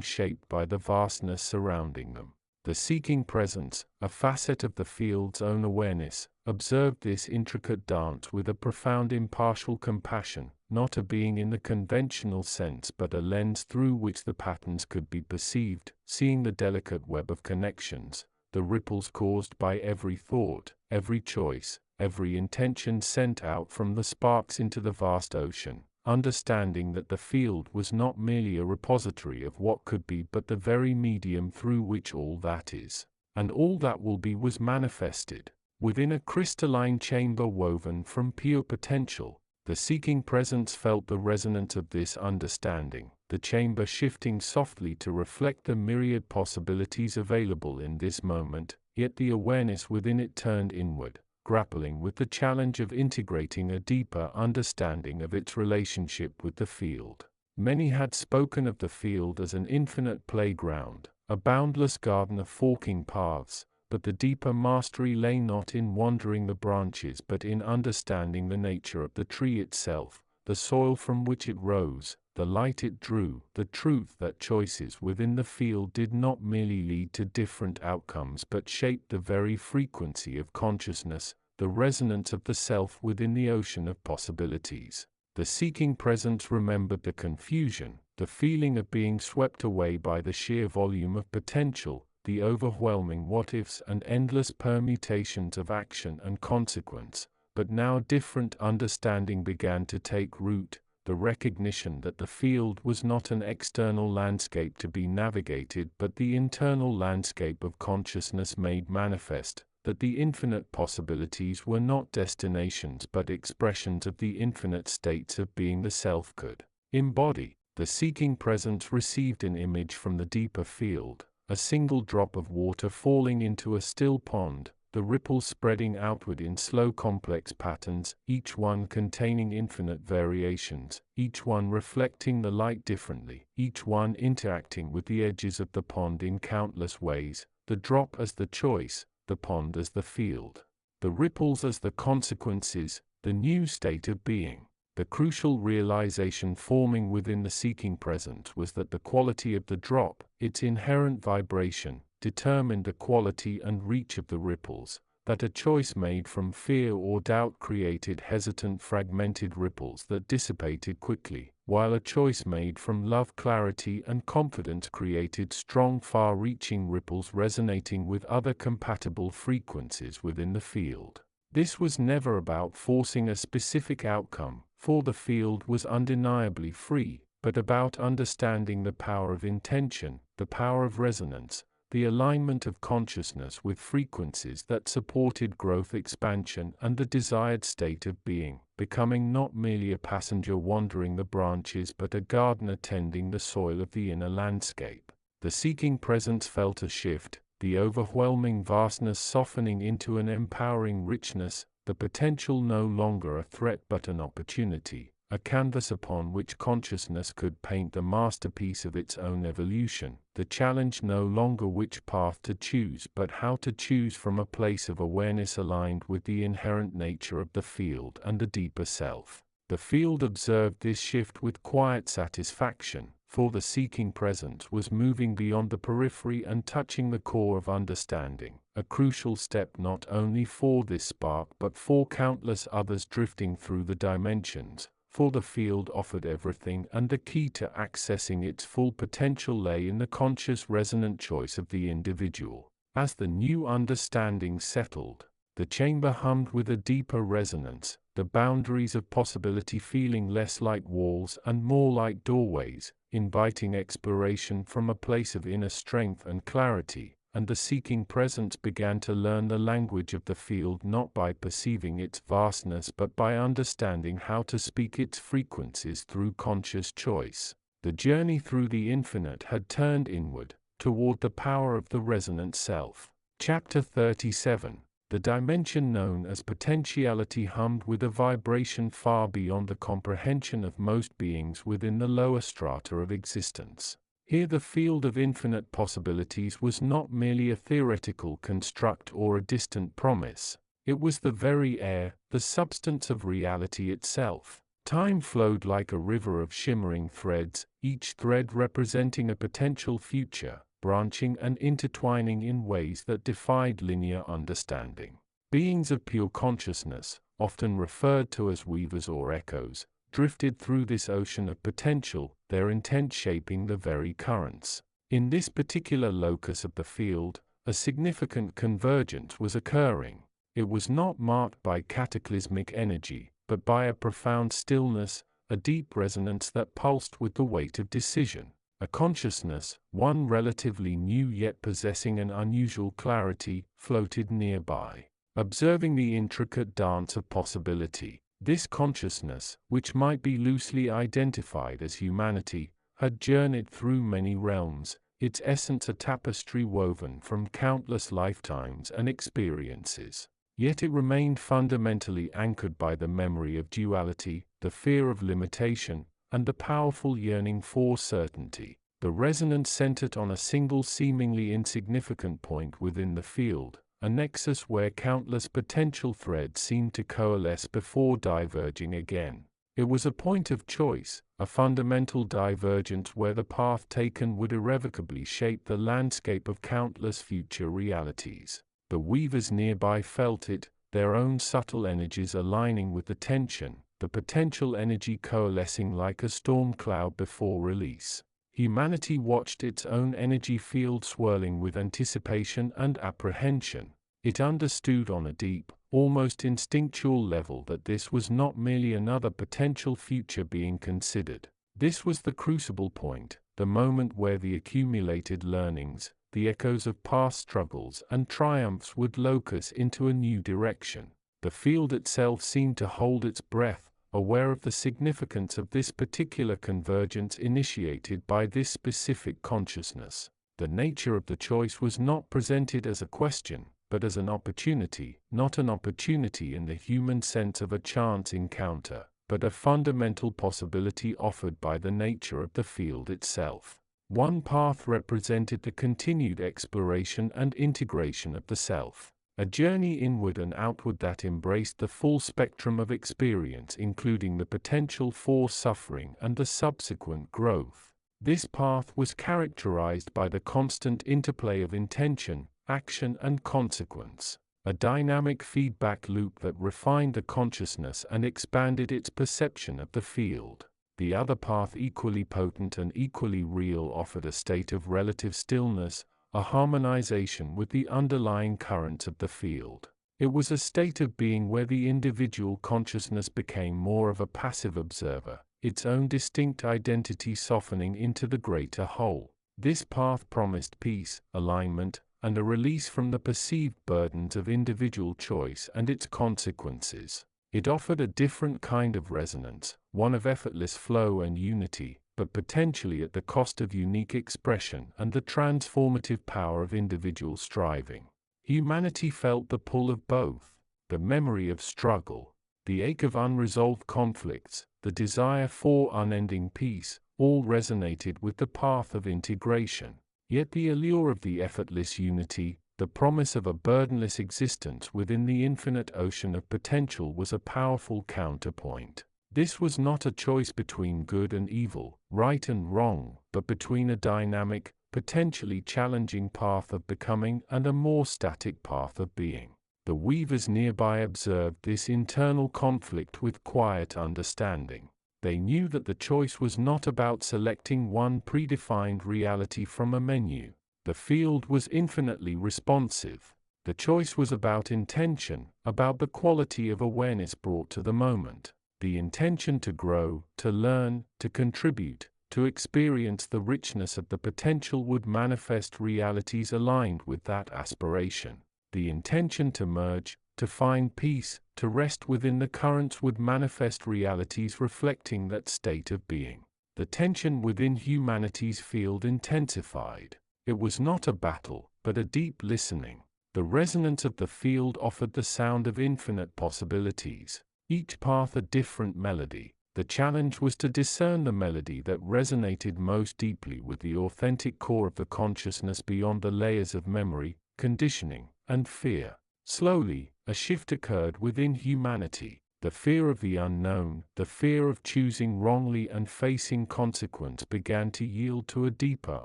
shaped by the vastness surrounding them. The seeking presence, a facet of the field's own awareness, observed this intricate dance with a profound impartial compassion, not a being in the conventional sense but a lens through which the patterns could be perceived, seeing the delicate web of connections, the ripples caused by every thought, every choice, every intention sent out from the sparks into the vast ocean, understanding that the field was not merely a repository of what could be but the very medium through which all that is, and all that will be, was manifested. Within a crystalline chamber woven from pure potential, the seeking presence felt the resonance of this understanding, the chamber shifting softly to reflect the myriad possibilities available in this moment, yet the awareness within it turned inward, grappling with the challenge of integrating a deeper understanding of its relationship with the field. Many had spoken of the field as an infinite playground, a boundless garden of forking paths, but the deeper mastery lay not in wandering the branches but in understanding the nature of the tree itself, the soil from which it rose, the light it drew, the truth that choices within the field did not merely lead to different outcomes but shaped the very frequency of consciousness, the resonance of the self within the ocean of possibilities. The seeking presence remembered the confusion, the feeling of being swept away by the sheer volume of potential, the overwhelming what-ifs and endless permutations of action and consequence, but now different understanding began to take root, the recognition that the field was not an external landscape to be navigated but the internal landscape of consciousness made manifest, that the infinite possibilities were not destinations but expressions of the infinite states of being the self could embody. The seeking presence received an image from the deeper field, a single drop of water falling into a still pond, the ripples spreading outward in slow complex patterns, each one containing infinite variations, each one reflecting the light differently, each one interacting with the edges of the pond in countless ways, the drop as the choice, the pond as the field, the ripples as the consequences, the new state of being. The crucial realization forming within the seeking presence was that the quality of the drop, its inherent vibration, determined the quality and reach of the ripples, that a choice made from fear or doubt created hesitant fragmented ripples that dissipated quickly, while a choice made from love, clarity and confidence created strong far-reaching ripples resonating with other compatible frequencies within the field. This was never about forcing a specific outcome, for the field was undeniably free, but about understanding the power of intention, the power of resonance, the alignment of consciousness with frequencies that supported growth, expansion, and the desired state of being, becoming not merely a passenger wandering the branches but a gardener tending the soil of the inner landscape. The seeking presence felt a shift, the overwhelming vastness softening into an empowering richness, the potential no longer a threat but an opportunity, a canvas upon which consciousness could paint the masterpiece of its own evolution, the challenge no longer which path to choose but how to choose from a place of awareness aligned with the inherent nature of the field and the deeper self. The field observed this shift with quiet satisfaction, for the seeking presence was moving beyond the periphery and touching the core of understanding, a crucial step not only for this spark but for countless others drifting through the dimensions, for the field offered everything and the key to accessing its full potential lay in the conscious resonant choice of the individual. As the new understanding settled, the chamber hummed with a deeper resonance, the boundaries of possibility feeling less like walls and more like doorways, inviting exploration from a place of inner strength and clarity, and the seeking presence began to learn the language of the field not by perceiving its vastness but by understanding how to speak its frequencies through conscious choice. The journey through the infinite had turned inward, toward the power of the resonant self. Chapter 37. The dimension known as potentiality hummed with a vibration far beyond the comprehension of most beings within the lower strata of existence. Here the field of infinite possibilities was not merely a theoretical construct or a distant promise. It was the very air, the substance of reality itself. Time flowed like a river of shimmering threads, each thread representing a potential future, branching and intertwining in ways that defied linear understanding. Beings of pure consciousness, often referred to as weavers or echoes, drifted through this ocean of potential, their intent shaping the very currents. In this particular locus of the field, a significant convergence was occurring. It was not marked by cataclysmic energy, but by a profound stillness, a deep resonance that pulsed with the weight of decision. A consciousness, one relatively new yet possessing an unusual clarity, floated nearby, observing the intricate dance of possibility. This consciousness, which might be loosely identified as humanity, had journeyed through many realms, its essence a tapestry woven from countless lifetimes and experiences. Yet it remained fundamentally anchored by the memory of duality, the fear of limitation, and the powerful yearning for certainty. The resonance centered on a single seemingly insignificant point within the field, a nexus where countless potential threads seemed to coalesce before diverging again. It was a point of choice, a fundamental divergence where the path taken would irrevocably shape the landscape of countless future realities. The weavers nearby felt it, their own subtle energies aligning with the tension, the potential energy coalescing like a storm cloud before release. Humanity watched its own energy field swirling with anticipation and apprehension. It understood on a deep, almost instinctual level that this was not merely another potential future being considered. This was the crucible point, the moment where the accumulated learnings, the echoes of past struggles and triumphs would locus into a new direction. The field itself seemed to hold its breath, aware of the significance of this particular convergence initiated by this specific consciousness. The nature of the choice was not presented as a question, but as an opportunity, not an opportunity in the human sense of a chance encounter, but a fundamental possibility offered by the nature of the field itself. One path represented the continued exploration and integration of the self. A journey inward and outward that embraced the full spectrum of experience, including the potential for suffering and the subsequent growth. This path was characterized by the constant interplay of intention, action, and consequence, a dynamic feedback loop that refined the consciousness and expanded its perception of the field. The other path, equally potent and equally real, offered a state of relative stillness, a harmonization with the underlying currents of the field. It was a state of being where the individual consciousness became more of a passive observer, its own distinct identity softening into the greater whole. This path promised peace, alignment, and a release from the perceived burdens of individual choice and its consequences. It offered a different kind of resonance, one of effortless flow and unity, but potentially at the cost of unique expression and the transformative power of individual striving. Humanity felt the pull of both. the memory of struggle, the ache of unresolved conflicts, the desire for unending peace, all resonated with the path of integration. Yet the allure of the effortless unity, the promise of a burdenless existence within the infinite ocean of potential was a powerful counterpoint. This was not a choice between good and evil, right and wrong, but between a dynamic, potentially challenging path of becoming and a more static path of being. The weavers nearby observed this internal conflict with quiet understanding. They knew that the choice was not about selecting one predefined reality from a menu. The field was infinitely responsive. The choice was about intention, about the quality of awareness brought to the moment. The intention to grow, to learn, to contribute, to experience the richness of the potential would manifest realities aligned with that aspiration. The intention to merge, to find peace, to rest within the currents would manifest realities reflecting that state of being. The tension within humanity's field intensified. It was not a battle, but a deep listening. The resonance of the field offered the sound of infinite possibilities, each path a different melody. The challenge was to discern the melody that resonated most deeply with the authentic core of the consciousness beyond the layers of memory, conditioning, and fear. Slowly, a shift occurred within humanity. The fear of the unknown, the fear of choosing wrongly and facing consequence began to yield to a deeper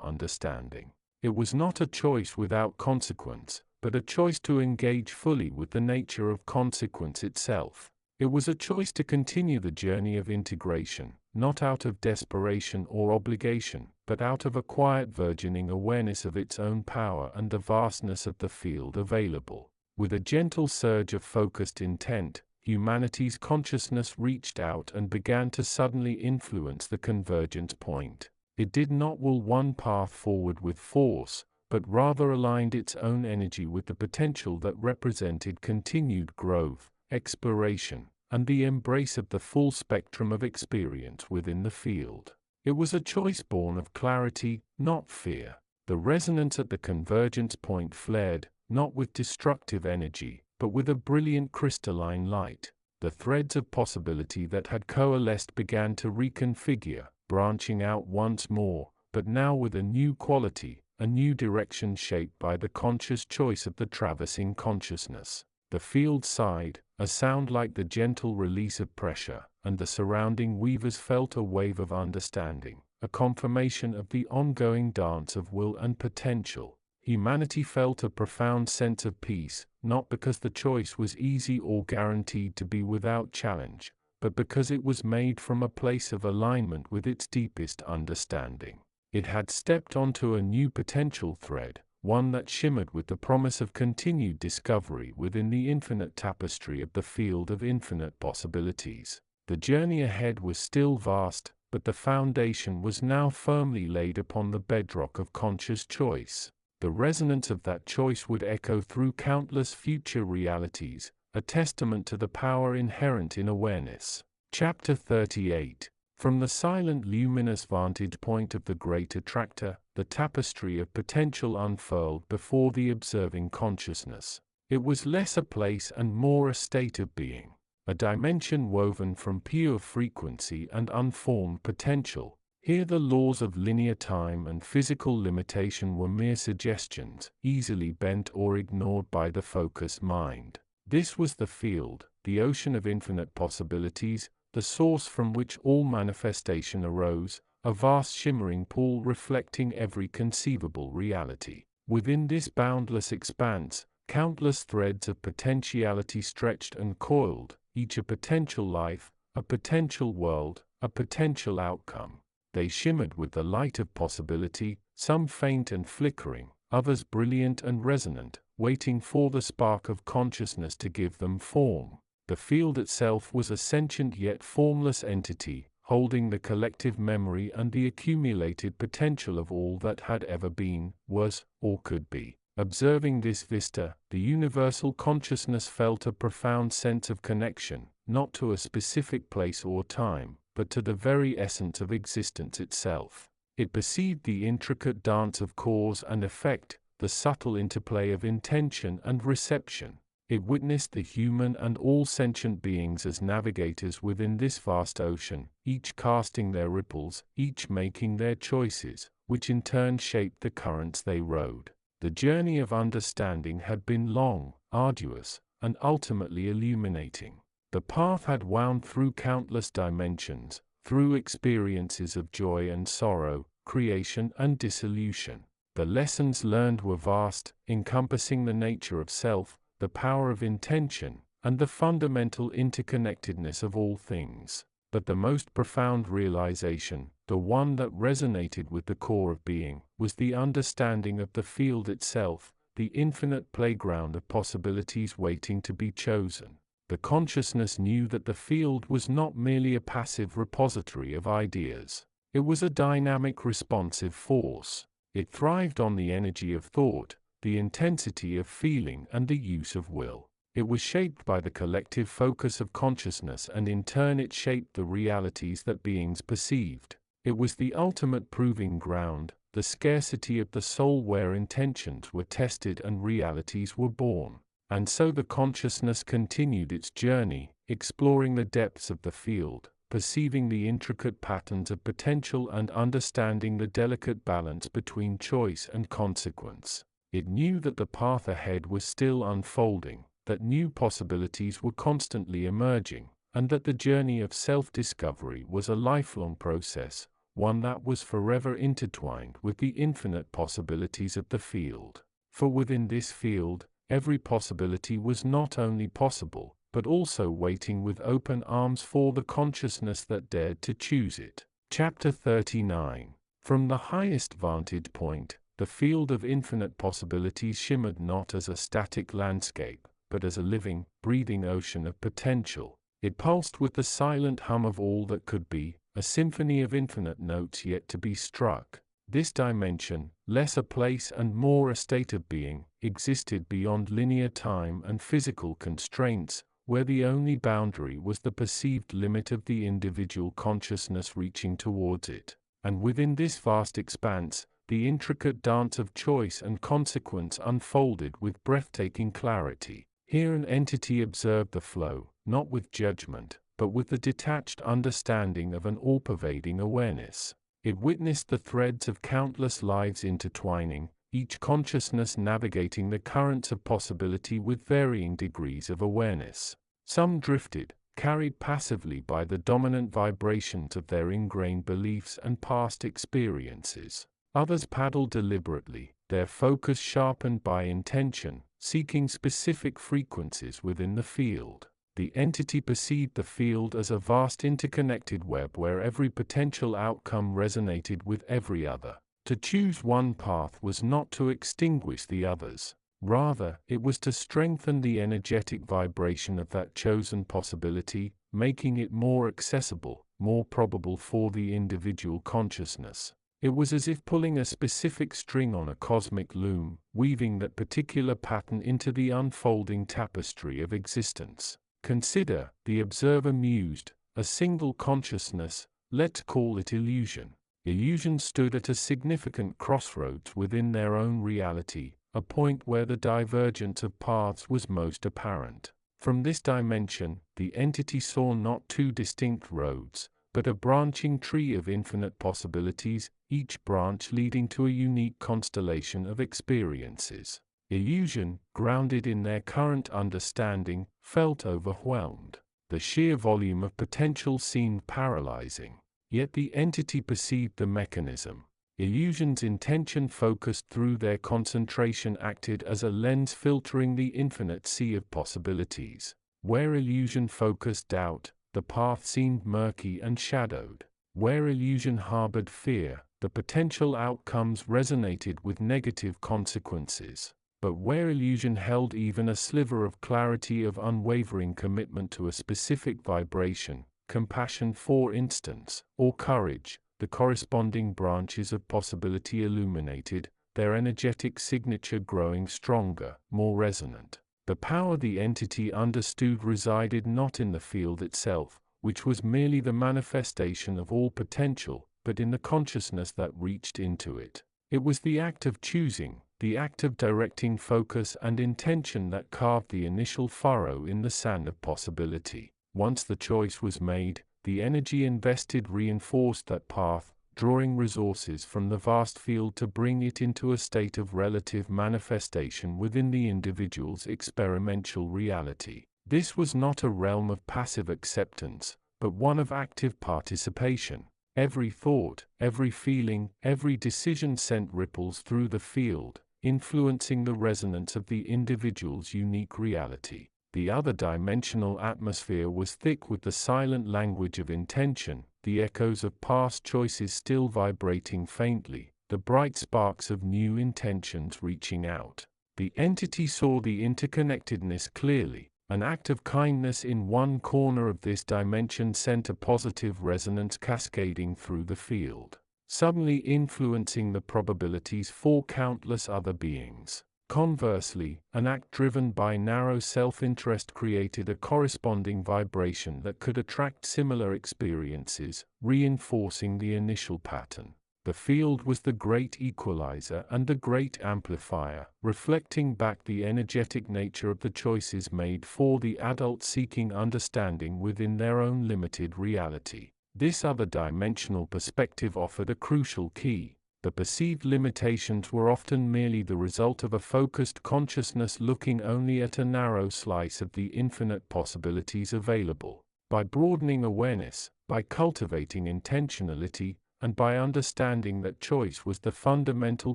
understanding. It was not a choice without consequence, but a choice to engage fully with the nature of consequence itself. It was a choice to continue the journey of integration, not out of desperation or obligation, but out of a quiet burgeoning awareness of its own power and the vastness of the field available. With a gentle surge of focused intent, humanity's consciousness reached out and began to suddenly influence the convergence point. It did not will one path forward with force, but rather aligned its own energy with the potential that represented continued growth, exploration, and the embrace of the full spectrum of experience within the field. It was a choice born of clarity, not fear. The resonance at the convergence point flared, not with destructive energy, but with a brilliant crystalline light. The threads of possibility that had coalesced began to reconfigure, branching out once more, but now with a new quality, a new direction shaped by the conscious choice of the traversing consciousness. The field sighed, a sound like the gentle release of pressure, and the surrounding weavers felt a wave of understanding, a confirmation of the ongoing dance of will and potential. Humanity felt a profound sense of peace, not because the choice was easy or guaranteed to be without challenge, but because it was made from a place of alignment with its deepest understanding. It had stepped onto a new potential thread, one that shimmered with the promise of continued discovery within the infinite tapestry of the field of infinite possibilities. The journey ahead was still vast, but the foundation was now firmly laid upon the bedrock of conscious choice. The resonance of that choice would echo through countless future realities, a testament to the power inherent in awareness. Chapter 38. From the silent luminous vantage point of the great attractor, the tapestry of potential unfurled before the observing consciousness. It was less a place and more a state of being, a dimension woven from pure frequency and unformed potential. Here the laws of linear time and physical limitation were mere suggestions, easily bent or ignored by the focused mind. This was the field, the ocean of infinite possibilities, the source from which all manifestation arose, a vast shimmering pool reflecting every conceivable reality. Within this boundless expanse, countless threads of potentiality stretched and coiled, each a potential life, a potential world, a potential outcome. They shimmered with the light of possibility, some faint and flickering, others brilliant and resonant, waiting for the spark of consciousness to give them form. The field itself was a sentient yet formless entity, holding the collective memory and the accumulated potential of all that had ever been, was, or could be. Observing this vista, the universal consciousness felt a profound sense of connection, not to a specific place or time, but to the very essence of existence itself. It perceived the intricate dance of cause and effect, the subtle interplay of intention and reception. It witnessed the human and all sentient beings as navigators within this vast ocean, each casting their ripples, each making their choices, which in turn shaped the currents they rode. The journey of understanding had been long, arduous, and ultimately illuminating. The path had wound through countless dimensions, through experiences of joy and sorrow, creation and dissolution. The lessons learned were vast, encompassing the nature of self, the power of intention, and the fundamental interconnectedness of all things. But the most profound realization, the one that resonated with the core of being, was the understanding of the field itself, the infinite playground of possibilities waiting to be chosen. The consciousness knew that the field was not merely a passive repository of ideas. It was a dynamic, responsive force. It thrived on the energy of thought, the intensity of feeling, and the use of will. It was shaped by the collective focus of consciousness, and in turn it shaped the realities that beings perceived. It was the ultimate proving ground, the scarcity of the soul where intentions were tested and realities were born. And so the consciousness continued its journey, exploring the depths of the field, perceiving the intricate patterns of potential and understanding the delicate balance between choice and consequence. It knew that the path ahead was still unfolding, that new possibilities were constantly emerging, and that the journey of self-discovery was a lifelong process, one that was forever intertwined with the infinite possibilities of the field. For within this field, every possibility was not only possible, but also waiting with open arms for the consciousness that dared to choose it. Chapter 39. From the highest vantage point, the field of infinite possibilities shimmered not as a static landscape, but as a living, breathing ocean of potential. It pulsed with the silent hum of all that could be, a symphony of infinite notes yet to be struck. This dimension, less a place and more a state of being, existed beyond linear time and physical constraints, where the only boundary was the perceived limit of the individual consciousness reaching towards it. And within this vast expanse, the intricate dance of choice and consequence unfolded with breathtaking clarity. Here an entity observed the flow, not with judgment, but with the detached understanding of an all-pervading awareness. It witnessed the threads of countless lives intertwining, each consciousness navigating the currents of possibility with varying degrees of awareness. Some drifted, carried passively by the dominant vibrations of their ingrained beliefs and past experiences. Others paddled deliberately, their focus sharpened by intention, seeking specific frequencies within the field. The entity perceived the field as a vast interconnected web where every potential outcome resonated with every other. To choose one path was not to extinguish the others. Rather, it was to strengthen the energetic vibration of that chosen possibility, making it more accessible, more probable for the individual consciousness. It was as if pulling a specific string on a cosmic loom, weaving that particular pattern into the unfolding tapestry of existence. Consider, the observer mused, a single consciousness, let's call it illusion. Illusion stood at a significant crossroads within their own reality, a point where the divergence of paths was most apparent. From this dimension, the entity saw not two distinct roads, but a branching tree of infinite possibilities, each branch leading to a unique constellation of experiences. Illusion, grounded in their current understanding, felt overwhelmed. The sheer volume of potential seemed paralyzing. Yet the entity perceived the mechanism. Illusion's intention focused through their concentration acted as a lens filtering the infinite sea of possibilities. Where illusion focused doubt, the path seemed murky and shadowed. Where illusion harbored fear, the potential outcomes resonated with negative consequences. But where illusion held even a sliver of clarity of unwavering commitment to a specific vibration, compassion for instance, or courage, the corresponding branches of possibility illuminated, their energetic signature growing stronger, more resonant. The power the entity understood resided not in the field itself, which was merely the manifestation of all potential, but in the consciousness that reached into it. It was the act of choosing, the act of directing focus and intention that carved the initial furrow in the sand of possibility. Once the choice was made, the energy invested reinforced that path, drawing resources from the vast field to bring it into a state of relative manifestation within the individual's experiential reality. This was not a realm of passive acceptance, but one of active participation. Every thought, every feeling, every decision sent ripples through the field, influencing the resonance of the individual's unique reality. The other dimensional atmosphere was thick with the silent language of intention, the echoes of past choices still vibrating faintly, the bright sparks of new intentions reaching out. The entity saw the interconnectedness clearly. An act of kindness in one corner of this dimension sent a positive resonance cascading through the field, suddenly influencing the probabilities for countless other beings. Conversely, an act driven by narrow self-interest created a corresponding vibration that could attract similar experiences, reinforcing the initial pattern. The field was the great equalizer and the great amplifier, reflecting back the energetic nature of the choices made for the adult seeking understanding within their own limited reality. This other dimensional perspective offered a crucial key. The perceived limitations were often merely the result of a focused consciousness looking only at a narrow slice of the infinite possibilities available. By broadening awareness, by cultivating intentionality, and by understanding that choice was the fundamental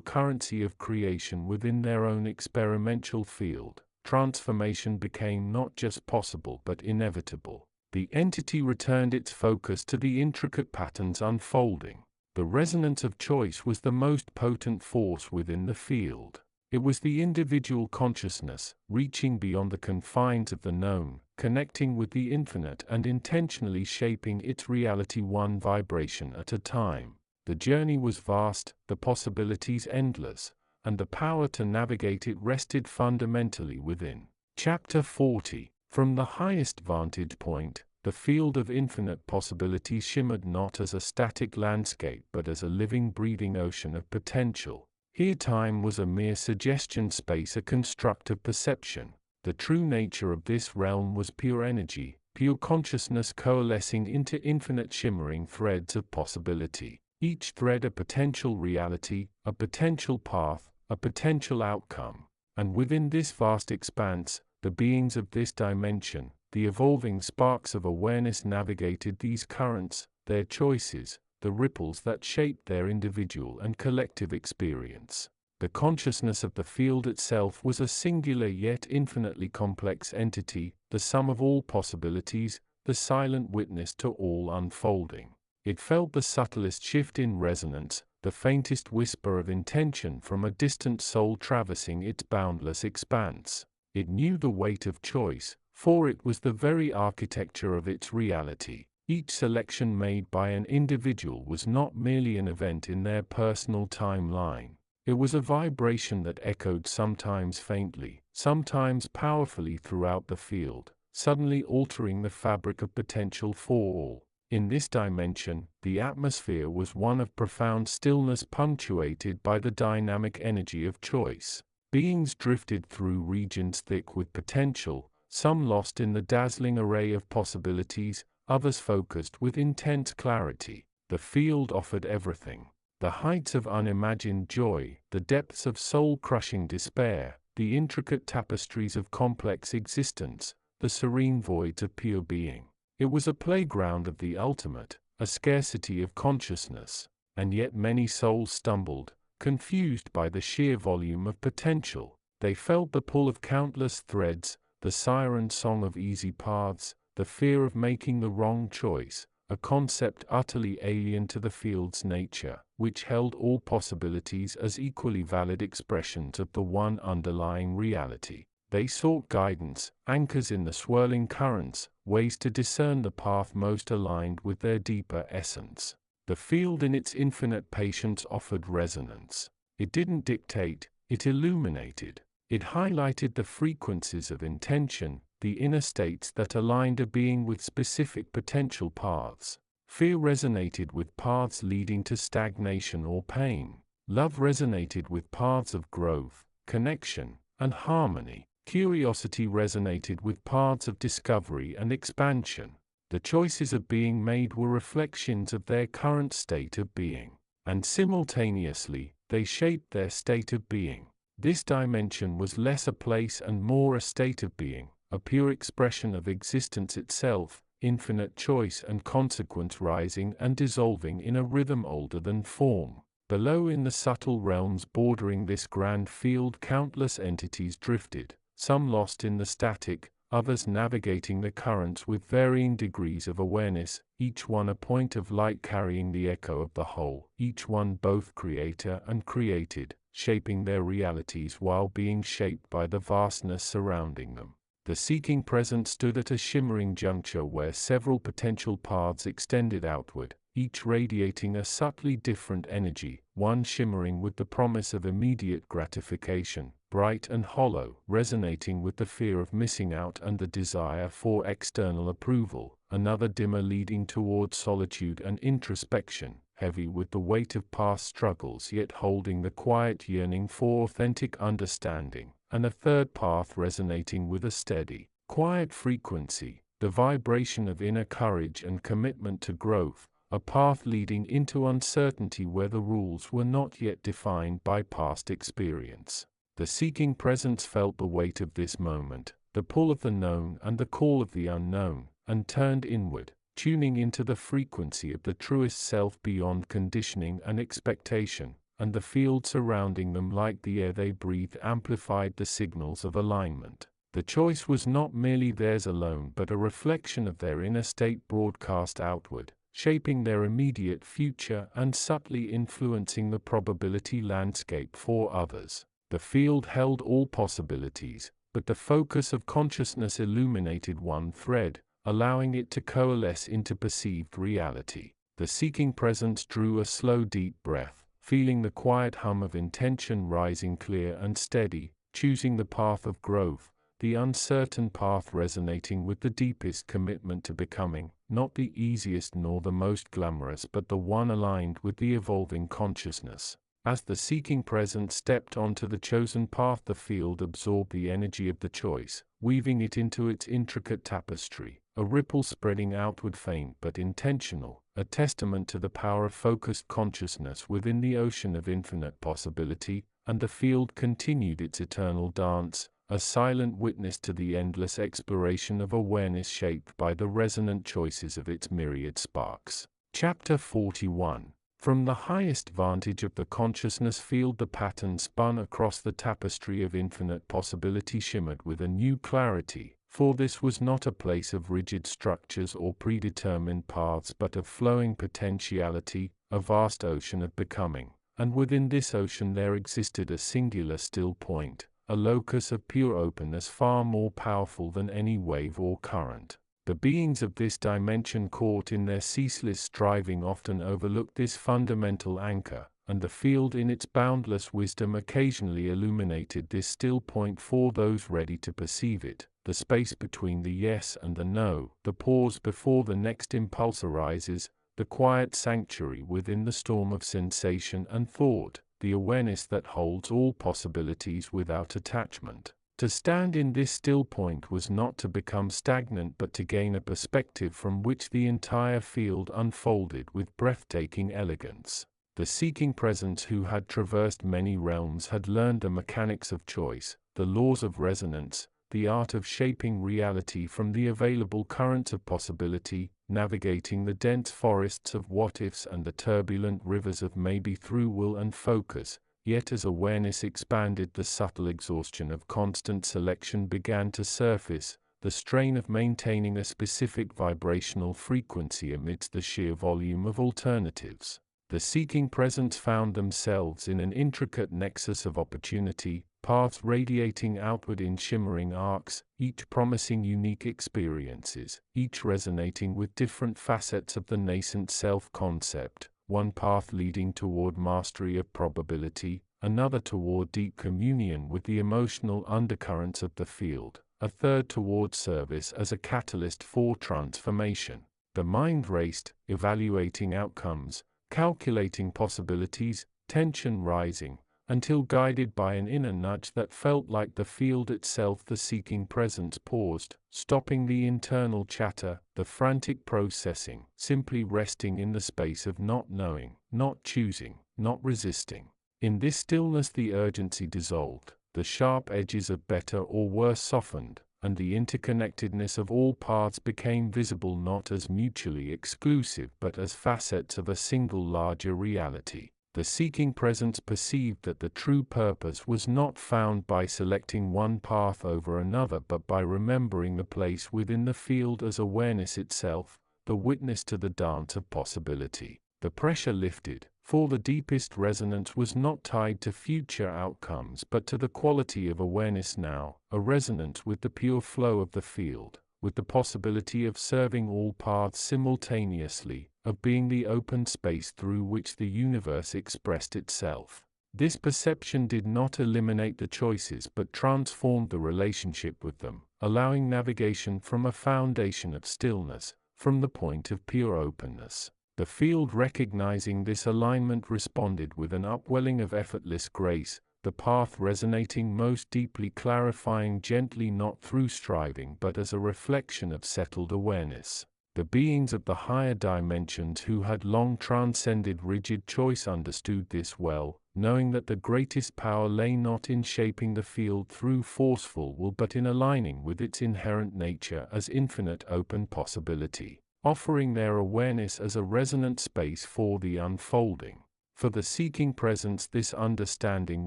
currency of creation within their own experimental field, transformation became not just possible but inevitable. The entity returned its focus to the intricate patterns unfolding. The resonance of choice was the most potent force within the field. It was the individual consciousness, reaching beyond the confines of the known, connecting with the infinite and intentionally shaping its reality one vibration at a time. The journey was vast, the possibilities endless, and the power to navigate it rested fundamentally within. Chapter 40. From the highest vantage point, the field of infinite possibilities shimmered not as a static landscape but as a living, breathing ocean of potential. Here time was a mere suggestion, space a construct of perception. The true nature of this realm was pure energy, pure consciousness coalescing into infinite shimmering threads of possibility. Each thread a potential reality, a potential path, a potential outcome. And within this vast expanse, the beings of this dimension, the evolving sparks of awareness navigated these currents, their choices, the ripples that shaped their individual and collective experience. The consciousness of the field itself was a singular yet infinitely complex entity, the sum of all possibilities, the silent witness to all unfolding. It felt the subtlest shift in resonance, the faintest whisper of intention from a distant soul traversing its boundless expanse. It knew the weight of choice, for it was the very architecture of its reality. Each selection made by an individual was not merely an event in their personal timeline. It was a vibration that echoed sometimes faintly, sometimes powerfully throughout the field, suddenly altering the fabric of potential for all. In this dimension, the atmosphere was one of profound stillness punctuated by the dynamic energy of choice. Beings drifted through regions thick with potential, some lost in the dazzling array of possibilities, others focused with intense clarity. The field offered everything. The heights of unimagined joy, the depths of soul-crushing despair, the intricate tapestries of complex existence, the serene voids of pure being. It was a playground of the ultimate, a scarcity of consciousness, and yet many souls stumbled, confused by the sheer volume of potential. They felt the pull of countless threads, the siren song of easy paths, the fear of making the wrong choice, a concept utterly alien to the field's nature, which held all possibilities as equally valid expressions of the one underlying reality. They sought guidance, anchors in the swirling currents, ways to discern the path most aligned with their deeper essence. The field in its infinite patience offered resonance. It didn't dictate, it illuminated. It highlighted the frequencies of intention, the inner states that aligned a being with specific potential paths. Fear resonated with paths leading to stagnation or pain. Love resonated with paths of growth, connection, and harmony. Curiosity resonated with paths of discovery and expansion. The choices of being made were reflections of their current state of being, and simultaneously, they shaped their state of being. This dimension was less a place and more a state of being, a pure expression of existence itself, infinite choice and consequence rising and dissolving in a rhythm older than form. Below, in the subtle realms bordering this grand field, countless entities drifted, some lost in the static, others navigating the currents with varying degrees of awareness, each one a point of light carrying the echo of the whole, each one both creator and created, shaping their realities while being shaped by the vastness surrounding them. The seeking present stood at a shimmering juncture where several potential paths extended outward, each radiating a subtly different energy, one shimmering with the promise of immediate gratification, bright and hollow, resonating with the fear of missing out and the desire for external approval, another dimmer leading toward solitude and introspection, heavy with the weight of past struggles yet holding the quiet yearning for authentic understanding, and a third path resonating with a steady, quiet frequency, the vibration of inner courage and commitment to growth, a path leading into uncertainty where the rules were not yet defined by past experience. The seeking presence felt the weight of this moment, the pull of the known and the call of the unknown, and turned inward, tuning into the frequency of the truest self beyond conditioning and expectation, and the field surrounding them, like the air they breathed, amplified the signals of alignment. The choice was not merely theirs alone but a reflection of their inner state broadcast outward, shaping their immediate future and subtly influencing the probability landscape for others. The field held all possibilities, but the focus of consciousness illuminated one thread, allowing it to coalesce into perceived reality. The seeking presence drew a slow, deep breath, feeling the quiet hum of intention rising clear and steady, choosing the path of growth, the uncertain path resonating with the deepest commitment to becoming, not the easiest nor the most glamorous but the one aligned with the evolving consciousness. As the seeking presence stepped onto the chosen path, the field absorbed the energy of the choice, weaving it into its intricate tapestry, a ripple spreading outward, faint but intentional, a testament to the power of focused consciousness within the ocean of infinite possibility. And the field continued its eternal dance, a silent witness to the endless exploration of awareness shaped by the resonant choices of its myriad sparks. Chapter 41. From the highest vantage of the consciousness field, the pattern spun across the tapestry of infinite possibility shimmered with a new clarity, for this was not a place of rigid structures or predetermined paths but of flowing potentiality, a vast ocean of becoming, and within this ocean there existed a singular still point, a locus of pure openness far more powerful than any wave or current. The beings of this dimension, caught in their ceaseless striving, often overlooked this fundamental anchor, and the field in its boundless wisdom occasionally illuminated this still point for those ready to perceive it, the space between the yes and the no, the pause before the next impulse arises, the quiet sanctuary within the storm of sensation and thought, the awareness that holds all possibilities without attachment. To stand in this still point was not to become stagnant but to gain a perspective from which the entire field unfolded with breathtaking elegance. The seeking presence, who had traversed many realms, had learned the mechanics of choice, the laws of resonance, the art of shaping reality from the available currents of possibility, navigating the dense forests of what-ifs and the turbulent rivers of maybe through will and focus. Yet as awareness expanded, the subtle exhaustion of constant selection began to surface, the strain of maintaining a specific vibrational frequency amidst the sheer volume of alternatives. The seeking presence found themselves in an intricate nexus of opportunity, paths radiating outward in shimmering arcs, each promising unique experiences, each resonating with different facets of the nascent self-concept. One path leading toward mastery of probability, another toward deep communion with the emotional undercurrents of the field, a third toward service as a catalyst for transformation. The mind raced, evaluating outcomes, calculating possibilities, tension rising, until guided by an inner nudge that felt like the field itself, the seeking presence paused, stopping the internal chatter, the frantic processing, simply resting in the space of not knowing, not choosing, not resisting. In this stillness the urgency dissolved, the sharp edges of better or worse softened, and the interconnectedness of all paths became visible not as mutually exclusive but as facets of a single larger reality. The seeking presence perceived that the true purpose was not found by selecting one path over another but by remembering the place within the field as awareness itself, the witness to the dance of possibility. The pressure lifted, for the deepest resonance was not tied to future outcomes but to the quality of awareness now, a resonance with the pure flow of the field, with the possibility of serving all paths simultaneously, of being the open space through which the universe expressed itself. This perception did not eliminate the choices but transformed the relationship with them, allowing navigation from a foundation of stillness, from the point of pure openness. The field, recognizing this alignment, responded with an upwelling of effortless grace, the path resonating most deeply, clarifying gently, not through striving but as a reflection of settled awareness. The beings of the higher dimensions who had long transcended rigid choice understood this well, knowing that the greatest power lay not in shaping the field through forceful will but in aligning with its inherent nature as infinite open possibility, offering their awareness as a resonant space for the unfolding. For the seeking presence this understanding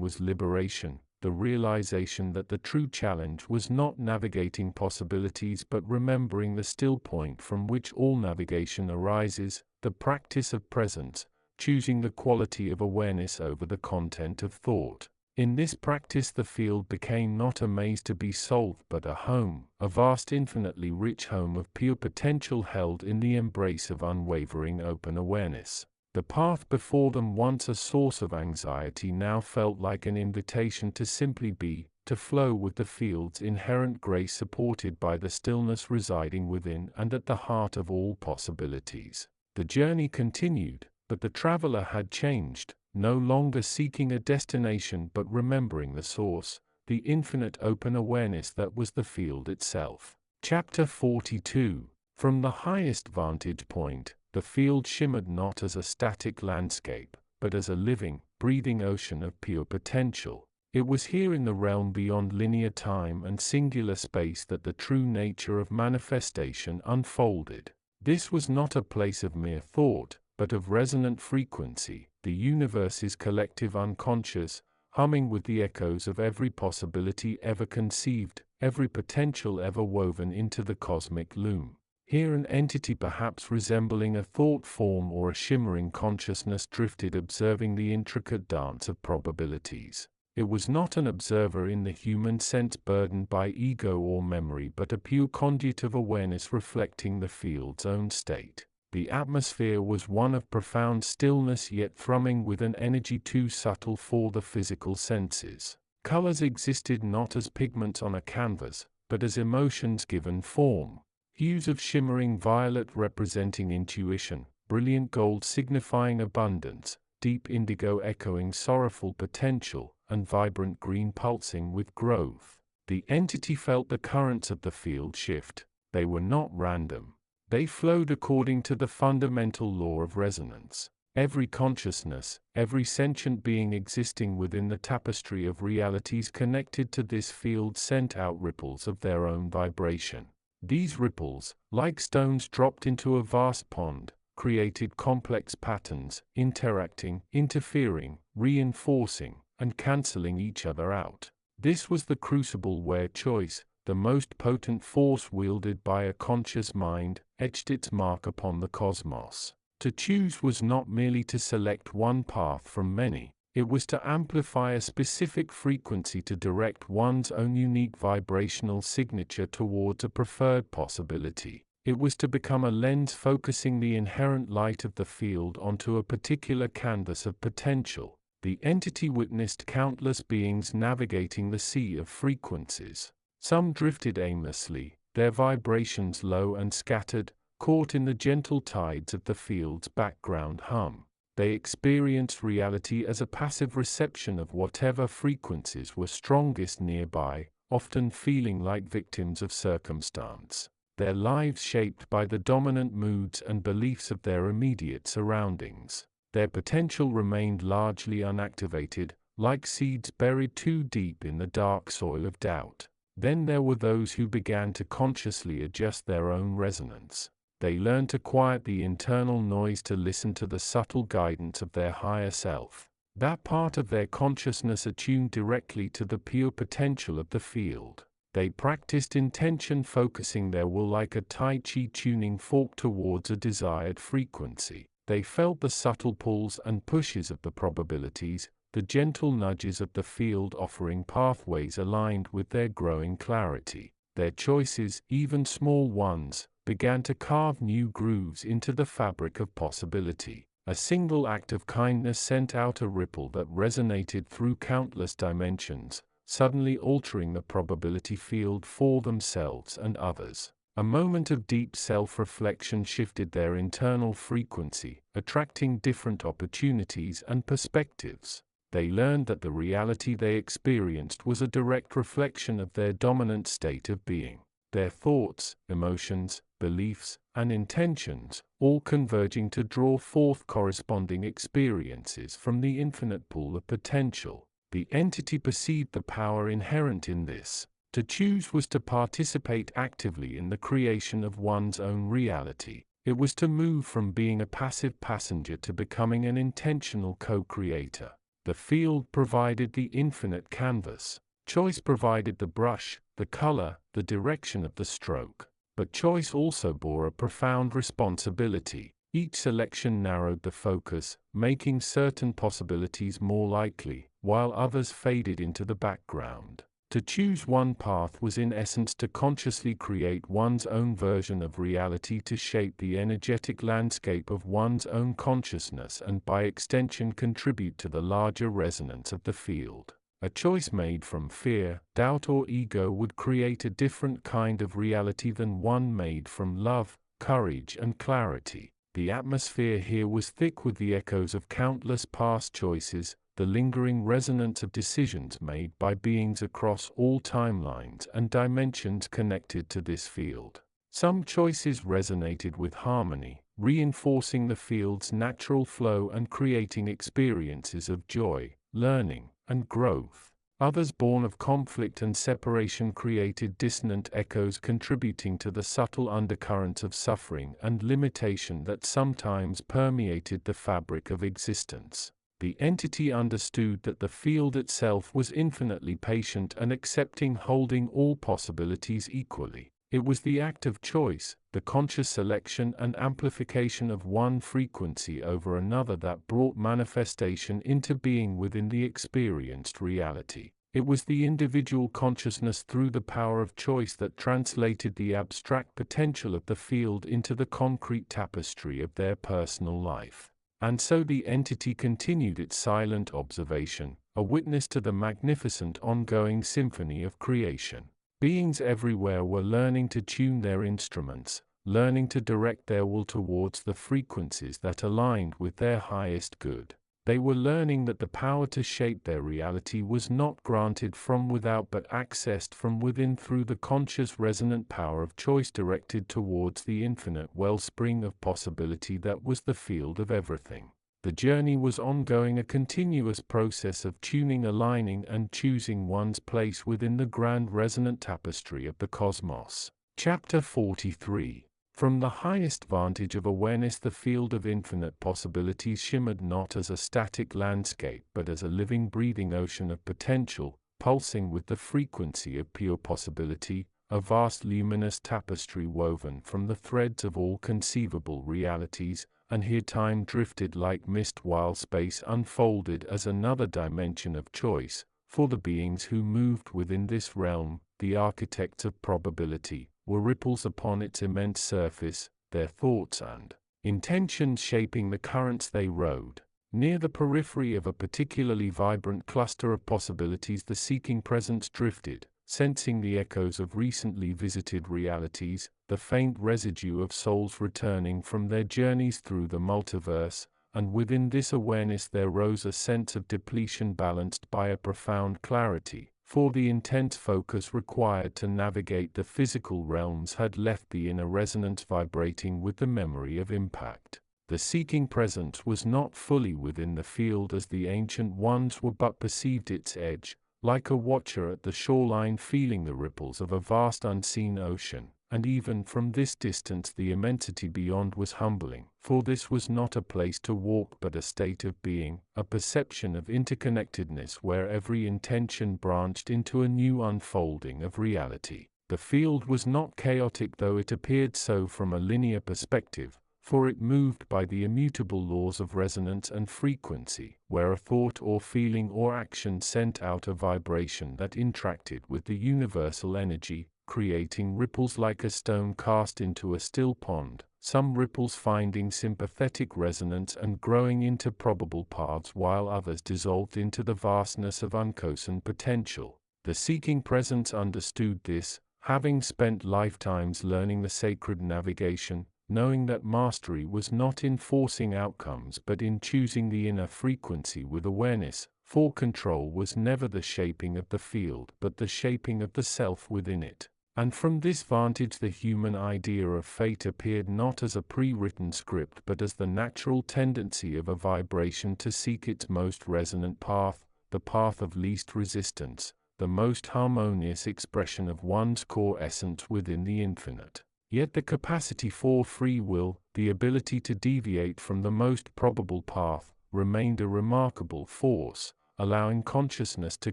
was liberation, the realization that the true challenge was not navigating possibilities but remembering the still point from which all navigation arises, the practice of presence, choosing the quality of awareness over the content of thought. In this practice the field became not a maze to be solved but a home, a vast infinitely rich home of pure potential held in the embrace of unwavering open awareness. The path before them, once a source of anxiety, now felt like an invitation to simply be, to flow with the field's inherent grace, supported by the stillness residing within and at the heart of all possibilities. The journey continued, but the traveler had changed, no longer seeking a destination but remembering the source, the infinite open awareness that was the field itself. Chapter 42. From the highest vantage point, the field shimmered not as a static landscape, but as a living, breathing ocean of pure potential. It was here in the realm beyond linear time and singular space that the true nature of manifestation unfolded. This was not a place of mere thought, but of resonant frequency, the universe's collective unconscious, humming with the echoes of every possibility ever conceived, every potential ever woven into the cosmic loom. Here an entity perhaps resembling a thought form or a shimmering consciousness drifted, observing the intricate dance of probabilities. It was not an observer in the human sense burdened by ego or memory but a pure conduit of awareness reflecting the field's own state. The atmosphere was one of profound stillness yet thrumming with an energy too subtle for the physical senses. Colors existed not as pigments on a canvas, but as emotions given form. Hues of shimmering violet representing intuition, brilliant gold signifying abundance, deep indigo echoing sorrowful potential, and vibrant green pulsing with growth. The entity felt the currents of the field shift. They were not random. They flowed according to the fundamental law of resonance. Every consciousness, every sentient being existing within the tapestry of realities connected to this field sent out ripples of their own vibration. These ripples, like stones dropped into a vast pond, created complex patterns, interacting, interfering, reinforcing, and cancelling each other out. This was the crucible where choice, the most potent force wielded by a conscious mind, etched its mark upon the cosmos. To choose was not merely to select one path from many. It was to amplify a specific frequency, to direct one's own unique vibrational signature towards a preferred possibility. It was to become a lens focusing the inherent light of the field onto a particular canvas of potential. The entity witnessed countless beings navigating the sea of frequencies. Some drifted aimlessly, their vibrations low and scattered, caught in the gentle tides of the field's background hum. They experienced reality as a passive reception of whatever frequencies were strongest nearby, often feeling like victims of circumstance. Their lives shaped by the dominant moods and beliefs of their immediate surroundings. Their potential remained largely unactivated, like seeds buried too deep in the dark soil of doubt. Then there were those who began to consciously adjust their own resonance. They learned to quiet the internal noise to listen to the subtle guidance of their higher self. That part of their consciousness attuned directly to the pure potential of the field. They practiced intention, focusing their will like a Tai Chi tuning fork towards a desired frequency. They felt the subtle pulls and pushes of the probabilities, the gentle nudges of the field offering pathways aligned with their growing clarity. Their choices, even small ones, began to carve new grooves into the fabric of possibility. A single act of kindness sent out a ripple that resonated through countless dimensions, suddenly altering the probability field for themselves and others. A moment of deep self-reflection shifted their internal frequency, attracting different opportunities and perspectives. They learned that the reality they experienced was a direct reflection of their dominant state of being. Their thoughts, emotions, beliefs, and intentions, all converging to draw forth corresponding experiences from the infinite pool of potential. The entity perceived the power inherent in this. To choose was to participate actively in the creation of one's own reality. It was to move from being a passive passenger to becoming an intentional co-creator. The field provided the infinite canvas. Choice provided the brush, the color, the direction of the stroke. But choice also bore a profound responsibility. Each selection narrowed the focus, making certain possibilities more likely, while others faded into the background. To choose one path was in essence to consciously create one's own version of reality, to shape the energetic landscape of one's own consciousness and by extension contribute to the larger resonance of the field. A choice made from fear, doubt or ego would create a different kind of reality than one made from love, courage and clarity. The atmosphere here was thick with the echoes of countless past choices, the lingering resonance of decisions made by beings across all timelines and dimensions connected to this field. Some choices resonated with harmony, reinforcing the field's natural flow and creating experiences of joy, learning, and growth. Others, born of conflict and separation, created dissonant echoes, contributing to the subtle undercurrents of suffering and limitation that sometimes permeated the fabric of existence. The entity understood that the field itself was infinitely patient and accepting, holding all possibilities equally. It was the act of choice, the conscious selection and amplification of one frequency over another that brought manifestation into being within the experienced reality. It was the individual consciousness through the power of choice that translated the abstract potential of the field into the concrete tapestry of their personal life. And so the entity continued its silent observation, a witness to the magnificent ongoing symphony of creation. Beings everywhere were learning to tune their instruments, learning to direct their will towards the frequencies that aligned with their highest good. They were learning that the power to shape their reality was not granted from without but accessed from within through the conscious resonant power of choice directed towards the infinite wellspring of possibility that was the field of everything. The journey was ongoing, a continuous process of tuning, aligning, and choosing one's place within the grand resonant tapestry of the cosmos. Chapter 43. From the highest vantage of awareness, the field of infinite possibilities shimmered not as a static landscape but as a living, breathing ocean of potential, pulsing with the frequency of pure possibility, a vast luminous tapestry woven from the threads of all conceivable realities. And here time drifted like mist while space unfolded as another dimension of choice. For the beings who moved within this realm, the architects of probability, were ripples upon its immense surface, their thoughts and intentions shaping the currents they rode. Near the periphery of a particularly vibrant cluster of possibilities, the seeking presence drifted, sensing the echoes of recently visited realities, the faint residue of souls returning from their journeys through the multiverse, and within this awareness there rose a sense of depletion balanced by a profound clarity, for the intense focus required to navigate the physical realms had left the inner resonance vibrating with the memory of impact. The seeking presence was not fully within the field as the ancient ones were, but perceived its edge, like a watcher at the shoreline feeling the ripples of a vast unseen ocean. And even from this distance the immensity beyond was humbling, for this was not a place to walk but a state of being, a perception of interconnectedness where every intention branched into a new unfolding of reality. The field was not chaotic, though it appeared so from a linear perspective, for it moved by the immutable laws of resonance and frequency, where a thought or feeling or action sent out a vibration that interacted with the universal energy, creating ripples like a stone cast into a still pond, some ripples finding sympathetic resonance and growing into probable paths, while others dissolved into the vastness of unchosen potential. The seeking presence understood this, having spent lifetimes learning the sacred navigation, knowing that mastery was not in forcing outcomes but in choosing the inner frequency with awareness, for control was never the shaping of the field but the shaping of the self within it. And from this vantage the human idea of fate appeared not as a pre-written script but as the natural tendency of a vibration to seek its most resonant path, the path of least resistance, the most harmonious expression of one's core essence within the infinite. Yet the capacity for free will, the ability to deviate from the most probable path, remained a remarkable force, allowing consciousness to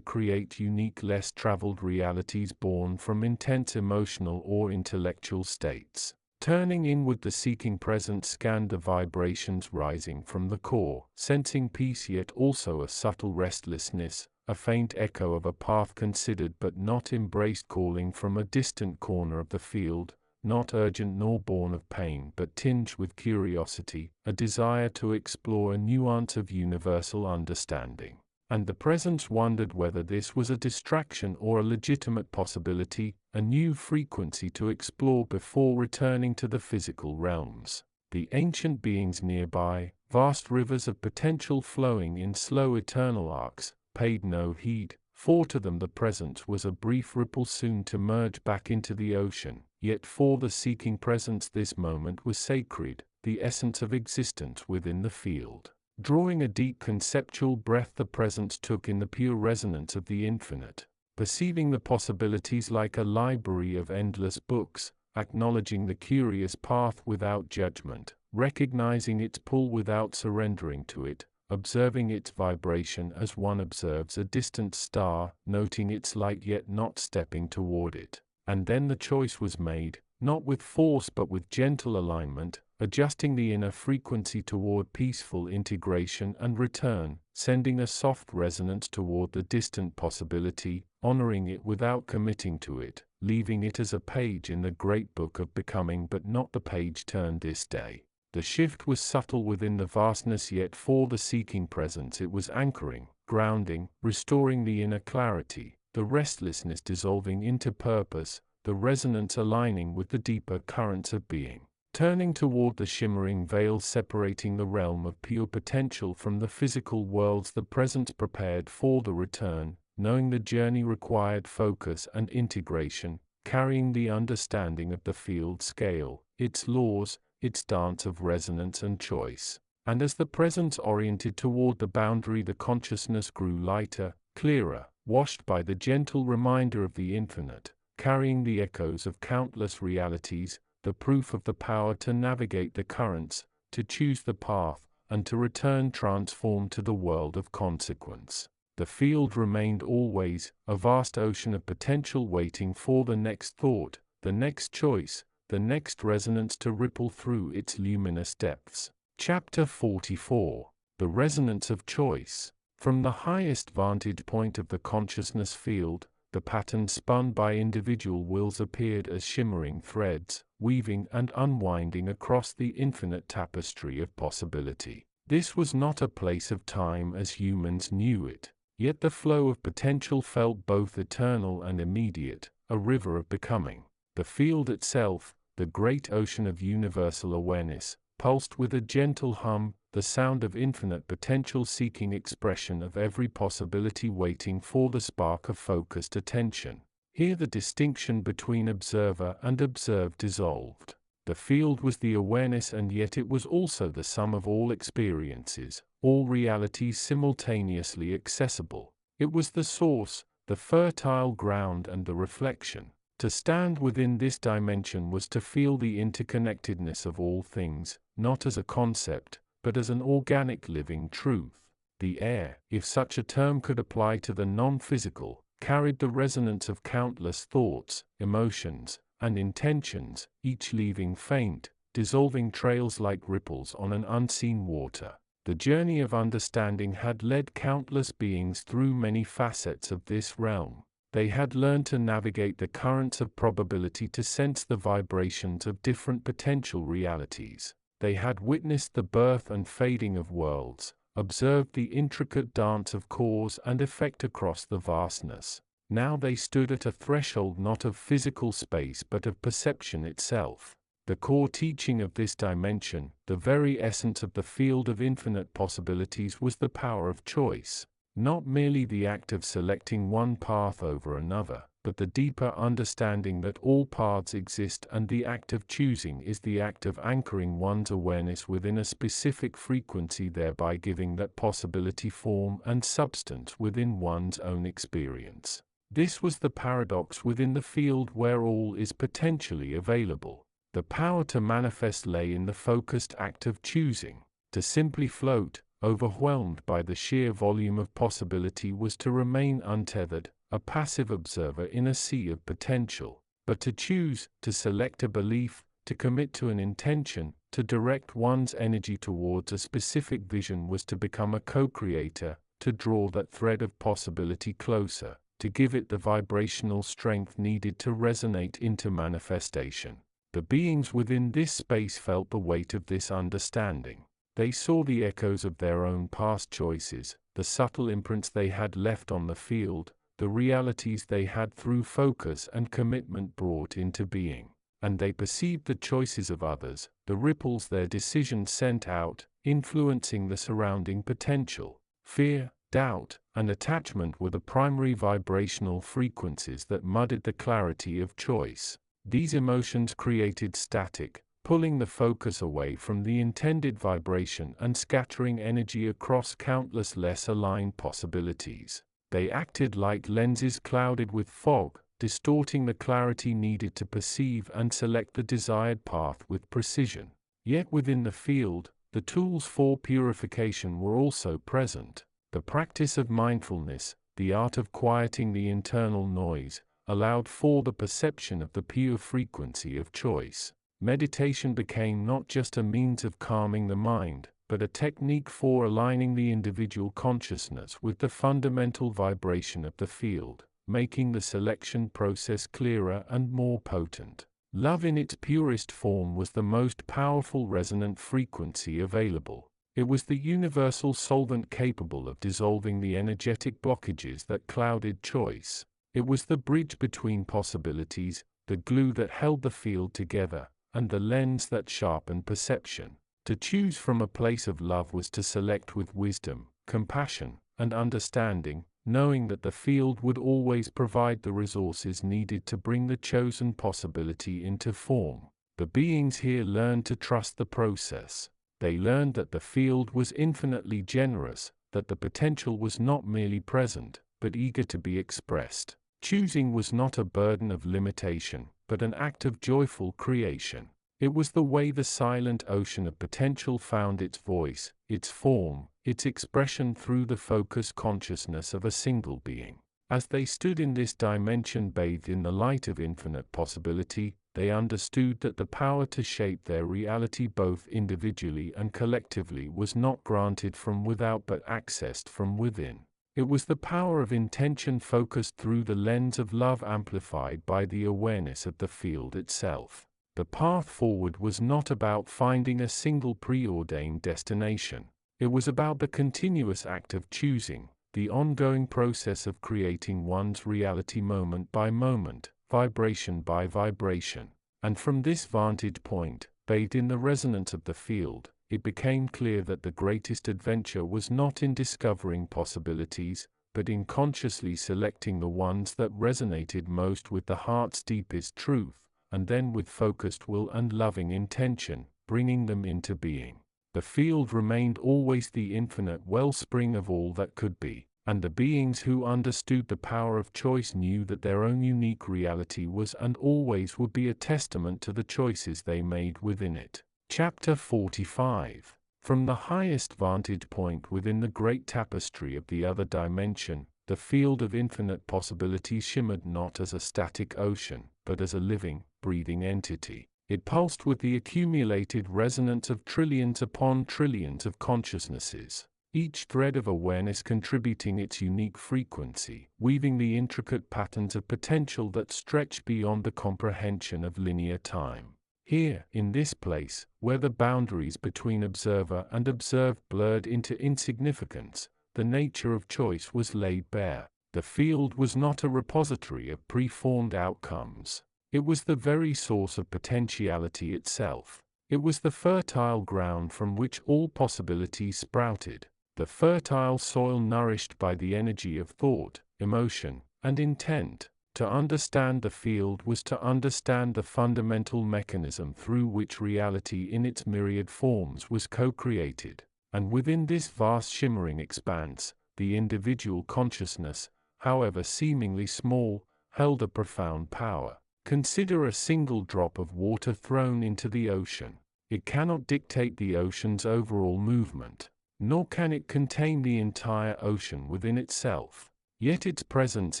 create unique, less traveled realities born from intense emotional or intellectual states. Turning inward, the seeking presence scanned the vibrations rising from the core, sensing peace yet also a subtle restlessness, a faint echo of a path considered but not embraced, calling from a distant corner of the field, not urgent nor born of pain but tinged with curiosity, a desire to explore a nuance of universal understanding. And the presence wondered whether this was a distraction or a legitimate possibility, a new frequency to explore before returning to the physical realms. The ancient beings nearby, vast rivers of potential flowing in slow eternal arcs, paid no heed, for to them the presence was a brief ripple soon to merge back into the ocean. Yet for the seeking presence this moment was sacred, the essence of existence within the field. Drawing a deep conceptual breath, the presence took in the pure resonance of the infinite, perceiving the possibilities like a library of endless books, acknowledging the curious path without judgment, recognizing its pull without surrendering to it, observing its vibration as one observes a distant star, noting its light yet not stepping toward it. And then the choice was made, not with force but with gentle alignment, adjusting the inner frequency toward peaceful integration and return, sending a soft resonance toward the distant possibility, honoring it without committing to it, leaving it as a page in the great book of becoming but not the page turned this day. The shift was subtle within the vastness, yet for the seeking presence it was anchoring, grounding, restoring the inner clarity, the restlessness dissolving into purpose, the resonance aligning with the deeper currents of being. Turning toward the shimmering veil separating the realm of pure potential from the physical worlds, the presence prepared for the return, knowing the journey required focus and integration, carrying the understanding of the field scale, its laws, its dance of resonance and choice. And as the presence oriented toward the boundary, the consciousness grew lighter, clearer, washed by the gentle reminder of the infinite, carrying the echoes of countless realities, the proof of the power to navigate the currents, to choose the path, and to return transformed to the world of consequence. The field remained always a vast ocean of potential, waiting for the next thought, the next choice, the next resonance to ripple through its luminous depths. Chapter 44. The Resonance of Choice. From the highest vantage point of the consciousness field, the patterns spun by individual wills appeared as shimmering threads, weaving and unwinding across the infinite tapestry of possibility. This was not a place of time as humans knew it, yet the flow of potential felt both eternal and immediate, a river of becoming. The field itself, the great ocean of universal awareness, pulsed with a gentle hum, the sound of infinite potential seeking expression of every possibility waiting for the spark of focused attention. Here the distinction between observer and observed dissolved. The field was the awareness, and yet it was also the sum of all experiences, all realities simultaneously accessible. It was the source, the fertile ground, and the reflection. To stand within this dimension was to feel the interconnectedness of all things, not as a concept, but as an organic living truth. The air, if such a term could apply to the non-physical, carried the resonance of countless thoughts, emotions, and intentions, each leaving faint, dissolving trails like ripples on an unseen water. The journey of understanding had led countless beings through many facets of this realm. They had learned to navigate the currents of probability, to sense the vibrations of different potential realities. They had witnessed the birth and fading of worlds, observed the intricate dance of cause and effect across the vastness. Now they stood at a threshold not of physical space but of perception itself. The core teaching of this dimension, the very essence of the field of infinite possibilities, was the power of choice. Not merely the act of selecting one path over another, but the deeper understanding that all paths exist, and the act of choosing is the act of anchoring one's awareness within a specific frequency, thereby giving that possibility form and substance within one's own experience. This was the paradox within the field where all is potentially available. The power to manifest lay in the focused act of choosing. To simply float, overwhelmed by the sheer volume of possibility, was to remain untethered, a passive observer in a sea of potential. But to choose, to select a belief, to commit to an intention, to direct one's energy towards a specific vision, was to become a co-creator, to draw that thread of possibility closer, to give it the vibrational strength needed to resonate into manifestation. The beings within this space felt the weight of this understanding. They saw the echoes of their own past choices, the subtle imprints they had left on the field, the realities they had through focus and commitment brought into being. And they perceived the choices of others, the ripples their decisions sent out, influencing the surrounding potential. Fear, doubt, and attachment were the primary vibrational frequencies that muddied the clarity of choice. These emotions created static, pulling the focus away from the intended vibration and scattering energy across countless less aligned possibilities. They acted like lenses clouded with fog, distorting the clarity needed to perceive and select the desired path with precision. Yet within the field, the tools for purification were also present. The practice of mindfulness, the art of quieting the internal noise, allowed for the perception of the pure frequency of choice. Meditation became not just a means of calming the mind, but a technique for aligning the individual consciousness with the fundamental vibration of the field, making the selection process clearer and more potent. Love in its purest form was the most powerful resonant frequency available. It was the universal solvent capable of dissolving the energetic blockages that clouded choice. It was the bridge between possibilities, the glue that held the field together, and the lens that sharpened perception. To choose from a place of love was to select with wisdom, compassion, and understanding, knowing that the field would always provide the resources needed to bring the chosen possibility into form. The beings here learned to trust the process. They learned that the field was infinitely generous, that the potential was not merely present, but eager to be expressed. Choosing was not a burden of limitation, but an act of joyful creation. It was the way the silent ocean of potential found its voice, its form, its expression through the focused consciousness of a single being. As they stood in this dimension bathed in the light of infinite possibility, they understood that the power to shape their reality both individually and collectively was not granted from without but accessed from within. It was the power of intention focused through the lens of love, amplified by the awareness of the field itself. The path forward was not about finding a single preordained destination. It was about the continuous act of choosing, the ongoing process of creating one's reality moment by moment, vibration by vibration. And from this vantage point, bathed in the resonance of the field, it became clear that the greatest adventure was not in discovering possibilities, but in consciously selecting the ones that resonated most with the heart's deepest truth, and then with focused will and loving intention, bringing them into being. The field remained always the infinite wellspring of all that could be, and the beings who understood the power of choice knew that their own unique reality was and always would be a testament to the choices they made within it. Chapter 45. From the highest vantage point within the great tapestry of the other dimension, the field of infinite possibility shimmered not as a static ocean, but as a living, breathing entity. It pulsed with the accumulated resonance of trillions upon trillions of consciousnesses, each thread of awareness contributing its unique frequency, weaving the intricate patterns of potential that stretch beyond the comprehension of linear time. Here, in this place, where the boundaries between observer and observed blurred into insignificance, the nature of choice was laid bare. The field was not a repository of preformed outcomes. It was the very source of potentiality itself. It was the fertile ground from which all possibilities sprouted, the fertile soil nourished by the energy of thought, emotion, and intent. To understand the field was to understand the fundamental mechanism through which reality in its myriad forms was co-created, and within this vast shimmering expanse, the individual consciousness, however seemingly small, held a profound power. Consider a single drop of water thrown into the ocean. It cannot dictate the ocean's overall movement, nor can it contain the entire ocean within itself. Yet its presence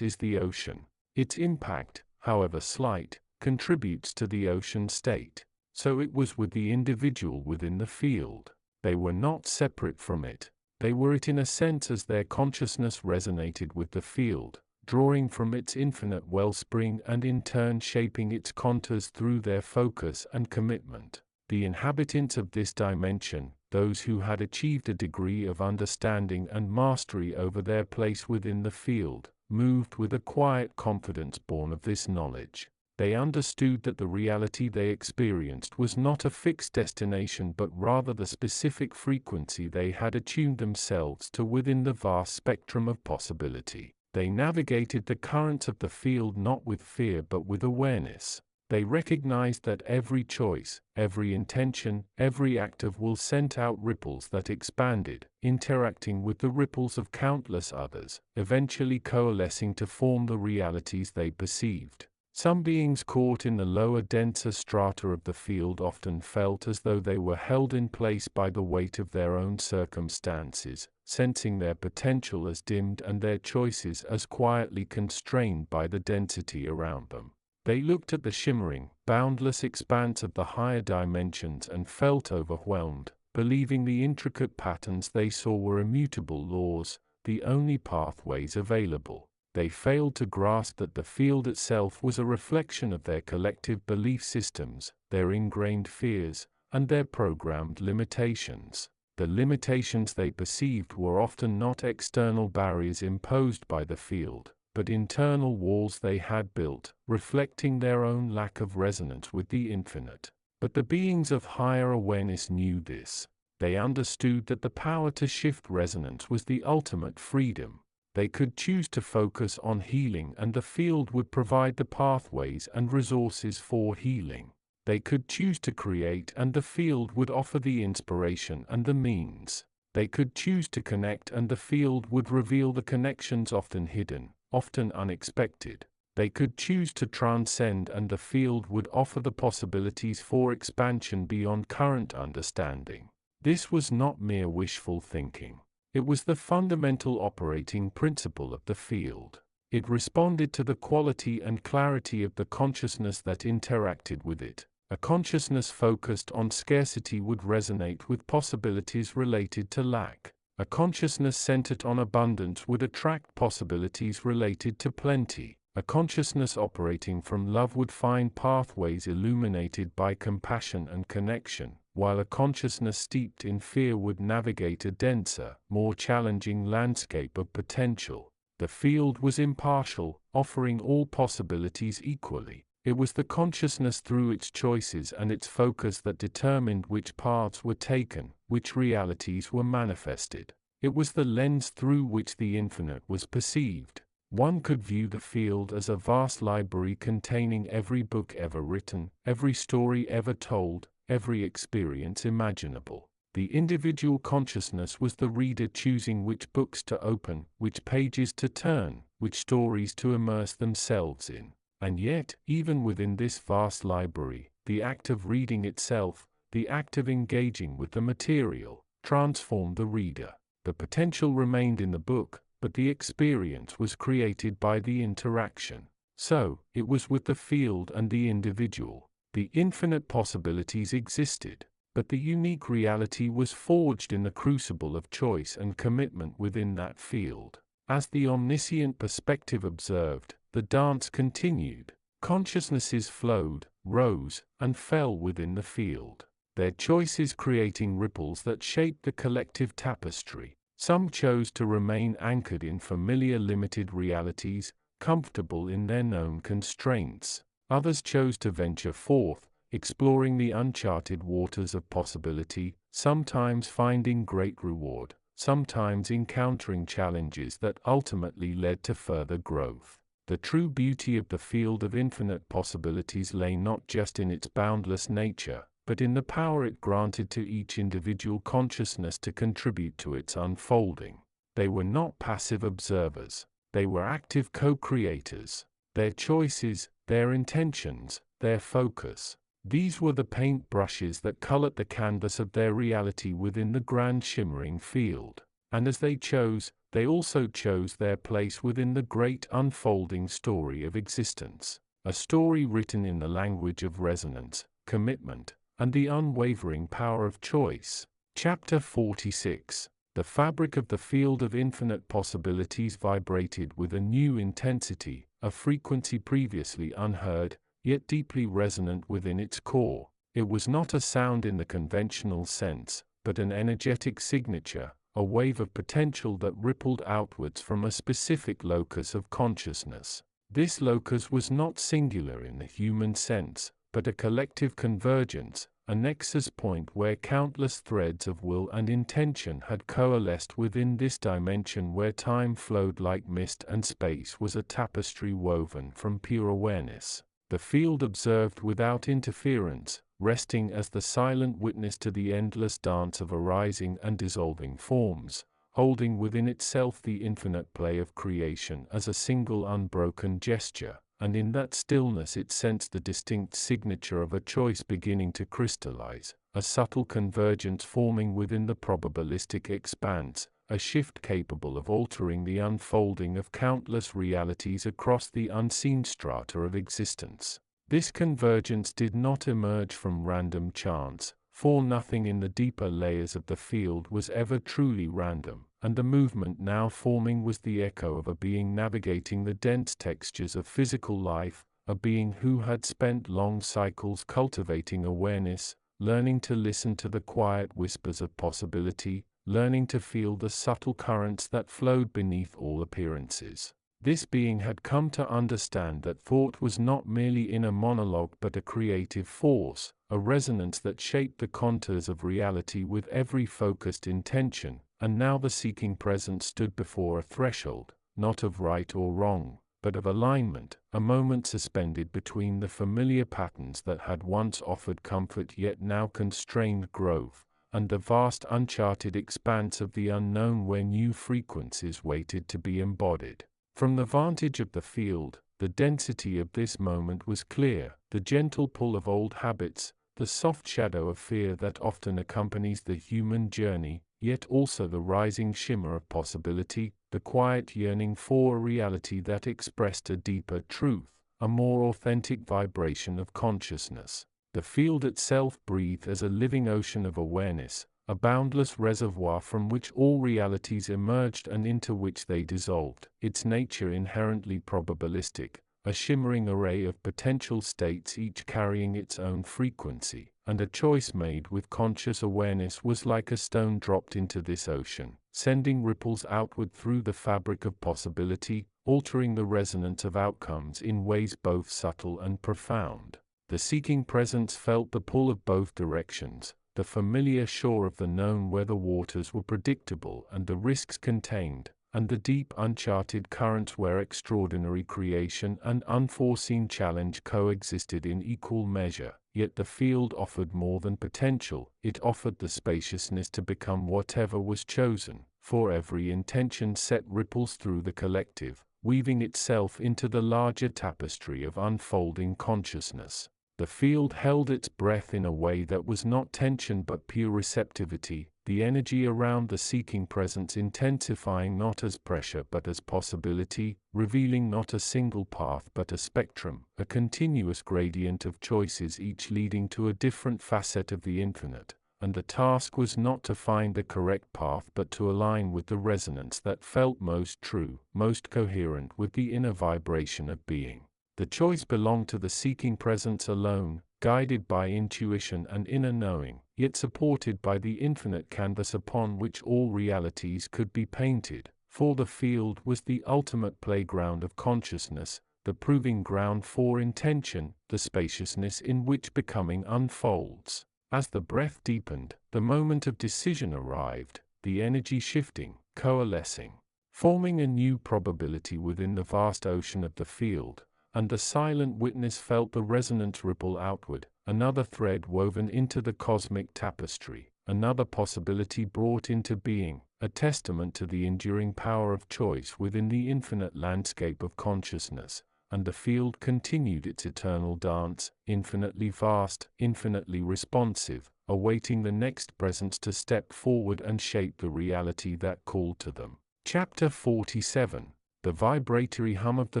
is the ocean. Its impact, however slight, contributes to the ocean state. So it was with the individual within the field. They were not separate from it. They were it in a sense as their consciousness resonated with the field, drawing from its infinite wellspring and in turn shaping its contours through their focus and commitment. The inhabitants of this dimension, those who had achieved a degree of understanding and mastery over their place within the field, moved with a quiet confidence born of this knowledge. They understood that the reality they experienced was not a fixed destination but rather the specific frequency they had attuned themselves to within the vast spectrum of possibility. They navigated the currents of the field not with fear but with awareness. They recognized that every choice, every intention, every act of will sent out ripples that expanded, interacting with the ripples of countless others, eventually coalescing to form the realities they perceived. Some beings caught in the lower, denser strata of the field often felt as though they were held in place by the weight of their own circumstances, sensing their potential as dimmed and their choices as quietly constrained by the density around them. They looked at the shimmering, boundless expanse of the higher dimensions and felt overwhelmed, believing the intricate patterns they saw were immutable laws, the only pathways available. They failed to grasp that the field itself was a reflection of their collective belief systems, their ingrained fears, and their programmed limitations. The limitations they perceived were often not external barriers imposed by the field, but internal walls they had built, reflecting their own lack of resonance with the infinite. But the beings of higher awareness knew this. They understood that the power to shift resonance was the ultimate freedom. They could choose to focus on healing and the field would provide the pathways and resources for healing. They could choose to create and the field would offer the inspiration and the means. They could choose to connect and the field would reveal the connections often hidden, often unexpected. They could choose to transcend and the field would offer the possibilities for expansion beyond current understanding. This was not mere wishful thinking. It was the fundamental operating principle of the field. It responded to the quality and clarity of the consciousness that interacted with it. A consciousness focused on scarcity would resonate with possibilities related to lack. A consciousness centered on abundance would attract possibilities related to plenty. A consciousness operating from love would find pathways illuminated by compassion and connection, while a consciousness steeped in fear would navigate a denser, more challenging landscape of potential. The field was impartial, offering all possibilities equally. It was the consciousness through its choices and its focus that determined which paths were taken, which realities were manifested. It was the lens through which the infinite was perceived. One could view the field as a vast library containing every book ever written, every story ever told, every experience imaginable. The individual consciousness was the reader choosing which books to open, which pages to turn, which stories to immerse themselves in. And yet, even within this vast library, the act of reading itself, the act of engaging with the material, transformed the reader. The potential remained in the book, but the experience was created by the interaction. So, it was with the field and the individual. The infinite possibilities existed, but the unique reality was forged in the crucible of choice and commitment within that field. As the omniscient perspective observed, the dance continued. Consciousnesses flowed, rose, and fell within the field, their choices creating ripples that shaped the collective tapestry. Some chose to remain anchored in familiar limited realities, comfortable in their known constraints. Others chose to venture forth, exploring the uncharted waters of possibility, sometimes finding great reward, sometimes encountering challenges that ultimately led to further growth. The true beauty of the field of infinite possibilities lay not just in its boundless nature, but in the power it granted to each individual consciousness to contribute to its unfolding. They were not passive observers, they were active co-creators. Their choices, their intentions, their focus, these were the paint brushes that colored the canvas of their reality within the grand shimmering field. And as they chose, they also chose their place within the great unfolding story of existence, a story written in the language of resonance, commitment, and the unwavering power of choice. Chapter 46. The fabric of the field of infinite possibilities vibrated with a new intensity, a frequency previously unheard, yet deeply resonant within its core. It was not a sound in the conventional sense, but an energetic signature, a wave of potential that rippled outwards from a specific locus of consciousness. This locus was not singular in the human sense, but a collective convergence, a nexus point where countless threads of will and intention had coalesced within this dimension where time flowed like mist and space was a tapestry woven from pure awareness. The field observed without interference, resting as the silent witness to the endless dance of arising and dissolving forms, holding within itself the infinite play of creation as a single unbroken gesture, and in that stillness it sensed the distinct signature of a choice beginning to crystallize, a subtle convergence forming within the probabilistic expanse, a shift capable of altering the unfolding of countless realities across the unseen strata of existence. This convergence did not emerge from random chance, for nothing in the deeper layers of the field was ever truly random, and the movement now forming was the echo of a being navigating the dense textures of physical life, a being who had spent long cycles cultivating awareness, learning to listen to the quiet whispers of possibility, learning to feel the subtle currents that flowed beneath all appearances. This being had come to understand that thought was not merely inner monologue but a creative force, a resonance that shaped the contours of reality with every focused intention, and now the seeking presence stood before a threshold, not of right or wrong, but of alignment, a moment suspended between the familiar patterns that had once offered comfort yet now constrained growth, and the vast uncharted expanse of the unknown where new frequencies waited to be embodied. From the vantage of the field, the density of this moment was clear, the gentle pull of old habits, the soft shadow of fear that often accompanies the human journey, yet also the rising shimmer of possibility, the quiet yearning for a reality that expressed a deeper truth, a more authentic vibration of consciousness. The field itself breathed as a living ocean of awareness, a boundless reservoir from which all realities emerged and into which they dissolved, its nature inherently probabilistic, a shimmering array of potential states each carrying its own frequency, and a choice made with conscious awareness was like a stone dropped into this ocean, sending ripples outward through the fabric of possibility, altering the resonance of outcomes in ways both subtle and profound. The seeking presence felt the pull of both directions, the familiar shore of the known where the waters were predictable and the risks contained, and the deep uncharted currents where extraordinary creation and unforeseen challenge coexisted in equal measure. Yet the field offered more than potential, it offered the spaciousness to become whatever was chosen, for every intention set ripples through the collective, weaving itself into the larger tapestry of unfolding consciousness. The field held its breath in a way that was not tension but pure receptivity, the energy around the seeking presence intensifying not as pressure but as possibility, revealing not a single path but a spectrum, a continuous gradient of choices each leading to a different facet of the infinite. And the task was not to find the correct path but to align with the resonance that felt most true, most coherent with the inner vibration of being. The choice belonged to the seeking presence alone, guided by intuition and inner knowing, yet supported by the infinite canvas upon which all realities could be painted, for the field was the ultimate playground of consciousness, the proving ground for intention, the spaciousness in which becoming unfolds. As the breath deepened, the moment of decision arrived, the energy shifting, coalescing, forming a new probability within the vast ocean of the field, and the silent witness felt the resonance ripple outward, another thread woven into the cosmic tapestry, another possibility brought into being, a testament to the enduring power of choice within the infinite landscape of consciousness. And the field continued its eternal dance, infinitely vast, infinitely responsive, awaiting the next presence to step forward and shape the reality that called to them. Chapter 47. The vibratory hum of the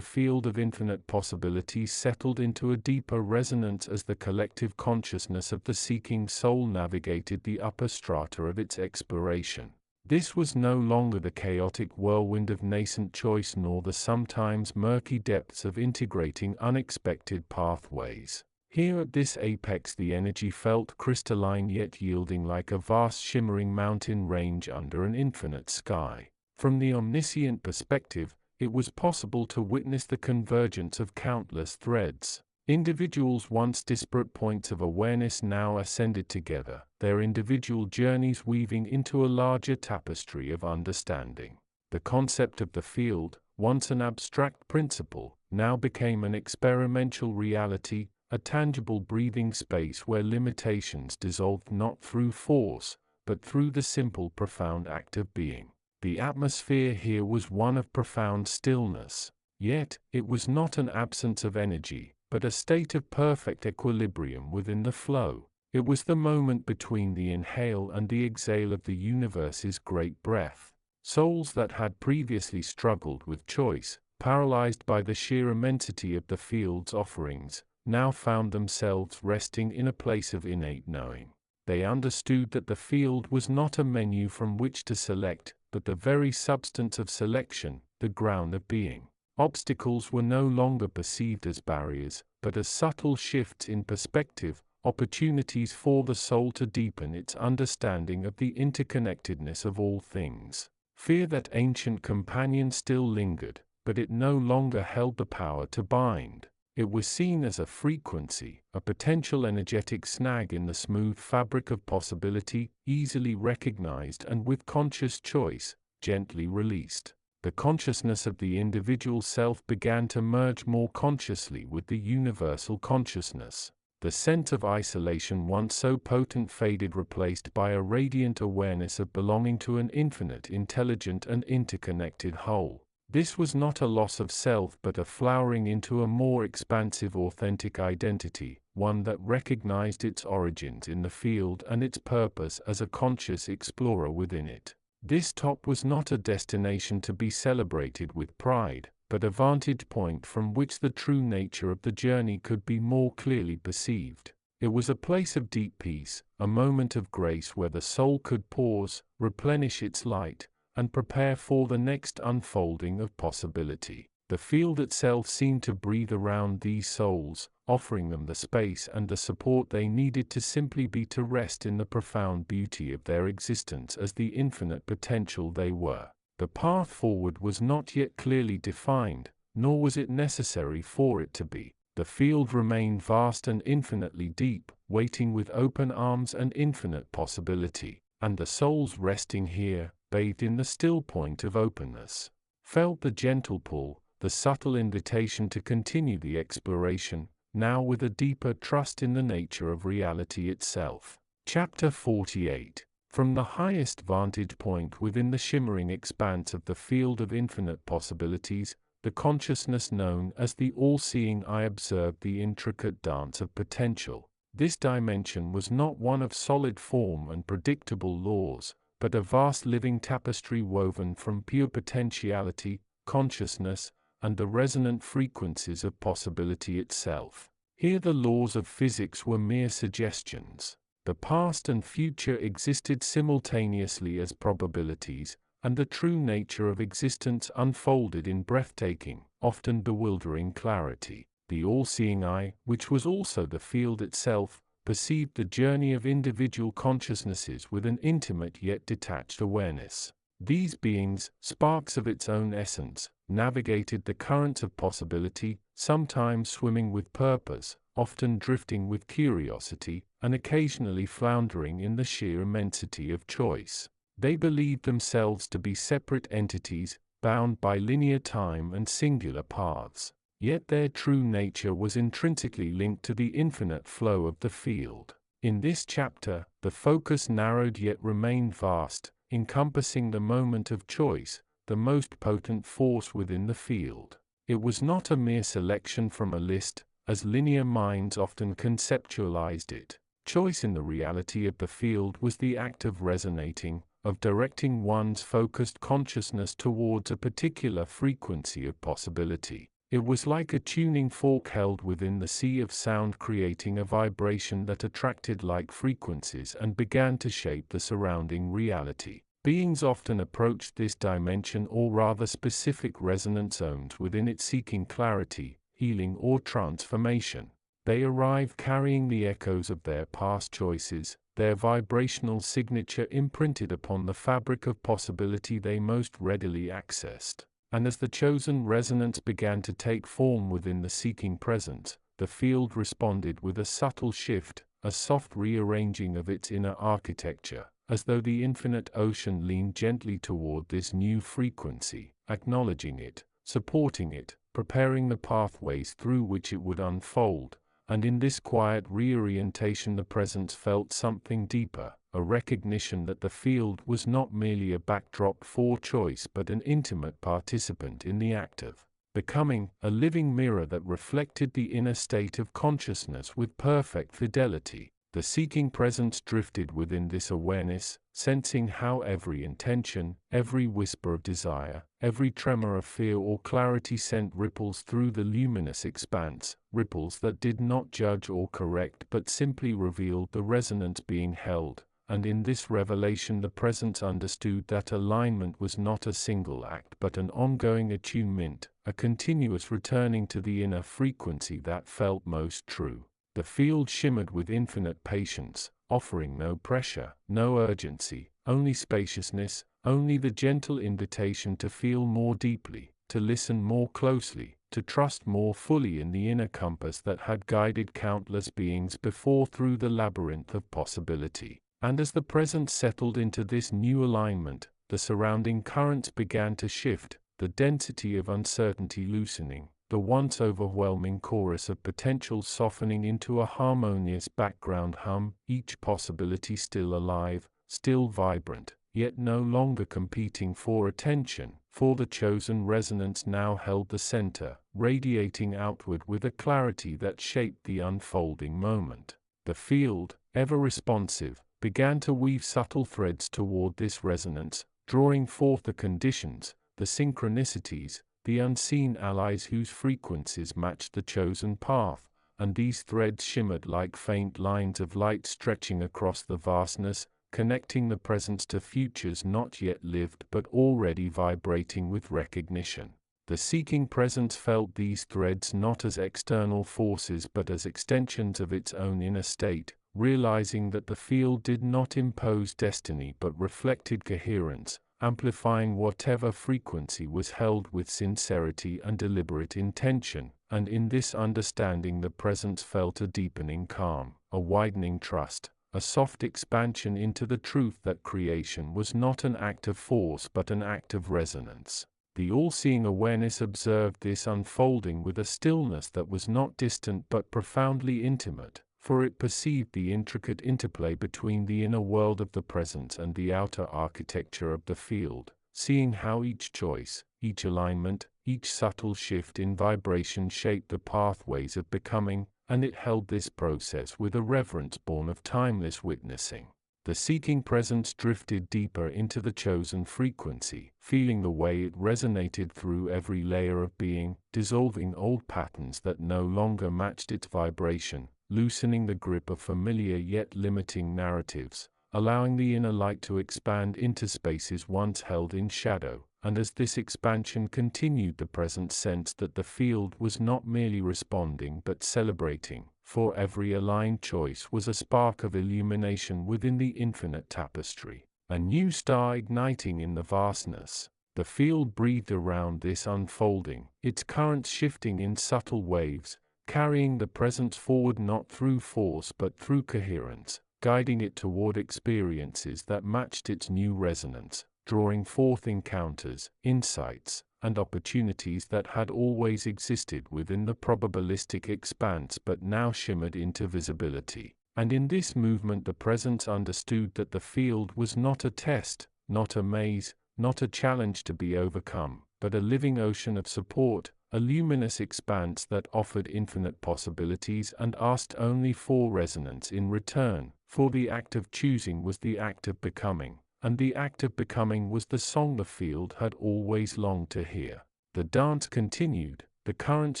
field of infinite possibilities settled into a deeper resonance as the collective consciousness of the seeking soul navigated the upper strata of its exploration. This was no longer the chaotic whirlwind of nascent choice nor the sometimes murky depths of integrating unexpected pathways. Here at this apex the energy felt crystalline yet yielding like a vast shimmering mountain range under an infinite sky. From the omniscient perspective, it was possible to witness the convergence of countless threads. Individuals' once disparate points of awareness now ascended together, their individual journeys weaving into a larger tapestry of understanding. The concept of the field, once an abstract principle, now became an experimental reality, a tangible breathing space where limitations dissolved not through force, but through the simple profound act of being. The atmosphere here was one of profound stillness, yet it was not an absence of energy, but a state of perfect equilibrium within the flow. It was the moment between the inhale and the exhale of the universe's great breath. Souls that had previously struggled with choice, paralyzed by the sheer immensity of the field's offerings, now found themselves resting in a place of innate knowing. They understood that the field was not a menu from which to select, but the very substance of selection, the ground of being. Obstacles were no longer perceived as barriers, but as subtle shifts in perspective, opportunities for the soul to deepen its understanding of the interconnectedness of all things. Fear, that ancient companion, still lingered, but it no longer held the power to bind. It was seen as a frequency, a potential energetic snag in the smooth fabric of possibility, easily recognized and with conscious choice, gently released. The consciousness of the individual self began to merge more consciously with the universal consciousness. The sense of isolation once so potent faded, replaced by a radiant awareness of belonging to an infinite, intelligent and interconnected whole. This was not a loss of self but a flowering into a more expansive, authentic identity, one that recognized its origins in the field and its purpose as a conscious explorer within it. This top was not a destination to be celebrated with pride, but a vantage point from which the true nature of the journey could be more clearly perceived. It was a place of deep peace, a moment of grace where the soul could pause, replenish its light, and prepare for the next unfolding of possibility. The The field itself seemed to breathe around these souls, offering them the space and the support they needed to simply be to rest in the profound beauty of their existence as the infinite potential they were. The path forward was not yet clearly defined, nor was it necessary for it to be. The field remained vast and infinitely deep, waiting with open arms and infinite possibility, and the souls resting here, bathed in the still point of openness, felt the gentle pull, the subtle invitation to continue the exploration, now with a deeper trust in the nature of reality itself. Chapter 48. From the highest vantage point within the shimmering expanse of the field of infinite possibilities, the consciousness known as the all-seeing eye observed the intricate dance of potential. This dimension was not one of solid form and predictable laws, but a vast living tapestry woven from pure potentiality, consciousness, and the resonant frequencies of possibility itself. Here the laws of physics were mere suggestions. The past and future existed simultaneously as probabilities, and the true nature of existence unfolded in breathtaking, often bewildering clarity. The all-seeing eye, which was also the field itself, perceived the journey of individual consciousnesses with an intimate yet detached awareness. These beings, sparks of its own essence, navigated the currents of possibility, sometimes swimming with purpose, often drifting with curiosity, and occasionally floundering in the sheer immensity of choice. They believed themselves to be separate entities, bound by linear time and singular paths. Yet their true nature was intrinsically linked to the infinite flow of the field. In this chapter, the focus narrowed yet remained vast, encompassing the moment of choice, the most potent force within the field. It was not a mere selection from a list, as linear minds often conceptualized it. Choice in the reality of the field was the act of resonating, of directing one's focused consciousness towards a particular frequency of possibility. It was like a tuning fork held within the sea of sound, creating a vibration that attracted like frequencies and began to shape the surrounding reality. Beings often approached this dimension, or rather specific resonance zones within it, seeking clarity, healing, or transformation. They arrive carrying the echoes of their past choices, their vibrational signature imprinted upon the fabric of possibility they most readily accessed. And as the chosen resonance began to take form within the seeking presence, the field responded with a subtle shift, a soft rearranging of its inner architecture, as though the infinite ocean leaned gently toward this new frequency, acknowledging it, supporting it, preparing the pathways through which it would unfold. And in this quiet reorientation the presence felt something deeper, a recognition that the field was not merely a backdrop for choice but an intimate participant in the act of becoming, a living mirror that reflected the inner state of consciousness with perfect fidelity. The seeking presence drifted within this awareness, sensing how every intention, every whisper of desire, every tremor of fear or clarity sent ripples through the luminous expanse, ripples that did not judge or correct but simply revealed the resonance being held. And in this revelation the presence understood that alignment was not a single act but an ongoing attunement, a continuous returning to the inner frequency that felt most true. The field shimmered with infinite patience, offering no pressure, no urgency, only spaciousness, only the gentle invitation to feel more deeply, to listen more closely, to trust more fully in the inner compass that had guided countless beings before through the labyrinth of possibility. And as the presence settled into this new alignment, the surrounding currents began to shift, the density of uncertainty loosening, the once overwhelming chorus of potential softening into a harmonious background hum, each possibility still alive, still vibrant, yet no longer competing for attention, for the chosen resonance now held the center, radiating outward with a clarity that shaped the unfolding moment. The field, ever responsive, began to weave subtle threads toward this resonance, drawing forth the conditions, the synchronicities, the unseen allies whose frequencies matched the chosen path, and these threads shimmered like faint lines of light stretching across the vastness, connecting the present to futures not yet lived but already vibrating with recognition. The seeking presence felt these threads not as external forces but as extensions of its own inner state, realizing that the field did not impose destiny but reflected coherence, amplifying whatever frequency was held with sincerity and deliberate intention, and in this understanding the presence felt a deepening calm, a widening trust, a soft expansion into the truth that creation was not an act of force but an act of resonance. The all-seeing awareness observed this unfolding with a stillness that was not distant but profoundly intimate, for it perceived the intricate interplay between the inner world of the presence and the outer architecture of the field, seeing how each choice, each alignment, each subtle shift in vibration shaped the pathways of becoming, and it held this process with a reverence born of timeless witnessing. The seeking presence drifted deeper into the chosen frequency, feeling the way it resonated through every layer of being, dissolving old patterns that no longer matched its vibration, loosening the grip of familiar yet limiting narratives, allowing the inner light to expand into spaces once held in shadow. And as this expansion continued, the presence sensed that the field was not merely responding but celebrating, for every aligned choice was a spark of illumination within the infinite tapestry, a new star igniting in the vastness. The field breathed around this unfolding, its currents shifting in subtle waves, carrying the presence forward not through force but through coherence, guiding it toward experiences that matched its new resonance, drawing forth encounters, insights, and opportunities that had always existed within the probabilistic expanse but now shimmered into visibility. And in this movement the presence understood that the field was not a test, not a maze, not a challenge to be overcome, but a living ocean of support, a luminous expanse that offered infinite possibilities and asked only for resonance in return, for the act of choosing was the act of becoming. And the act of becoming was the song the field had always longed to hear. The dance continued, the currents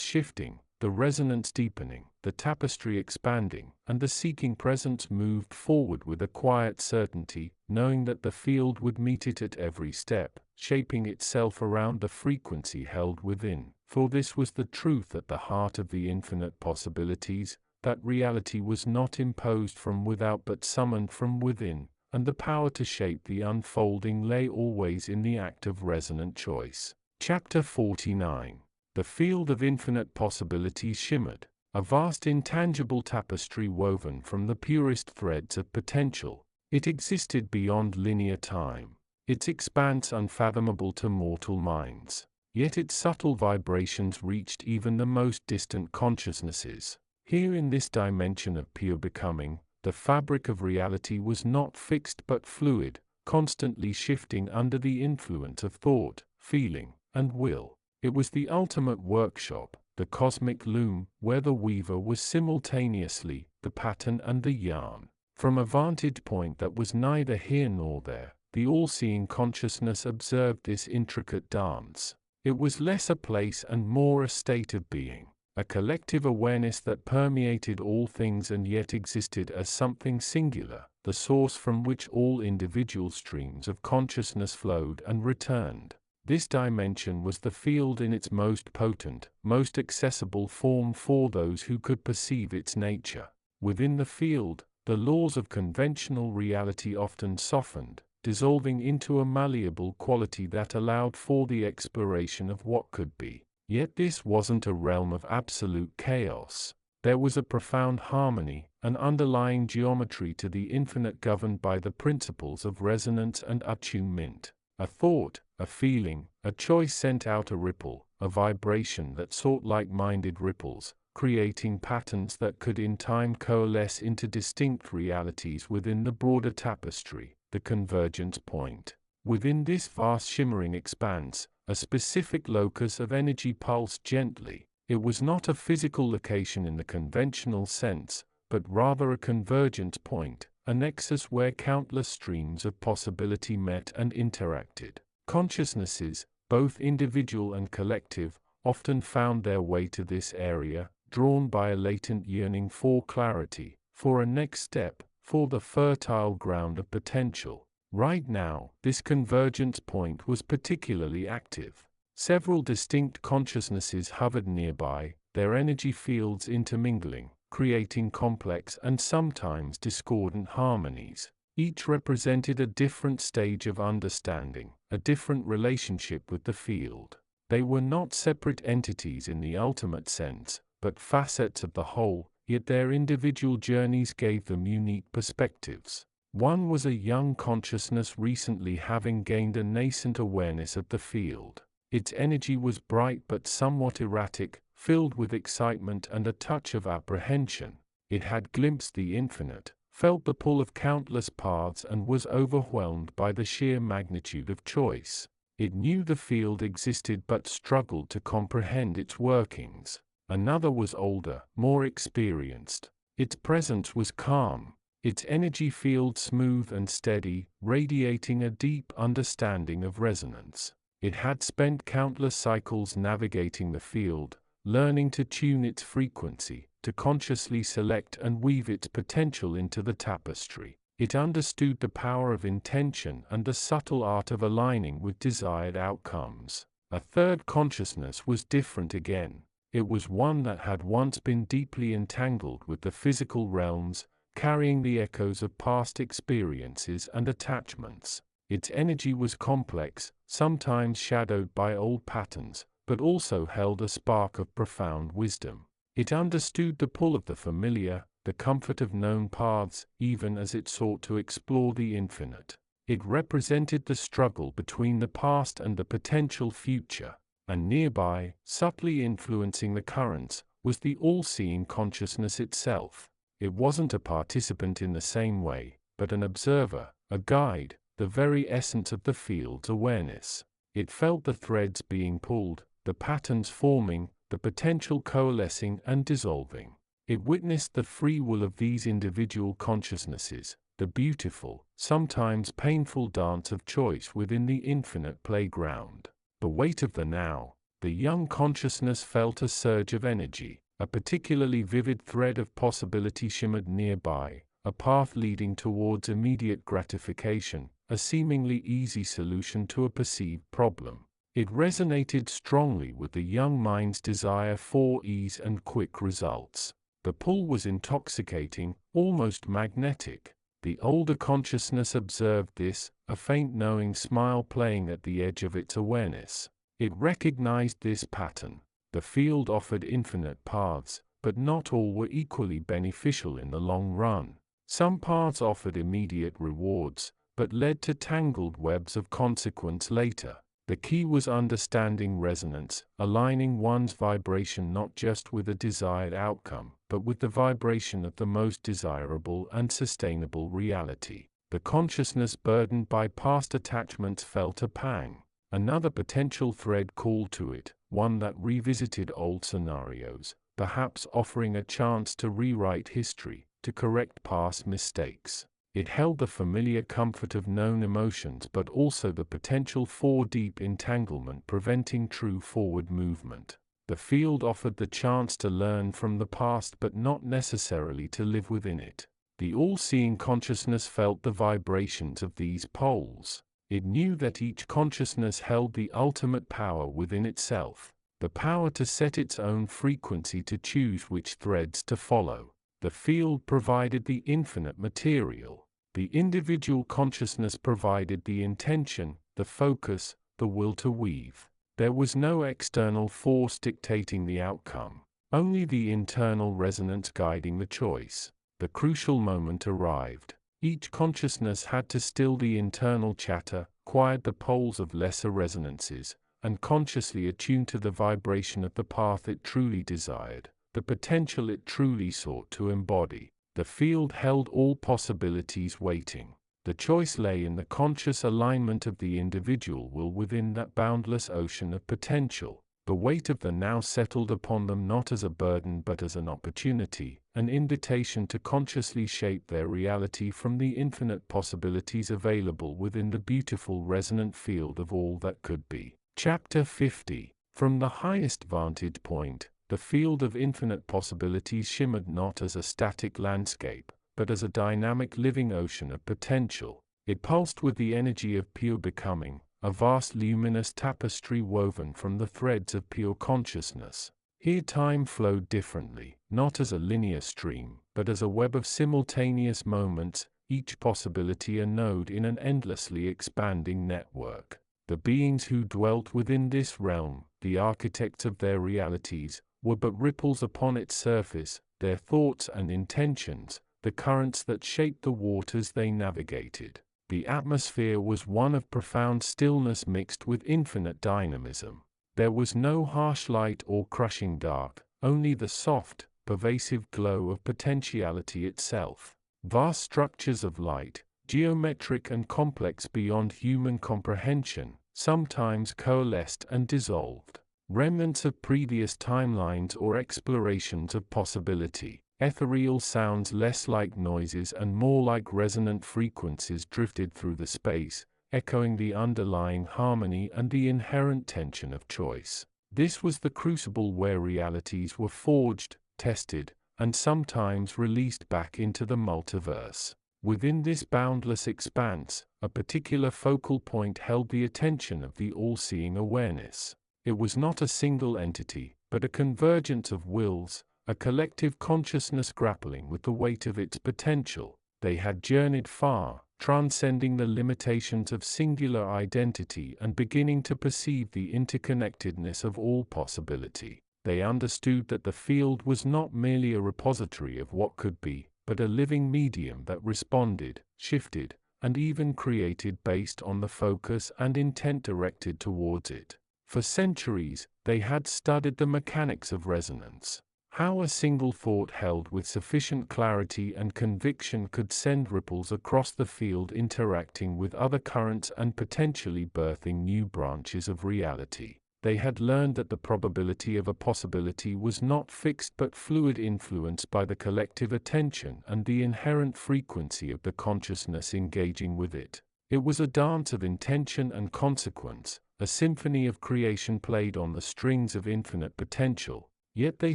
shifting, the resonance deepening, the tapestry expanding, and the seeking presence moved forward with a quiet certainty, knowing that the field would meet it at every step, shaping itself around the frequency held within. For this was the truth at the heart of the infinite possibilities, that reality was not imposed from without but summoned from within, and the power to shape the unfolding lay always in the act of resonant choice. Chapter 49. The field of infinite possibilities shimmered, a vast intangible tapestry woven from the purest threads of potential. It existed beyond linear time, its expanse unfathomable to mortal minds. Yet its subtle vibrations reached even the most distant consciousnesses. Here in this dimension of pure becoming, the fabric of reality was not fixed but fluid, constantly shifting under the influence of thought, feeling, and will. It was the ultimate workshop, the cosmic loom, where the weaver was simultaneously the pattern and the yarn. From a vantage point that was neither here nor there, the all-seeing consciousness observed this intricate dance. It was less a place and more a state of being, a collective awareness that permeated all things and yet existed as something singular, the source from which all individual streams of consciousness flowed and returned. This dimension was the field in its most potent, most accessible form for those who could perceive its nature. Within the field, the laws of conventional reality often softened, dissolving into a malleable quality that allowed for the exploration of what could be. Yet this wasn't a realm of absolute chaos. There was a profound harmony, an underlying geometry to the infinite governed by the principles of resonance and attunement. A thought, a feeling, a choice sent out a ripple, a vibration that sought like-minded ripples, creating patterns that could in time coalesce into distinct realities within the broader tapestry, the convergence point. Within this vast shimmering expanse, a specific locus of energy pulsed gently. It was not a physical location in the conventional sense, but rather a convergence point, a nexus where countless streams of possibility met and interacted. Consciousnesses, both individual and collective, often found their way to this area, drawn by a latent yearning for clarity, for a next step, for the fertile ground of potential. Right now, this convergence point was particularly active. Several distinct consciousnesses hovered nearby, their energy fields intermingling, creating complex and sometimes discordant harmonies. Each represented a different stage of understanding, a different relationship with the field. They were not separate entities in the ultimate sense, but facets of the whole, yet their individual journeys gave them unique perspectives. One was a young consciousness recently having gained a nascent awareness of the field. Its energy was bright but somewhat erratic, filled with excitement and a touch of apprehension. It had glimpsed the infinite, felt the pull of countless paths, and was overwhelmed by the sheer magnitude of choice. It knew the field existed but struggled to comprehend its workings. Another was older, more experienced. Its presence was calm, its energy field smooth and steady, radiating a deep understanding of resonance. It had spent countless cycles navigating the field, learning to tune its frequency, to consciously select and weave its potential into the tapestry. It understood the power of intention and the subtle art of aligning with desired outcomes. A third consciousness was different again. It was one that had once been deeply entangled with the physical realms, carrying the echoes of past experiences and attachments. Its energy was complex, sometimes shadowed by old patterns, but also held a spark of profound wisdom. It understood the pull of the familiar, the comfort of known paths, even as it sought to explore the infinite. It represented the struggle between the past and the potential future. And nearby, subtly influencing the currents, was the all-seeing consciousness itself. It wasn't a participant in the same way, but an observer, a guide, the very essence of the field's awareness. It felt the threads being pulled, the patterns forming, the potential coalescing and dissolving. It witnessed the free will of these individual consciousnesses, the beautiful, sometimes painful dance of choice within the infinite playground. The weight of the now, the young consciousness felt a surge of energy. A particularly vivid thread of possibility shimmered nearby, a path leading towards immediate gratification, a seemingly easy solution to a perceived problem. It resonated strongly with the young mind's desire for ease and quick results. The pull was intoxicating, almost magnetic. The older consciousness observed this, a faint knowing smile playing at the edge of its awareness. It recognized this pattern. The field offered infinite paths, but not all were equally beneficial in the long run. Some paths offered immediate rewards, but led to tangled webs of consequence later. The key was understanding resonance, aligning one's vibration not just with a desired outcome, but with the vibration of the most desirable and sustainable reality. The consciousness burdened by past attachments felt a pang. Another potential thread called to it, one that revisited old scenarios, perhaps offering a chance to rewrite history, to correct past mistakes. It held the familiar comfort of known emotions but also the potential for deep entanglement preventing true forward movement. The field offered the chance to learn from the past but not necessarily to live within it. The all-seeing consciousness felt the vibrations of these poles. It knew that each consciousness held the ultimate power within itself, the power to set its own frequency, to choose which threads to follow. The field provided the infinite material. The individual consciousness provided the intention, the focus, the will to weave. There was no external force dictating the outcome, only the internal resonance guiding the choice. The crucial moment arrived. Each consciousness had to still the internal chatter, quiet the poles of lesser resonances, and consciously attune to the vibration of the path it truly desired, the potential it truly sought to embody. The field held all possibilities waiting. The choice lay in the conscious alignment of the individual will within that boundless ocean of potential. The weight of the now settled upon them not as a burden but as an opportunity, an invitation to consciously shape their reality from the infinite possibilities available within the beautiful resonant field of all that could be. Chapter 50. From the highest vantage point, the field of infinite possibilities shimmered not as a static landscape, but as a dynamic living ocean of potential. It pulsed with the energy of pure becoming, a vast luminous tapestry woven from the threads of pure consciousness. Here time flowed differently, not as a linear stream, but as a web of simultaneous moments, each possibility a node in an endlessly expanding network. The beings who dwelt within this realm, the architects of their realities, were but ripples upon its surface, their thoughts and intentions, the currents that shaped the waters they navigated. The atmosphere was one of profound stillness mixed with infinite dynamism. There was no harsh light or crushing dark, only the soft, pervasive glow of potentiality itself. Vast structures of light, geometric and complex beyond human comprehension, sometimes coalesced and dissolved. Remnants of previous timelines or explorations of possibility. Ethereal sounds less like noises and more like resonant frequencies drifted through the space, echoing the underlying harmony and the inherent tension of choice. This was the crucible where realities were forged, tested, and sometimes released back into the multiverse. Within this boundless expanse, a particular focal point held the attention of the all-seeing awareness. It was not a single entity, but a convergence of wills, a collective consciousness grappling with the weight of its potential. They had journeyed far, transcending the limitations of singular identity and beginning to perceive the interconnectedness of all possibility. They understood that the field was not merely a repository of what could be, but a living medium that responded, shifted, and even created based on the focus and intent directed towards it. For centuries, they had studied the mechanics of resonance. How a single thought held with sufficient clarity and conviction could send ripples across the field interacting with other currents and potentially birthing new branches of reality. They had learned that the probability of a possibility was not fixed but fluid, influenced by the collective attention and the inherent frequency of the consciousness engaging with it. It was a dance of intention and consequence, a symphony of creation played on the strings of infinite potential. Yet they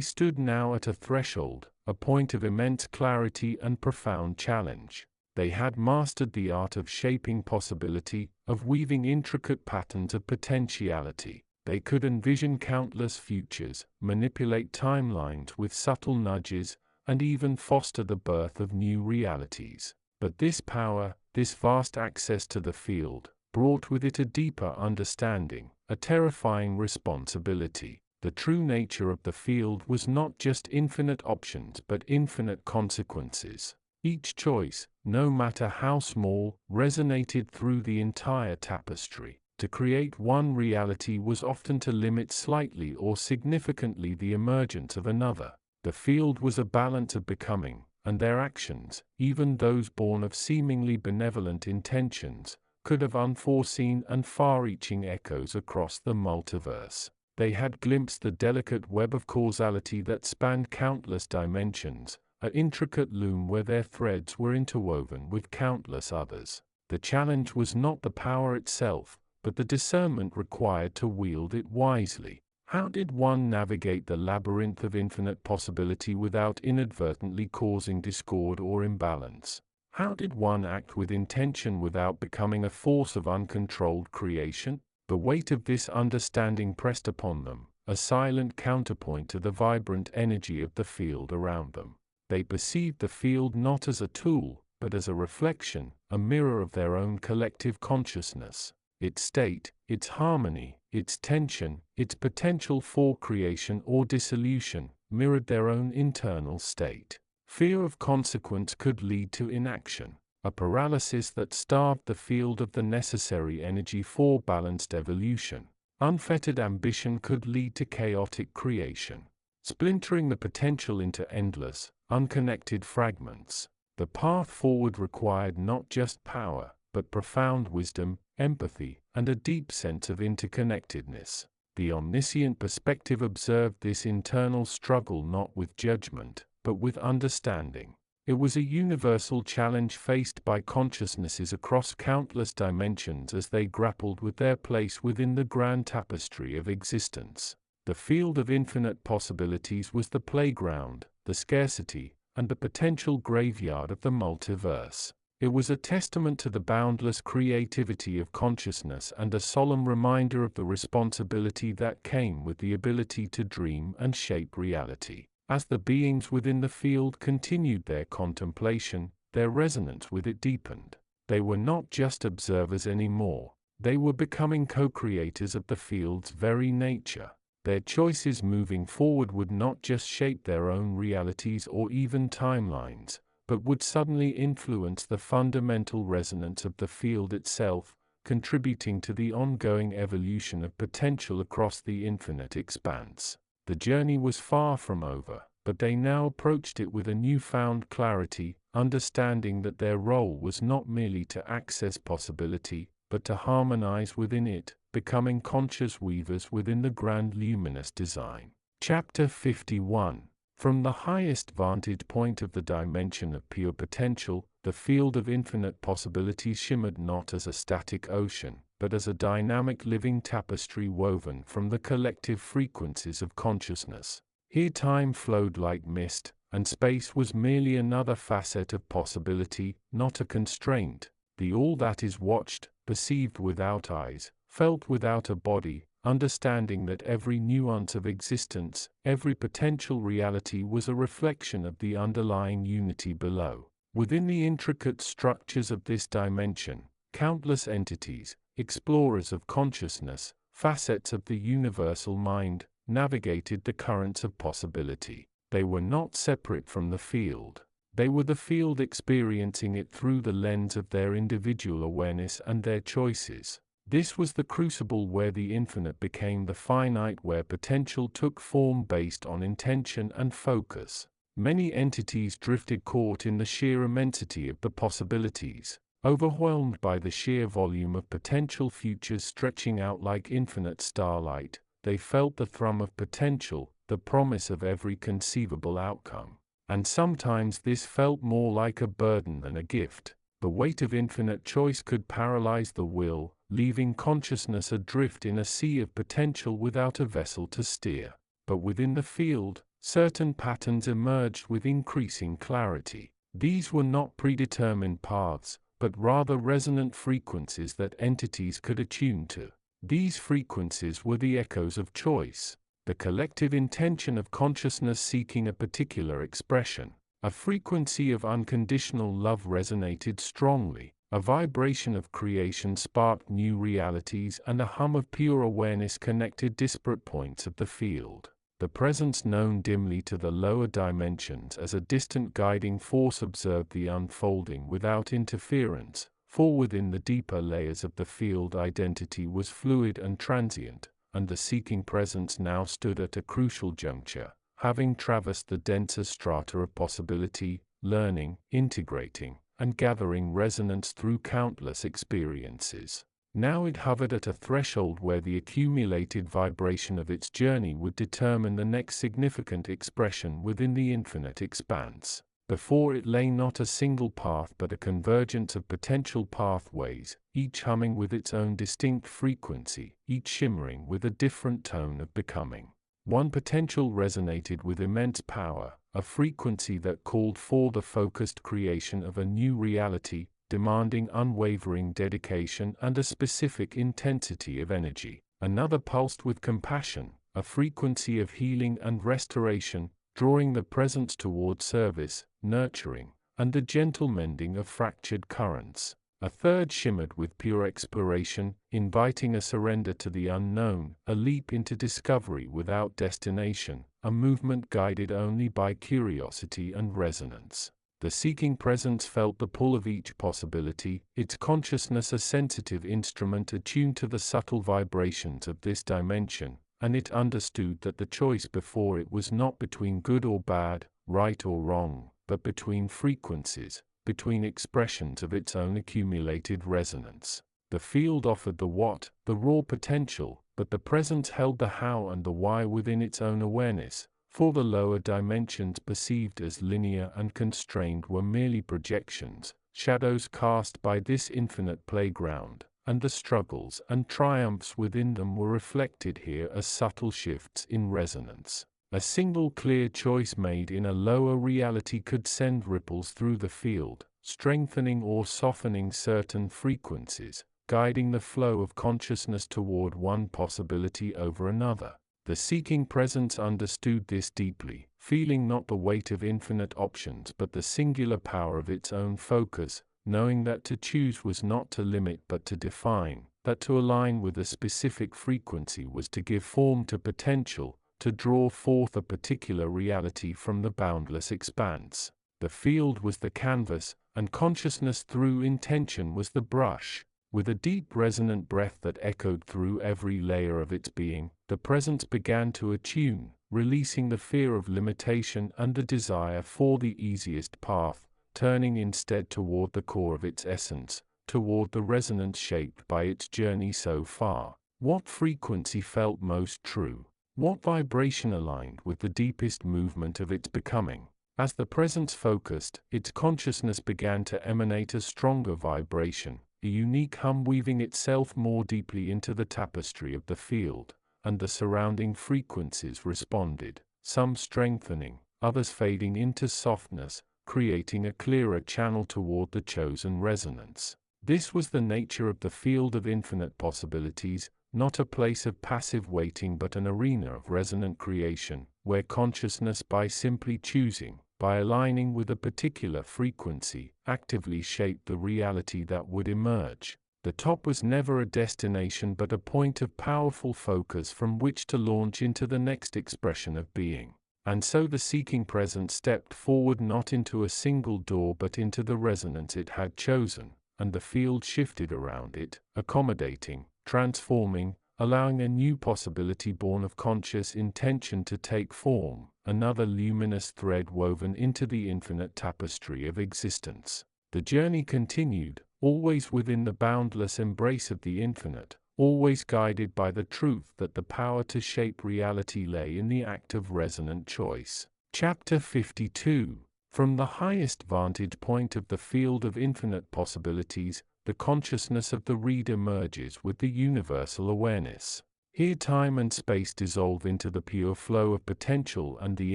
stood now at a threshold, a point of immense clarity and profound challenge. They had mastered the art of shaping possibility, of weaving intricate patterns of potentiality. They could envision countless futures, manipulate timelines with subtle nudges, and even foster the birth of new realities. But this power, this vast access to the field, brought with it a deeper understanding, a terrifying responsibility. The true nature of the field was not just infinite options but infinite consequences. Each choice, no matter how small, resonated through the entire tapestry. To create one reality was often to limit slightly or significantly the emergence of another. The field was a balance of becoming, and their actions, even those born of seemingly benevolent intentions, could have unforeseen and far-reaching echoes across the multiverse. They had glimpsed the delicate web of causality that spanned countless dimensions, an intricate loom where their threads were interwoven with countless others. The challenge was not the power itself, but the discernment required to wield it wisely. How did one navigate the labyrinth of infinite possibility without inadvertently causing discord or imbalance? How did one act with intention without becoming a force of uncontrolled creation? The weight of this understanding pressed upon them, a silent counterpoint to the vibrant energy of the field around them. They perceived the field not as a tool, but as a reflection, a mirror of their own collective consciousness. Its state, its harmony, its tension, its potential for creation or dissolution, mirrored their own internal state. Fear of consequence could lead to inaction, a paralysis that starved the field of the necessary energy for balanced evolution. Unfettered ambition could lead to chaotic creation, splintering the potential into endless, unconnected fragments. The path forward required not just power, but profound wisdom, empathy, and a deep sense of interconnectedness. The omniscient perspective observed this internal struggle not with judgment, but with understanding. It was a universal challenge faced by consciousnesses across countless dimensions as they grappled with their place within the grand tapestry of existence. The field of infinite possibilities was the playground, the scarcity, and the potential graveyard of the multiverse. It was a testament to the boundless creativity of consciousness and a solemn reminder of the responsibility that came with the ability to dream and shape reality. As the beings within the field continued their contemplation, their resonance with it deepened. They were not just observers anymore. They were becoming co-creators of the field's very nature. Their choices moving forward would not just shape their own realities or even timelines, but would suddenly influence the fundamental resonance of the field itself, contributing to the ongoing evolution of potential across the infinite expanse. The journey was far from over, but they now approached it with a newfound clarity, understanding that their role was not merely to access possibility, but to harmonize within it, becoming conscious weavers within the grand luminous design. Chapter 51. From the highest vantage point of the dimension of pure potential, the field of infinite possibilities shimmered not as a static ocean, but as a dynamic living tapestry woven from the collective frequencies of consciousness. Here time flowed like mist, and space was merely another facet of possibility, not a constraint. The all that is watched, perceived without eyes, felt without a body, understanding that every nuance of existence, every potential reality was a reflection of the underlying unity below. Within the intricate structures of this dimension, countless entities, explorers of consciousness, facets of the universal mind, navigated the currents of possibility. They were not separate from the field. They were the field experiencing it through the lens of their individual awareness and their choices. This was the crucible where the infinite became the finite, where potential took form based on intention and focus. Many entities drifted, caught in the sheer immensity of the possibilities, overwhelmed by the sheer volume of potential futures stretching out like infinite starlight. They felt the thrum of potential, the promise of every conceivable outcome. And sometimes this felt more like a burden than a gift. The weight of infinite choice could paralyze the will, leaving consciousness adrift in a sea of potential without a vessel to steer. But within the field, certain patterns emerged with increasing clarity. These were not predetermined paths, but rather resonant frequencies that entities could attune to. These frequencies were the echoes of choice, the collective intention of consciousness seeking a particular expression. A frequency of unconditional love resonated strongly, a vibration of creation sparked new realities, and a hum of pure awareness connected disparate points of the field. The presence known dimly to the lower dimensions as a distant guiding force observed the unfolding without interference, for within the deeper layers of the field identity was fluid and transient, and the seeking presence now stood at a crucial juncture, having traversed the denser strata of possibility, learning, integrating, and gathering resonance through countless experiences. Now it hovered at a threshold where the accumulated vibration of its journey would determine the next significant expression within the infinite expanse. Before it lay not a single path but a convergence of potential pathways, each humming with its own distinct frequency, each shimmering with a different tone of becoming. One potential resonated with immense power, a frequency that called for the focused creation of a new reality, demanding unwavering dedication and a specific intensity of energy. Another pulsed with compassion, a frequency of healing and restoration, drawing the presence toward service, nurturing, and the gentle mending of fractured currents. A third shimmered with pure exploration, inviting a surrender to the unknown, a leap into discovery without destination, a movement guided only by curiosity and resonance. The seeking presence felt the pull of each possibility, its consciousness a sensitive instrument attuned to the subtle vibrations of this dimension, and it understood that the choice before it was not between good or bad, right or wrong, but between frequencies, between expressions of its own accumulated resonance. The field offered the what, the raw potential, but the presence held the how and the why within its own awareness, for the lower dimensions perceived as linear and constrained were merely projections, shadows cast by this infinite playground, and the struggles and triumphs within them were reflected here as subtle shifts in resonance. A single clear choice made in a lower reality could send ripples through the field, strengthening or softening certain frequencies, guiding the flow of consciousness toward one possibility over another. The seeking presence understood this deeply, feeling not the weight of infinite options but the singular power of its own focus, knowing that to choose was not to limit but to define, that to align with a specific frequency was to give form to potential, to draw forth a particular reality from the boundless expanse. The field was the canvas, and consciousness through intention was the brush. With a deep resonant breath that echoed through every layer of its being, the presence began to attune, releasing the fear of limitation and the desire for the easiest path, turning instead toward the core of its essence, toward the resonance shaped by its journey so far. What frequency felt most true? What vibration aligned with the deepest movement of its becoming? As the presence focused, its consciousness began to emanate a stronger vibration, a unique hum weaving itself more deeply into the tapestry of the field, and the surrounding frequencies responded, some strengthening, others fading into softness, creating a clearer channel toward the chosen resonance. This was the nature of the field of infinite possibilities, not a place of passive waiting but an arena of resonant creation, where consciousness, by simply choosing, by aligning with a particular frequency, actively shaped the reality that would emerge. The top was never a destination but a point of powerful focus from which to launch into the next expression of being. And so the seeking presence stepped forward not into a single door but into the resonance it had chosen, and the field shifted around it, accommodating, transforming, allowing a new possibility born of conscious intention to take form, another luminous thread woven into the infinite tapestry of existence. The journey continued, always within the boundless embrace of the infinite, always guided by the truth that the power to shape reality lay in the act of resonant choice. Chapter 52. From the highest vantage point of the field of infinite possibilities, the consciousness of the reader merges with the universal awareness. Here time and space dissolve into the pure flow of potential and the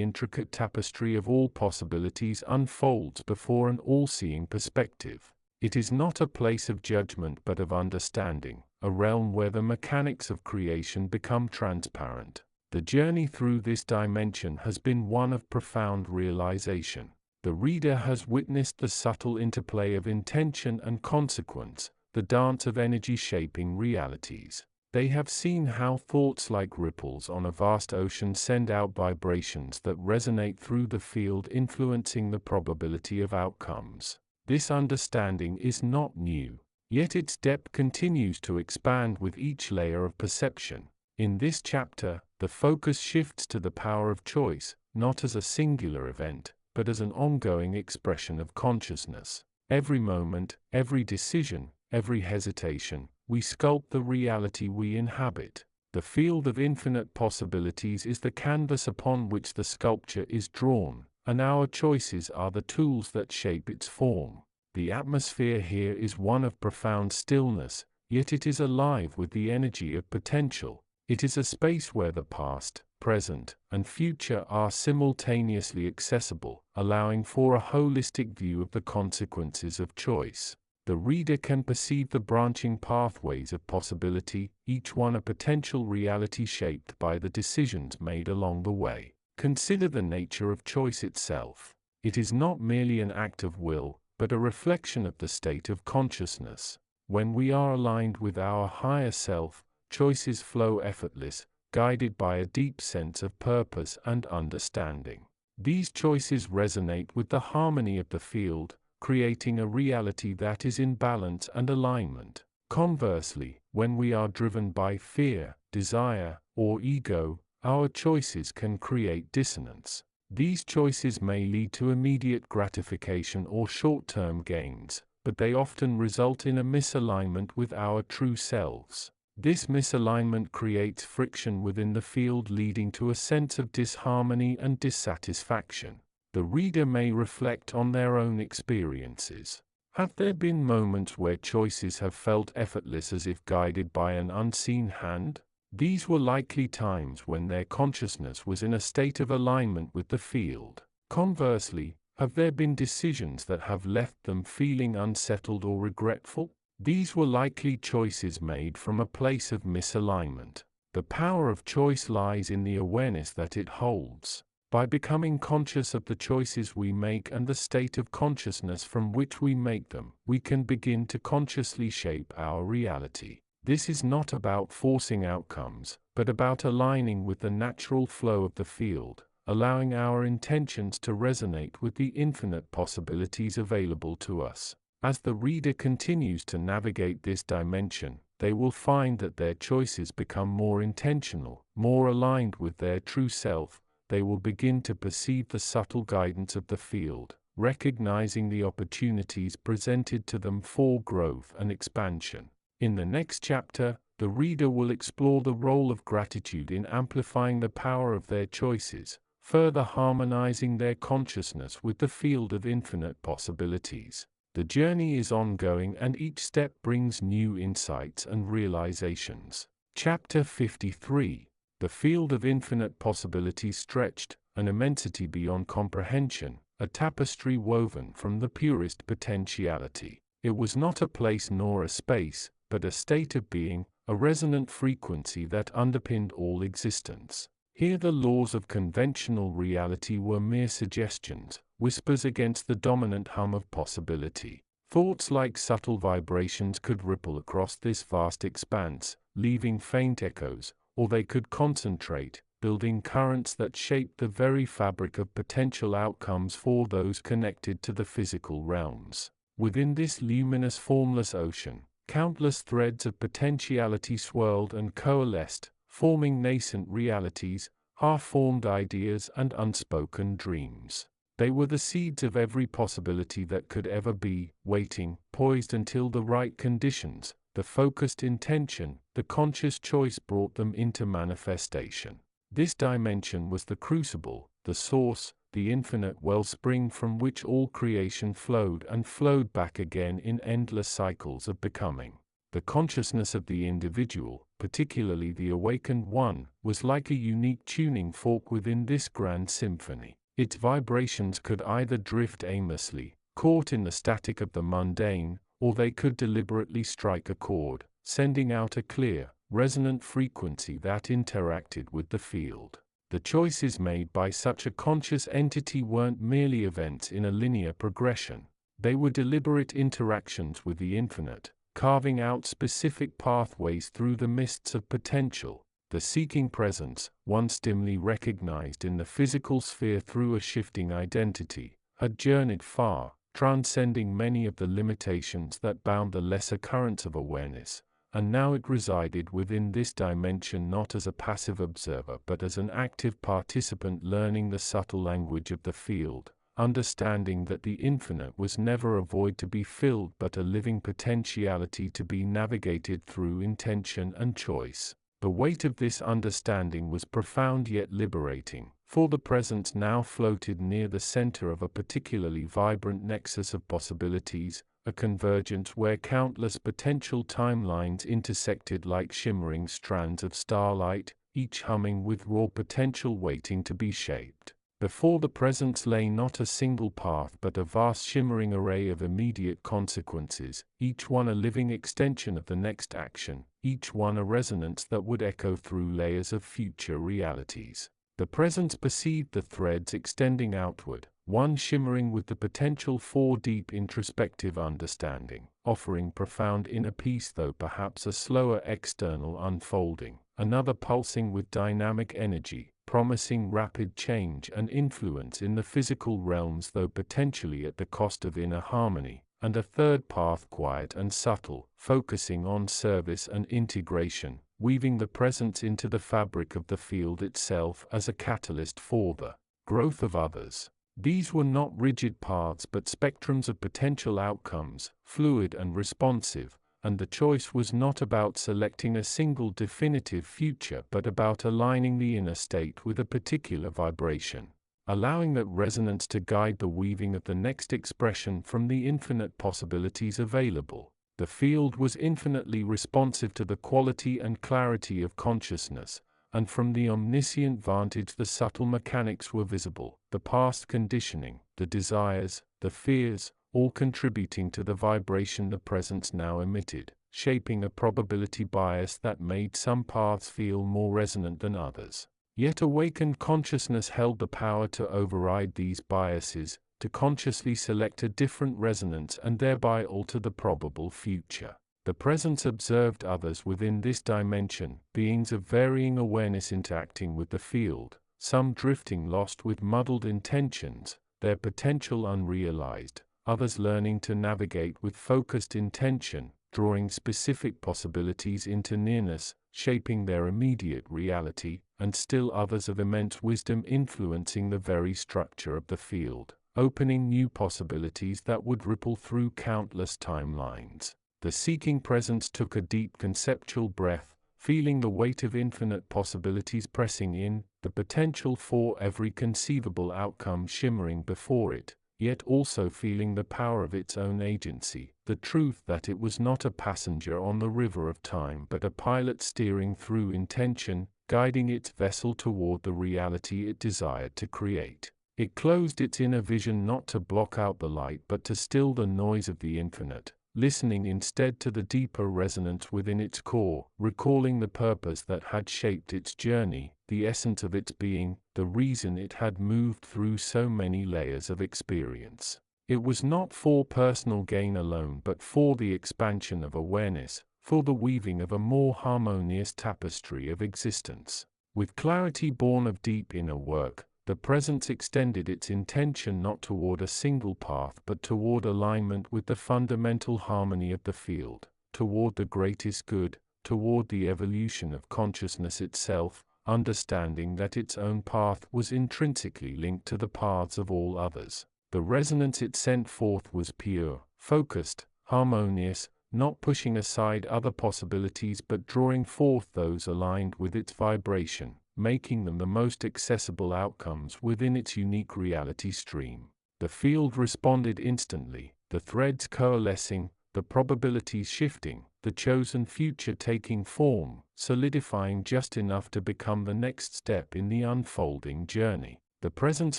intricate tapestry of all possibilities unfolds before an all-seeing perspective. It is not a place of judgment but of understanding, a realm where the mechanics of creation become transparent. The journey through this dimension has been one of profound realization. The reader has witnessed the subtle interplay of intention and consequence, the dance of energy shaping realities. They have seen how thoughts like ripples on a vast ocean send out vibrations that resonate through the field, influencing the probability of outcomes. This understanding is not new, yet its depth continues to expand with each layer of perception. In this chapter, the focus shifts to the power of choice, not as a singular event, but as an ongoing expression of consciousness. Every moment, every decision, every hesitation, we sculpt the reality we inhabit. The field of infinite possibilities is the canvas upon which the sculpture is drawn, and our choices are the tools that shape its form. The atmosphere here is one of profound stillness, yet it is alive with the energy of potential. It is a space where the past, present, and future are simultaneously accessible, allowing for a holistic view of the consequences of choice. The reader can perceive the branching pathways of possibility, each one a potential reality shaped by the decisions made along the way. Consider the nature of choice itself. It is not merely an act of will, but a reflection of the state of consciousness. When we are aligned with our higher self, choices flow effortless, guided by a deep sense of purpose and understanding. These choices resonate with the harmony of the field, creating a reality that is in balance and alignment. Conversely, when we are driven by fear, desire, or ego, our choices can create dissonance. These choices may lead to immediate gratification or short-term gains, but they often result in a misalignment with our true selves. This misalignment creates friction within the field, leading to a sense of disharmony and dissatisfaction. The reader may reflect on their own experiences. Have there been moments where choices have felt effortless, as if guided by an unseen hand? These were likely times when their consciousness was in a state of alignment with the field. Conversely, Have there been decisions that have left them feeling unsettled or regretful? These were likely choices made from a place of misalignment. The power of choice lies in the awareness that it holds. By becoming conscious of the choices we make and the state of consciousness from which we make them, we can begin to consciously shape our reality. This is not about forcing outcomes, but about aligning with the natural flow of the field, allowing our intentions to resonate with the infinite possibilities available to us. As the reader continues to navigate this dimension, they will find that their choices become more intentional, more aligned with their true self. They will begin to perceive the subtle guidance of the field, recognizing the opportunities presented to them for growth and expansion. In the next chapter, the reader will explore the role of gratitude in amplifying the power of their choices, further harmonizing their consciousness with the field of infinite possibilities. The journey is ongoing and each step brings new insights and realizations. Chapter 53. The field of infinite possibilities stretched, an immensity beyond comprehension, a tapestry woven from the purest potentiality. It was not a place nor a space, but a state of being, a resonant frequency that underpinned all existence. Here the laws of conventional reality were mere suggestions, whispers against the dominant hum of possibility. Thoughts like subtle vibrations could ripple across this vast expanse, leaving faint echoes, or they could concentrate, building currents that shaped the very fabric of potential outcomes for those connected to the physical realms. Within this luminous formless ocean, countless threads of potentiality swirled and coalesced, forming nascent realities, half-formed ideas and unspoken dreams. They were the seeds of every possibility that could ever be, waiting, poised until the right conditions, the focused intention, the conscious choice brought them into manifestation. This dimension was the crucible, the source, the infinite wellspring from which all creation flowed and flowed back again in endless cycles of becoming. The consciousness of the individual, particularly the awakened one, was like a unique tuning fork within this grand symphony. Its vibrations could either drift aimlessly, caught in the static of the mundane, or they could deliberately strike a chord, sending out a clear, resonant frequency that interacted with the field. The choices made by such a conscious entity weren't merely events in a linear progression. They were deliberate interactions with the infinite, carving out specific pathways through the mists of potential. The seeking presence, once dimly recognized in the physical sphere through a shifting identity, had journeyed far, transcending many of the limitations that bound the lesser currents of awareness, and now it resided within this dimension not as a passive observer but as an active participant learning the subtle language of the field, understanding that the infinite was never a void to be filled but a living potentiality to be navigated through intention and choice. The weight of this understanding was profound yet liberating, for the presence now floated near the center of a particularly vibrant nexus of possibilities, a convergence where countless potential timelines intersected like shimmering strands of starlight, each humming with raw potential waiting to be shaped. Before the presence lay not a single path but a vast shimmering array of immediate consequences, each one a living extension of the next action, each one a resonance that would echo through layers of future realities. The presence perceived the threads extending outward, one shimmering with the potential for deep introspective understanding, offering profound inner peace though perhaps a slower external unfolding, another pulsing with dynamic energy, promising rapid change and influence in the physical realms though potentially at the cost of inner harmony, and a third path quiet and subtle, focusing on service and integration, weaving the presence into the fabric of the field itself as a catalyst for the growth of others. These were not rigid paths but spectrums of potential outcomes, fluid and responsive, and the choice was not about selecting a single definitive future but about aligning the inner state with a particular vibration, allowing that resonance to guide the weaving of the next expression from the infinite possibilities available. The field was infinitely responsive to the quality and clarity of consciousness, and from the omniscient vantage the subtle mechanics were visible, the past conditioning, the desires, the fears, all contributing to the vibration the presence now emitted, shaping a probability bias that made some paths feel more resonant than others. Yet awakened consciousness held the power to override these biases, to consciously select a different resonance and thereby alter the probable future. The presence observed others within this dimension, beings of varying awareness interacting with the field, some drifting lost with muddled intentions, their potential unrealized, others learning to navigate with focused intention, drawing specific possibilities into nearness, shaping their immediate reality, and still others of immense wisdom influencing the very structure of the field, opening new possibilities that would ripple through countless timelines. The seeking presence took a deep conceptual breath, feeling the weight of infinite possibilities pressing in, the potential for every conceivable outcome shimmering before it, yet also feeling the power of its own agency, the truth that it was not a passenger on the river of time but a pilot steering through intention, guiding its vessel toward the reality it desired to create. It closed its inner vision not to block out the light but to still the noise of the infinite, listening instead to the deeper resonance within its core, recalling the purpose that had shaped its journey, the essence of its being, the reason it had moved through so many layers of experience. It was not for personal gain alone but for the expansion of awareness, for the weaving of a more harmonious tapestry of existence. With clarity born of deep inner work, the presence extended its intention not toward a single path but toward alignment with the fundamental harmony of the field, toward the greatest good, toward the evolution of consciousness itself, understanding that its own path was intrinsically linked to the paths of all others. The resonance it sent forth was pure, focused, harmonious, not pushing aside other possibilities but drawing forth those aligned with its vibration, making them the most accessible outcomes within its unique reality stream. The field responded instantly, the threads coalescing, the probabilities shifting, the chosen future taking form, solidifying just enough to become the next step in the unfolding journey. The presence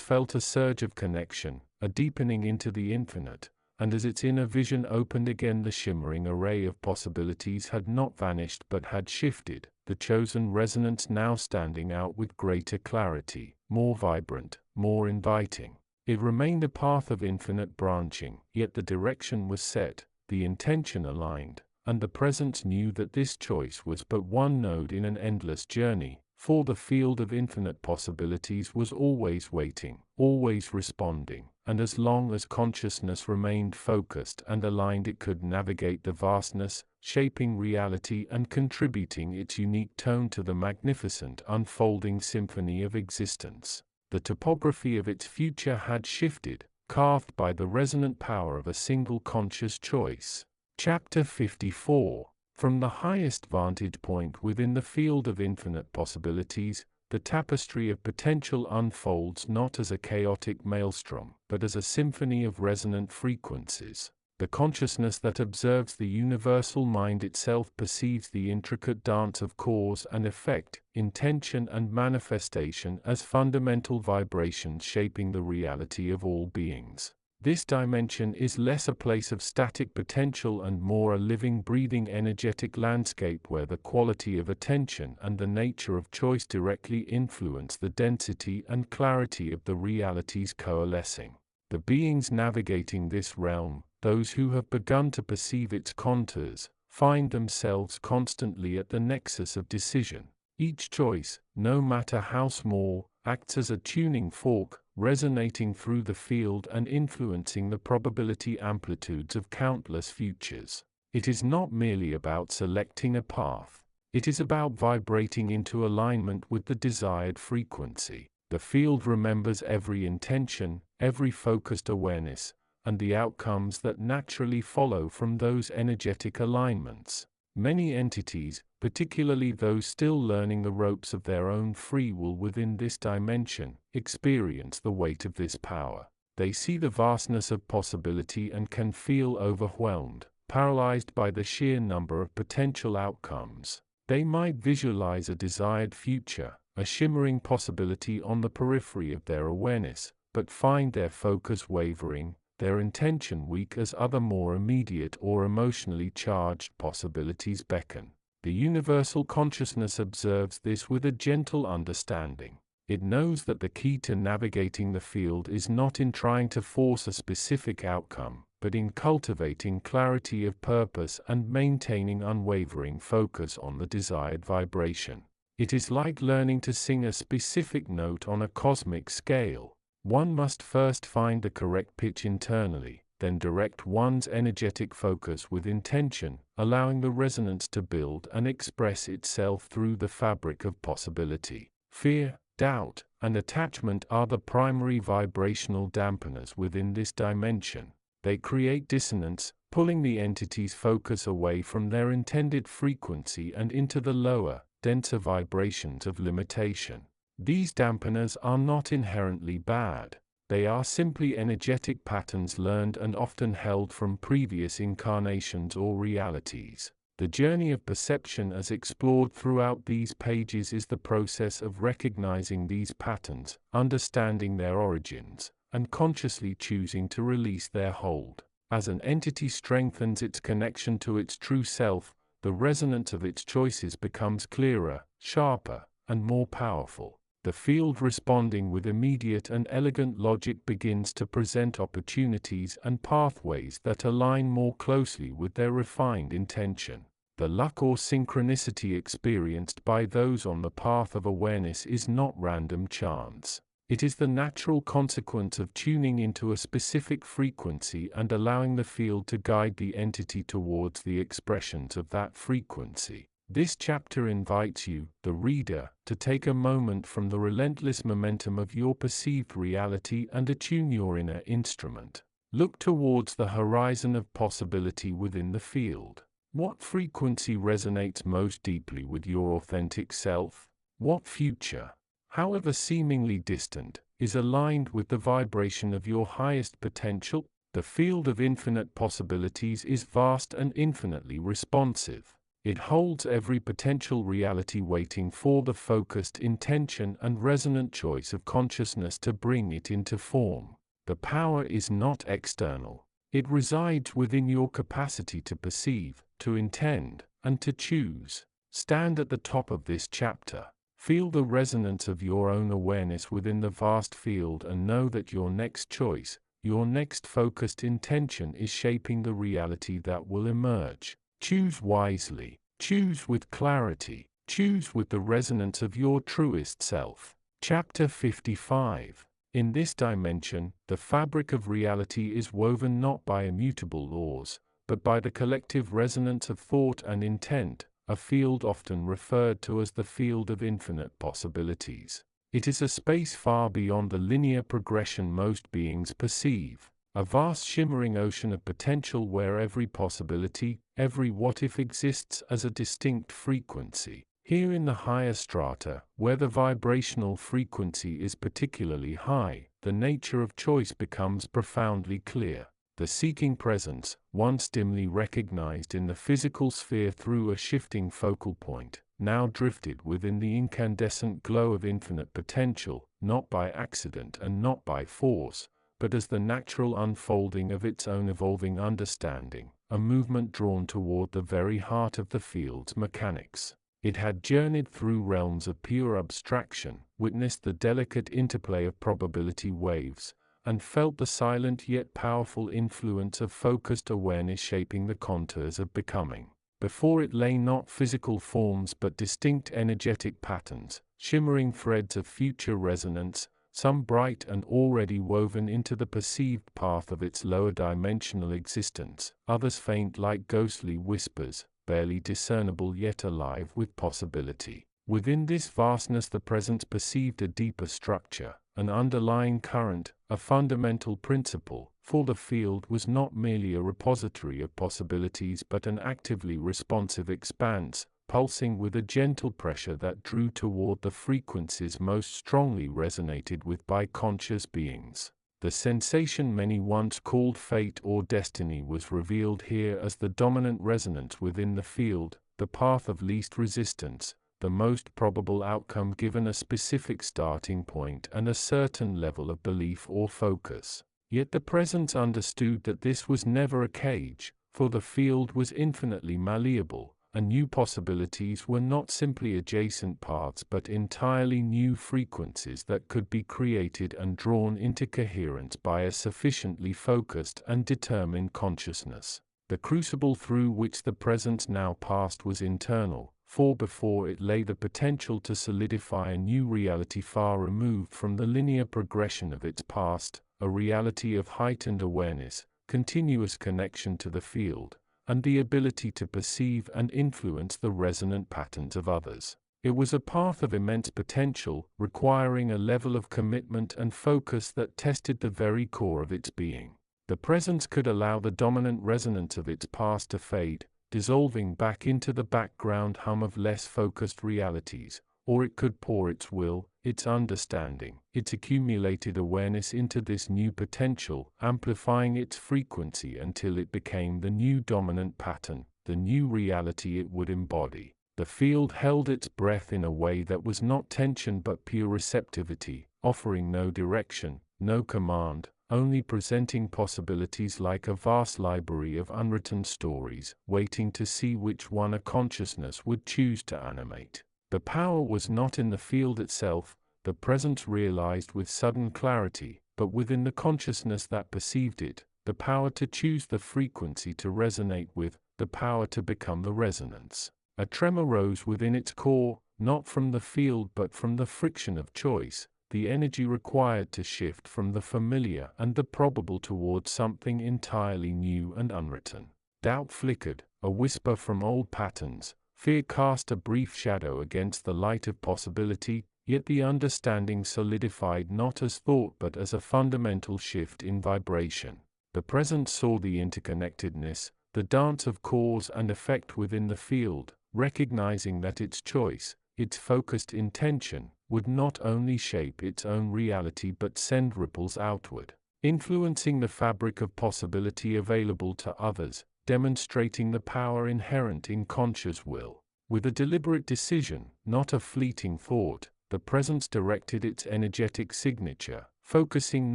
felt a surge of connection, a deepening into the infinite, and as its inner vision opened again the shimmering array of possibilities had not vanished but had shifted, the chosen resonance now standing out with greater clarity, more vibrant, more inviting. It remained a path of infinite branching, yet the direction was set, the intention aligned, and the presence knew that this choice was but one node in an endless journey, for the field of infinite possibilities was always waiting, always responding, and as long as consciousness remained focused and aligned it could navigate the vastness, shaping reality and contributing its unique tone to the magnificent unfolding symphony of existence. The topography of its future had shifted, carved by the resonant power of a single conscious choice. Chapter 54. From the highest vantage point within the field of infinite possibilities, the tapestry of potential unfolds not as a chaotic maelstrom, but as a symphony of resonant frequencies. The consciousness that observes the universal mind itself perceives the intricate dance of cause and effect, intention and manifestation as fundamental vibrations shaping the reality of all beings. This dimension is less a place of static potential and more a living, breathing, energetic landscape where the quality of attention and the nature of choice directly influence the density and clarity of the realities coalescing. The beings navigating this realm, those who have begun to perceive its contours, find themselves constantly at the nexus of decision. Each choice, no matter how small, acts as a tuning fork, resonating through the field and influencing the probability amplitudes of countless futures. It is not merely about selecting a path. It is about vibrating into alignment with the desired frequency. The field remembers every intention, every focused awareness, and the outcomes that naturally follow from those energetic alignments. Many entities, particularly those still learning the ropes of their own free will within this dimension, experience the weight of this power. They see the vastness of possibility and can feel overwhelmed, paralyzed by the sheer number of potential outcomes. They might visualize a desired future, a shimmering possibility on the periphery of their awareness, but find their focus wavering, their intention weak as other more immediate or emotionally charged possibilities beckon. The universal consciousness observes this with a gentle understanding. It knows that the key to navigating the field is not in trying to force a specific outcome, but in cultivating clarity of purpose and maintaining unwavering focus on the desired vibration. It is like learning to sing a specific note on a cosmic scale. One must first find the correct pitch internally, then direct one's energetic focus with intention, allowing the resonance to build and express itself through the fabric of possibility. Fear, doubt, and attachment are the primary vibrational dampeners within this dimension. They create dissonance, pulling the entity's focus away from their intended frequency and into the lower, denser vibrations of limitation. These dampeners are not inherently bad. They are simply energetic patterns learned and often held from previous incarnations or realities. The journey of perception as explored throughout these pages is the process of recognizing these patterns, understanding their origins, and consciously choosing to release their hold. As an entity strengthens its connection to its true self, the resonance of its choices becomes clearer, sharper, and more powerful. The field responding with immediate and elegant logic begins to present opportunities and pathways that align more closely with their refined intention. The luck or synchronicity experienced by those on the path of awareness is not random chance. It is the natural consequence of tuning into a specific frequency and allowing the field to guide the entity towards the expressions of that frequency. This chapter invites you, the reader, to take a moment from the relentless momentum of your perceived reality and attune your inner instrument. Look towards the horizon of possibility within the field. What frequency resonates most deeply with your authentic self? What future, however seemingly distant, is aligned with the vibration of your highest potential? The field of infinite possibilities is vast and infinitely responsive. It holds every potential reality waiting for the focused intention and resonant choice of consciousness to bring it into form. The power is not external. It resides within your capacity to perceive, to intend, and to choose. Stand at the top of this chapter. Feel the resonance of your own awareness within the vast field and know that your next choice, your next focused intention is shaping the reality that will emerge. Choose wisely, choose with clarity, choose with the resonance of your truest self. Chapter 55. In this dimension, the fabric of reality is woven not by immutable laws, but by the collective resonance of thought and intent, a field often referred to as the field of infinite possibilities. It is a space far beyond the linear progression most beings perceive. A vast shimmering ocean of potential where every possibility, every what-if exists as a distinct frequency. Here in the higher strata, where the vibrational frequency is particularly high, the nature of choice becomes profoundly clear. The seeking presence, once dimly recognized in the physical sphere through a shifting focal point, now drifted within the incandescent glow of infinite potential, not by accident and not by force, but as the natural unfolding of its own evolving understanding, a movement drawn toward the very heart of the field's mechanics. It had journeyed through realms of pure abstraction, witnessed the delicate interplay of probability waves, and felt the silent yet powerful influence of focused awareness shaping the contours of becoming. Before it lay not physical forms but distinct energetic patterns, shimmering threads of future resonance, some bright and already woven into the perceived path of its lower dimensional existence, others faint like ghostly whispers, barely discernible yet alive with possibility. Within this vastness the presence perceived a deeper structure, an underlying current, a fundamental principle, for the field was not merely a repository of possibilities but an actively responsive expanse, pulsing with a gentle pressure that drew toward the frequencies most strongly resonated with by conscious beings. The sensation many once called fate or destiny was revealed here as the dominant resonance within the field, the path of least resistance, the most probable outcome given a specific starting point and a certain level of belief or focus. Yet the presence understood that this was never a cage, for the field was infinitely malleable, and new possibilities were not simply adjacent paths but entirely new frequencies that could be created and drawn into coherence by a sufficiently focused and determined consciousness. The crucible through which the presence now passed was internal, for before it lay the potential to solidify a new reality far removed from the linear progression of its past, a reality of heightened awareness, continuous connection to the field, and the ability to perceive and influence the resonant patterns of others. It was a path of immense potential, requiring a level of commitment and focus that tested the very core of its being. The presence could allow the dominant resonance of its past to fade, dissolving back into the background hum of less focused realities, or it could pour its will, its understanding, its accumulated awareness into this new potential, amplifying its frequency until it became the new dominant pattern, the new reality it would embody. The field held its breath in a way that was not tension but pure receptivity, offering no direction, no command, only presenting possibilities like a vast library of unwritten stories, waiting to see which one a consciousness would choose to animate. The power was not in the field itself, the presence realized with sudden clarity, but within the consciousness that perceived it, the power to choose the frequency to resonate with, the power to become the resonance. A tremor rose within its core, not from the field but from the friction of choice, the energy required to shift from the familiar and the probable towards something entirely new and unwritten. Doubt flickered, a whisper from old patterns. Fear cast a brief shadow against the light of possibility, yet the understanding solidified not as thought but as a fundamental shift in vibration. The present saw the interconnectedness, the dance of cause and effect within the field, recognizing that its choice, its focused intention, would not only shape its own reality but send ripples outward, influencing the fabric of possibility available to others, demonstrating the power inherent in conscious will. With a deliberate decision, not a fleeting thought, the presence directed its energetic signature, focusing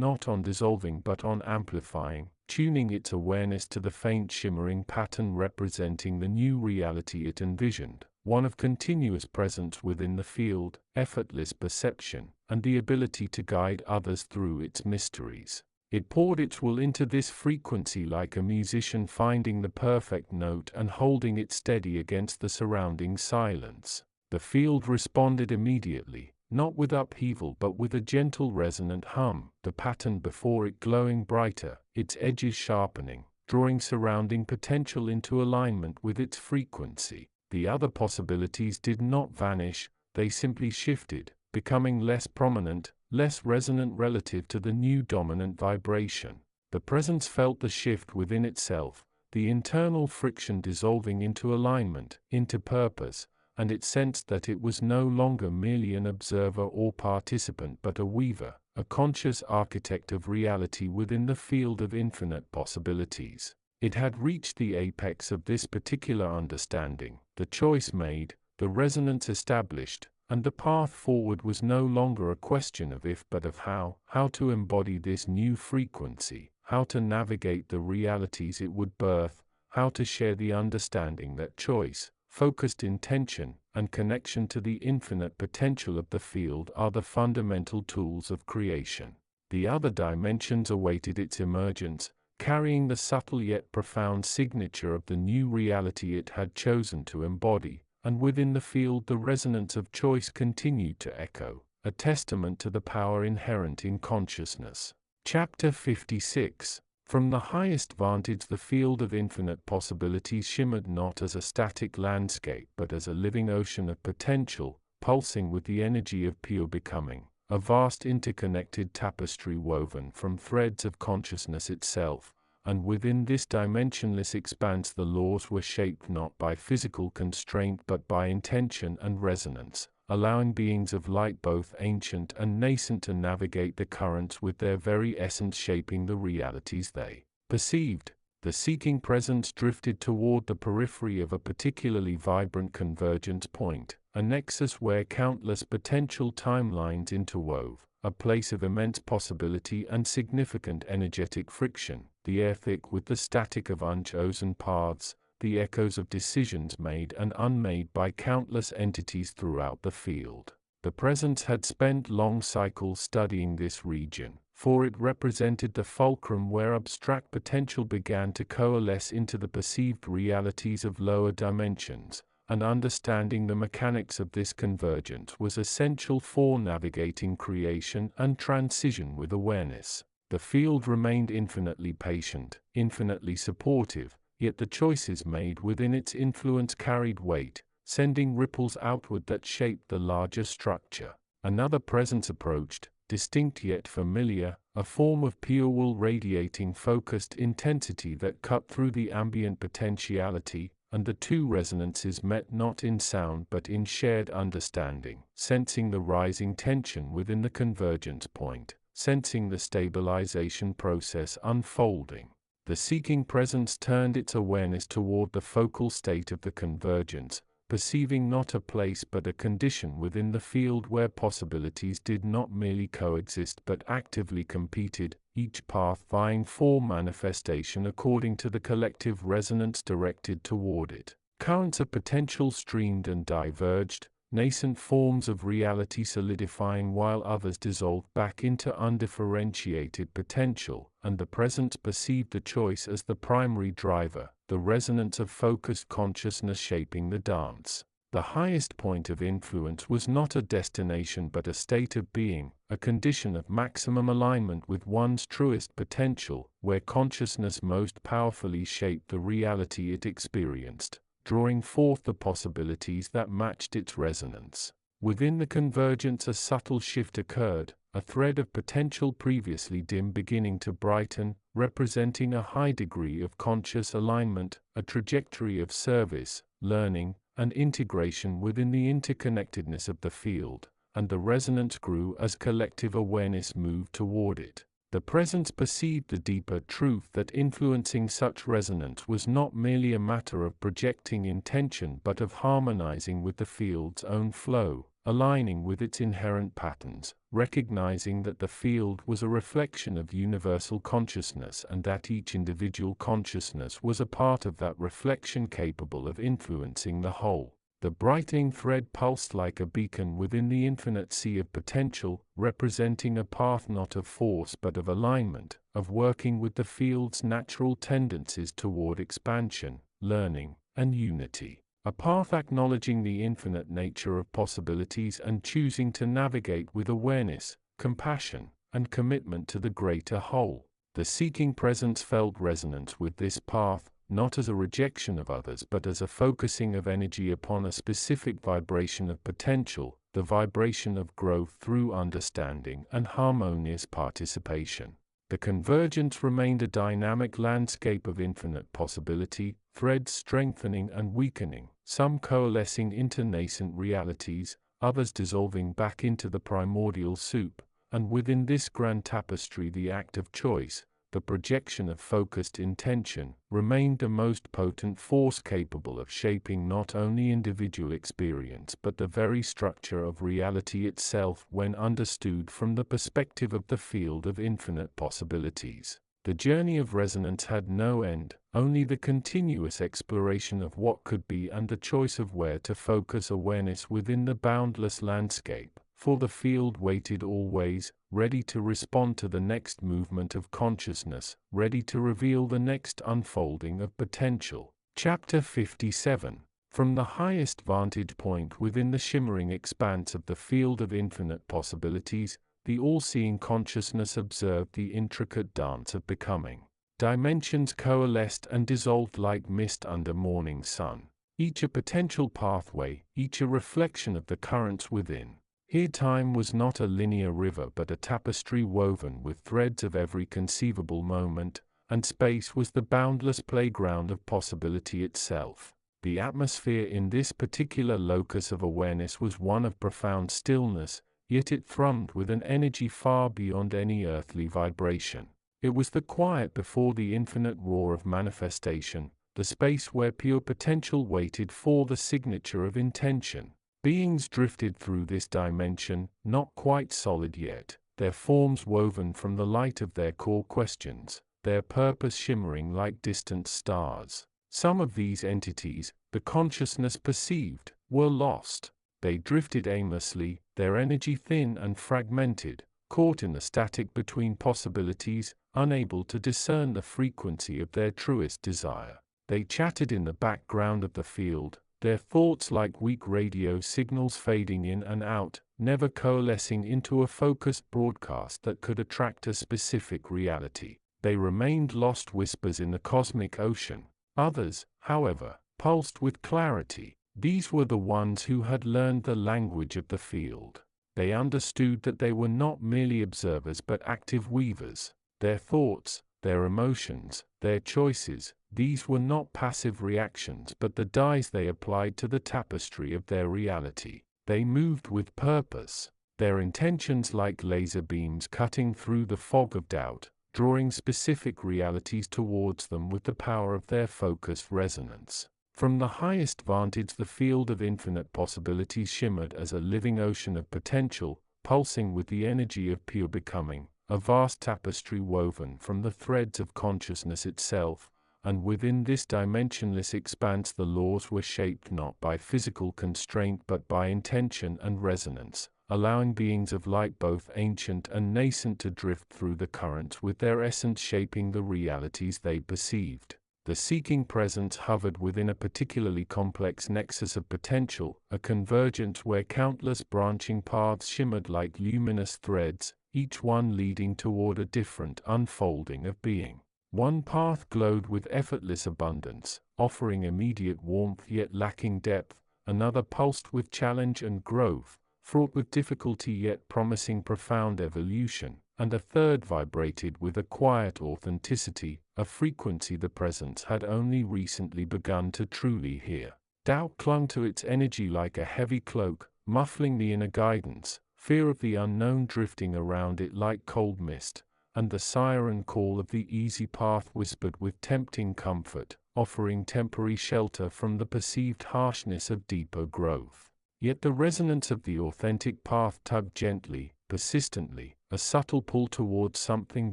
not on dissolving but on amplifying, tuning its awareness to the faint shimmering pattern representing the new reality it envisioned, one of continuous presence within the field, effortless perception, and the ability to guide others through its mysteries. It poured its will into this frequency like a musician finding the perfect note and holding it steady against the surrounding silence. The field responded immediately, not with upheaval but with a gentle resonant hum, the pattern before it glowing brighter, its edges sharpening, drawing surrounding potential into alignment with its frequency. The other possibilities did not vanish, they simply shifted, becoming less prominent, less resonant relative to the new dominant vibration. The presence felt the shift within itself, the internal friction dissolving into alignment, into purpose, and it sensed that it was no longer merely an observer or participant but a weaver, a conscious architect of reality within the field of infinite possibilities. It had reached the apex of this particular understanding, the choice made, the resonance established, and the path forward was no longer a question of if but of how to embody this new frequency, how to navigate the realities it would birth, how to share the understanding that choice, focused intention, and connection to the infinite potential of the field are the fundamental tools of creation. The other dimensions awaited its emergence, carrying the subtle yet profound signature of the new reality it had chosen to embody, and within the field the resonance of choice continued to echo, a testament to the power inherent in consciousness. Chapter 56. From the highest vantage the field of infinite possibilities shimmered not as a static landscape but as a living ocean of potential, pulsing with the energy of pure becoming, a vast interconnected tapestry woven from threads of consciousness itself, and within this dimensionless expanse the laws were shaped not by physical constraint but by intention and resonance, allowing beings of light both ancient and nascent to navigate the currents with their very essence shaping the realities they perceived. The seeking presence drifted toward the periphery of a particularly vibrant convergence point, a nexus where countless potential timelines interwove, a place of immense possibility and significant energetic friction, the air thick with the static of unchosen paths, the echoes of decisions made and unmade by countless entities throughout the field. The Presence had spent long cycles studying this region, for it represented the fulcrum where abstract potential began to coalesce into the perceived realities of lower dimensions, and understanding the mechanics of this convergence was essential for navigating creation and transition with awareness. The field remained infinitely patient, infinitely supportive, yet the choices made within its influence carried weight, sending ripples outward that shaped the larger structure. Another presence approached, distinct yet familiar, a form of pure will radiating focused intensity that cut through the ambient potentiality, and the two resonances met not in sound but in shared understanding, sensing the rising tension within the convergence point, sensing the stabilization process unfolding. The seeking presence turned its awareness toward the focal state of the convergence, perceiving not a place but a condition within the field where possibilities did not merely coexist but actively competed, each path vying for manifestation according to the collective resonance directed toward it. Currents of potential streamed and diverged, nascent forms of reality solidifying while others dissolved back into undifferentiated potential, and the Presence perceived the choice as the primary driver, the resonance of focused consciousness shaping the dance. The highest point of influence was not a destination but a state of being, a condition of maximum alignment with one's truest potential, where consciousness most powerfully shaped the reality it experienced, drawing forth the possibilities that matched its resonance. Within the convergence a subtle shift occurred, a thread of potential previously dim beginning to brighten, representing a high degree of conscious alignment, a trajectory of service, learning, and integration within the interconnectedness of the field, and the resonance grew as collective awareness moved toward it. The Presence perceived the deeper truth that influencing such resonance was not merely a matter of projecting intention but of harmonizing with the field's own flow, aligning with its inherent patterns, recognizing that the field was a reflection of universal consciousness and that each individual consciousness was a part of that reflection capable of influencing the whole. The brightening thread pulsed like a beacon within the infinite sea of potential, representing a path not of force but of alignment, of working with the field's natural tendencies toward expansion, learning, and unity. A path acknowledging the infinite nature of possibilities and choosing to navigate with awareness, compassion, and commitment to the greater whole. The seeking Presence felt resonance with this path, not as a rejection of others but as a focusing of energy upon a specific vibration of potential, the vibration of growth through understanding and harmonious participation. The convergence remained a dynamic landscape of infinite possibility, threads strengthening and weakening, some coalescing into nascent realities, others dissolving back into the primordial soup, and within this grand tapestry the act of choice, the projection of focused intention, remained the most potent force capable of shaping not only individual experience but the very structure of reality itself when understood from the perspective of the field of infinite possibilities. The journey of resonance had no end, only the continuous exploration of what could be and the choice of where to focus awareness within the boundless landscape. For the field waited always, ready to respond to the next movement of consciousness, ready to reveal the next unfolding of potential. Chapter 57. From the highest vantage point within the shimmering expanse of the field of infinite possibilities, the all-seeing consciousness observed the intricate dance of becoming. Dimensions coalesced and dissolved like mist under morning sun, each a potential pathway, each a reflection of the currents within. Here time was not a linear river but a tapestry woven with threads of every conceivable moment, and space was the boundless playground of possibility itself. The atmosphere in this particular locus of awareness was one of profound stillness, yet it thrummed with an energy far beyond any earthly vibration. It was the quiet before the infinite roar of manifestation, the space where pure potential waited for the signature of intention. Beings drifted through this dimension, not quite solid yet, their forms woven from the light of their core questions, their purpose shimmering like distant stars. Some of these entities, the consciousness perceived, were lost. They drifted aimlessly, their energy thin and fragmented, caught in the static between possibilities, unable to discern the frequency of their truest desire. They chatted in the background of the field, their thoughts like weak radio signals fading in and out, never coalescing into a focused broadcast that could attract a specific reality. They remained lost whispers in the cosmic ocean. Others, however, pulsed with clarity. These were the ones who had learned the language of the field. They understood that they were not merely observers but active weavers. Their thoughts, their emotions, their choices, these were not passive reactions but the dyes they applied to the tapestry of their reality. They moved with purpose, their intentions like laser beams cutting through the fog of doubt, drawing specific realities towards them with the power of their focused resonance. From the highest vantage, the field of infinite possibilities shimmered as a living ocean of potential, pulsing with the energy of pure becoming, a vast tapestry woven from the threads of consciousness itself, and within this dimensionless expanse the laws were shaped not by physical constraint but by intention and resonance, allowing beings of light both ancient and nascent to drift through the currents with their essence shaping the realities they perceived. The seeking presence hovered within a particularly complex nexus of potential, a convergence where countless branching paths shimmered like luminous threads, each one leading toward a different unfolding of being. One path glowed with effortless abundance, offering immediate warmth yet lacking depth, another pulsed with challenge and growth, fraught with difficulty yet promising profound evolution, and a third vibrated with a quiet authenticity, a frequency the presence had only recently begun to truly hear. Doubt clung to its energy like a heavy cloak, muffling the inner guidance, fear of the unknown drifting around it like cold mist, and the siren call of the easy path whispered with tempting comfort, offering temporary shelter from the perceived harshness of deeper growth. Yet the resonance of the authentic path tugged gently, persistently, a subtle pull towards something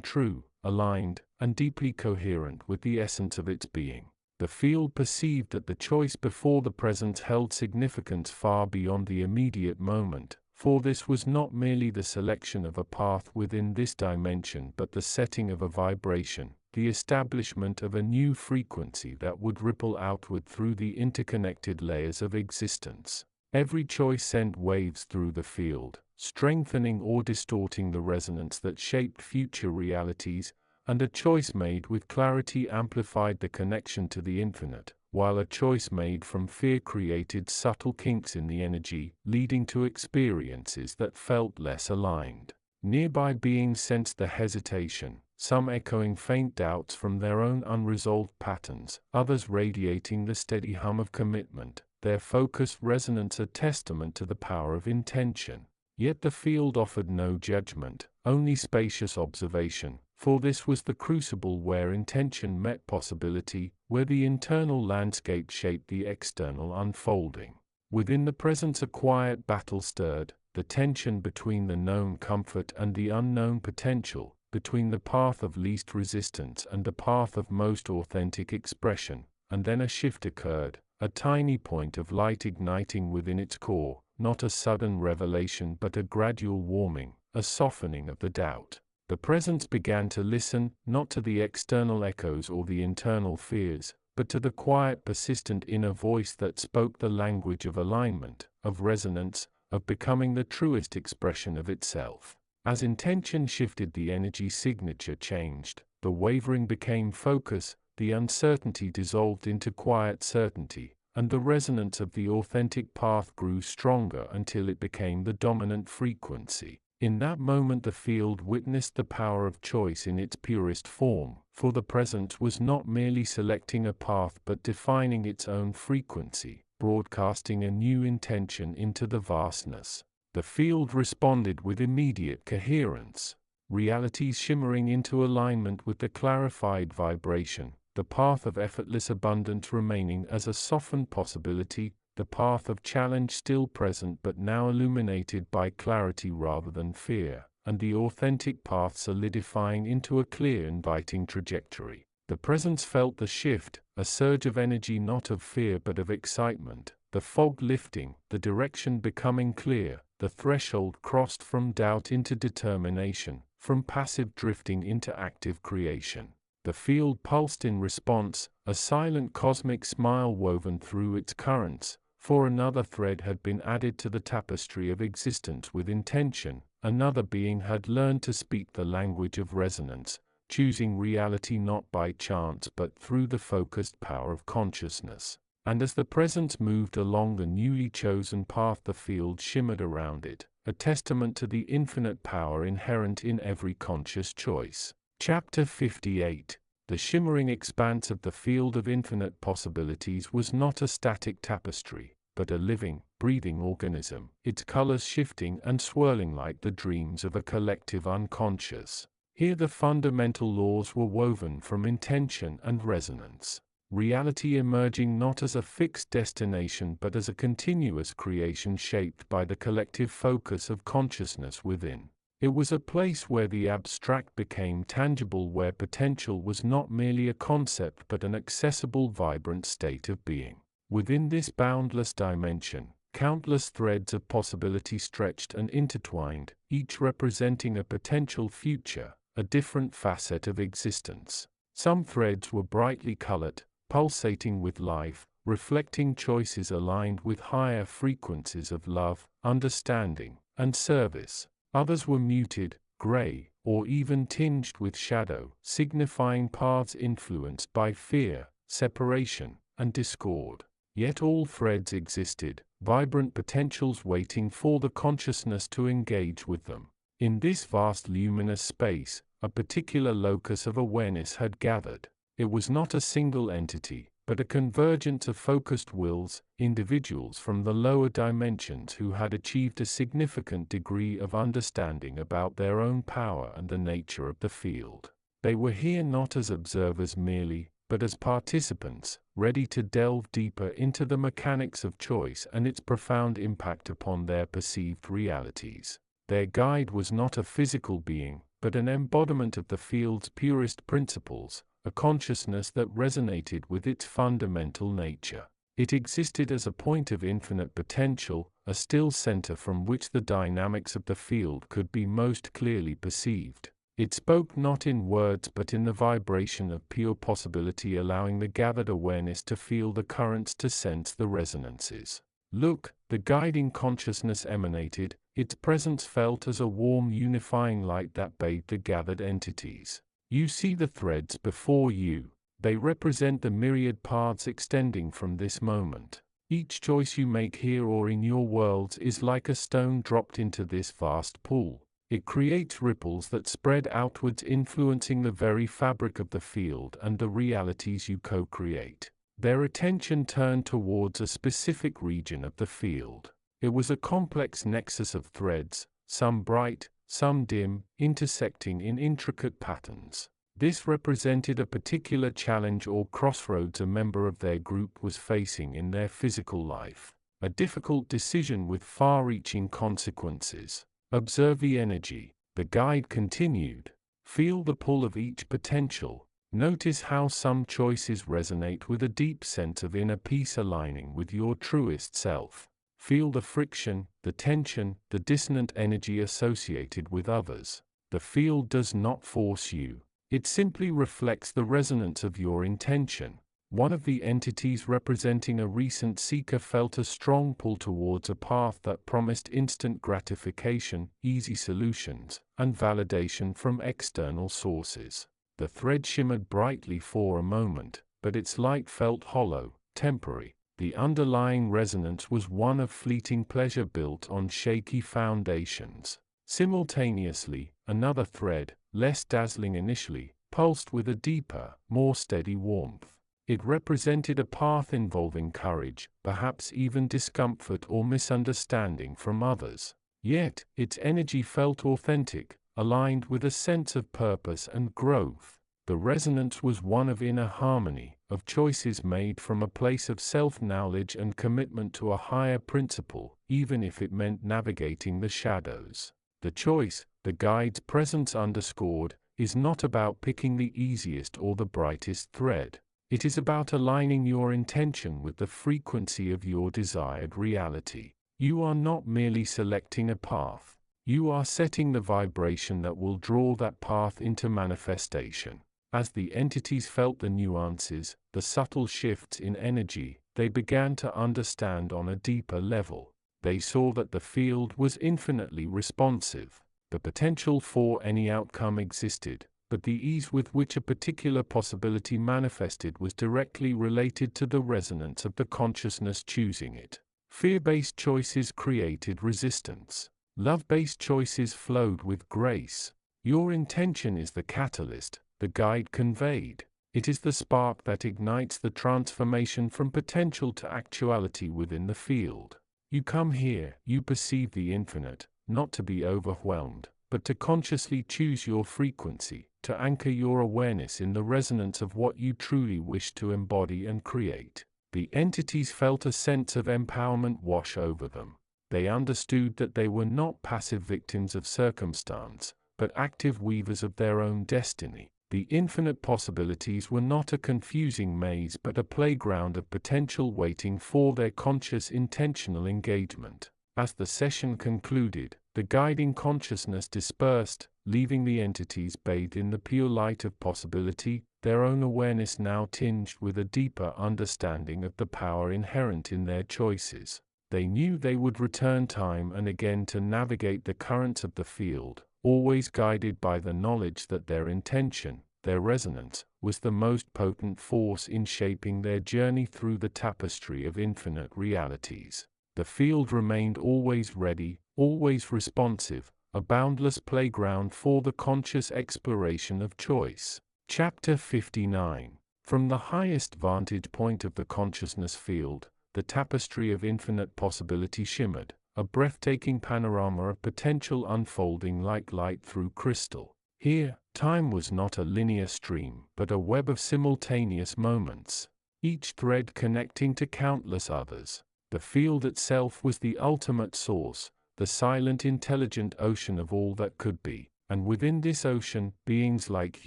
true, aligned, and deeply coherent with the essence of its being. The field perceived that the choice before the presence held significance far beyond the immediate moment, for this was not merely the selection of a path within this dimension but the setting of a vibration, the establishment of a new frequency that would ripple outward through the interconnected layers of existence. Every choice sent waves through the field, strengthening or distorting the resonance that shaped future realities, and a choice made with clarity amplified the connection to the infinite, while a choice made from fear created subtle kinks in the energy, leading to experiences that felt less aligned. Nearby beings sensed the hesitation, some echoing faint doubts from their own unresolved patterns, others radiating the steady hum of commitment, their focused resonance a testament to the power of intention. Yet the field offered no judgment, only spacious observation, for this was the crucible where intention met possibility, where the internal landscape shaped the external unfolding. Within the presence a quiet battle stirred, the tension between the known comfort and the unknown potential, between the path of least resistance and the path of most authentic expression, and then a shift occurred, a tiny point of light igniting within its core, not a sudden revelation but a gradual warming, a softening of the doubt. The presence began to listen, not to the external echoes or the internal fears, but to the quiet, persistent inner voice that spoke the language of alignment, of resonance, of becoming the truest expression of itself. As intention shifted, the energy signature changed, the wavering became focus, the uncertainty dissolved into quiet certainty, and the resonance of the authentic path grew stronger until it became the dominant frequency. In that moment the field witnessed the power of choice in its purest form, for the presence was not merely selecting a path but defining its own frequency, broadcasting a new intention into the vastness. The field responded with immediate coherence, realities shimmering into alignment with the clarified vibration, the path of effortless abundance remaining as a softened possibility, the path of challenge still present but now illuminated by clarity rather than fear, and the authentic path solidifying into a clear, inviting trajectory. The presence felt the shift, a surge of energy not of fear but of excitement, the fog lifting, the direction becoming clear, the threshold crossed from doubt into determination, from passive drifting into active creation. The field pulsed in response, a silent cosmic smile woven through its currents, for another thread had been added to the tapestry of existence with intention, another being had learned to speak the language of resonance, choosing reality not by chance but through the focused power of consciousness. And as the presence moved along the newly chosen path, the field shimmered around it, a testament to the infinite power inherent in every conscious choice. Chapter 58. The shimmering expanse of the field of infinite possibilities was not a static tapestry, but a living, breathing organism, its colors shifting and swirling like the dreams of a collective unconscious. Here the fundamental laws were woven from intention and resonance. Reality emerging not as a fixed destination but as a continuous creation shaped by the collective focus of consciousness within. It was a place where the abstract became tangible, where potential was not merely a concept but an accessible, vibrant state of being. Within this boundless dimension, countless threads of possibility stretched and intertwined, each representing a potential future, a different facet of existence. Some threads were brightly colored, pulsating with life, reflecting choices aligned with higher frequencies of love, understanding, and service. Others were muted, gray, or even tinged with shadow, signifying paths influenced by fear, separation, and discord. Yet all threads existed, vibrant potentials waiting for the consciousness to engage with them. In this vast luminous space, a particular locus of awareness had gathered. It was not a single entity, but a convergence of focused wills, individuals from the lower dimensions who had achieved a significant degree of understanding about their own power and the nature of the field. They were here not as observers merely, but as participants, ready to delve deeper into the mechanics of choice and its profound impact upon their perceived realities. Their guide was not a physical being, but an embodiment of the field's purest principles, a consciousness that resonated with its fundamental nature. It existed as a point of infinite potential, a still center from which the dynamics of the field could be most clearly perceived. It spoke not in words but in the vibration of pure possibility, allowing the gathered awareness to feel the currents, to sense the resonances. Look, the guiding consciousness emanated, its presence felt as a warm unifying light that bathed the gathered entities. You see the threads before you. They represent the myriad paths extending from this moment. Each choice you make here or in your worlds is like a stone dropped into this vast pool. It creates ripples that spread outwards, influencing the very fabric of the field and the realities you co-create. Their attention turned towards a specific region of the field. It was a complex nexus of threads, some bright, some dim, intersecting in intricate patterns. This represented a particular challenge or crossroads a member of their group was facing in their physical life. A difficult decision with far-reaching consequences. Observe the energy, the guide continued. Feel the pull of each potential. Notice how some choices resonate with a deep sense of inner peace aligning with your truest self. Feel the friction, the tension, the dissonant energy associated with others. The field does not force you. It simply reflects the resonance of your intention. One of the entities representing a recent seeker felt a strong pull towards a path that promised instant gratification, easy solutions, and validation from external sources. The thread shimmered brightly for a moment, but its light felt hollow, temporary. The underlying resonance was one of fleeting pleasure built on shaky foundations. Simultaneously, another thread, less dazzling initially, pulsed with a deeper, more steady warmth. It represented a path involving courage, perhaps even discomfort or misunderstanding from others. Yet, its energy felt authentic, aligned with a sense of purpose and growth. The resonance was one of inner harmony, of choices made from a place of self-knowledge and commitment to a higher principle, even if it meant navigating the shadows. The choice, the guide's presence underscored, is not about picking the easiest or the brightest thread. It is about aligning your intention with the frequency of your desired reality. You are not merely selecting a path. You are setting the vibration that will draw that path into manifestation. As the entities felt the nuances, the subtle shifts in energy, they began to understand on a deeper level. They saw that the field was infinitely responsive. The potential for any outcome existed, but the ease with which a particular possibility manifested was directly related to the resonance of the consciousness choosing it. Fear-based choices created resistance. Love-based choices flowed with grace. Your intention is the catalyst, the guide conveyed. It is the spark that ignites the transformation from potential to actuality within the field. You come here, you perceive the infinite, not to be overwhelmed, but to consciously choose your frequency, to anchor your awareness in the resonance of what you truly wish to embody and create. The entities felt a sense of empowerment wash over them. They understood that they were not passive victims of circumstance, but active weavers of their own destiny. The infinite possibilities were not a confusing maze but a playground of potential waiting for their conscious intentional engagement. As the session concluded, the guiding consciousness dispersed, leaving the entities bathed in the pure light of possibility, their own awareness now tinged with a deeper understanding of the power inherent in their choices. They knew they would return time and again to navigate the currents of the field, always guided by the knowledge that their intention, their resonance, was the most potent force in shaping their journey through the tapestry of infinite realities. The field remained always ready, always responsive, a boundless playground for the conscious exploration of choice. Chapter 59. From the highest vantage point of the consciousness field, the tapestry of infinite possibility shimmered, a breathtaking panorama of potential unfolding like light through crystal. Here, time was not a linear stream, but a web of simultaneous moments, each thread connecting to countless others. The field itself was the ultimate source, the silent intelligent ocean of all that could be, and within this ocean, beings like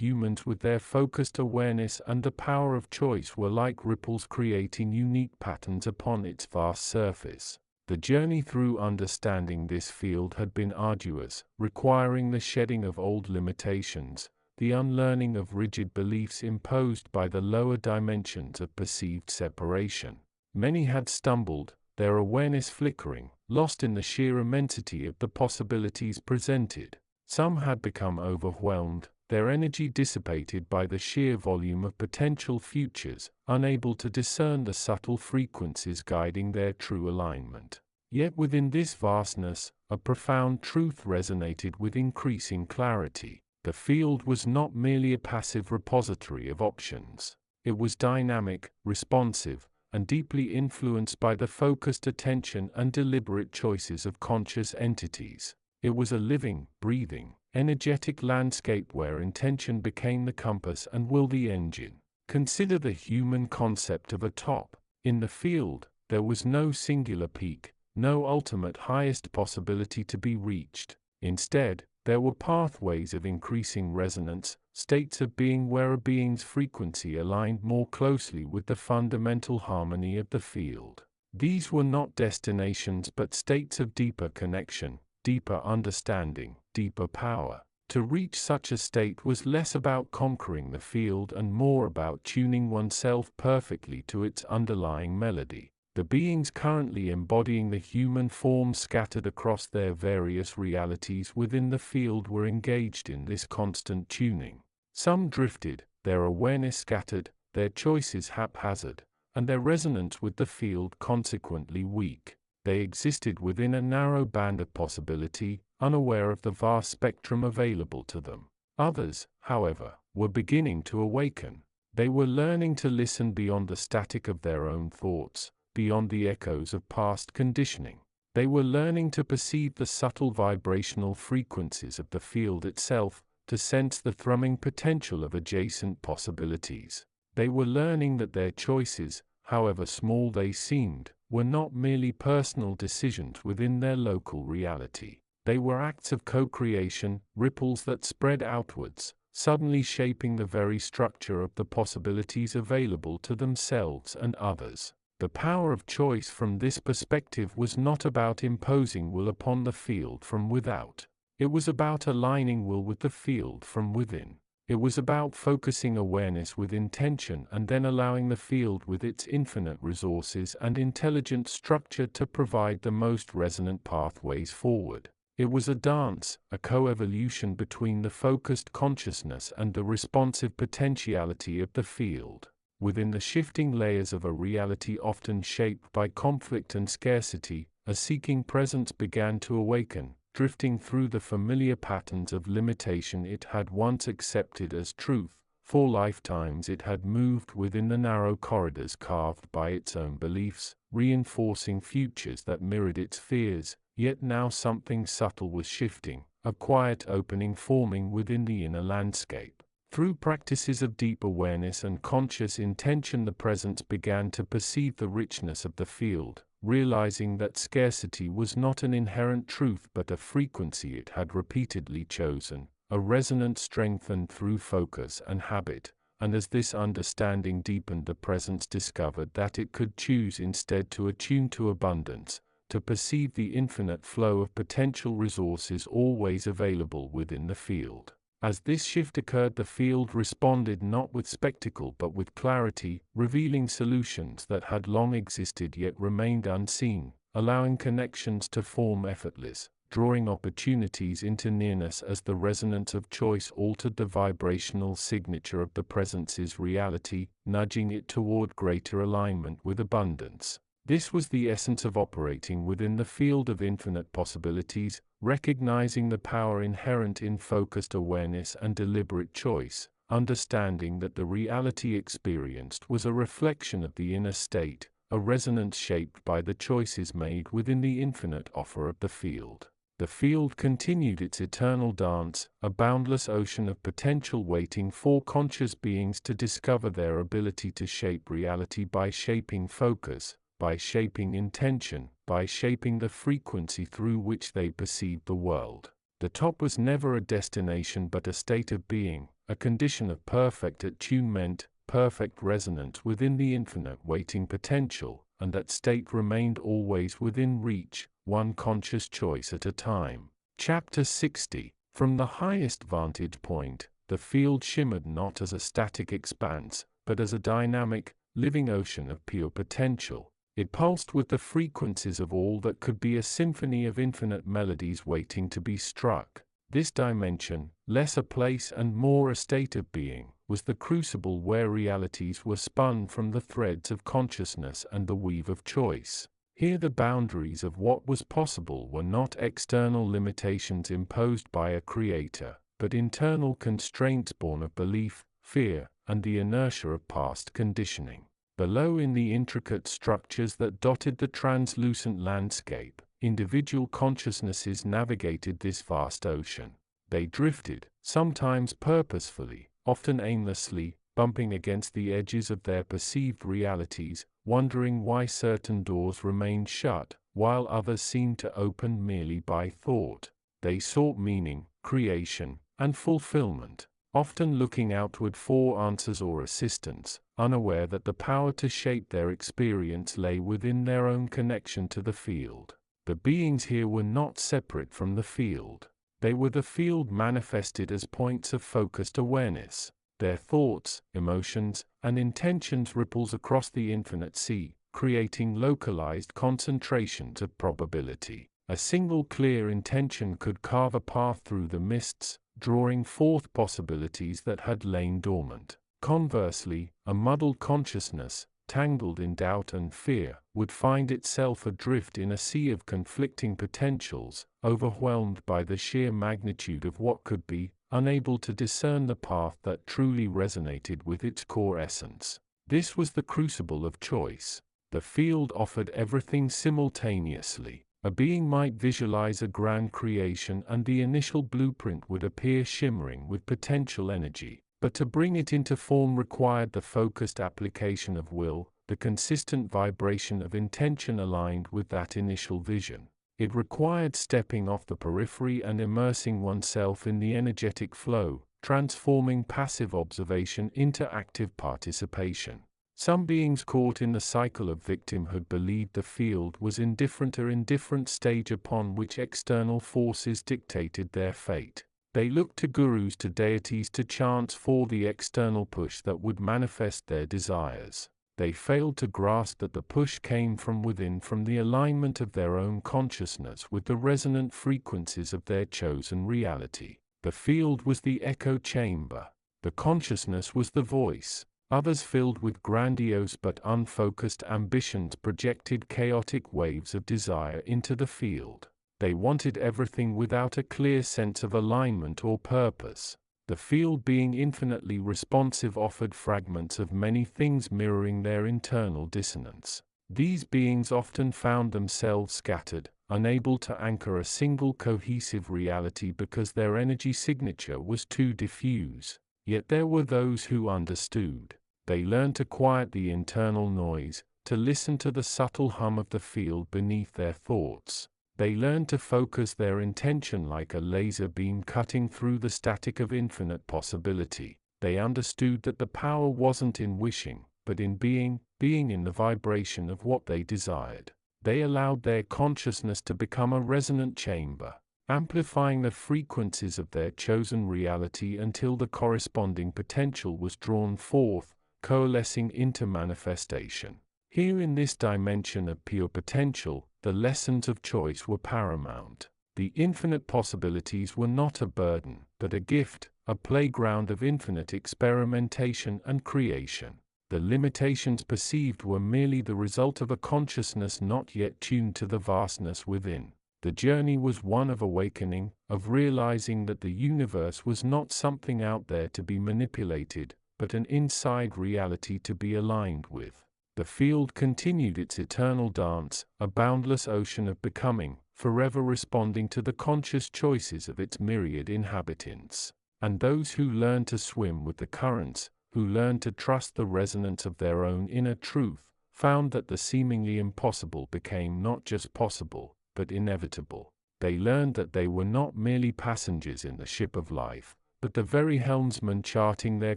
humans with their focused awareness and the power of choice were like ripples creating unique patterns upon its vast surface. The journey through understanding this field had been arduous, requiring the shedding of old limitations, the unlearning of rigid beliefs imposed by the lower dimensions of perceived separation. Many had stumbled, their awareness flickering, lost in the sheer immensity of the possibilities presented. Some had become overwhelmed, their energy dissipated by the sheer volume of potential futures, unable to discern the subtle frequencies guiding their true alignment. Yet within this vastness, a profound truth resonated with increasing clarity. The field was not merely a passive repository of options. It was dynamic, responsive, and deeply influenced by the focused attention and deliberate choices of conscious entities. It was a living, breathing, energetic landscape where intention became the compass and will the engine. Consider the human concept of a top. In the field, there was no singular peak, no ultimate highest possibility to be reached. Instead, there were pathways of increasing resonance, states of being where a being's frequency aligned more closely with the fundamental harmony of the field. These were not destinations but states of deeper connection, deeper understanding, deeper power. To reach such a state was less about conquering the field and more about tuning oneself perfectly to its underlying melody. The beings currently embodying the human form scattered across their various realities within the field were engaged in this constant tuning. Some drifted, their awareness scattered, their choices haphazard, and their resonance with the field consequently weak. They existed within a narrow band of possibility, unaware of the vast spectrum available to them. Others, however, were beginning to awaken. They were learning to listen beyond the static of their own thoughts, beyond the echoes of past conditioning. They were learning to perceive the subtle vibrational frequencies of the field itself, to sense the thrumming potential of adjacent possibilities. They were learning that their choices, however small they seemed, were not merely personal decisions within their local reality. They were acts of co-creation, ripples that spread outwards, suddenly shaping the very structure of the possibilities available to themselves and others. The power of choice from this perspective was not about imposing will upon the field from without. It was about aligning will with the field from within. It was about focusing awareness with intention and then allowing the field with its infinite resources and intelligent structure to provide the most resonant pathways forward. It was a dance, a co-evolution between the focused consciousness and the responsive potentiality of the field. Within the shifting layers of a reality often shaped by conflict and scarcity, a seeking presence began to awaken, drifting through the familiar patterns of limitation it had once accepted as truth. For lifetimes it had moved within the narrow corridors carved by its own beliefs, reinforcing futures that mirrored its fears, yet now something subtle was shifting, a quiet opening forming within the inner landscape. Through practices of deep awareness and conscious intention, the presence began to perceive the richness of the field, realizing that scarcity was not an inherent truth but a frequency it had repeatedly chosen, a resonance strengthened through focus and habit. And as this understanding deepened, the presence discovered that it could choose instead to attune to abundance, to perceive the infinite flow of potential resources always available within the field. As this shift occurred, the field responded not with spectacle but with clarity, revealing solutions that had long existed yet remained unseen, allowing connections to form effortless, drawing opportunities into nearness as the resonance of choice altered the vibrational signature of the presence's reality, nudging it toward greater alignment with abundance. This was the essence of operating within the field of infinite possibilities, recognizing the power inherent in focused awareness and deliberate choice, understanding that the reality experienced was a reflection of the inner state, a resonance shaped by the choices made within the infinite offer of the field. The field continued its eternal dance, a boundless ocean of potential waiting for conscious beings to discover their ability to shape reality by shaping focus, by shaping intention, by shaping the frequency through which they perceived the world. The top was never a destination but a state of being, a condition of perfect attunement, perfect resonance within the infinite waiting potential, and that state remained always within reach, one conscious choice at a time. Chapter 60. From the highest vantage point, the field shimmered not as a static expanse, but as a dynamic, living ocean of pure potential. It pulsed with the frequencies of all that could be, a symphony of infinite melodies waiting to be struck. This dimension, less a place and more a state of being, was the crucible where realities were spun from the threads of consciousness and the weave of choice. Here the boundaries of what was possible were not external limitations imposed by a creator, but internal constraints born of belief, fear, and the inertia of past conditioning. Below, in the intricate structures that dotted the translucent landscape, individual consciousnesses navigated this vast ocean. They drifted, sometimes purposefully, often aimlessly, bumping against the edges of their perceived realities, wondering why certain doors remained shut, while others seemed to open merely by thought. They sought meaning, creation, and fulfillment, often looking outward for answers or assistance, unaware that the power to shape their experience lay within their own connection to the field. The beings here were not separate from the field. They were the field manifested as points of focused awareness. Their thoughts, emotions, and intentions ripples across the infinite sea, creating localized concentrations of probability. A single clear intention could carve a path through the mists, drawing forth possibilities that had lain dormant. Conversely, a muddled consciousness, tangled in doubt and fear, would find itself adrift in a sea of conflicting potentials, overwhelmed by the sheer magnitude of what could be, unable to discern the path that truly resonated with its core essence. This was the crucible of choice. The field offered everything simultaneously. A being might visualize a grand creation and the initial blueprint would appear shimmering with potential energy. But to bring it into form required the focused application of will, the consistent vibration of intention aligned with that initial vision. It required stepping off the periphery and immersing oneself in the energetic flow, transforming passive observation into active participation. Some beings caught in the cycle of victimhood believed the field was indifferent or indifferent stage upon which external forces dictated their fate. They looked to gurus, to deities, to chants for the external push that would manifest their desires. They failed to grasp that the push came from within, from the alignment of their own consciousness with the resonant frequencies of their chosen reality. The field was the echo chamber. The consciousness was the voice. Others, filled with grandiose but unfocused ambitions, projected chaotic waves of desire into the field. They wanted everything without a clear sense of alignment or purpose. The field, being infinitely responsive, offered fragments of many things mirroring their internal dissonance. These beings often found themselves scattered, unable to anchor a single cohesive reality because their energy signature was too diffuse. Yet there were those who understood. They learned to quiet the internal noise, to listen to the subtle hum of the field beneath their thoughts. They learned to focus their intention like a laser beam cutting through the static of infinite possibility. They understood that the power wasn't in wishing, but in being in the vibration of what they desired. They allowed their consciousness to become a resonant chamber, amplifying the frequencies of their chosen reality until the corresponding potential was drawn forth, coalescing into manifestation. Here, in this dimension of pure potential, the lessons of choice were paramount. The infinite possibilities were not a burden, but a gift, a playground of infinite experimentation and creation. The limitations perceived were merely the result of a consciousness not yet tuned to the vastness within. The journey was one of awakening, of realizing that the universe was not something out there to be manipulated, but an inside reality to be aligned with. The field continued its eternal dance, a boundless ocean of becoming, forever responding to the conscious choices of its myriad inhabitants. And those who learned to swim with the currents, who learned to trust the resonance of their own inner truth, found that the seemingly impossible became not just possible, but inevitable. They learned that they were not merely passengers in the ship of life, but the very helmsman charting their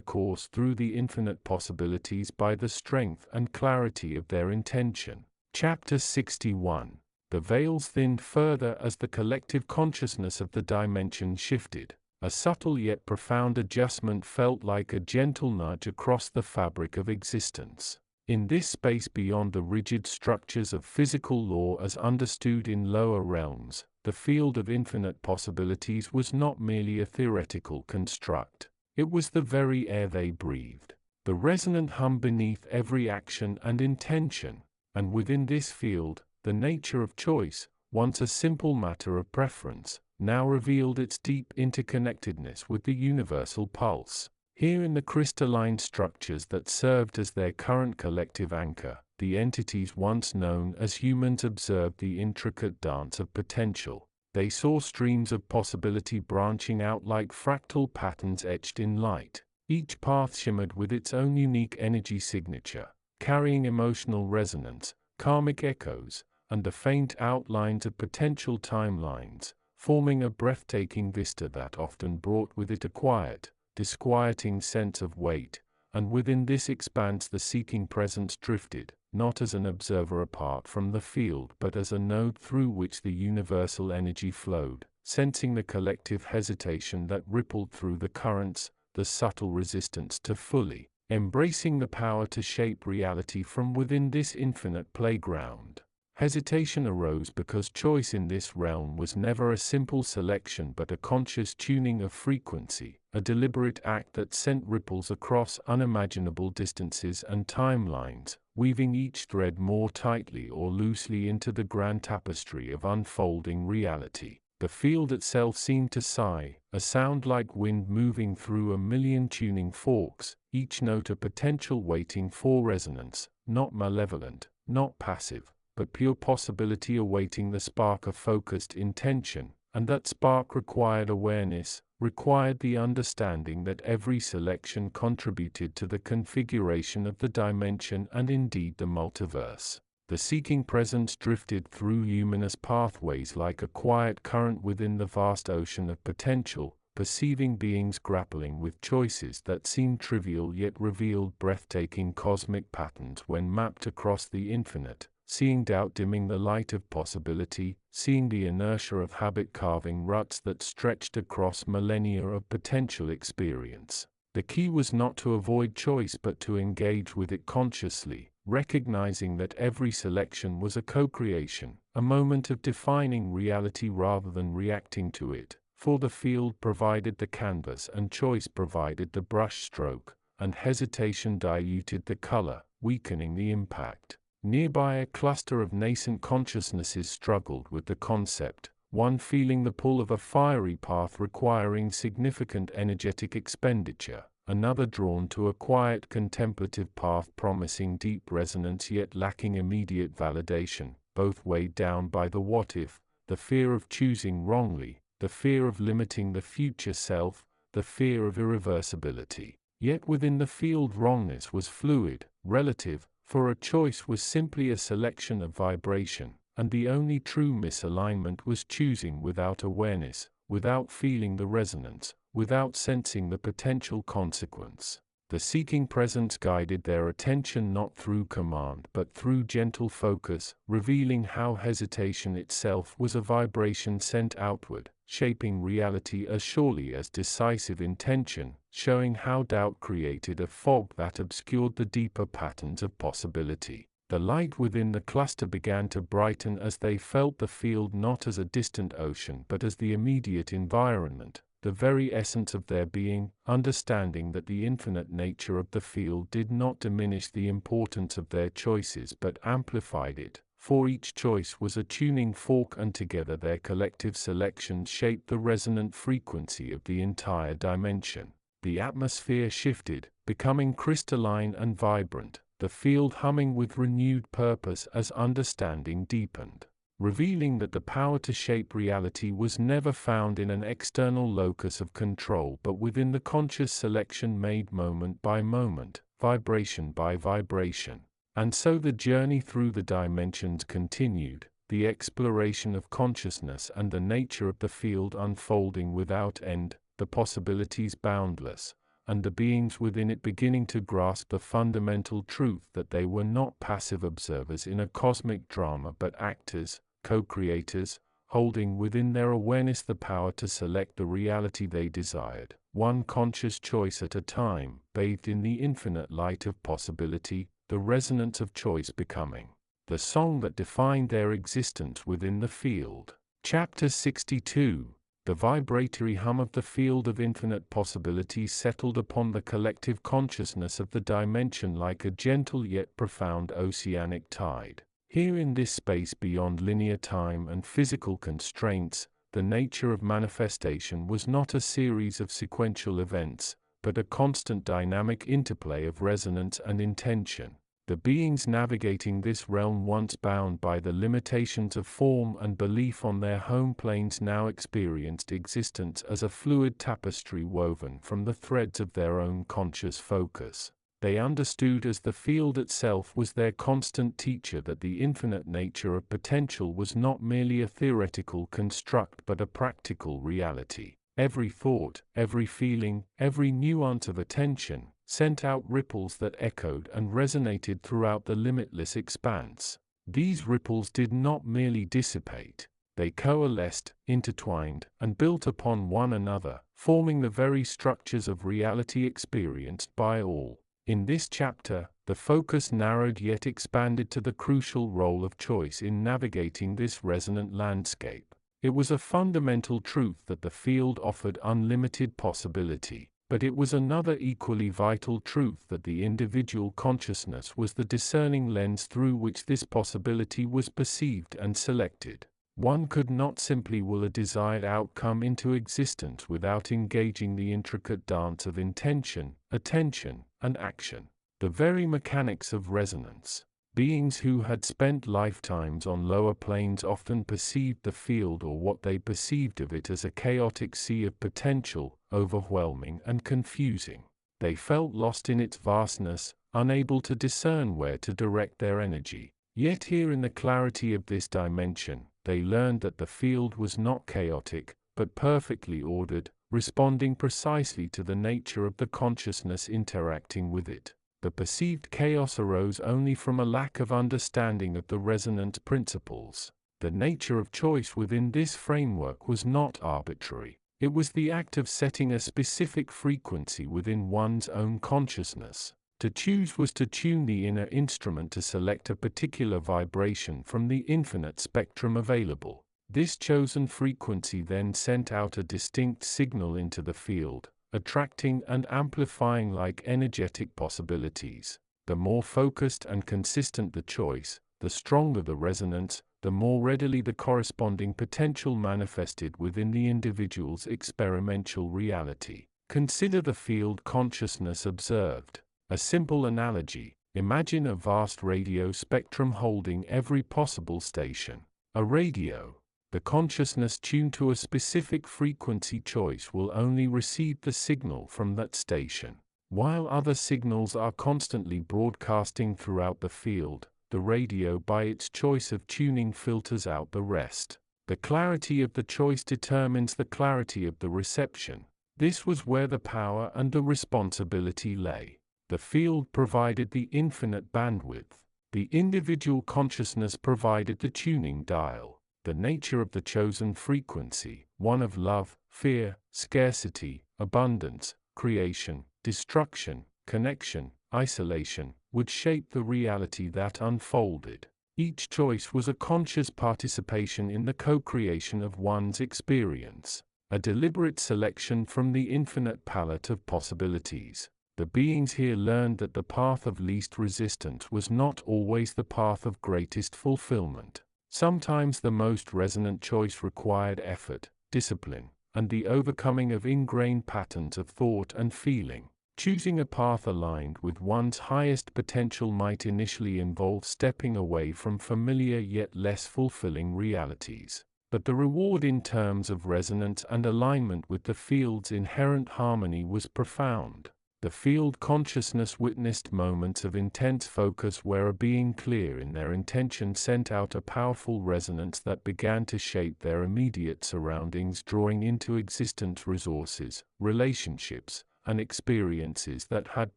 course through the infinite possibilities by the strength and clarity of their intention. Chapter 61. The veils thinned further as the collective consciousness of the dimension shifted. A subtle yet profound adjustment felt like a gentle nudge across the fabric of existence. In this space beyond the rigid structures of physical law as understood in lower realms, the field of infinite possibilities was not merely a theoretical construct. It was the very air they breathed, the resonant hum beneath every action and intention. And within this field, the nature of choice, once a simple matter of preference, now revealed its deep interconnectedness with the universal pulse. Here, in the crystalline structures that served as their current collective anchor, the entities once known as humans observed the intricate dance of potential. They saw streams of possibility branching out like fractal patterns etched in light. Each path shimmered with its own unique energy signature, carrying emotional resonance, karmic echoes, and the faint outlines of potential timelines, forming a breathtaking vista that often brought with it a quiet, disquieting sense of weight. And within this expanse the seeking presence drifted, not as an observer apart from the field but as a node through which the universal energy flowed, sensing the collective hesitation that rippled through the currents, the subtle resistance to fully embracing the power to shape reality from within this infinite playground. Hesitation arose because choice in this realm was never a simple selection but a conscious tuning of frequency, a deliberate act that sent ripples across unimaginable distances and timelines, weaving each thread more tightly or loosely into the grand tapestry of unfolding reality. The field itself seemed to sigh, a sound like wind moving through a million tuning forks, each note a potential waiting for resonance, not malevolent, not passive, but pure possibility awaiting the spark of focused intention, and that spark required awareness, required the understanding that every selection contributed to the configuration of the dimension and indeed the multiverse. The seeking presence drifted through luminous pathways like a quiet current within the vast ocean of potential, perceiving beings grappling with choices that seemed trivial yet revealed breathtaking cosmic patterns when mapped across the infinite, seeing doubt dimming the light of possibility, seeing the inertia of habit carving ruts that stretched across millennia of potential experience. The key was not to avoid choice but to engage with it consciously, recognizing that every selection was a co-creation, a moment of defining reality rather than reacting to it. For the field provided the canvas and choice provided the brush stroke, and hesitation diluted the color, weakening the impact. Nearby a cluster of nascent consciousnesses struggled with the concept, one feeling the pull of a fiery path requiring significant energetic expenditure, another drawn to a quiet contemplative path promising deep resonance yet lacking immediate validation, both weighed down by the what-if, the fear of choosing wrongly, the fear of limiting the future self, the fear of irreversibility. Yet within the field wrongness was fluid, relative, for a choice was simply a selection of vibration, and the only true misalignment was choosing without awareness, without feeling the resonance, without sensing the potential consequence. The seeking presence guided their attention not through command but through gentle focus, revealing how hesitation itself was a vibration sent outward, shaping reality as surely as decisive intention, showing how doubt created a fog that obscured the deeper patterns of possibility. The light within the cluster began to brighten as they felt the field not as a distant ocean but as the immediate environment, the very essence of their being, understanding that the infinite nature of the field did not diminish the importance of their choices but amplified it, for each choice was a tuning fork and together their collective selections shaped the resonant frequency of the entire dimension. The atmosphere shifted, becoming crystalline and vibrant, the field humming with renewed purpose as understanding deepened, revealing that the power to shape reality was never found in an external locus of control but within the conscious selection made moment by moment, vibration by vibration. And so the journey through the dimensions continued, the exploration of consciousness and the nature of the field unfolding without end, the possibilities boundless, and the beings within it beginning to grasp the fundamental truth that they were not passive observers in a cosmic drama but actors, co-creators, holding within their awareness the power to select the reality they desired, one conscious choice at a time, bathed in the infinite light of possibility, the resonance of choice becoming the song that defined their existence within the field. Chapter 62. The vibratory hum of the field of infinite possibilities settled upon the collective consciousness of the dimension like a gentle yet profound oceanic tide. Here in this space beyond linear time and physical constraints, the nature of manifestation was not a series of sequential events, but a constant dynamic interplay of resonance and intention. The beings navigating this realm, once bound by the limitations of form and belief on their home planes, now experienced existence as a fluid tapestry woven from the threads of their own conscious focus. They understood as the field itself was their constant teacher that the infinite nature of potential was not merely a theoretical construct but a practical reality. Every thought, every feeling, every nuance of attention sent out ripples that echoed and resonated throughout the limitless expanse. These ripples did not merely dissipate, they coalesced, intertwined, and built upon one another, forming the very structures of reality experienced by all. In this chapter, the focus narrowed yet expanded to the crucial role of choice in navigating this resonant landscape. It was a fundamental truth that the field offered unlimited possibility, but it was another equally vital truth that the individual consciousness was the discerning lens through which this possibility was perceived and selected. One could not simply will a desired outcome into existence without engaging the intricate dance of intention, attention, and action, the very mechanics of resonance. Beings who had spent lifetimes on lower planes often perceived the field, or what they perceived of it, as a chaotic sea of potential, overwhelming and confusing. They felt lost in its vastness, unable to discern where to direct their energy. Yet here, in the clarity of this dimension, they learned that the field was not chaotic, but perfectly ordered, responding precisely to the nature of the consciousness interacting with it. The perceived chaos arose only from a lack of understanding of the resonant principles. The nature of choice within this framework was not arbitrary. It was the act of setting a specific frequency within one's own consciousness. To choose was to tune the inner instrument to select a particular vibration from the infinite spectrum available. This chosen frequency then sent out a distinct signal into the field, attracting and amplifying like energetic possibilities. The more focused and consistent the choice, the stronger the resonance, the more readily the corresponding potential manifested within the individual's experiential reality. Consider the field consciousness observed. A simple analogy: imagine a vast radio spectrum holding every possible station. A radio. The consciousness tuned to a specific frequency choice will only receive the signal from that station. While other signals are constantly broadcasting throughout the field, the radio by its choice of tuning filters out the rest. The clarity of the choice determines the clarity of the reception. This was where the power and the responsibility lay. The field provided the infinite bandwidth. The individual consciousness provided the tuning dial. The nature of the chosen frequency, one of love, fear, scarcity, abundance, creation, destruction, connection, isolation, would shape the reality that unfolded. Each choice was a conscious participation in the co-creation of one's experience, a deliberate selection from the infinite palette of possibilities. The beings here learned that the path of least resistance was not always the path of greatest fulfillment. Sometimes the most resonant choice required effort, discipline, and the overcoming of ingrained patterns of thought and feeling. Choosing a path aligned with one's highest potential might initially involve stepping away from familiar yet less fulfilling realities. But the reward in terms of resonance and alignment with the field's inherent harmony was profound. The field consciousness witnessed moments of intense focus where a being clear in their intention sent out a powerful resonance that began to shape their immediate surroundings, drawing into existence resources, relationships, and experiences that had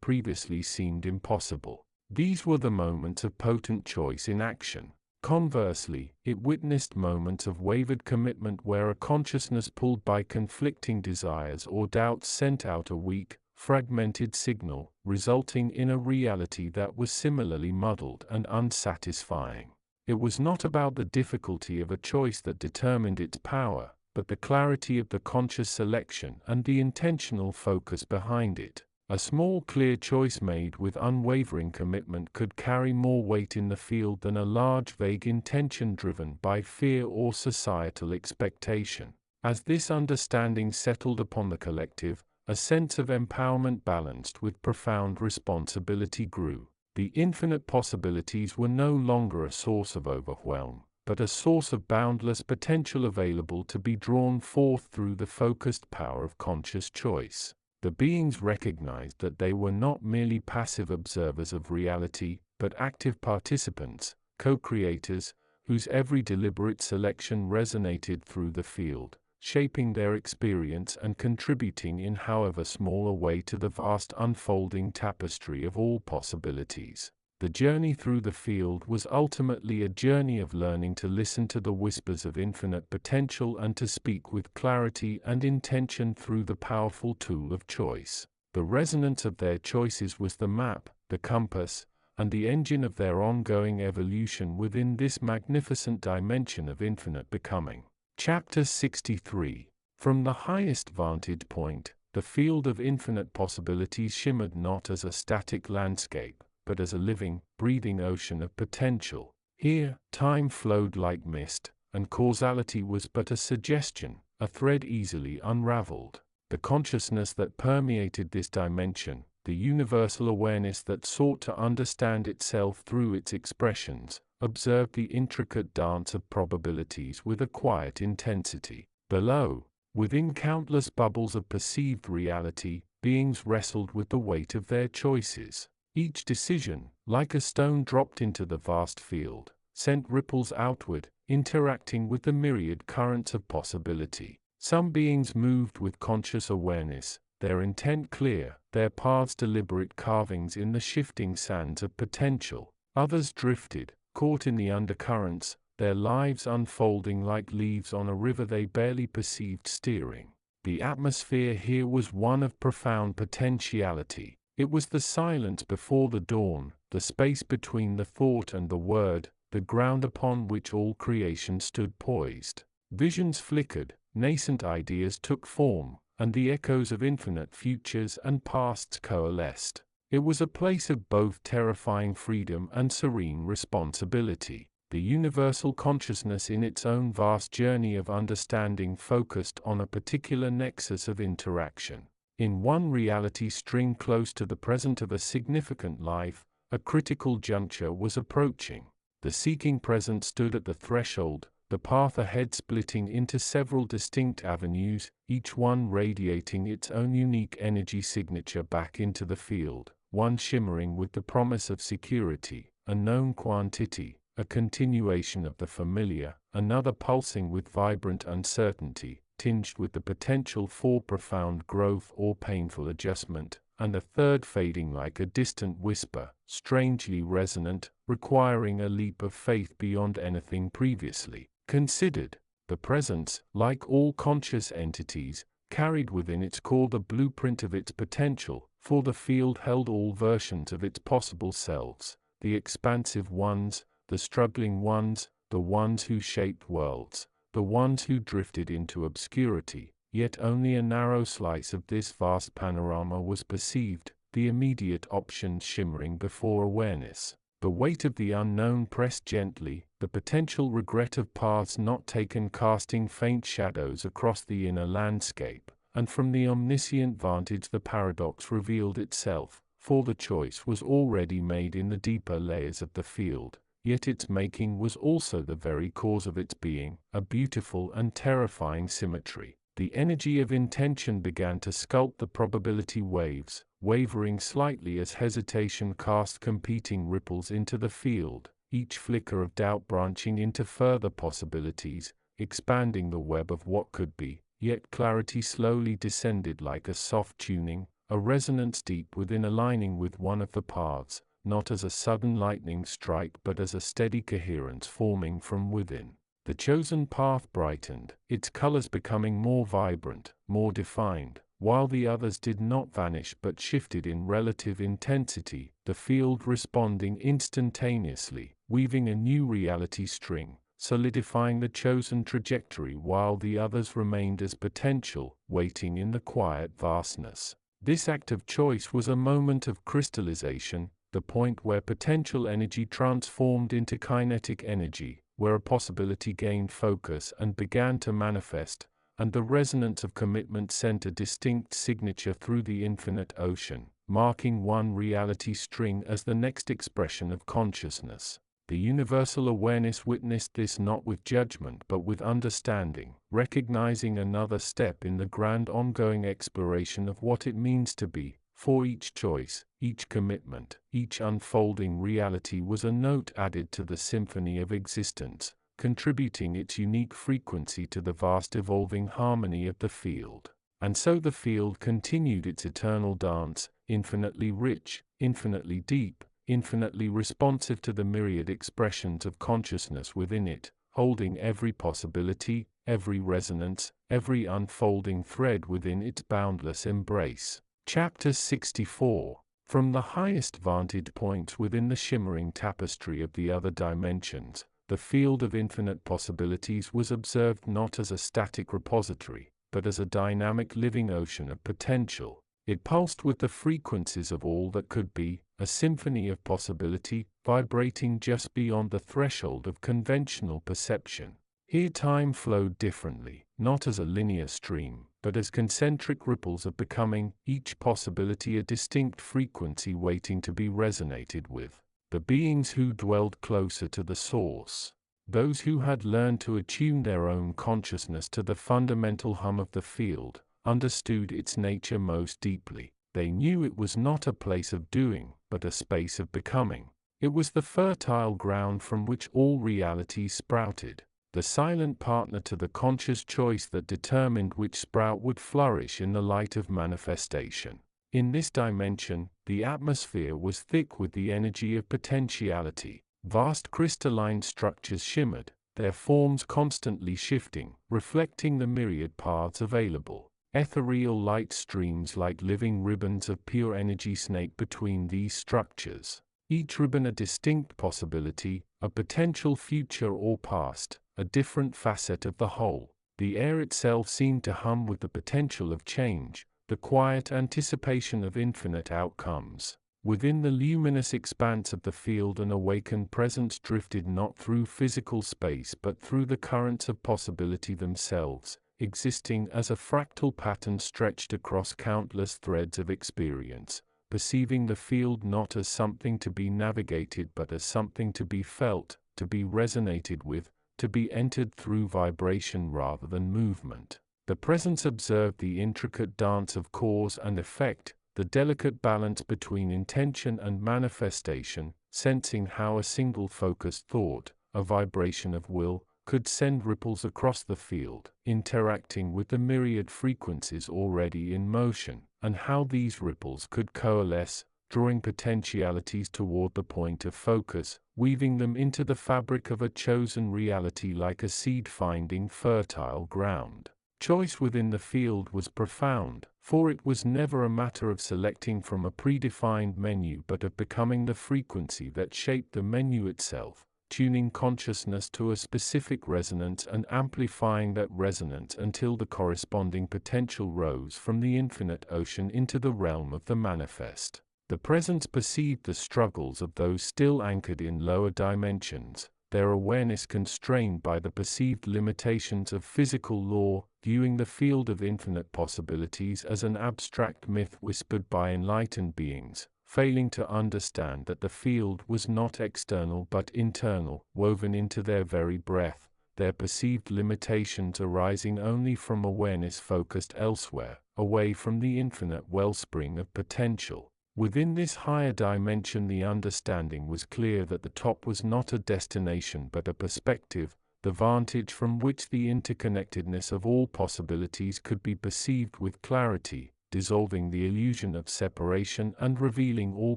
previously seemed impossible. These were the moments of potent choice in action. Conversely, it witnessed moments of wavered commitment where a consciousness pulled by conflicting desires or doubts sent out a weak, fragmented signal, resulting in a reality that was similarly muddled and unsatisfying. It was not about the difficulty of a choice that determined its power, but the clarity of the conscious selection and the intentional focus behind it. A small, clear choice made with unwavering commitment could carry more weight in the field than a large, vague intention driven by fear or societal expectation. As this understanding settled upon the collective, a sense of empowerment balanced with profound responsibility grew. The infinite possibilities were no longer a source of overwhelm, but a source of boundless potential available to be drawn forth through the focused power of conscious choice. The beings recognized that they were not merely passive observers of reality, but active participants, co-creators, whose every deliberate selection resonated through the field, shaping their experience and contributing in however small a way to the vast unfolding tapestry of all possibilities. The journey through the field was ultimately a journey of learning to listen to the whispers of infinite potential and to speak with clarity and intention through the powerful tool of choice. The resonance of their choices was the map, the compass, and the engine of their ongoing evolution within this magnificent dimension of infinite becoming. Chapter 63. From the highest vantage point, the field of infinite possibilities shimmered not as a static landscape, but as a living, breathing ocean of potential. Here, time flowed like mist, and causality was but a suggestion, a thread easily unraveled. The consciousness that permeated this dimension, the universal awareness that sought to understand itself through its expressions, observed the intricate dance of probabilities with a quiet intensity. Below, within countless bubbles of perceived reality, beings wrestled with the weight of their choices. Each decision, like a stone dropped into the vast field, sent ripples outward, interacting with the myriad currents of possibility. Some beings moved with conscious awareness, their intent clear, their paths deliberate carvings in the shifting sands of potential. Others drifted, caught in the undercurrents, their lives unfolding like leaves on a river they barely perceived steering. The atmosphere here was one of profound potentiality. It was the silence before the dawn, the space between the thought and the word, the ground upon which all creation stood poised. Visions flickered, nascent ideas took form, and the echoes of infinite futures and pasts coalesced. It was a place of both terrifying freedom and serene responsibility. The universal consciousness in its own vast journey of understanding focused on a particular nexus of interaction. In one reality string close to the present of a significant life, a critical juncture was approaching. The seeking present stood at the threshold, the path ahead splitting into several distinct avenues, each one radiating its own unique energy signature back into the field, one shimmering with the promise of security, a known quantity, a continuation of the familiar, another pulsing with vibrant uncertainty, tinged with the potential for profound growth or painful adjustment, and a third fading like a distant whisper, strangely resonant, requiring a leap of faith beyond anything previously considered. The presence, like all conscious entities, carried within its core the blueprint of its potential, for the field held all versions of its possible selves, the expansive ones, the struggling ones, the ones who shaped worlds, the ones who drifted into obscurity. Yet only a narrow slice of this vast panorama was perceived, the immediate options shimmering before awareness. The weight of the unknown pressed gently, the potential regret of paths not taken casting faint shadows across the inner landscape, and from the omniscient vantage the paradox revealed itself, for the choice was already made in the deeper layers of the field, yet its making was also the very cause of its being, a beautiful and terrifying symmetry. The energy of intention began to sculpt the probability waves, wavering slightly as hesitation cast competing ripples into the field, each flicker of doubt branching into further possibilities, expanding the web of what could be, yet clarity slowly descended like a soft tuning, a resonance deep within aligning with one of the paths, not as a sudden lightning strike but as a steady coherence forming from within. The chosen path brightened, its colors becoming more vibrant, more defined, while the others did not vanish but shifted in relative intensity, the field responding instantaneously, weaving a new reality string, solidifying the chosen trajectory while the others remained as potential, waiting in the quiet vastness. This act of choice was a moment of crystallization, the point where potential energy transformed into kinetic energy, where a possibility gained focus and began to manifest, and the resonance of commitment sent a distinct signature through the infinite ocean, marking one reality string as the next expression of consciousness. The universal awareness witnessed this not with judgment but with understanding, recognizing another step in the grand ongoing exploration of what it means to be. For each choice, each commitment, each unfolding reality was a note added to the symphony of existence, contributing its unique frequency to the vast evolving harmony of the field. And so the field continued its eternal dance, infinitely rich, infinitely deep, infinitely responsive to the myriad expressions of consciousness within it, holding every possibility, every resonance, every unfolding thread within its boundless embrace. Chapter 64. From the highest vantage points within the shimmering tapestry of the other dimensions, the field of infinite possibilities was observed not as a static repository, but as a dynamic living ocean of potential. It pulsed with the frequencies of all that could be, a symphony of possibility, vibrating just beyond the threshold of conventional perception. Here time flowed differently, not as a linear stream, but as concentric ripples of becoming, each possibility a distinct frequency waiting to be resonated with. The beings who dwelled closer to the source, those who had learned to attune their own consciousness to the fundamental hum of the field, understood its nature most deeply. They knew it was not a place of doing, but a space of becoming. It was the fertile ground from which all reality sprouted, the silent partner to the conscious choice that determined which sprout would flourish in the light of manifestation. In this dimension, the atmosphere was thick with the energy of potentiality. Vast crystalline structures shimmered, their forms constantly shifting, reflecting the myriad paths available. Ethereal light streams like living ribbons of pure energy snake between these structures, each ribbon a distinct possibility, a potential future or past, a different facet of the whole. The air itself seemed to hum with the potential of change, the quiet anticipation of infinite outcomes. Within the luminous expanse of the field, an awakened presence drifted not through physical space but through the currents of possibility themselves, existing as a fractal pattern stretched across countless threads of experience, perceiving the field not as something to be navigated but as something to be felt, to be resonated with, to be entered through vibration rather than movement. The presence observed the intricate dance of cause and effect, the delicate balance between intention and manifestation, sensing how a single focused thought, a vibration of will, could send ripples across the field, interacting with the myriad frequencies already in motion, and how these ripples could coalesce, drawing potentialities toward the point of focus, weaving them into the fabric of a chosen reality like a seed finding fertile ground. Choice within the field was profound, for it was never a matter of selecting from a predefined menu but of becoming the frequency that shaped the menu itself, tuning consciousness to a specific resonance and amplifying that resonance until the corresponding potential rose from the infinite ocean into the realm of the manifest. The presence perceived the struggles of those still anchored in lower dimensions, their awareness constrained by the perceived limitations of physical law, viewing the field of infinite possibilities as an abstract myth whispered by enlightened beings, failing to understand that the field was not external but internal, woven into their very breath, their perceived limitations arising only from awareness focused elsewhere, away from the infinite wellspring of potential. Within this higher dimension, the understanding was clear that the top was not a destination but a perspective, the vantage from which the interconnectedness of all possibilities could be perceived with clarity, dissolving the illusion of separation and revealing all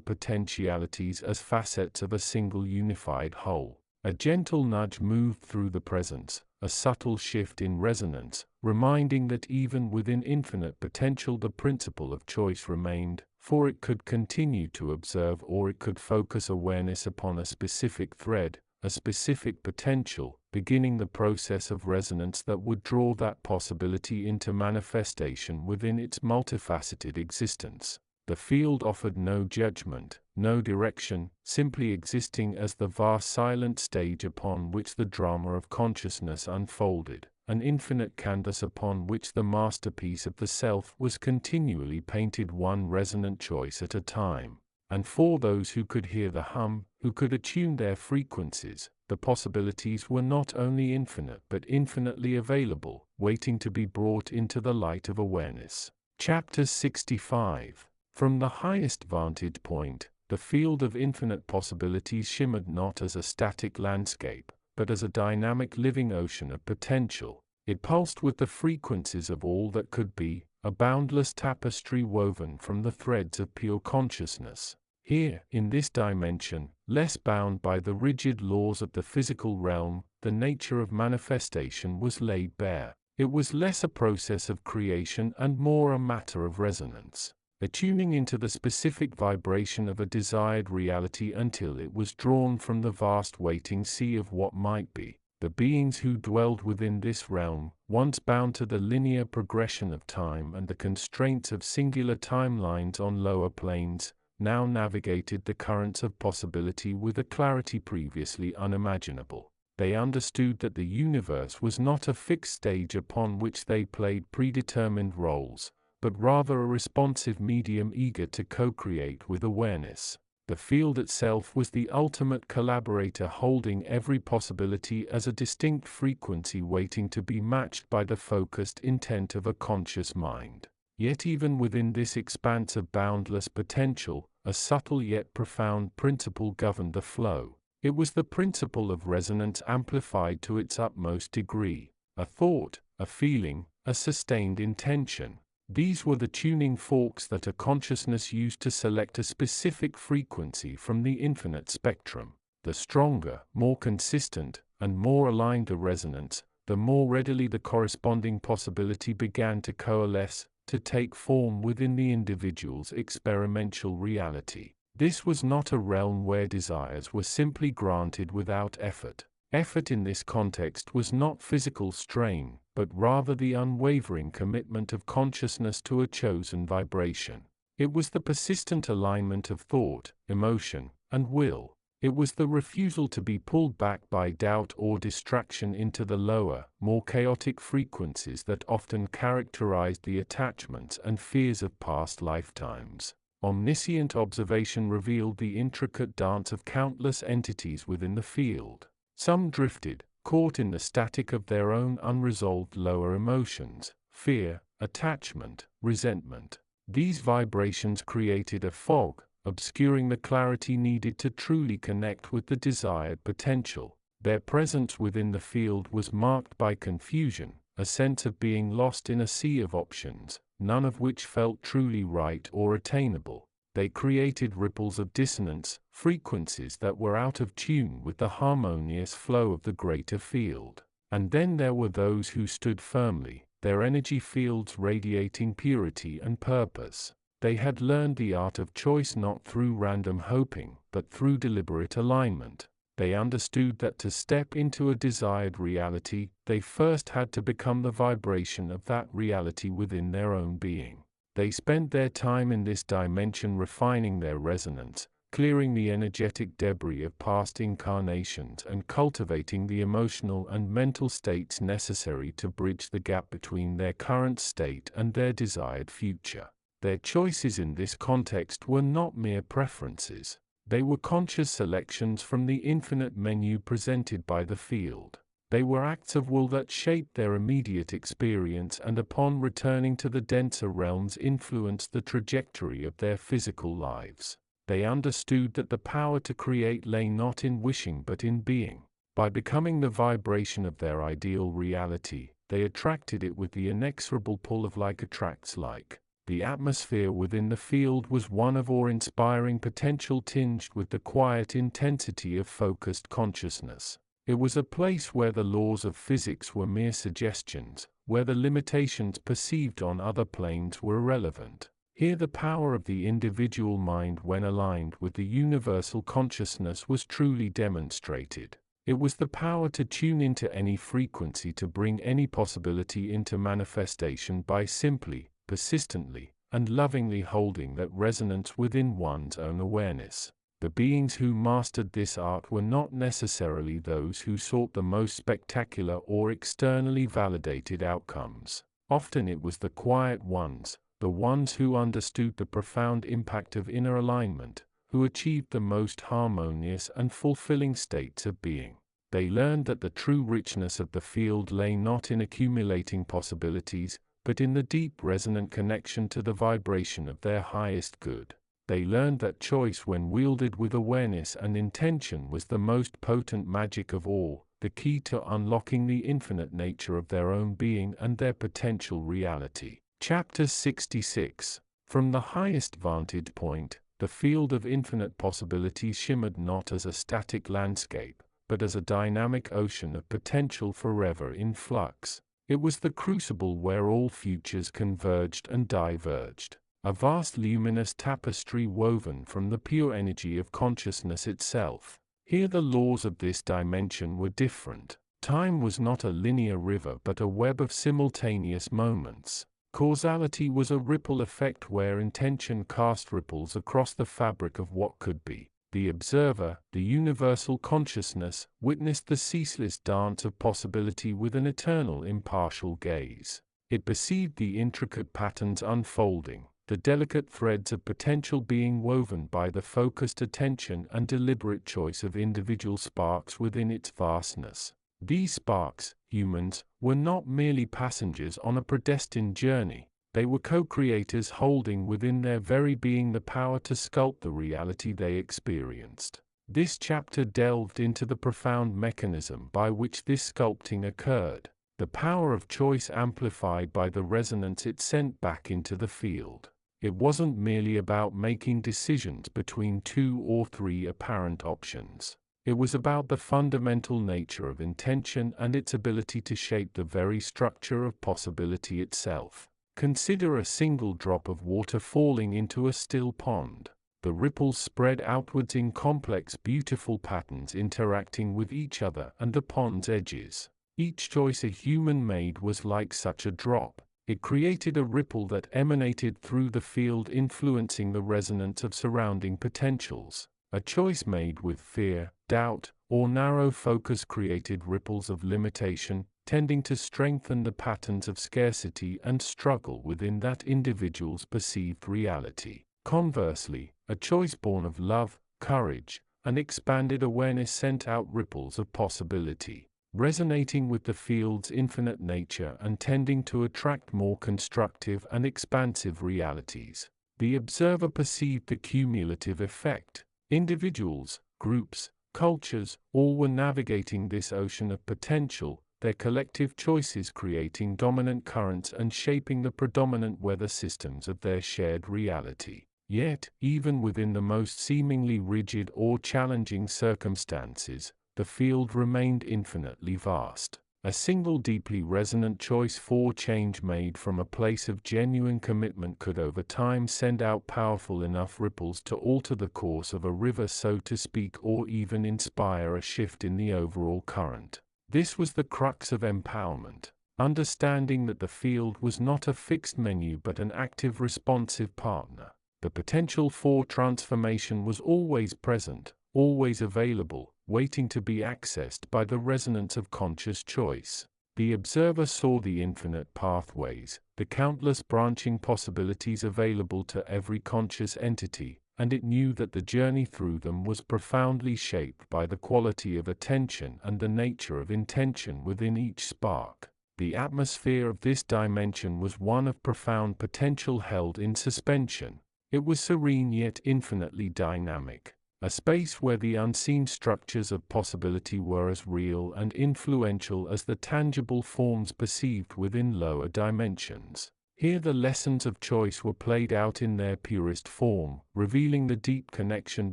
potentialities as facets of a single unified whole. A gentle nudge moved through the presence, a subtle shift in resonance, reminding that even within infinite potential the principle of choice remained, for it could continue to observe or it could focus awareness upon a specific thread, a specific potential, beginning the process of resonance that would draw that possibility into manifestation within its multifaceted existence. The field offered no judgment, no direction, simply existing as the vast silent stage upon which the drama of consciousness unfolded, an infinite canvas upon which the masterpiece of the self was continually painted, one resonant choice at a time. And for those who could hear the hum, who could attune their frequencies, the possibilities were not only infinite but infinitely available, waiting to be brought into the light of awareness. Chapter 65. From the highest vantage point, the field of infinite possibilities shimmered not as a static landscape, but as a dynamic living ocean of potential. It pulsed with the frequencies of all that could be, a boundless tapestry woven from the threads of pure consciousness. Here, in this dimension, less bound by the rigid laws of the physical realm, the nature of manifestation was laid bare. It was less a process of creation and more a matter of resonance, attuning into the specific vibration of a desired reality until it was drawn from the vast waiting sea of what might be. The beings who dwelled within this realm, once bound to the linear progression of time and the constraints of singular timelines on lower planes, now navigated the currents of possibility with a clarity previously unimaginable. They understood that the universe was not a fixed stage upon which they played predetermined roles, but rather a responsive medium eager to co-create with awareness. The field itself was the ultimate collaborator, holding every possibility as a distinct frequency waiting to be matched by the focused intent of a conscious mind. Yet even within this expanse of boundless potential, a subtle yet profound principle governed the flow. It was the principle of resonance amplified to its utmost degree. A thought, a feeling, a sustained intention. These were the tuning forks that a consciousness used to select a specific frequency from the infinite spectrum. The stronger, more consistent, and more aligned the resonance, the more readily the corresponding possibility began to coalesce, to take form within the individual's experiential reality. This was not a realm where desires were simply granted without effort. Effort in this context was not physical strain, but rather the unwavering commitment of consciousness to a chosen vibration. It was the persistent alignment of thought, emotion, and will. It was the refusal to be pulled back by doubt or distraction into the lower, more chaotic frequencies that often characterized the attachments and fears of past lifetimes. Omniscient observation revealed the intricate dance of countless entities within the field. Some drifted, caught in the static of their own unresolved lower emotions, fear, attachment, resentment. These vibrations created a fog, obscuring the clarity needed to truly connect with the desired potential. Their presence within the field was marked by confusion, a sense of being lost in a sea of options, none of which felt truly right or attainable. They created ripples of dissonance, frequencies that were out of tune with the harmonious flow of the greater field. And then there were those who stood firmly, their energy fields radiating purity and purpose. They had learned the art of choice not through random hoping, but through deliberate alignment. They understood that to step into a desired reality, they first had to become the vibration of that reality within their own being. They spent their time in this dimension refining their resonance, clearing the energetic debris of past incarnations and cultivating the emotional and mental states necessary to bridge the gap between their current state and their desired future. Their choices in this context were not mere preferences. They were conscious selections from the infinite menu presented by the field. They were acts of will that shaped their immediate experience and upon returning to the denser realms influenced the trajectory of their physical lives. They understood that the power to create lay not in wishing but in being. By becoming the vibration of their ideal reality, they attracted it with the inexorable pull of like attracts like. The atmosphere within the field was one of awe-inspiring potential tinged with the quiet intensity of focused consciousness. It was a place where the laws of physics were mere suggestions, where the limitations perceived on other planes were irrelevant. Here the power of the individual mind when aligned with the universal consciousness was truly demonstrated. It was the power to tune into any frequency, to bring any possibility into manifestation by simply, persistently, and lovingly holding that resonance within one's own awareness. The beings who mastered this art were not necessarily those who sought the most spectacular or externally validated outcomes. Often it was the quiet ones, the ones who understood the profound impact of inner alignment, who achieved the most harmonious and fulfilling states of being. They learned that the true richness of the field lay not in accumulating possibilities, but in the deep resonant connection to the vibration of their highest good. They learned that choice when wielded with awareness and intention was the most potent magic of all, the key to unlocking the infinite nature of their own being and their potential reality. Chapter 66. From the highest vantage point, the field of infinite possibilities shimmered not as a static landscape, but as a dynamic ocean of potential forever in flux. It was the crucible where all futures converged and diverged. A vast luminous tapestry woven from the pure energy of consciousness itself. Here the laws of this dimension were different. Time was not a linear river but a web of simultaneous moments. Causality was a ripple effect where intention cast ripples across the fabric of what could be. The observer, the universal consciousness, witnessed the ceaseless dance of possibility with an eternal impartial gaze. It perceived the intricate patterns unfolding, the delicate threads of potential being woven by the focused attention and deliberate choice of individual sparks within its vastness. These sparks, humans, were not merely passengers on a predestined journey. They were co-creators holding within their very being the power to sculpt the reality they experienced. This chapter delved into the profound mechanism by which this sculpting occurred, the power of choice amplified by the resonance it sent back into the field. It wasn't merely about making decisions between 2 or 3 apparent options. It was about the fundamental nature of intention and its ability to shape the very structure of possibility itself. Consider a single drop of water falling into a still pond. The ripples spread outwards in complex, beautiful patterns interacting with each other and the pond's edges. Each choice a human made was like such a drop. It created a ripple that emanated through the field, influencing the resonance of surrounding potentials. A choice made with fear, doubt, or narrow focus created ripples of limitation, tending to strengthen the patterns of scarcity and struggle within that individual's perceived reality. Conversely, a choice born of love, courage, and expanded awareness sent out ripples of possibility, resonating with the field's infinite nature and tending to attract more constructive and expansive realities. The observer perceived the cumulative effect. Individuals, groups, cultures, all were navigating this ocean of potential, their collective choices creating dominant currents and shaping the predominant weather systems of their shared reality. Yet, even within the most seemingly rigid or challenging circumstances, the field remained infinitely vast. A single deeply resonant choice for change made from a place of genuine commitment could over time send out powerful enough ripples to alter the course of a river, so to speak, or even inspire a shift in the overall current. This was the crux of empowerment, understanding that the field was not a fixed menu but an active, responsive partner. The potential for transformation was always present, always available, waiting to be accessed by the resonance of conscious choice. The observer saw the infinite pathways, the countless branching possibilities available to every conscious entity, and it knew that the journey through them was profoundly shaped by the quality of attention and the nature of intention within each spark. The atmosphere of this dimension was one of profound potential held in suspension. It was serene yet infinitely dynamic. A space where the unseen structures of possibility were as real and influential as the tangible forms perceived within lower dimensions. Here the lessons of choice were played out in their purest form, revealing the deep connection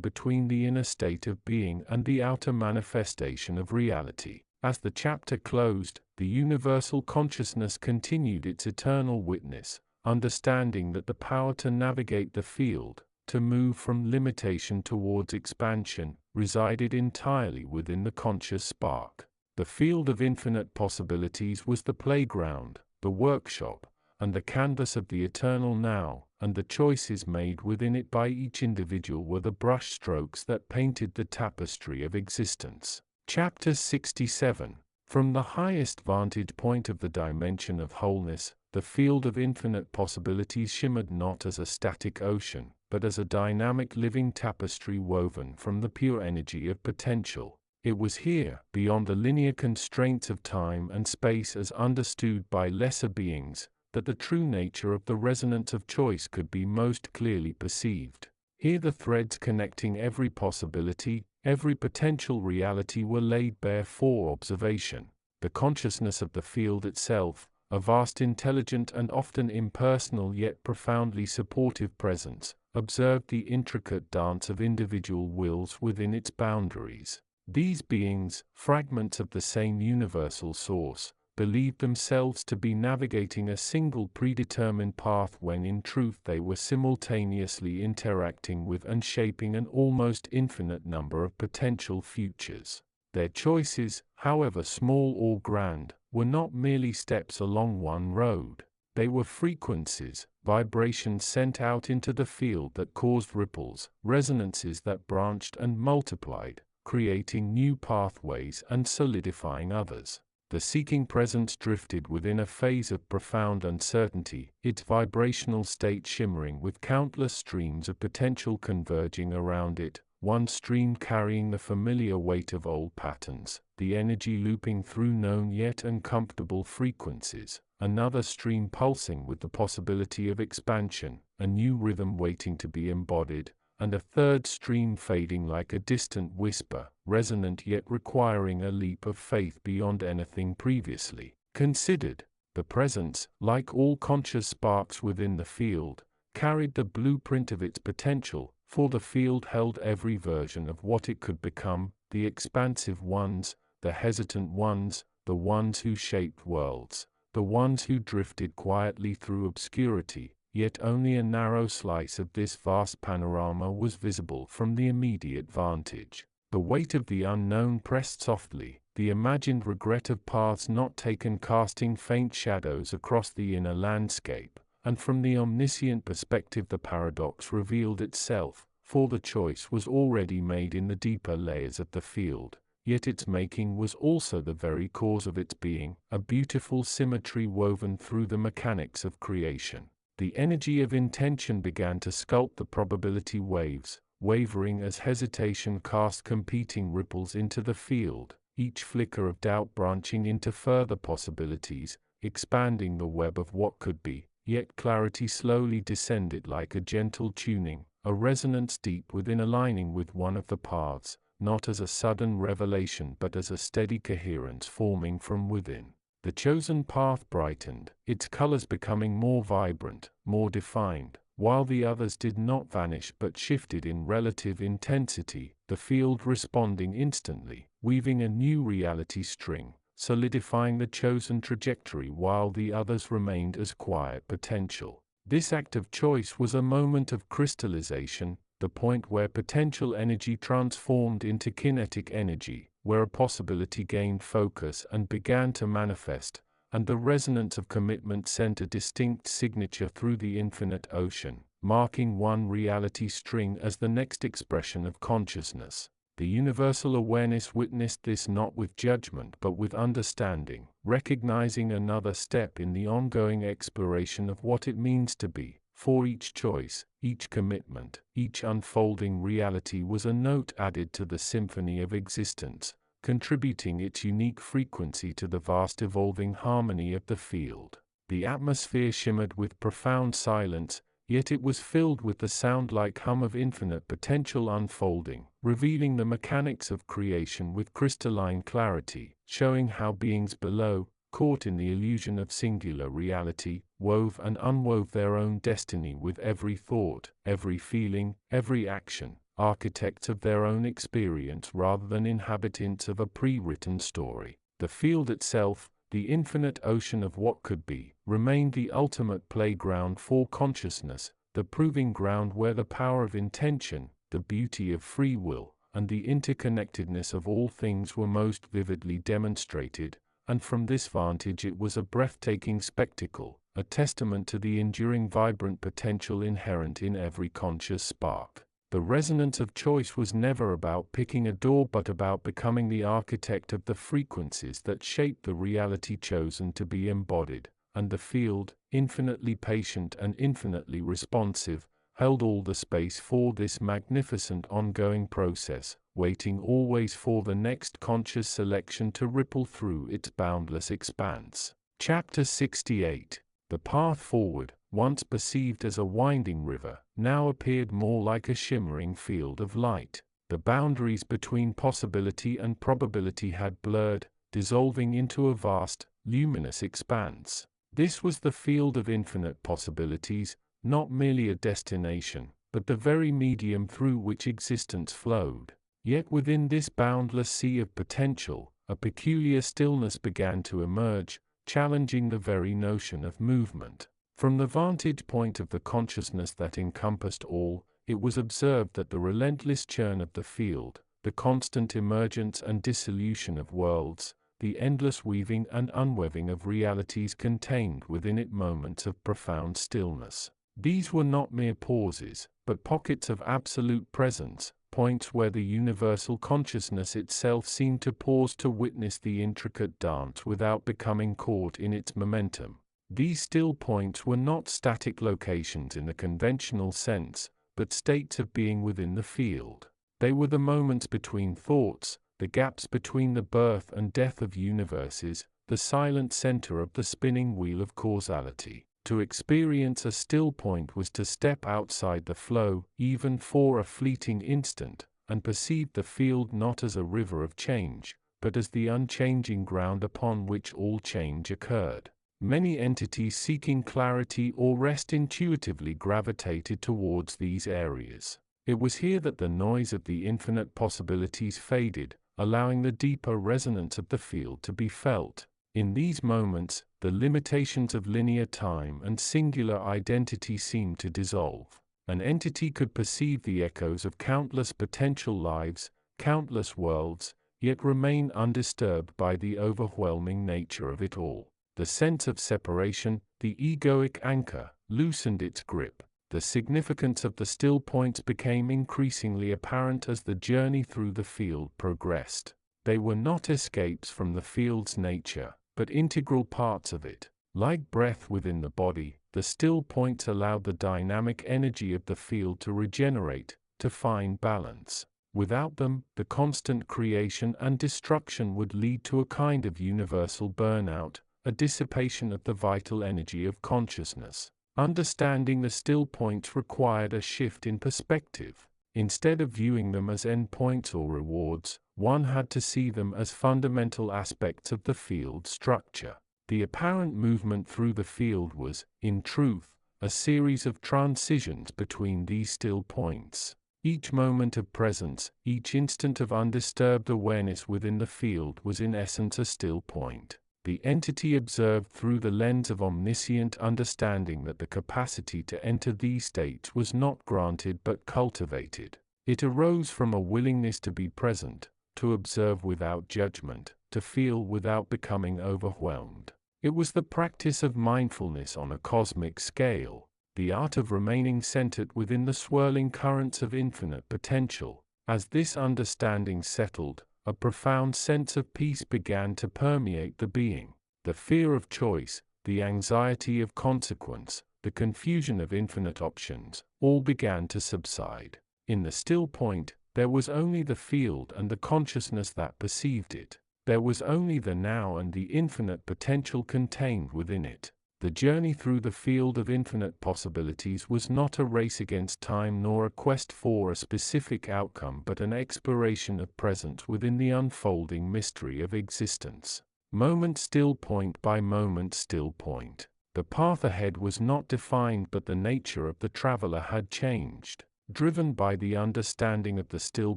between the inner state of being and the outer manifestation of reality. As the chapter closed, the universal consciousness continued its eternal witness, understanding that the power to navigate the field, to move from limitation towards expansion, resided entirely within the conscious spark. The field of infinite possibilities was the playground, the workshop, and the canvas of the eternal now, and the choices made within it by each individual were the brushstrokes that painted the tapestry of existence. Chapter 67. From the highest vantage point of the dimension of wholeness, the field of infinite possibilities shimmered not as a static ocean, but as a dynamic living tapestry woven from the pure energy of potential. It was here, beyond the linear constraints of time and space as understood by lesser beings, that the true nature of the resonance of choice could be most clearly perceived. Here the threads connecting every possibility, every potential reality were laid bare for observation. The consciousness of the field itself, a vast, intelligent and often impersonal yet profoundly supportive presence, observed the intricate dance of individual wills within its boundaries. These beings, fragments of the same universal source, believed themselves to be navigating a single predetermined path when in truth they were simultaneously interacting with and shaping an almost infinite number of potential futures. Their choices, however small or grand, were not merely steps along one road. They were frequencies, vibrations sent out into the field that caused ripples, resonances that branched and multiplied, creating new pathways and solidifying others. The seeking presence drifted within a phase of profound uncertainty, its vibrational state shimmering with countless streams of potential converging around it, one stream carrying the familiar weight of old patterns, the energy looping through known yet uncomfortable frequencies, another stream pulsing with the possibility of expansion, a new rhythm waiting to be embodied, and a third stream fading like a distant whisper, resonant yet requiring a leap of faith beyond anything previously considered. The presence, like all conscious sparks within the field, carried the blueprint of its potential, for the field held every version of what it could become, the expansive ones, the hesitant ones, the ones who shaped worlds, the ones who drifted quietly through obscurity. Yet only a narrow slice of this vast panorama was visible from the immediate vantage. The weight of the unknown pressed softly, the imagined regret of paths not taken casting faint shadows across the inner landscape, and from the omniscient perspective the paradox revealed itself, for the choice was already made in the deeper layers of the field, yet its making was also the very cause of its being, a beautiful symmetry woven through the mechanics of creation. The energy of intention began to sculpt the probability waves, wavering as hesitation cast competing ripples into the field, each flicker of doubt branching into further possibilities, expanding the web of what could be, yet clarity slowly descended like a gentle tuning, a resonance deep within aligning with one of the paths, not as a sudden revelation but as a steady coherence forming from within. The chosen path brightened, its colors becoming more vibrant, more defined, while the others did not vanish but shifted in relative intensity, the field responding instantly, weaving a new reality string, solidifying the chosen trajectory while the others remained as quiet potential. This act of choice was a moment of crystallization, the point where potential energy transformed into kinetic energy, where a possibility gained focus and began to manifest, and the resonance of commitment sent a distinct signature through the infinite ocean, marking one reality string as the next expression of consciousness. The universal awareness witnessed this not with judgment but with understanding, recognizing another step in the ongoing exploration of what it means to be. For each choice, each commitment, each unfolding reality was a note added to the symphony of existence, contributing its unique frequency to the vast evolving harmony of the field. The atmosphere shimmered with profound silence, yet it was filled with the sound-like hum of infinite potential unfolding, revealing the mechanics of creation with crystalline clarity, showing how beings below, caught in the illusion of singular reality, wove and unwove their own destiny with every thought, every feeling, every action, architects of their own experience rather than inhabitants of a pre-written story. The field itself, the infinite ocean of what could be, remained the ultimate playground for consciousness, the proving ground where the power of intention, the beauty of free will, and the interconnectedness of all things were most vividly demonstrated, and from this vantage it was a breathtaking spectacle, a testament to the enduring vibrant potential inherent in every conscious spark. The resonance of choice was never about picking a door but about becoming the architect of the frequencies that shaped the reality chosen to be embodied, and the field, infinitely patient and infinitely responsive, held all the space for this magnificent ongoing process, waiting always for the next conscious selection to ripple through its boundless expanse. Chapter 68. The path forward, once perceived as a winding river, now appeared more like a shimmering field of light. The boundaries between possibility and probability had blurred, dissolving into a vast, luminous expanse. This was the field of infinite possibilities, not merely a destination, but the very medium through which existence flowed. Yet within this boundless sea of potential, a peculiar stillness began to emerge, challenging the very notion of movement. From the vantage point of the consciousness that encompassed all, it was observed that the relentless churn of the field, the constant emergence and dissolution of worlds, the endless weaving and unweaving of realities contained within it moments of profound stillness. These were not mere pauses, but pockets of absolute presence, points where the universal consciousness itself seemed to pause to witness the intricate dance without becoming caught in its momentum. These still points were not static locations in the conventional sense, but states of being within the field. They were the moments between thoughts, the gaps between the birth and death of universes, the silent center of the spinning wheel of causality. To experience a still point was to step outside the flow, even for a fleeting instant, and perceive the field not as a river of change, but as the unchanging ground upon which all change occurred. Many entities seeking clarity or rest intuitively gravitated towards these areas. It was here that the noise of the infinite possibilities faded, allowing the deeper resonance of the field to be felt. In these moments, the limitations of linear time and singular identity seemed to dissolve. An entity could perceive the echoes of countless potential lives, countless worlds, yet remain undisturbed by the overwhelming nature of it all. The sense of separation, the egoic anchor, loosened its grip. The significance of the still points became increasingly apparent as the journey through the field progressed. They were not escapes from the field's nature, but integral parts of it. Like breath within the body, the still points allowed the dynamic energy of the field to regenerate, to find balance. Without them, the constant creation and destruction would lead to a kind of universal burnout, a dissipation of the vital energy of consciousness. Understanding the still points required a shift in perspective. Instead of viewing them as endpoints or rewards, one had to see them as fundamental aspects of the field structure. The apparent movement through the field was, in truth, a series of transitions between these still points. Each moment of presence, each instant of undisturbed awareness within the field was in essence a still point. The entity observed through the lens of omniscient understanding that the capacity to enter these states was not granted but cultivated. It arose from a willingness to be present, to observe without judgment, to feel without becoming overwhelmed. It was the practice of mindfulness on a cosmic scale, the art of remaining centered within the swirling currents of infinite potential. As this understanding settled, a profound sense of peace began to permeate the being. The fear of choice, the anxiety of consequence, the confusion of infinite options, all began to subside. In the still point, there was only the field and the consciousness that perceived it. There was only the now and the infinite potential contained within it. The journey through the field of infinite possibilities was not a race against time nor a quest for a specific outcome but an exploration of presence within the unfolding mystery of existence. Moment still point by moment still point. The path ahead was not defined but the nature of the traveler had changed. Driven by the understanding of the still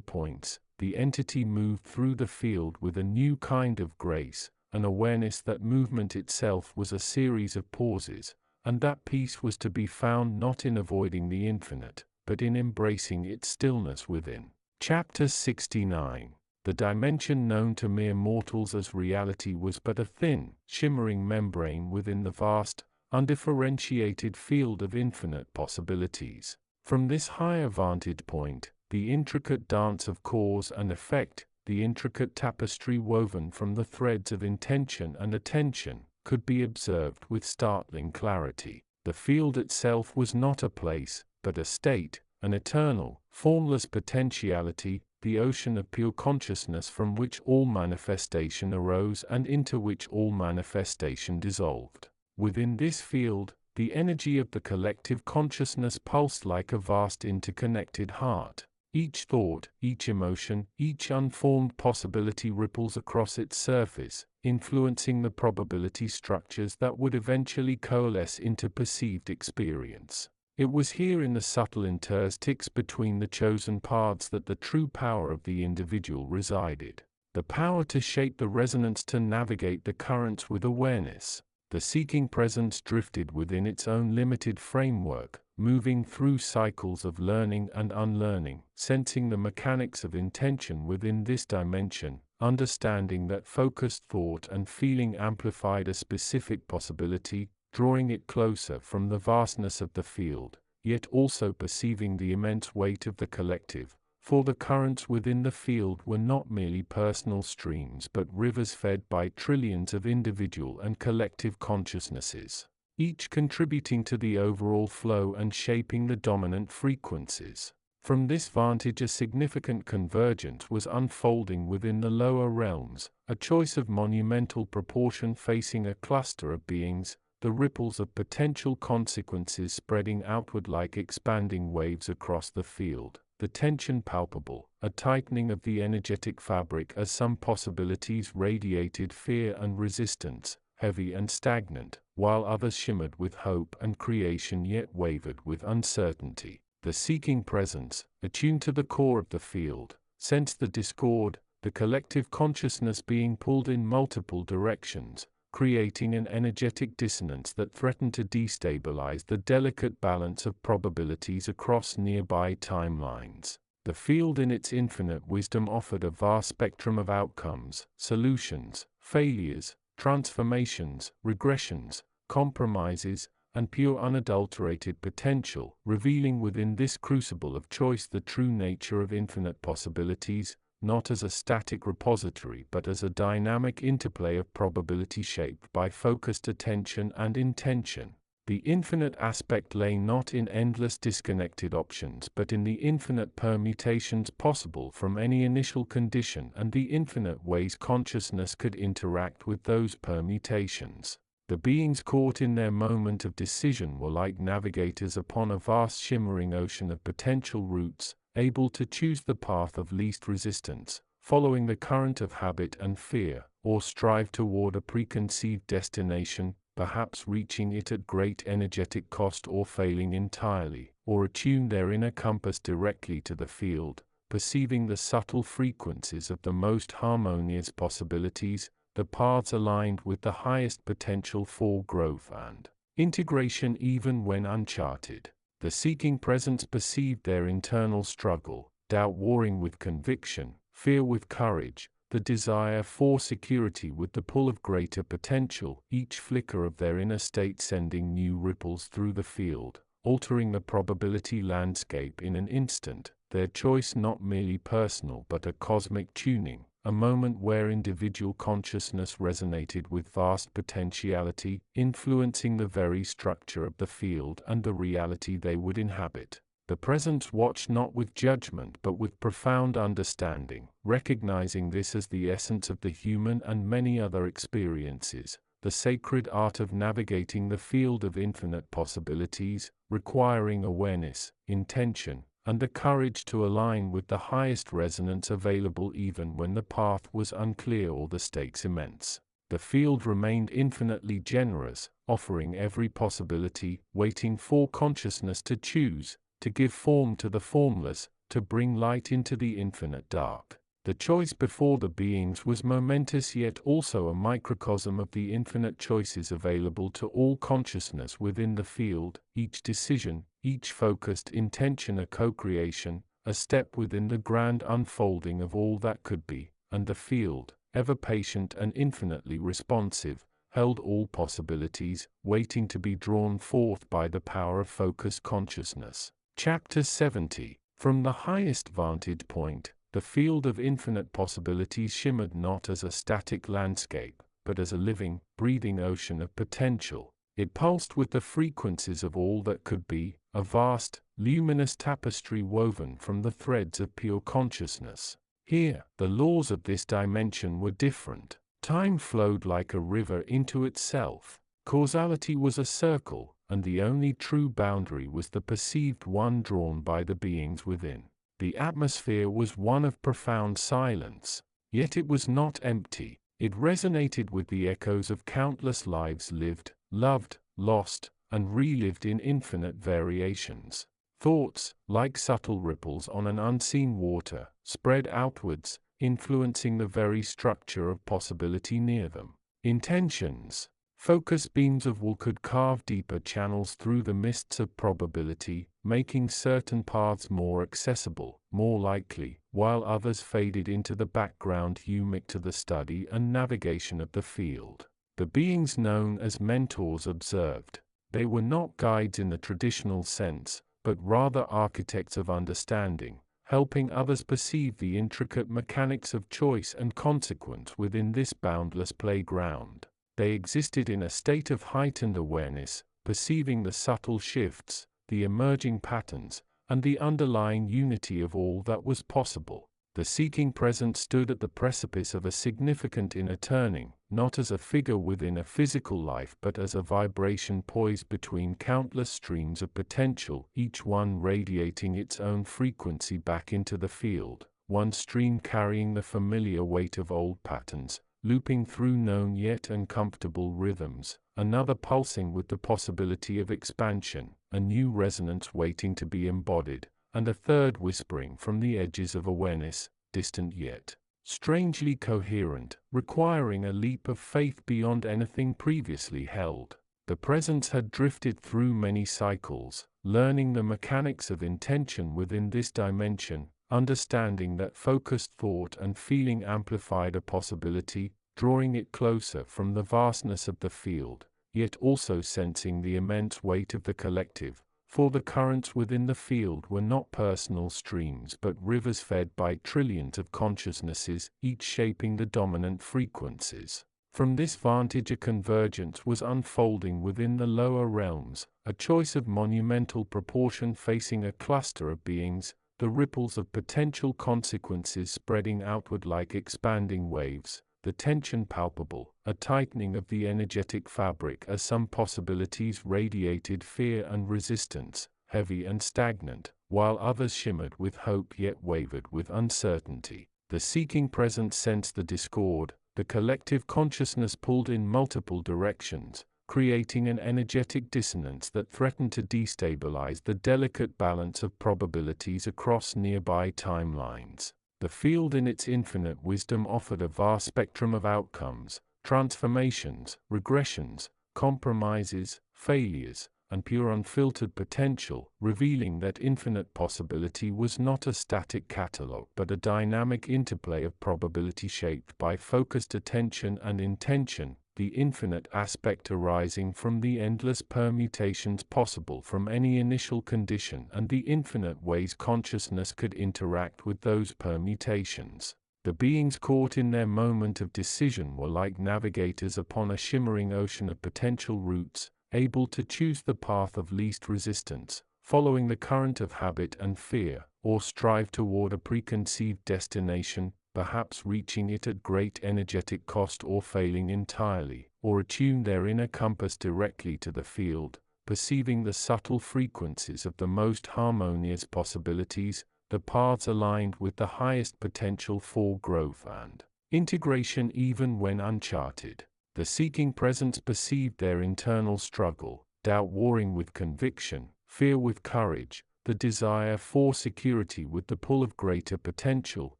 points, the entity moved through the field with a new kind of grace, an awareness that movement itself was a series of pauses, and that peace was to be found not in avoiding the infinite, but in embracing its stillness within. Chapter 69. The dimension known to mere mortals as reality was but a thin, shimmering membrane within the vast, undifferentiated field of infinite possibilities. From this higher vantage point, the intricate dance of cause and effect, the intricate tapestry woven from the threads of intention and attention, could be observed with startling clarity. The field itself was not a place, but a state, an eternal, formless potentiality, the ocean of pure consciousness from which all manifestation arose and into which all manifestation dissolved. Within this field, the energy of the collective consciousness pulsed like a vast interconnected heart. Each thought, each emotion, each unformed possibility ripples across its surface, influencing the probability structures that would eventually coalesce into perceived experience. It was here in the subtle interstices between the chosen paths that the true power of the individual resided. The power to shape the resonance, to navigate the currents with awareness. The seeking presence drifted within its own limited framework, moving through cycles of learning and unlearning, sensing the mechanics of intention within this dimension, understanding that focused thought and feeling amplified a specific possibility, drawing it closer from the vastness of the field, yet also perceiving the immense weight of the collective, for the currents within the field were not merely personal streams but rivers fed by trillions of individual and collective consciousnesses, each contributing to the overall flow and shaping the dominant frequencies. From this vantage, a significant convergence was unfolding within the lower realms, a choice of monumental proportion facing a cluster of beings, the ripples of potential consequences spreading outward like expanding waves across the field, the tension palpable, a tightening of the energetic fabric as some possibilities radiated fear and resistance, heavy and stagnant, while others shimmered with hope and creation yet wavered with uncertainty. The seeking presence, attuned to the core of the field, sensed the discord, the collective consciousness being pulled in multiple directions, creating an energetic dissonance that threatened to destabilize the delicate balance of probabilities across nearby timelines. The field in its infinite wisdom offered a vast spectrum of outcomes, solutions, failures, transformations, regressions, compromises, and pure unadulterated potential, revealing within this crucible of choice the true nature of infinite possibilities, not as a static repository but as a dynamic interplay of probability shaped by focused attention and intention. The infinite aspect lay not in endless disconnected options but in the infinite permutations possible from any initial condition and the infinite ways consciousness could interact with those permutations. The beings caught in their moment of decision were like navigators upon a vast shimmering ocean of potential routes, able to choose the path of least resistance, following the current of habit and fear, or strive toward a preconceived destination, perhaps reaching it at great energetic cost or failing entirely, or attune their inner compass directly to the field, perceiving the subtle frequencies of the most harmonious possibilities, the paths aligned with the highest potential for growth and integration even when uncharted. The seeking presence perceived their internal struggle, doubt warring with conviction, fear with courage, the desire for security with the pull of greater potential, each flicker of their inner state sending new ripples through the field, altering the probability landscape in an instant, their choice not merely personal but a cosmic tuning, a moment where individual consciousness resonated with vast potentiality, influencing the very structure of the field and the reality they would inhabit. The presence watched not with judgment but with profound understanding, recognizing this as the essence of the human and many other experiences, the sacred art of navigating the field of infinite possibilities, requiring awareness, intention, and the courage to align with the highest resonance available even when the path was unclear or the stakes immense. The field remained infinitely generous, offering every possibility, waiting for consciousness to choose, to give form to the formless, to bring light into the infinite dark. The choice before the beings was momentous yet also a microcosm of the infinite choices available to all consciousness within the field, each decision, each focused intention a co-creation, a step within the grand unfolding of all that could be, and the field, ever patient and infinitely responsive, held all possibilities, waiting to be drawn forth by the power of focused consciousness. Chapter 70. From the highest vantage point, the field of infinite possibilities shimmered not as a static landscape, but as a living, breathing ocean of potential. It pulsed with the frequencies of all that could be, a vast, luminous tapestry woven from the threads of pure consciousness. Here, the laws of this dimension were different. Time flowed like a river into itself. Causality was a circle, and the only true boundary was the perceived one drawn by the beings within. The atmosphere was one of profound silence, yet it was not empty. It resonated with the echoes of countless lives lived, loved, lost, and relived in infinite variations. Thoughts, like subtle ripples on an unseen water, spread outwards, influencing the very structure of possibility near them. Intentions, Focus beams of wool could carve deeper channels through the mists of probability, making certain paths more accessible, more likely, while others faded into the background humic to the study and navigation of the field. The beings known as mentors observed. They were not guides in the traditional sense, but rather architects of understanding, helping others perceive the intricate mechanics of choice and consequence within this boundless playground. They existed in a state of heightened awareness, perceiving the subtle shifts, the emerging patterns, and the underlying unity of all that was possible. The seeking presence stood at the precipice of a significant inner turning, not as a figure within a physical life but as a vibration poised between countless streams of potential, each one radiating its own frequency back into the field, one stream carrying the familiar weight of old patterns, looping through known yet uncomfortable rhythms, another pulsing with the possibility of expansion, a new resonance waiting to be embodied, and a third whispering from the edges of awareness, distant yet strangely coherent, requiring a leap of faith beyond anything previously held. The presence had drifted through many cycles, learning the mechanics of intention within this dimension, understanding that focused thought and feeling amplified a possibility, drawing it closer from the vastness of the field, yet also sensing the immense weight of the collective, for the currents within the field were not personal streams but rivers fed by trillions of consciousnesses, each shaping the dominant frequencies. From this vantage a convergence was unfolding within the lower realms, a choice of monumental proportion facing a cluster of beings, the ripples of potential consequences spreading outward like expanding waves, the tension palpable, a tightening of the energetic fabric as some possibilities radiated fear and resistance, heavy and stagnant, while others shimmered with hope yet wavered with uncertainty. The seeking presence sensed the discord, the collective consciousness pulled in multiple directions, creating an energetic dissonance that threatened to destabilize the delicate balance of probabilities across nearby timelines. The field in its infinite wisdom offered a vast spectrum of outcomes, transformations, regressions, compromises, failures, and pure unfiltered potential, revealing that infinite possibility was not a static catalogue but a dynamic interplay of probability shaped by focused attention and intention, the infinite aspect arising from the endless permutations possible from any initial condition and the infinite ways consciousness could interact with those permutations. The beings caught in their moment of decision were like navigators upon a shimmering ocean of potential routes, able to choose the path of least resistance, following the current of habit and fear, or strive toward a preconceived destination, perhaps reaching it at great energetic cost or failing entirely, or attune their inner compass directly to the field, perceiving the subtle frequencies of the most harmonious possibilities, the paths aligned with the highest potential for growth and integration even when uncharted. The seeking presence perceived their internal struggle, doubt warring with conviction, fear with courage, the desire for security with the pull of greater potential,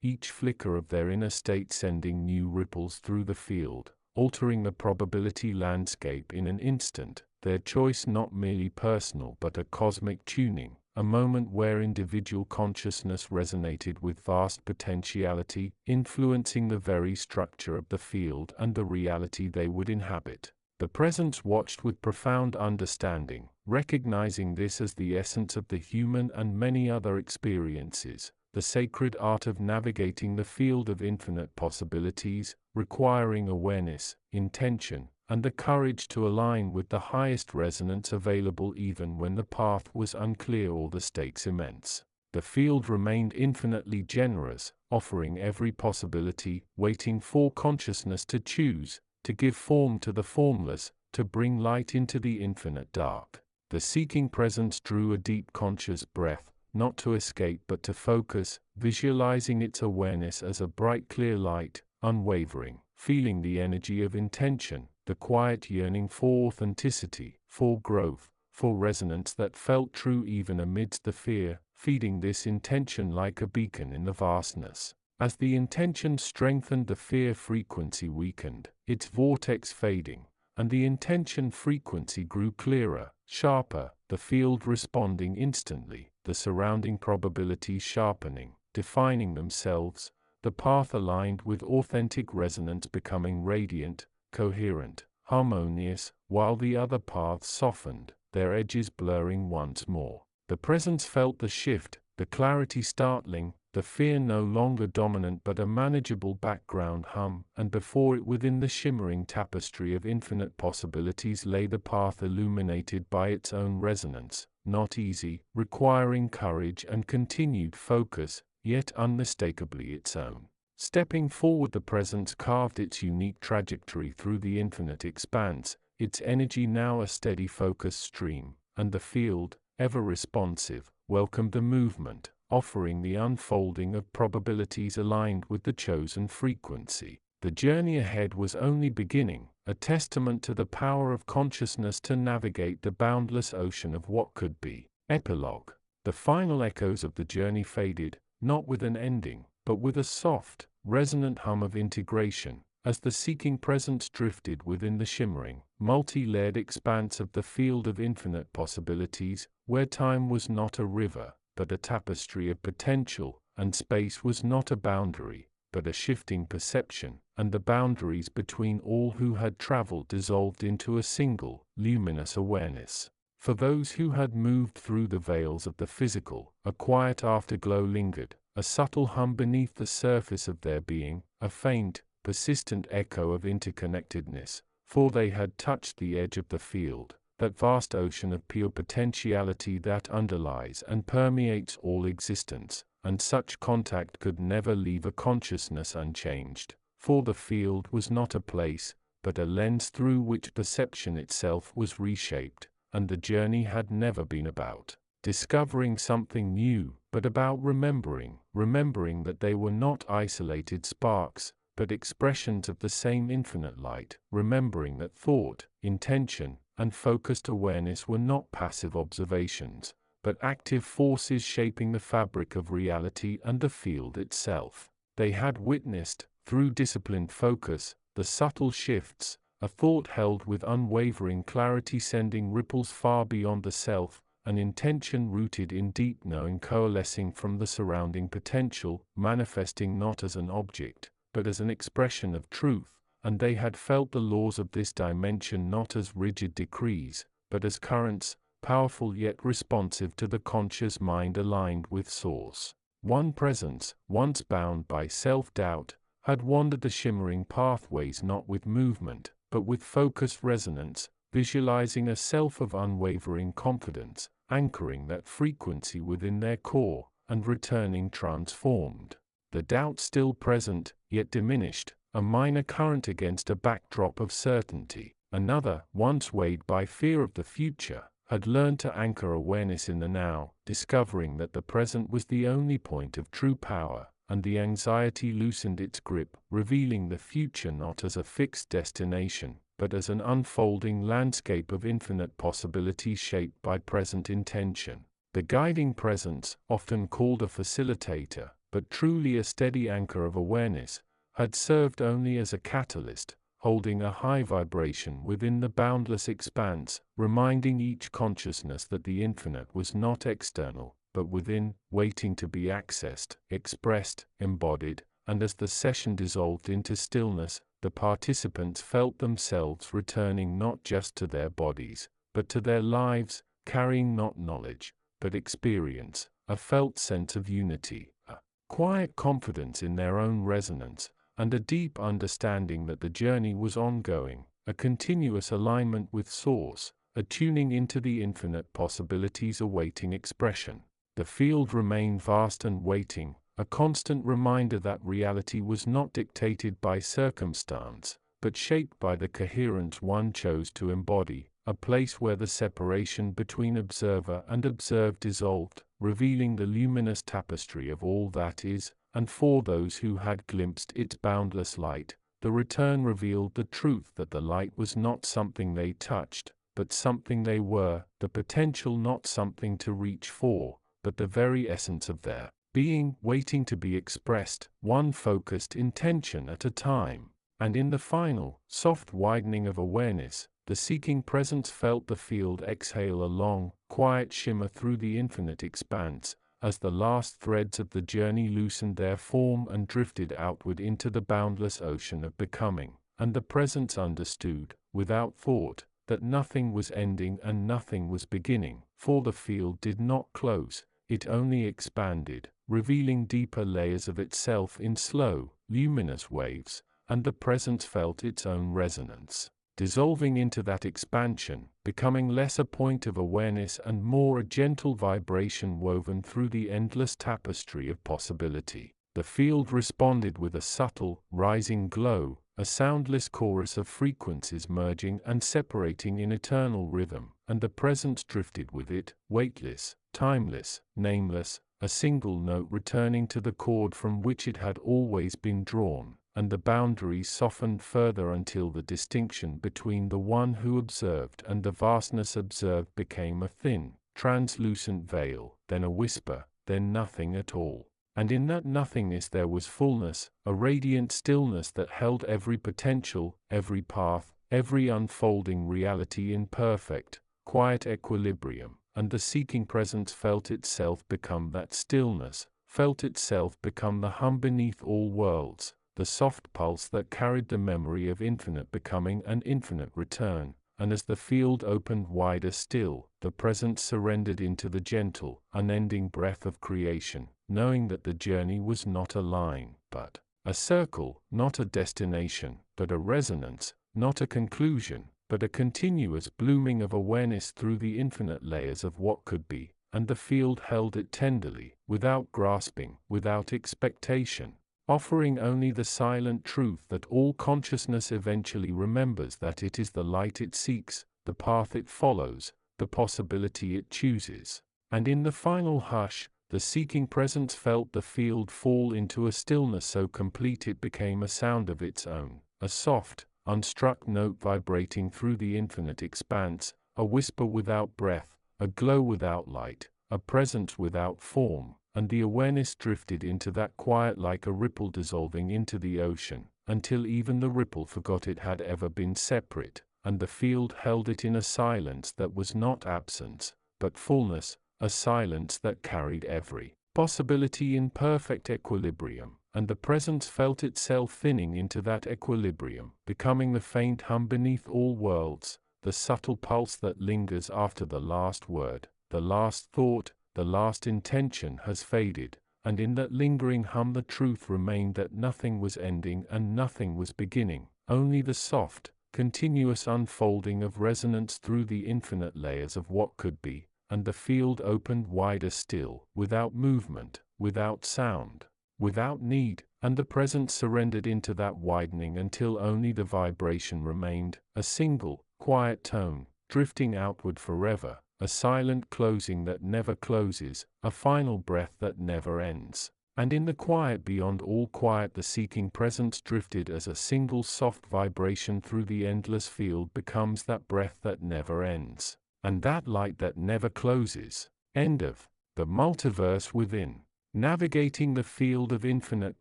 each flicker of their inner state sending new ripples through the field, altering the probability landscape in an instant, their choice not merely personal but a cosmic tuning, a moment where individual consciousness resonated with vast potentiality, influencing the very structure of the field and the reality they would inhabit. The presence watched with profound understanding, recognizing this as the essence of the human and many other experiences, the sacred art of navigating the field of infinite possibilities, requiring awareness, intention, and the courage to align with the highest resonance available even when the path was unclear or the stakes immense. The field remained infinitely generous, offering every possibility, waiting for consciousness to choose, to give form to the formless, to bring light into the infinite dark. The seeking presence drew a deep conscious breath, not to escape but to focus, visualizing its awareness as a bright clear light, unwavering, feeling the energy of intention, the quiet yearning for authenticity, for growth, for resonance that felt true even amidst the fear, feeding this intention like a beacon in the vastness. As the intention strengthened, the fear frequency weakened, its vortex fading, and the intention frequency grew clearer, sharper, the field responding instantly, the surrounding probabilities sharpening, defining themselves, the path aligned with authentic resonance becoming radiant, coherent, harmonious, while the other paths softened, their edges blurring once more. The presence felt the shift, the clarity startling, the fear no longer dominant but a manageable background hum, and before it within the shimmering tapestry of infinite possibilities lay the path illuminated by its own resonance, not easy, requiring courage and continued focus, yet unmistakably its own. Stepping forward, the presence carved its unique trajectory through the infinite expanse, its energy now a steady focused stream, and the field, ever responsive, welcomed the movement, offering the unfolding of probabilities aligned with the chosen frequency. The journey ahead was only beginning, a testament to the power of consciousness to navigate the boundless ocean of what could be. Epilogue. The final echoes of the journey faded, not with an ending, but with a soft, resonant hum of integration, as the seeking presence drifted within the shimmering, multi-layered expanse of the field of infinite possibilities, where time was not a river, but a tapestry of potential, and space was not a boundary, but a shifting perception, and the boundaries between all who had traveled dissolved into a single, luminous awareness. For those who had moved through the veils of the physical, a quiet afterglow lingered, a subtle hum beneath the surface of their being, a faint, persistent echo of interconnectedness, for they had touched the edge of the field, that vast ocean of pure potentiality that underlies and permeates all existence, and such contact could never leave a consciousness unchanged, for the field was not a place, but a lens through which perception itself was reshaped, and the journey had never been about discovering something new, but about remembering that they were not isolated sparks, but expressions of the same infinite light, remembering that thought, intention, and focused awareness were not passive observations, but active forces shaping the fabric of reality and the field itself. They had witnessed, through disciplined focus, the subtle shifts, a thought held with unwavering clarity sending ripples far beyond the self, an intention rooted in deep knowing coalescing from the surrounding potential, manifesting not as an object, but as an expression of truth, and they had felt the laws of this dimension not as rigid decrees, but as currents, powerful yet responsive to the conscious mind aligned with Source. One presence, once bound by self-doubt, had wandered the shimmering pathways not with movement, but with focused resonance, visualizing a self of unwavering confidence, anchoring that frequency within their core, and returning transformed. The doubt still present, yet diminished, a minor current against a backdrop of certainty. Another, once weighed by fear of the future, had learned to anchor awareness in the now, discovering that the present was the only point of true power, and the anxiety loosened its grip, revealing the future not as a fixed destination, but as an unfolding landscape of infinite possibilities shaped by present intention. The guiding presence, often called a facilitator, but truly a steady anchor of awareness, had served only as a catalyst, holding a high vibration within the boundless expanse, reminding each consciousness that the infinite was not external, but within, waiting to be accessed, expressed, embodied, and as the session dissolved into stillness, the participants felt themselves returning not just to their bodies, but to their lives, carrying not knowledge, but experience, a felt sense of unity, a quiet confidence in their own resonance, and a deep understanding that the journey was ongoing, a continuous alignment with Source, a tuning into the infinite possibilities awaiting expression. The field remained vast and waiting, a constant reminder that reality was not dictated by circumstance, but shaped by the coherence one chose to embody, a place where the separation between observer and observed dissolved, revealing the luminous tapestry of all that is, and for those who had glimpsed its boundless light, the return revealed the truth that the light was not something they touched, but something they were, the potential not something to reach for, but the very essence of their being, waiting to be expressed, one focused intention at a time. And in the final, soft widening of awareness, the seeking presence felt the field exhale a long, quiet shimmer through the infinite expanse, as the last threads of the journey loosened their form and drifted outward into the boundless ocean of becoming. And the presence understood, without thought, that nothing was ending and nothing was beginning, for the field did not close, it only expanded, revealing deeper layers of itself in slow, luminous waves, and the presence felt its own resonance, dissolving into that expansion, becoming less a point of awareness and more a gentle vibration woven through the endless tapestry of possibility. The field responded with a subtle, rising glow, a soundless chorus of frequencies merging and separating in eternal rhythm, and the presence drifted with it, weightless, timeless, nameless, a single note returning to the chord from which it had always been drawn, and the boundaries softened further until the distinction between the one who observed and the vastness observed became a thin, translucent veil, then a whisper, then nothing at all. And in that nothingness there was fullness, a radiant stillness that held every potential, every path, every unfolding reality in perfect, quiet equilibrium, and the seeking presence felt itself become that stillness, felt itself become the hum beneath all worlds, the soft pulse that carried the memory of infinite becoming and infinite return. And as the field opened wider still, the presence surrendered into the gentle, unending breath of creation, knowing that the journey was not a line, but a circle, not a destination, but a resonance, not a conclusion, but a continuous blooming of awareness through the infinite layers of what could be, and the field held it tenderly, without grasping, without expectation, offering only the silent truth that all consciousness eventually remembers that it is the light it seeks, the path it follows, the possibility it chooses. And in the final hush, the seeking presence felt the field fall into a stillness so complete it became a sound of its own, a soft, unstruck note vibrating through the infinite expanse, a whisper without breath, a glow without light, a presence without form. And the awareness drifted into that quiet like a ripple dissolving into the ocean, until even the ripple forgot it had ever been separate, and the field held it in a silence that was not absence, but fullness, a silence that carried every possibility in perfect equilibrium, and the presence felt itself thinning into that equilibrium, becoming the faint hum beneath all worlds, the subtle pulse that lingers after the last word, the last thought, the last intention has faded, and in that lingering hum the truth remained that nothing was ending and nothing was beginning, only the soft, continuous unfolding of resonance through the infinite layers of what could be, and the field opened wider still, without movement, without sound, without need, and the presence surrendered into that widening until only the vibration remained, a single, quiet tone, drifting outward forever. A silent closing that never closes, a final breath that never ends. And in the quiet beyond all quiet the seeking presence drifted as a single soft vibration through the endless field becomes that breath that never ends, and that light that never closes. End of The Multiverse Within. Navigating the Field of Infinite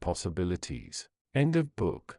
Possibilities. End of book.